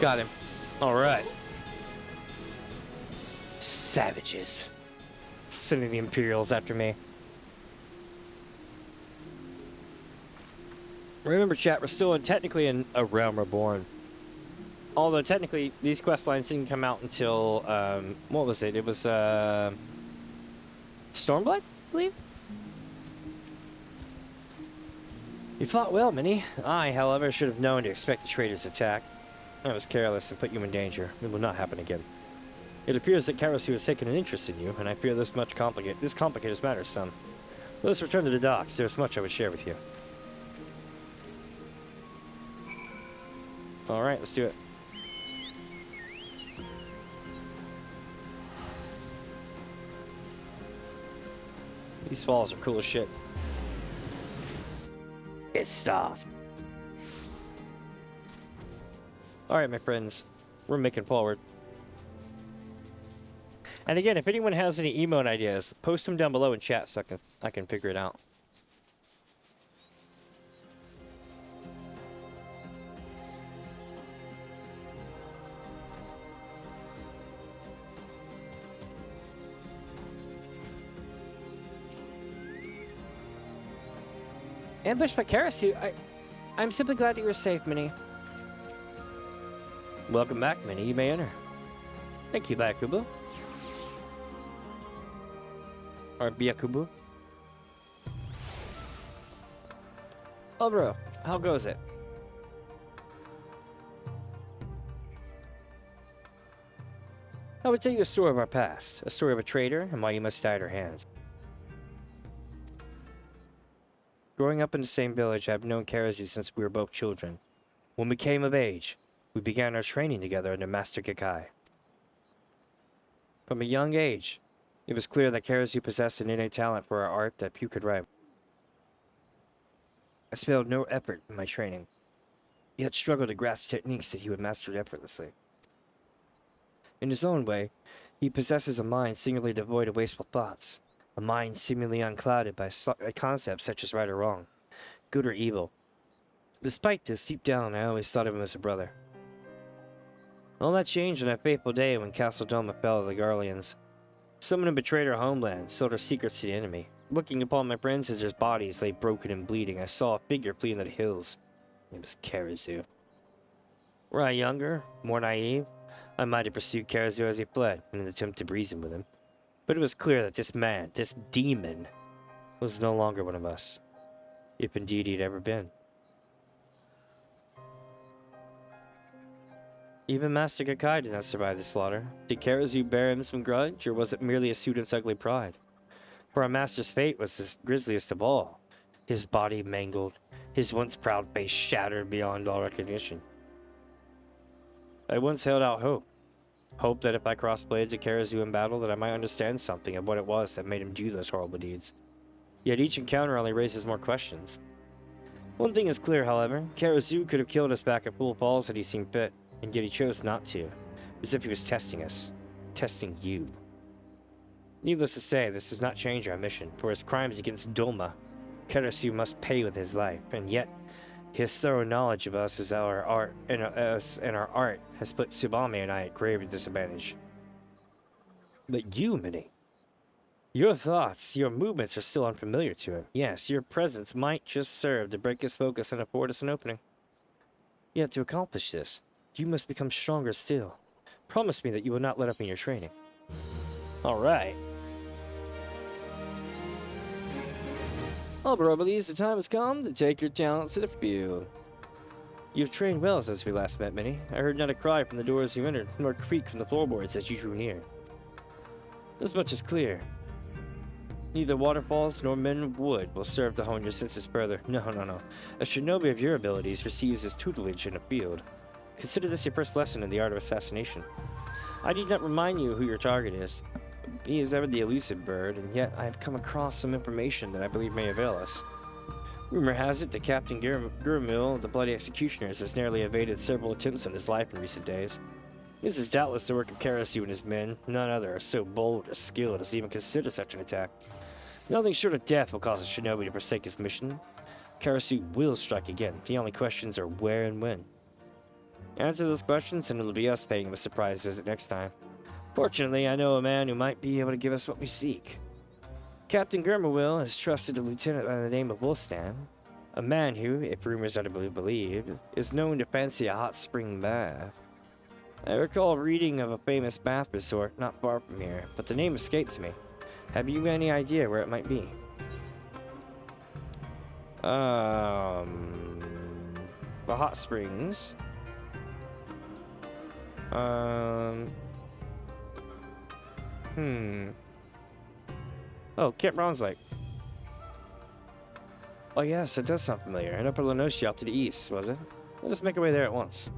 Got him. All right. Savages. Sending the Imperials after me. Remember, chat, we're still technically in a realm reborn. Although technically these quest lines didn't come out until what was it? It was Stormblood, I believe? You fought well, Minnie. I, however, should have known to expect the traitor's attack. I was careless and put you in danger. It will not happen again. It appears that Karasu has taken an interest in you, and I fear this complicates matters some. Let us return to the docks. There is much I would share with you. Alright, let's do it. These falls are cool as shit. It starts. Alright, my friends. We're making forward. And again, if anyone has any emote ideas, post them down below in chat so I can figure it out. Ambushed by Karasu, I'm simply glad that you were safe, Minnie. Welcome back, Minnie. You may enter. Thank you, Byakubu. Or Byakubu. Oh, bro. How goes it? I would tell you a story of our past. A story of a traitor and why you must die at her hands. Growing up in the same village, I have known Karasu since we were both children. When we came of age, we began our training together under Master Kakai. From a young age, it was clear that Karasu possessed an innate talent for our art that few could rival. I spared no effort in my training, yet struggled to grasp techniques that he would master effortlessly. In his own way, he possesses a mind singularly devoid of wasteful thoughts, a mind seemingly unclouded by concepts such as right or wrong, good or evil. Despite this, deep down I always thought of him as a brother. All that changed on that fateful day when Castle Doma fell to the Garleans. Someone who betrayed our homeland, sold our secrets to the enemy. Looking upon my friends as their bodies lay broken and bleeding, I saw a figure flee into the hills. It was Karasu. Were I younger, more naive, I might have pursued Karasu as he fled in an attempt to reason with him. But it was clear that this man, this demon, was no longer one of us, if indeed he had ever been. Even Master Kakai did not survive the slaughter. Did Karasu bear him some grudge, or was it merely a student's ugly pride? For our master's fate was the grisliest of all. His body mangled, his once proud face shattered beyond all recognition. I once held out hope. Hope that if I crossed blades at Karasu in battle, that I might understand something of what it was that made him do those horrible deeds. Yet each encounter only raises more questions. One thing is clear, however. Karasu could have killed us back at Full Falls had he seen fit, and yet he chose not to, as if he was testing us. Testing you. Needless to say, this does not change our mission. For his crimes against Doma, Karasu must pay with his life, and yet his thorough knowledge of us as our art and our art has put Tsubame and I at grave disadvantage. But you, Minnie, your thoughts, your movements are still unfamiliar to him. Yes, your presence might just serve to break his focus and afford us an opening. Yet to accomplish this, you must become stronger still. Promise me that you will not let up in your training. Alright. Well, bro, believes the time has come to take your talents to the field. You've trained well since we last met, Minnie. I heard not a cry from the door as you entered, nor a creak from the floorboards as you drew near. This much is clear. Neither waterfalls nor men of wood will serve to hone your senses further. No. A shinobi of your abilities receives his tutelage in the field. Consider this your first lesson in the art of assassination. I need not remind you who your target is. He is ever the elusive bird, and yet I have come across some information that I believe may avail us. Rumor has it that Captain Gurumil of the Bloody Executioners has narrowly evaded several attempts on his life in recent days. This is doubtless the work of Karasu and his men. None other are so bold or skilled as to even consider such an attack. Nothing short of death will cause a shinobi to forsake his mission. Karasu will strike again. The only questions are where and when. Answer those questions and it'll be us paying him a surprise visit next time. Fortunately, I know a man who might be able to give us what we seek. Captain Gurmawil has trusted a lieutenant by the name of Wolstan, a man who, if rumors are to be believed, is known to fancy a hot spring bath. I recall reading of a famous bath resort not far from here, but the name escapes me. Have you any idea where it might be? The hot springs. Oh, Kit Ron's like. Oh yes, it does sound familiar. In Upper Lenosia off to the east, was it? Let us make our way there at once.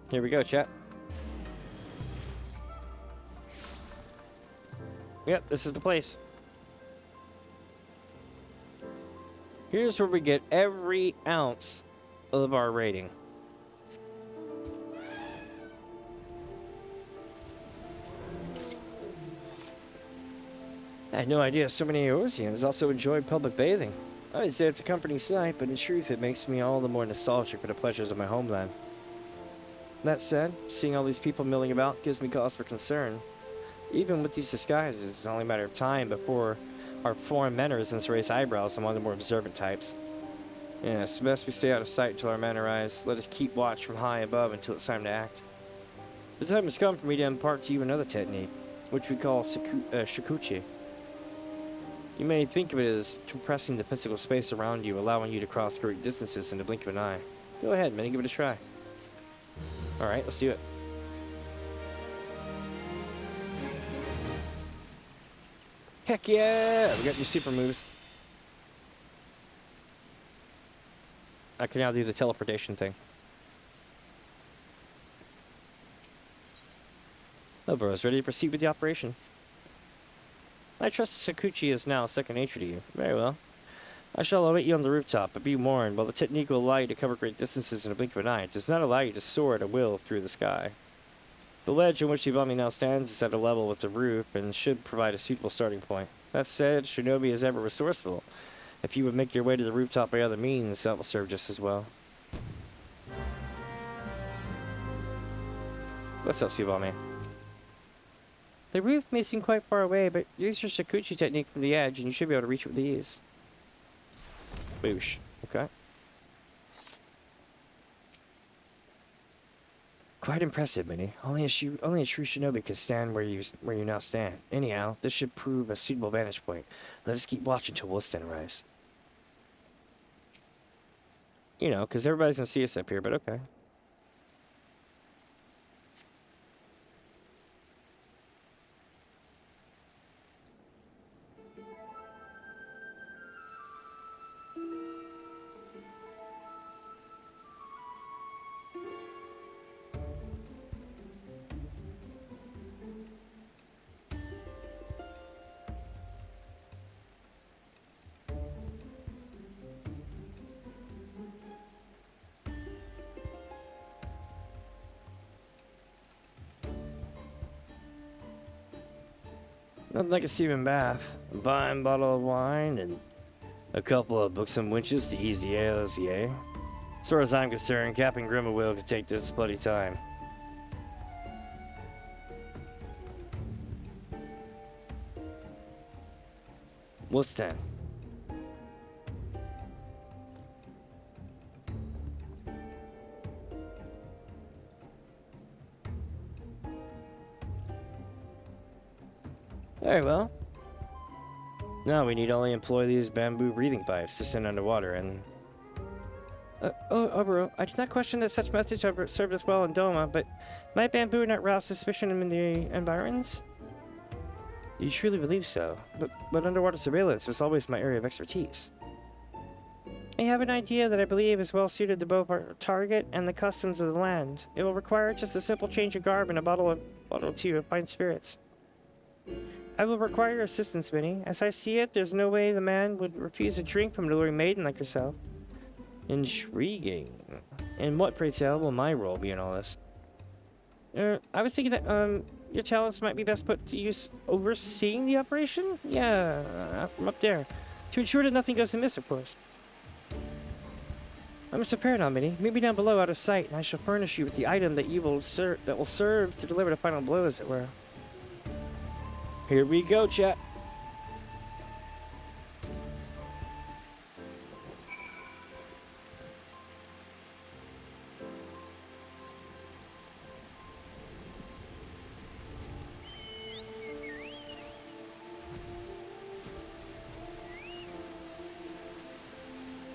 Here we go, chat. Yep, this is the place. Here's where we get every ounce of our rating. I had no idea so many Eorzeans also enjoy public bathing. I'd say it's a comforting sight, but in truth it makes me all the more nostalgic for the pleasures of my homeland. That said, seeing all these people milling about gives me cause for concern. Even with these disguises, it's only a matter of time before our foreign mannerisms raise eyebrows among the more observant types. Yes, best we stay out of sight until our men arise. Let us keep watch from high above until it's time to act. The time has come for me to impart to you another technique, which we call Shikuchi. You may think of it as compressing the physical space around you, allowing you to cross great distances in the blink of an eye. Go ahead, man, give it a try. Alright, let's do it. Heck yeah! We got new super moves. I can now do the teleportation thing. Oh, bros, ready to proceed with the operation? I trust Sakuchi is now second nature to you. Very well. I shall await you on the rooftop, but be warned, while the technique will allow you to cover great distances in a blink of an eye, it does not allow you to soar at will through the sky. The ledge on which the Bami now stands is at a level with the roof and should provide a suitable starting point. That said, Shinobi is ever resourceful. If you would make your way to the rooftop by other means, that will serve just as well. What's up, Tsubame? The roof may seem quite far away, but use your Sakuchi technique from the edge and you should be able to reach it with ease. Boosh. Okay. Quite impressive, Minnie. Only a true shinobi could stand where you now stand. Anyhow, this should prove a suitable vantage point. Let us keep watching until Wilston arrives. You know, because everybody's gonna see us up here, but okay. Nothing like a steaming bath, a fine bottle of wine, and a couple of books and winches to ease the ALSEA. As far as I'm concerned, Captain Grimmawill could take this bloody time. What's that? Very well. Now we need only employ these bamboo breathing pipes to send underwater and... Obero, I do not question that such methods have served us well in Doma, but might bamboo not rouse suspicion in the environs? You truly believe so, but underwater surveillance was always my area of expertise. I have an idea that I believe is well suited to both our target and the customs of the land. It will require just a simple change of garb and a bottle or two of fine spirits. I will require your assistance, Minnie. As I see it, there's no way the man would refuse a drink from an alluring maiden like yourself. Intriguing. And what, pray tell, will my role be in all this? I was thinking that, your talents might be best put to use overseeing the operation? Yeah, from up there. To ensure that nothing goes amiss, of course. I must prepare now, Minnie. Meet me down below out of sight, and I shall furnish you with the item that will serve to deliver the final blow, as it were. Here we go, chat.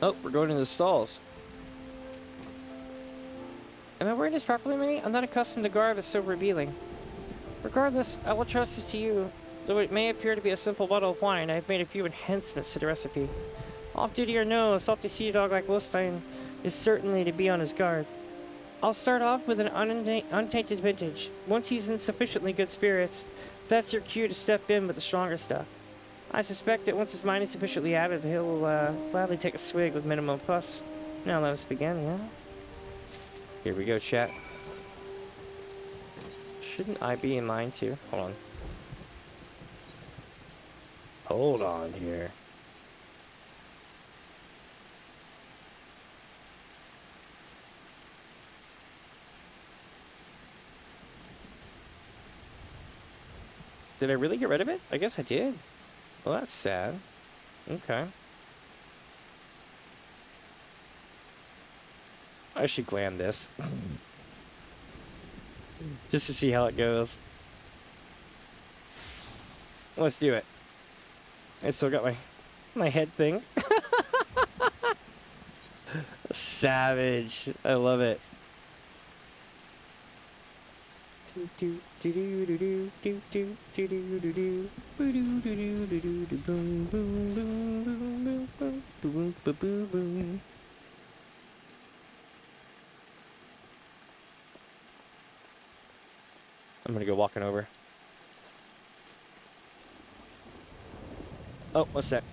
Oh, we're going into the stalls. Am I wearing this properly, Minnie? I'm not accustomed to garb that's so revealing. Regardless, I will trust this to you. Though it may appear to be a simple bottle of wine, I have made a few enhancements to the recipe. Off-duty or no, a salty sea dog like Wolstein is certainly to be on his guard. I'll start off with an untainted vintage. Once he's in sufficiently good spirits, that's your cue to step in with the stronger stuff. I suspect that once his mind is sufficiently added, he'll gladly take a swig with minimum fuss. Now let us begin, yeah? Here we go, chat. Shouldn't I be in mine too? Hold on. Hold on here. Did I really get rid of it? I guess I did. Well, that's sad. Okay. I should glam this. Just to see how it goes. Let's do it. I still got my head thing. Savage. I love it. I'm gonna go walking over. Oh, what's that?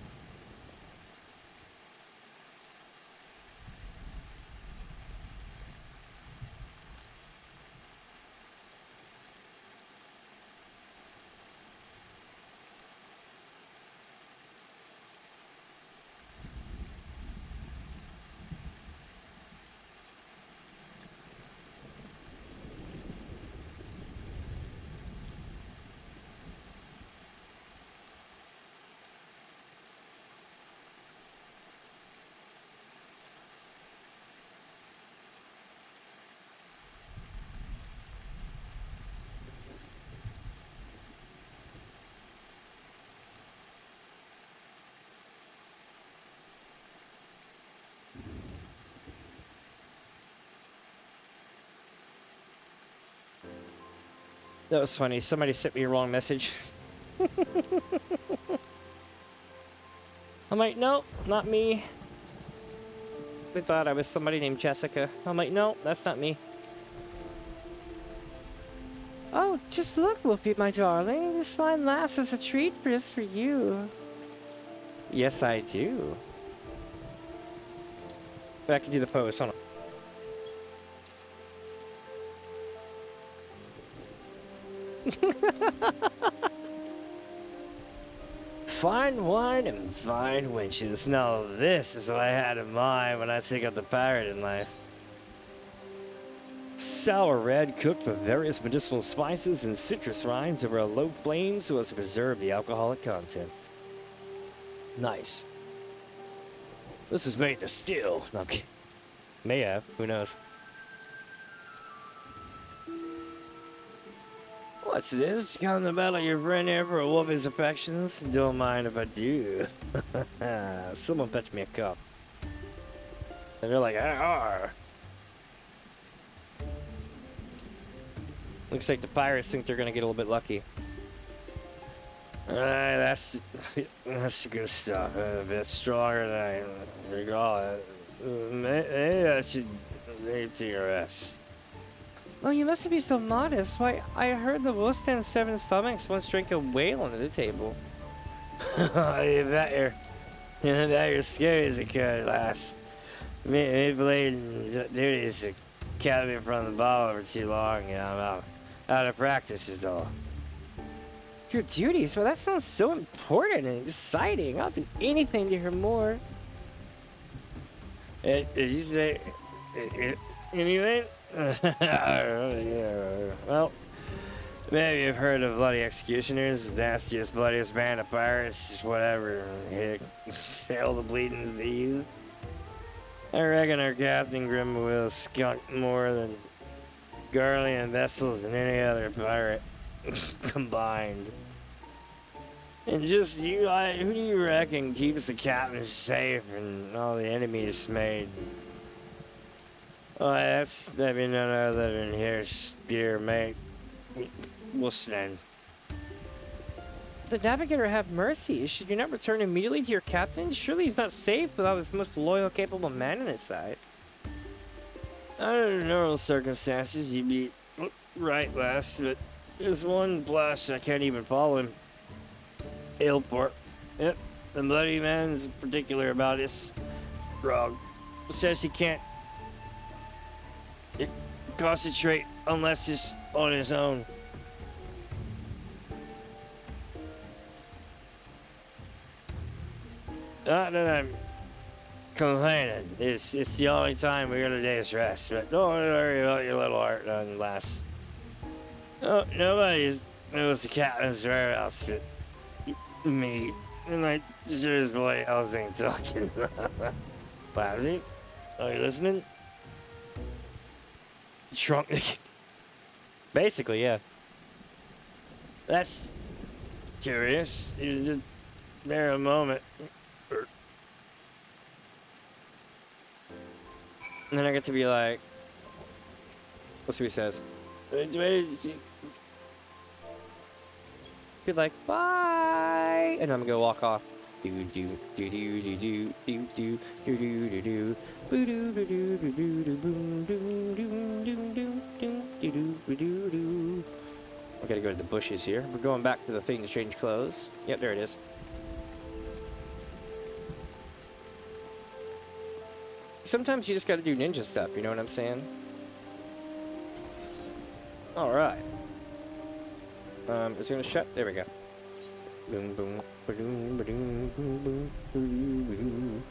That was funny. Somebody sent me a wrong message. I'm like, nope, not me. They thought I was somebody named Jessica. I'm like, no, that's not me. Oh, just look, Wolfie, my darling. This fine lass has a treat just for you. Yes, I do. But I can do the pose. Hold on. Fine wine and fine wenches. Now this is what I had in mind when I took up the pirate in life. Sour red cooked with various medicinal spices and citrus rinds over a low flame so as to preserve the alcoholic content. Nice. This is made to still. Okay. May have. Who knows? What's this? Come to battle your friend here for a woman's affections? Don't mind if I do. Someone fetch me a cup. And they're like, "Arr." Looks like the pirates think they're gonna get a little bit lucky. That's the good stuff. A bit stronger than I recall it. Maybe I should leave to your rest. Oh, you mustn't be so modest. Why, I heard the Wolfstand Seven Stomachs once drank a whale under the table. You bet you're scary as a could last. Mid-blade duties to kept me from the bottle for too long, you know, I'm out of practice is all. Your duties? Well, that sounds so important and exciting. I'll do anything to hear more. Did you say anything? Yeah, well, maybe you've heard of bloody executioners, the nastiest, bloodiest band of pirates, whatever. Heck, sail the bleeding seas. I reckon our Captain Grim will skunk more than Garlean vessels than any other pirate combined. And just you, who do you reckon keeps the captain safe and all the enemies made? Oh, that'd be none other than here, dear mate. Wilson. The navigator have mercy. Should you not return immediately to your captain? Surely he's not safe without his most loyal, capable man on his side. Under normal circumstances, you'd be right, lass, but there's one blast I can't even follow him. Ailport. Yep, the bloody man's particular about his frog. Says he can't concentrate unless he's on his own. Not that I'm complaining. It's the only time we get a day's rest. But don't worry about your little art done, lass. Oh, nobody knows the captain's whereabouts but me. And I sure as boy else ain't talking. Lassie, are you listening? Trunk. Basically, yeah. That's curious. You just there a moment. And then I get to be like, let's see what he says. Be like, bye, and I'm gonna walk off. Do do do do do do do do do do do do do do do do do do boom do do do do do do do. I gotta go to the bushes here. We're going back to the thing to change clothes. Yep, there it is. Sometimes you just gotta do ninja stuff, you know what I'm saying? Alright. It's gonna shut. There we go. Boom, boom, ba-doom, ba-doom, boom, boom, boom, boom.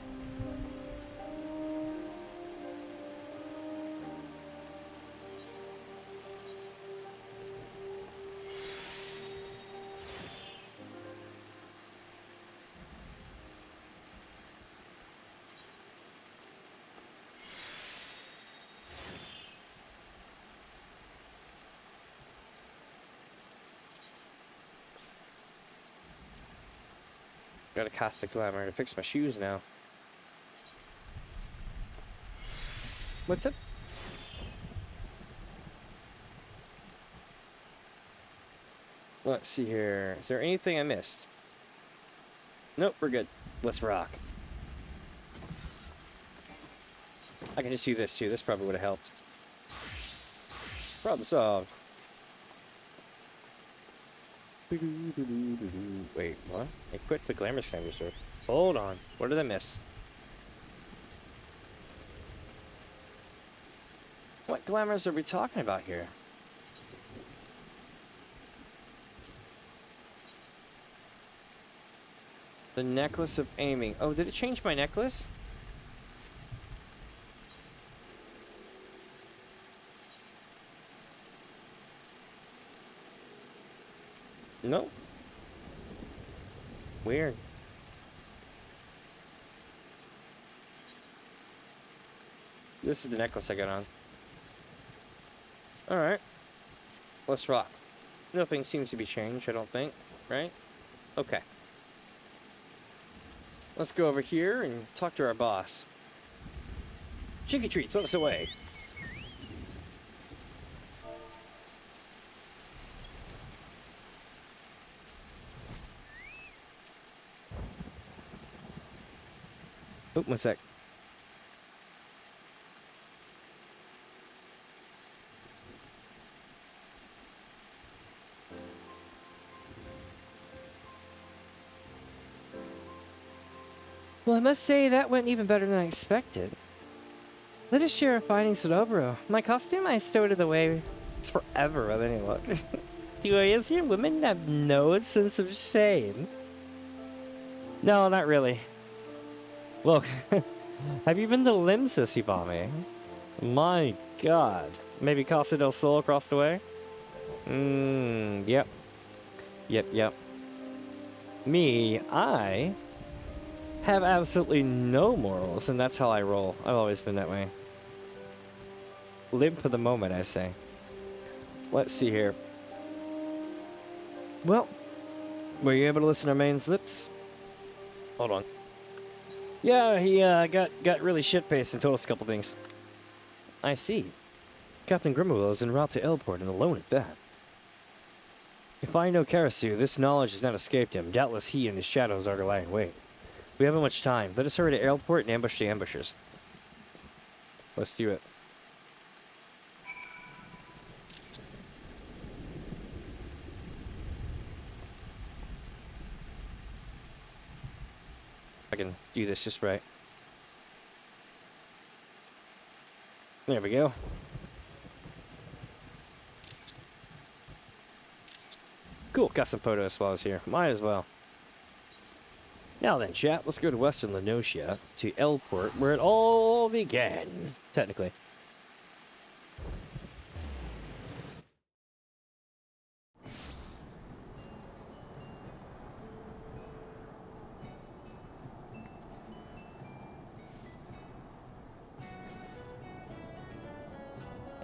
Got a caustic glamour to fix my shoes now. What's up? Let's see here. Is there anything I missed? Nope, we're good. Let's rock. I can just do this too. This probably would have helped. Problem solved. Wait, what? Equip the glamour canister. Hold on. What did I miss? What glamours are we talking about here? The necklace of aiming. Oh, did it change my necklace? Nope. Weird. This is the necklace I got on. Alright. Let's rock. Nothing seems to be changed, I don't think. Right? Okay. Let's go over here and talk to our boss. Cheeky treats, let us away. Oh, one sec. Well, I must say that went even better than I expected. Let us share our findings with Obro. My costume I stowed it away forever with any luck. Do I assume women have no sense of shame? No, not really. Look, have you been to Lim, Sissy Bombay? My god. Maybe Casa del Sol across the way? Yep. Yep. Me, I have absolutely no morals, and that's how I roll. I've always been that way. Live for the moment, I say. Let's see here. Well, Were you able to listen to Main's lips? Hold on. Yeah, he got really shit-faced and told us a couple things. I see. Captain Grimwell is en route to Elport and alone at that. If I know Karasu, this knowledge has not escaped him. Doubtless he and his shadows are lying wait. We haven't much time. Let us hurry to Elport and ambush the ambushers. Let's do it. I can do this just right. There we go. Cool, got some photos while I was here. Might as well. Now then, chat, let's go to Western Lenosia, to Elport, where it all began, technically.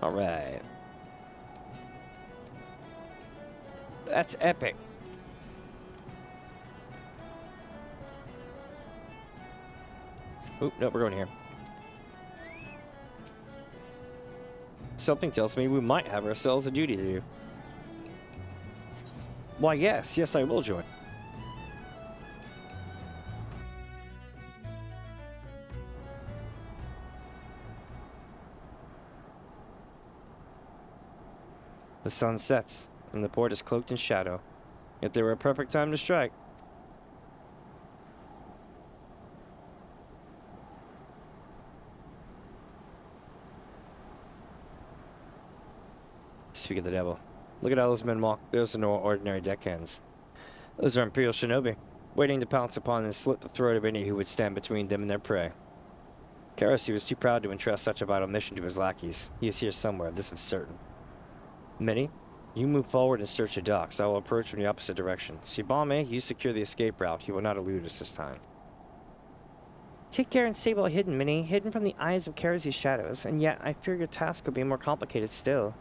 Alright. That's epic. Oop, no, we're going here. Something tells me we might have ourselves a duty to do. Why, yes, I will join. The sun sets, and the port is cloaked in shadow. Yet there were a perfect time to strike. Speak of the devil. Look at how those men walk. Those are no ordinary deckhands. Those are Imperial shinobi, waiting to pounce upon and slit the throat of any who would stand between them and their prey. Karasu was too proud to entrust such a vital mission to his lackeys. He is here somewhere, this is certain. Minnie, you move forward and search the docks. I will approach from the opposite direction. Sibame, you secure the escape route. He will not elude us this time. Take care and stay well hidden, Minnie. Hidden from the eyes of Karasu's shadows, and yet I fear your task will be more complicated still.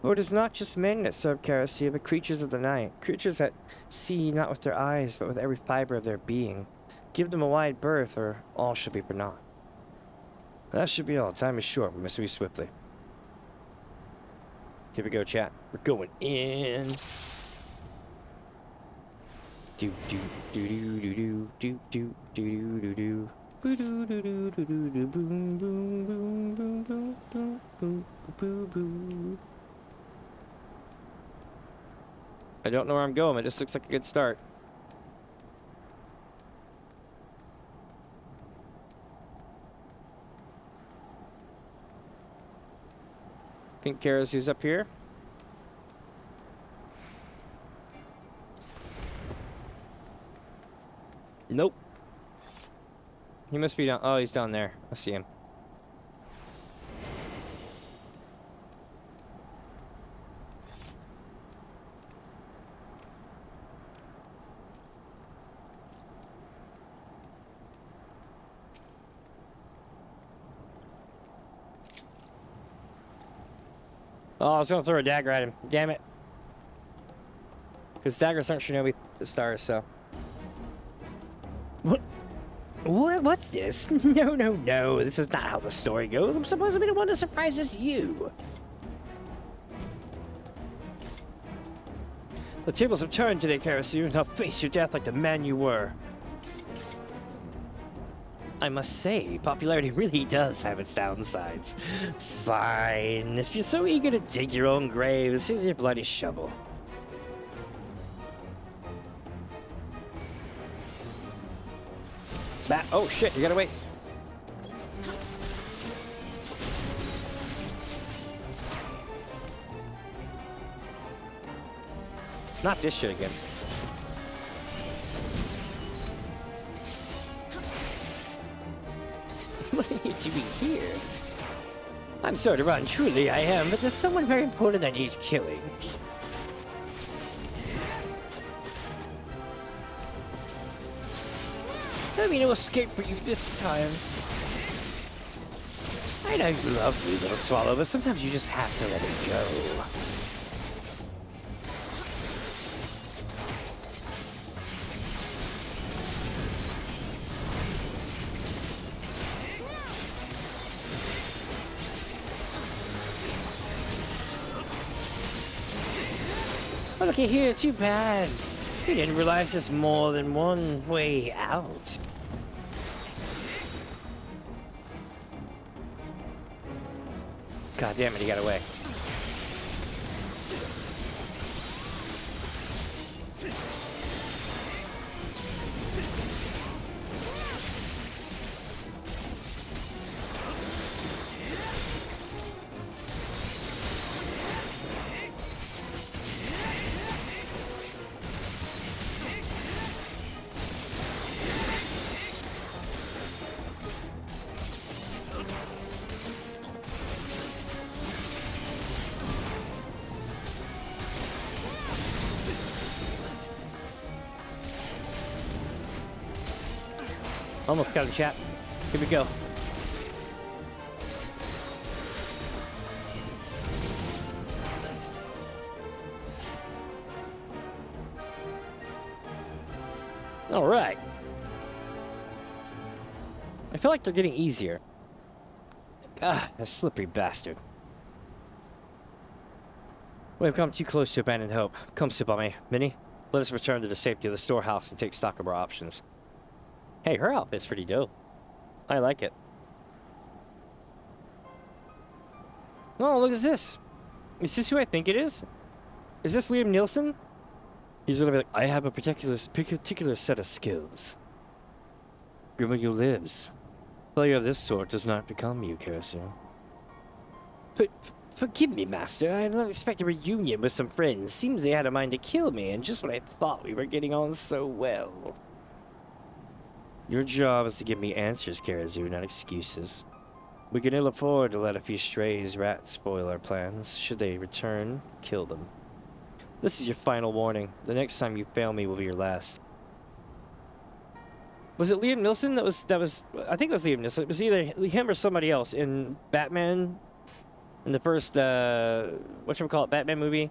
For it is not just men that serve Karasu, but creatures of the night. Creatures that see not with their eyes, but with every fiber of their being. Give them a wide berth, or all shall be for naught. That should be all. Time is short. We must move swiftly. Here we go, chat. We're going in. Do do do do do do do do do do. Boom boom boom boom boom boom boom boom boom. I don't know where I'm going. It just looks like a good start. Think Karasu's up here? Nope. He must be down. Oh, he's down there. I see him. Oh, I was gonna throw a dagger at him. Damn it. Because daggers aren't shinobi stars, so. What? What's this? No. This is not how the story goes. I'm supposed to be the one that surprises you. The tables have turned today, Karasu. Now face your death like the man you were. I must say, popularity really does have its downsides. Fine. If you're so eager to dig your own graves, here's your bloody shovel. Oh shit, you gotta wait. Not this shit again. What are you doing here? I'm sorry to run, truly I am, but there's someone very important that needs killing. There'll be no escape for you this time. I know you love me, little swallow, but sometimes you just have to let it go. looky here, too bad. We didn't realize there's more than one way out. God damn it, he got away. Almost got a chat. Here we go. All right. I feel like they're getting easier. Ah, that slippery bastard. We've come too close to abandoned hope. Come sit by me, Minnie. Let us return to the safety of the storehouse and take stock of our options. Hey, her outfit's pretty dope. I like it. Oh, look at this. Is this who I think it is? Is this Liam Nielsen? He's gonna be like, I have a particular set of skills. Grimio lives. Failure of this sort does not become you, Karasu. But forgive me, Master. I don't expect a reunion with some friends. Seems they had a mind to kill me, and just when I thought we were getting on so well. Your job is to give me answers, Karazu, not excuses. We can ill afford to let a few strays rats spoil our plans. Should they return, kill them. This is your final warning. The next time you fail me will be your last. Was it Liam Nielsen that was I think it was Liam Nielsen. It was either him or somebody else in Batman, in the first whatchamacallit, Batman movie.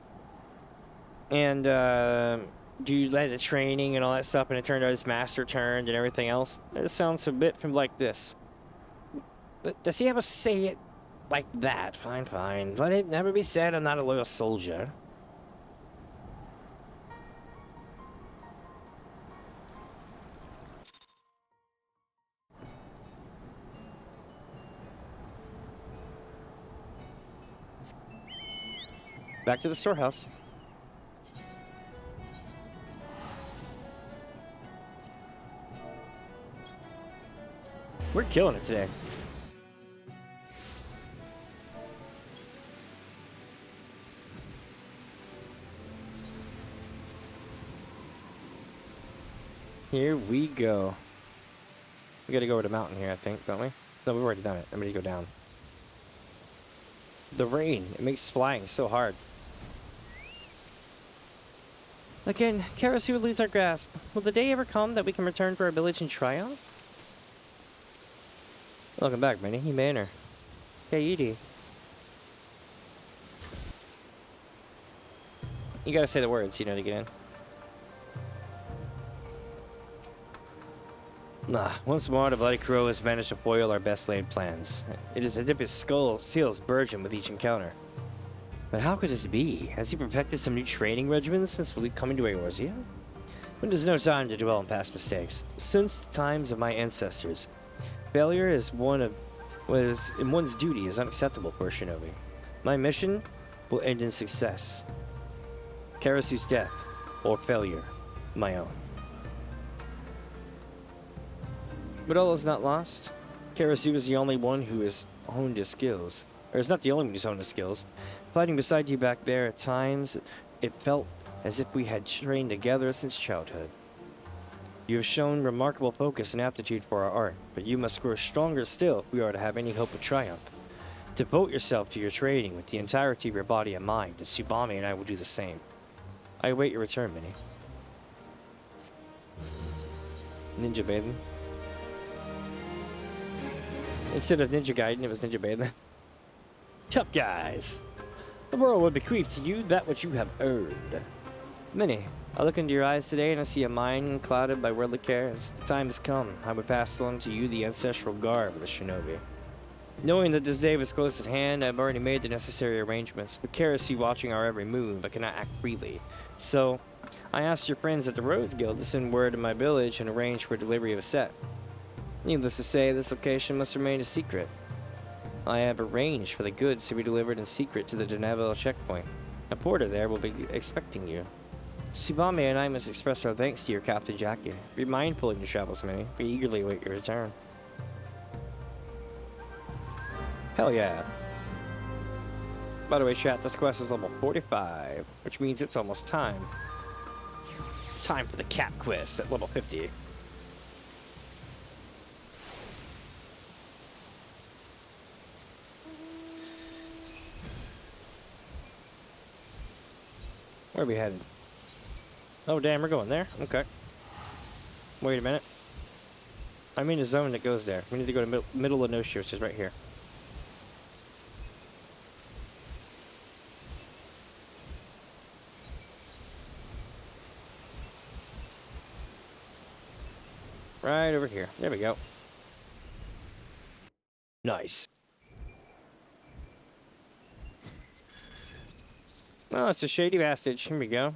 And do like the training and all that stuff, and it turned out his master turned and everything else. It sounds a bit from like this. But does he ever say it like that? Fine, fine. Let it never be said I'm not a loyal soldier. Back to the storehouse. We're killing it today. Here we go. We gotta go over the mountain here, I think, don't we? No, we've already done it. I'm gonna go down. The rain, it makes flying so hard. Again, Karasu will lose our grasp. Will the day ever come that we can return to our village in triumph? Welcome back, Minnie. You manner. Hey, Edie. You gotta say the words, you know, to get in. Nah, once more the bloody crow has managed to foil our best laid plans. It is as if his skull seals burgeon with each encounter. But how could this be? Has he perfected some new training regimens since coming to Eorzea? When there's no time to dwell on past mistakes. Since the times of my ancestors, failure is in one's duty is unacceptable for a shinobi. My mission will end in success. Karasu's death, or failure, my own. But all is not lost. Karasu is the only one who has honed his skills. Or is not the only one who's honed his skills. Fighting beside you back there, at times, it felt as if we had trained together since childhood. You have shown remarkable focus and aptitude for our art, but you must grow stronger still if we are to have any hope of triumph. Devote yourself to your training with the entirety of your body and mind, and Tsubame and I will do the same. I await your return, Minnie. Ninja bathing. Instead of Ninja Gaiden, it was Ninja bathing. Tough guys. The world will bequeath to you that which you have earned. Minnie, I look into your eyes today and I see a mind clouded by worldly cares. The time has come. I would pass on to you the ancestral garb of the shinobi. Knowing that this day was close at hand, I've already made the necessary arrangements, but Karasu watching our every move, I cannot act freely. So, I asked your friends at the Rose Guild to send word to my village and arrange for delivery of a set. Needless to say, this location must remain a secret. I have arranged for the goods to be delivered in secret to the Deneville checkpoint. A porter there will be expecting you. Subame and I must express our thanks to your Captain Jackie. Be mindful in your travels, Minnie. We eagerly await your return. Hell yeah. By the way, chat, this quest is level 45, which means it's almost time. Time for the cap quest at level 50. Where are we headed? Oh, damn, we're going there? Okay. Wait a minute. I'm in a zone that goes there. We need to go to middle of Noshir, which is right here. Right over here. There we go. Nice. Oh, it's a shady passage. Here we go.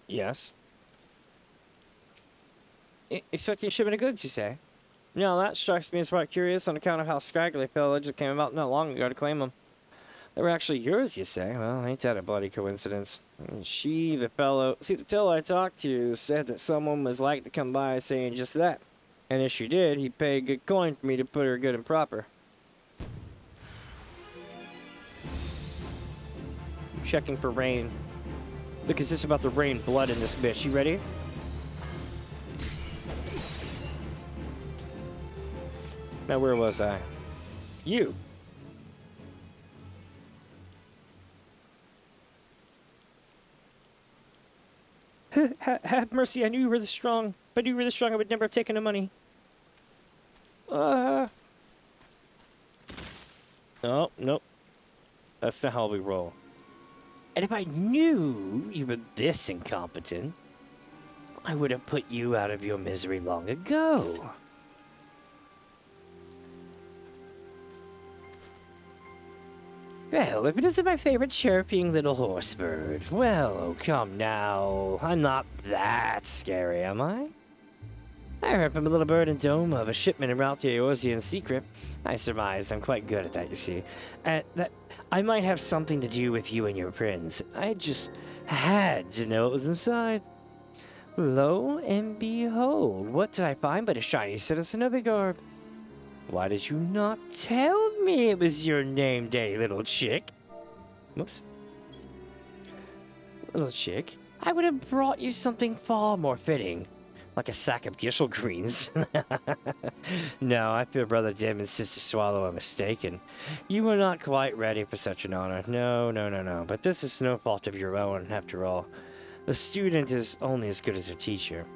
Yes. Expecting shipment of goods, you say? No, that strikes me as quite curious on account of how scraggly fella just came about not long ago to claim them. They were actually yours, you say? Well, ain't that a bloody coincidence? She, the fellow... See, the fellow I talked to said that someone was like to come by saying just that. And if she did, he'd pay a good coin for me to put her good and proper. Checking for rain. Look, it's just about to rain blood in this bitch. You ready? Now, where was I? You! Have mercy, I knew you were this strong. If I knew you were this strong, I would never have taken the money. Oh, nope. That's not how we roll. And if I knew you were this incompetent, I would have put you out of your misery long ago. Well, if it isn't my favorite chirping little horse bird, well, oh come now, I'm not that scary, am I? I heard from a little bird in Doma of a shipment en route to Eorzea in secret. I surmised I'm quite good at that, you see. That I might have something to do with you and your prince. I just had to know what was inside. Lo and behold, what did I find but a shiny citizen of Igorb? Why did you not tell me it was your name day, little chick? Whoops. Little chick, I would have brought you something far more fitting. Like a sack of gishel greens. No, I fear Brother Dim insists to swallow a mistaken. You were not quite ready for such an honor. No. But this is no fault of your own, after all. The student is only as good as her teacher.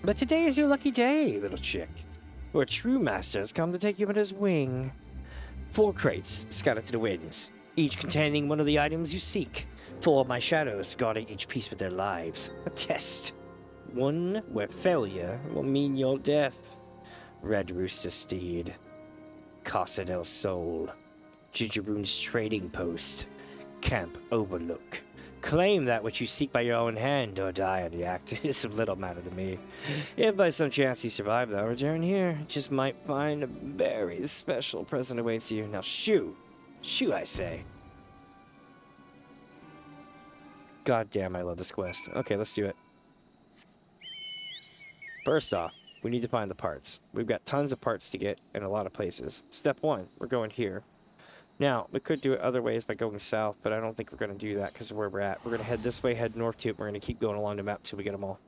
But today is your lucky day, little chick. For a true master has come to take you under his wing. 4 crates scattered to the winds, each containing one of the items you seek. 4 of my shadows guarding each piece with their lives. A test. One where failure will mean your death. Red Rooster Steed. Casa del Sol. Gingerboon's Trading Post. Camp Overlook. Claim that which you seek by your own hand, or die in the act. It is of little matter to me. If by some chance you survive, though, return here. Just might find a very special present awaits you. Now shoo! Shoo, I say. God damn, I love this quest. Okay, let's do it. First off, we need to find the parts. We've got tons of parts to get in a lot of places. Step 1, we're going here. Now, we could do it other ways by going south, but I don't think we're going to do that because of where we're at. We're going to head this way, head north to it. We're going to keep going along the map till we get them all.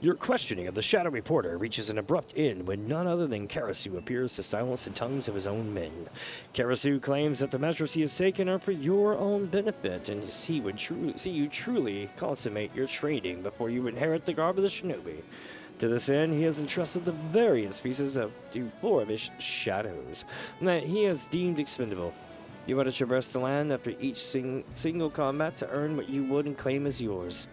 Your questioning of the Shadow Reporter reaches an abrupt end when none other than Karasu appears to silence the tongues of his own men. Karasu claims that the measures he has taken are for your own benefit, and he would see you truly consummate your training before you inherit the garb of the shinobi. To this end, he has entrusted the various pieces to 4 of his shadows that he has deemed expendable. You are to traverse the land after each single combat to earn what you would and claim as yours.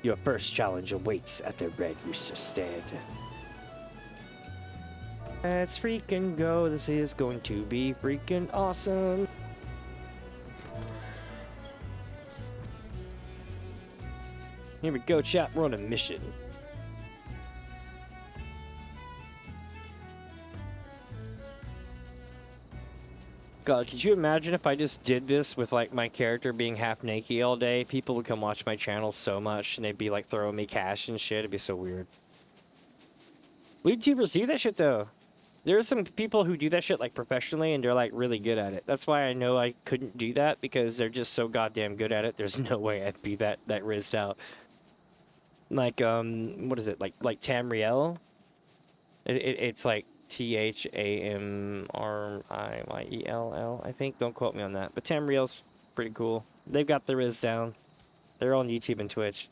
Your first challenge awaits at the Red Rooster stand. Let's freaking go. This is going to be freaking awesome. Here we go, chat. We're on a mission. God, could you imagine if I just did this with like my character being half naked all day? People would come watch my channel so much and they'd be like throwing me cash and shit. It'd be so weird. YouTubers do that shit though. There are some people who do that shit like professionally and they're like really good at it. That's why I know I couldn't do that, because they're just so goddamn good at it. There's no way I'd be that rizzed out. Like what is it? Like Tamriel? It's like Tamriel, I think. Don't quote me on that. But Tamriel's pretty cool. They've got the riz down. They're on YouTube and Twitch.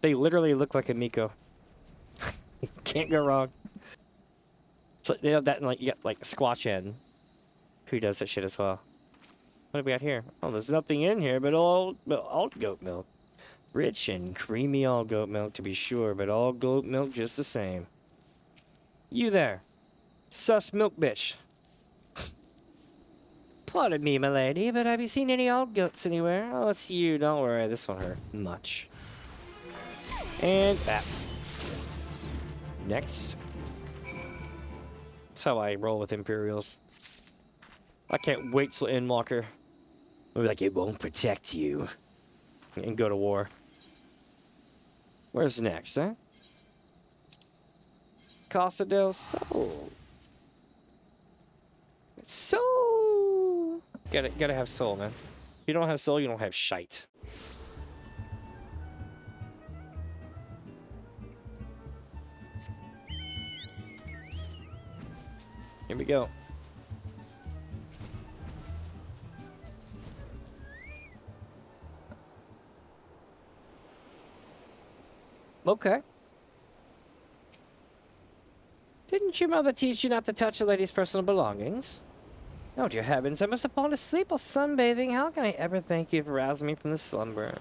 They literally look like a Miko. Can't go wrong. So they have that, and like you got like Squatch N, who does that shit as well. What have we got here? Oh, there's nothing in here but all goat milk. Rich and creamy all goat milk to be sure, but all goat milk just the same. You there, sus milk bitch. Pardon me, my lady, but have you seen any old goats anywhere? Oh, it's you. Don't worry, this won't hurt much. And that. Next. That's how I roll with Imperials. I can't wait till Endwalker. We'll be like, it won't protect you. And go to war. Where's next, huh? Casa del Sol. Soul. Gotta have soul, man. If you don't have soul, you don't have shite. Here we go. Okay. Didn't your mother teach you not to touch a lady's personal belongings? Oh, dear heavens, I must have fallen asleep while sunbathing. How can I ever thank you for rousing me from the slumber?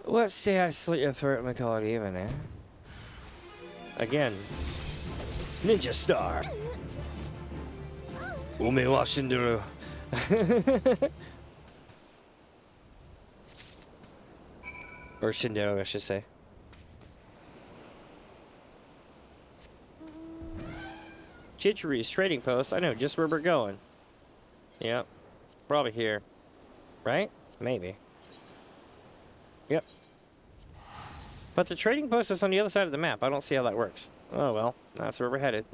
Let's say I slit your throat and we call it even, eh? Again. Ninja Star! Ume wa Shinderu. Or Shinderu, I should say. Chichiry's trading post. I know just where we're going. Yep. Probably here. Right? Maybe. Yep. But the trading post is on the other side of the map. I don't see how that works. Oh well. That's where we're headed.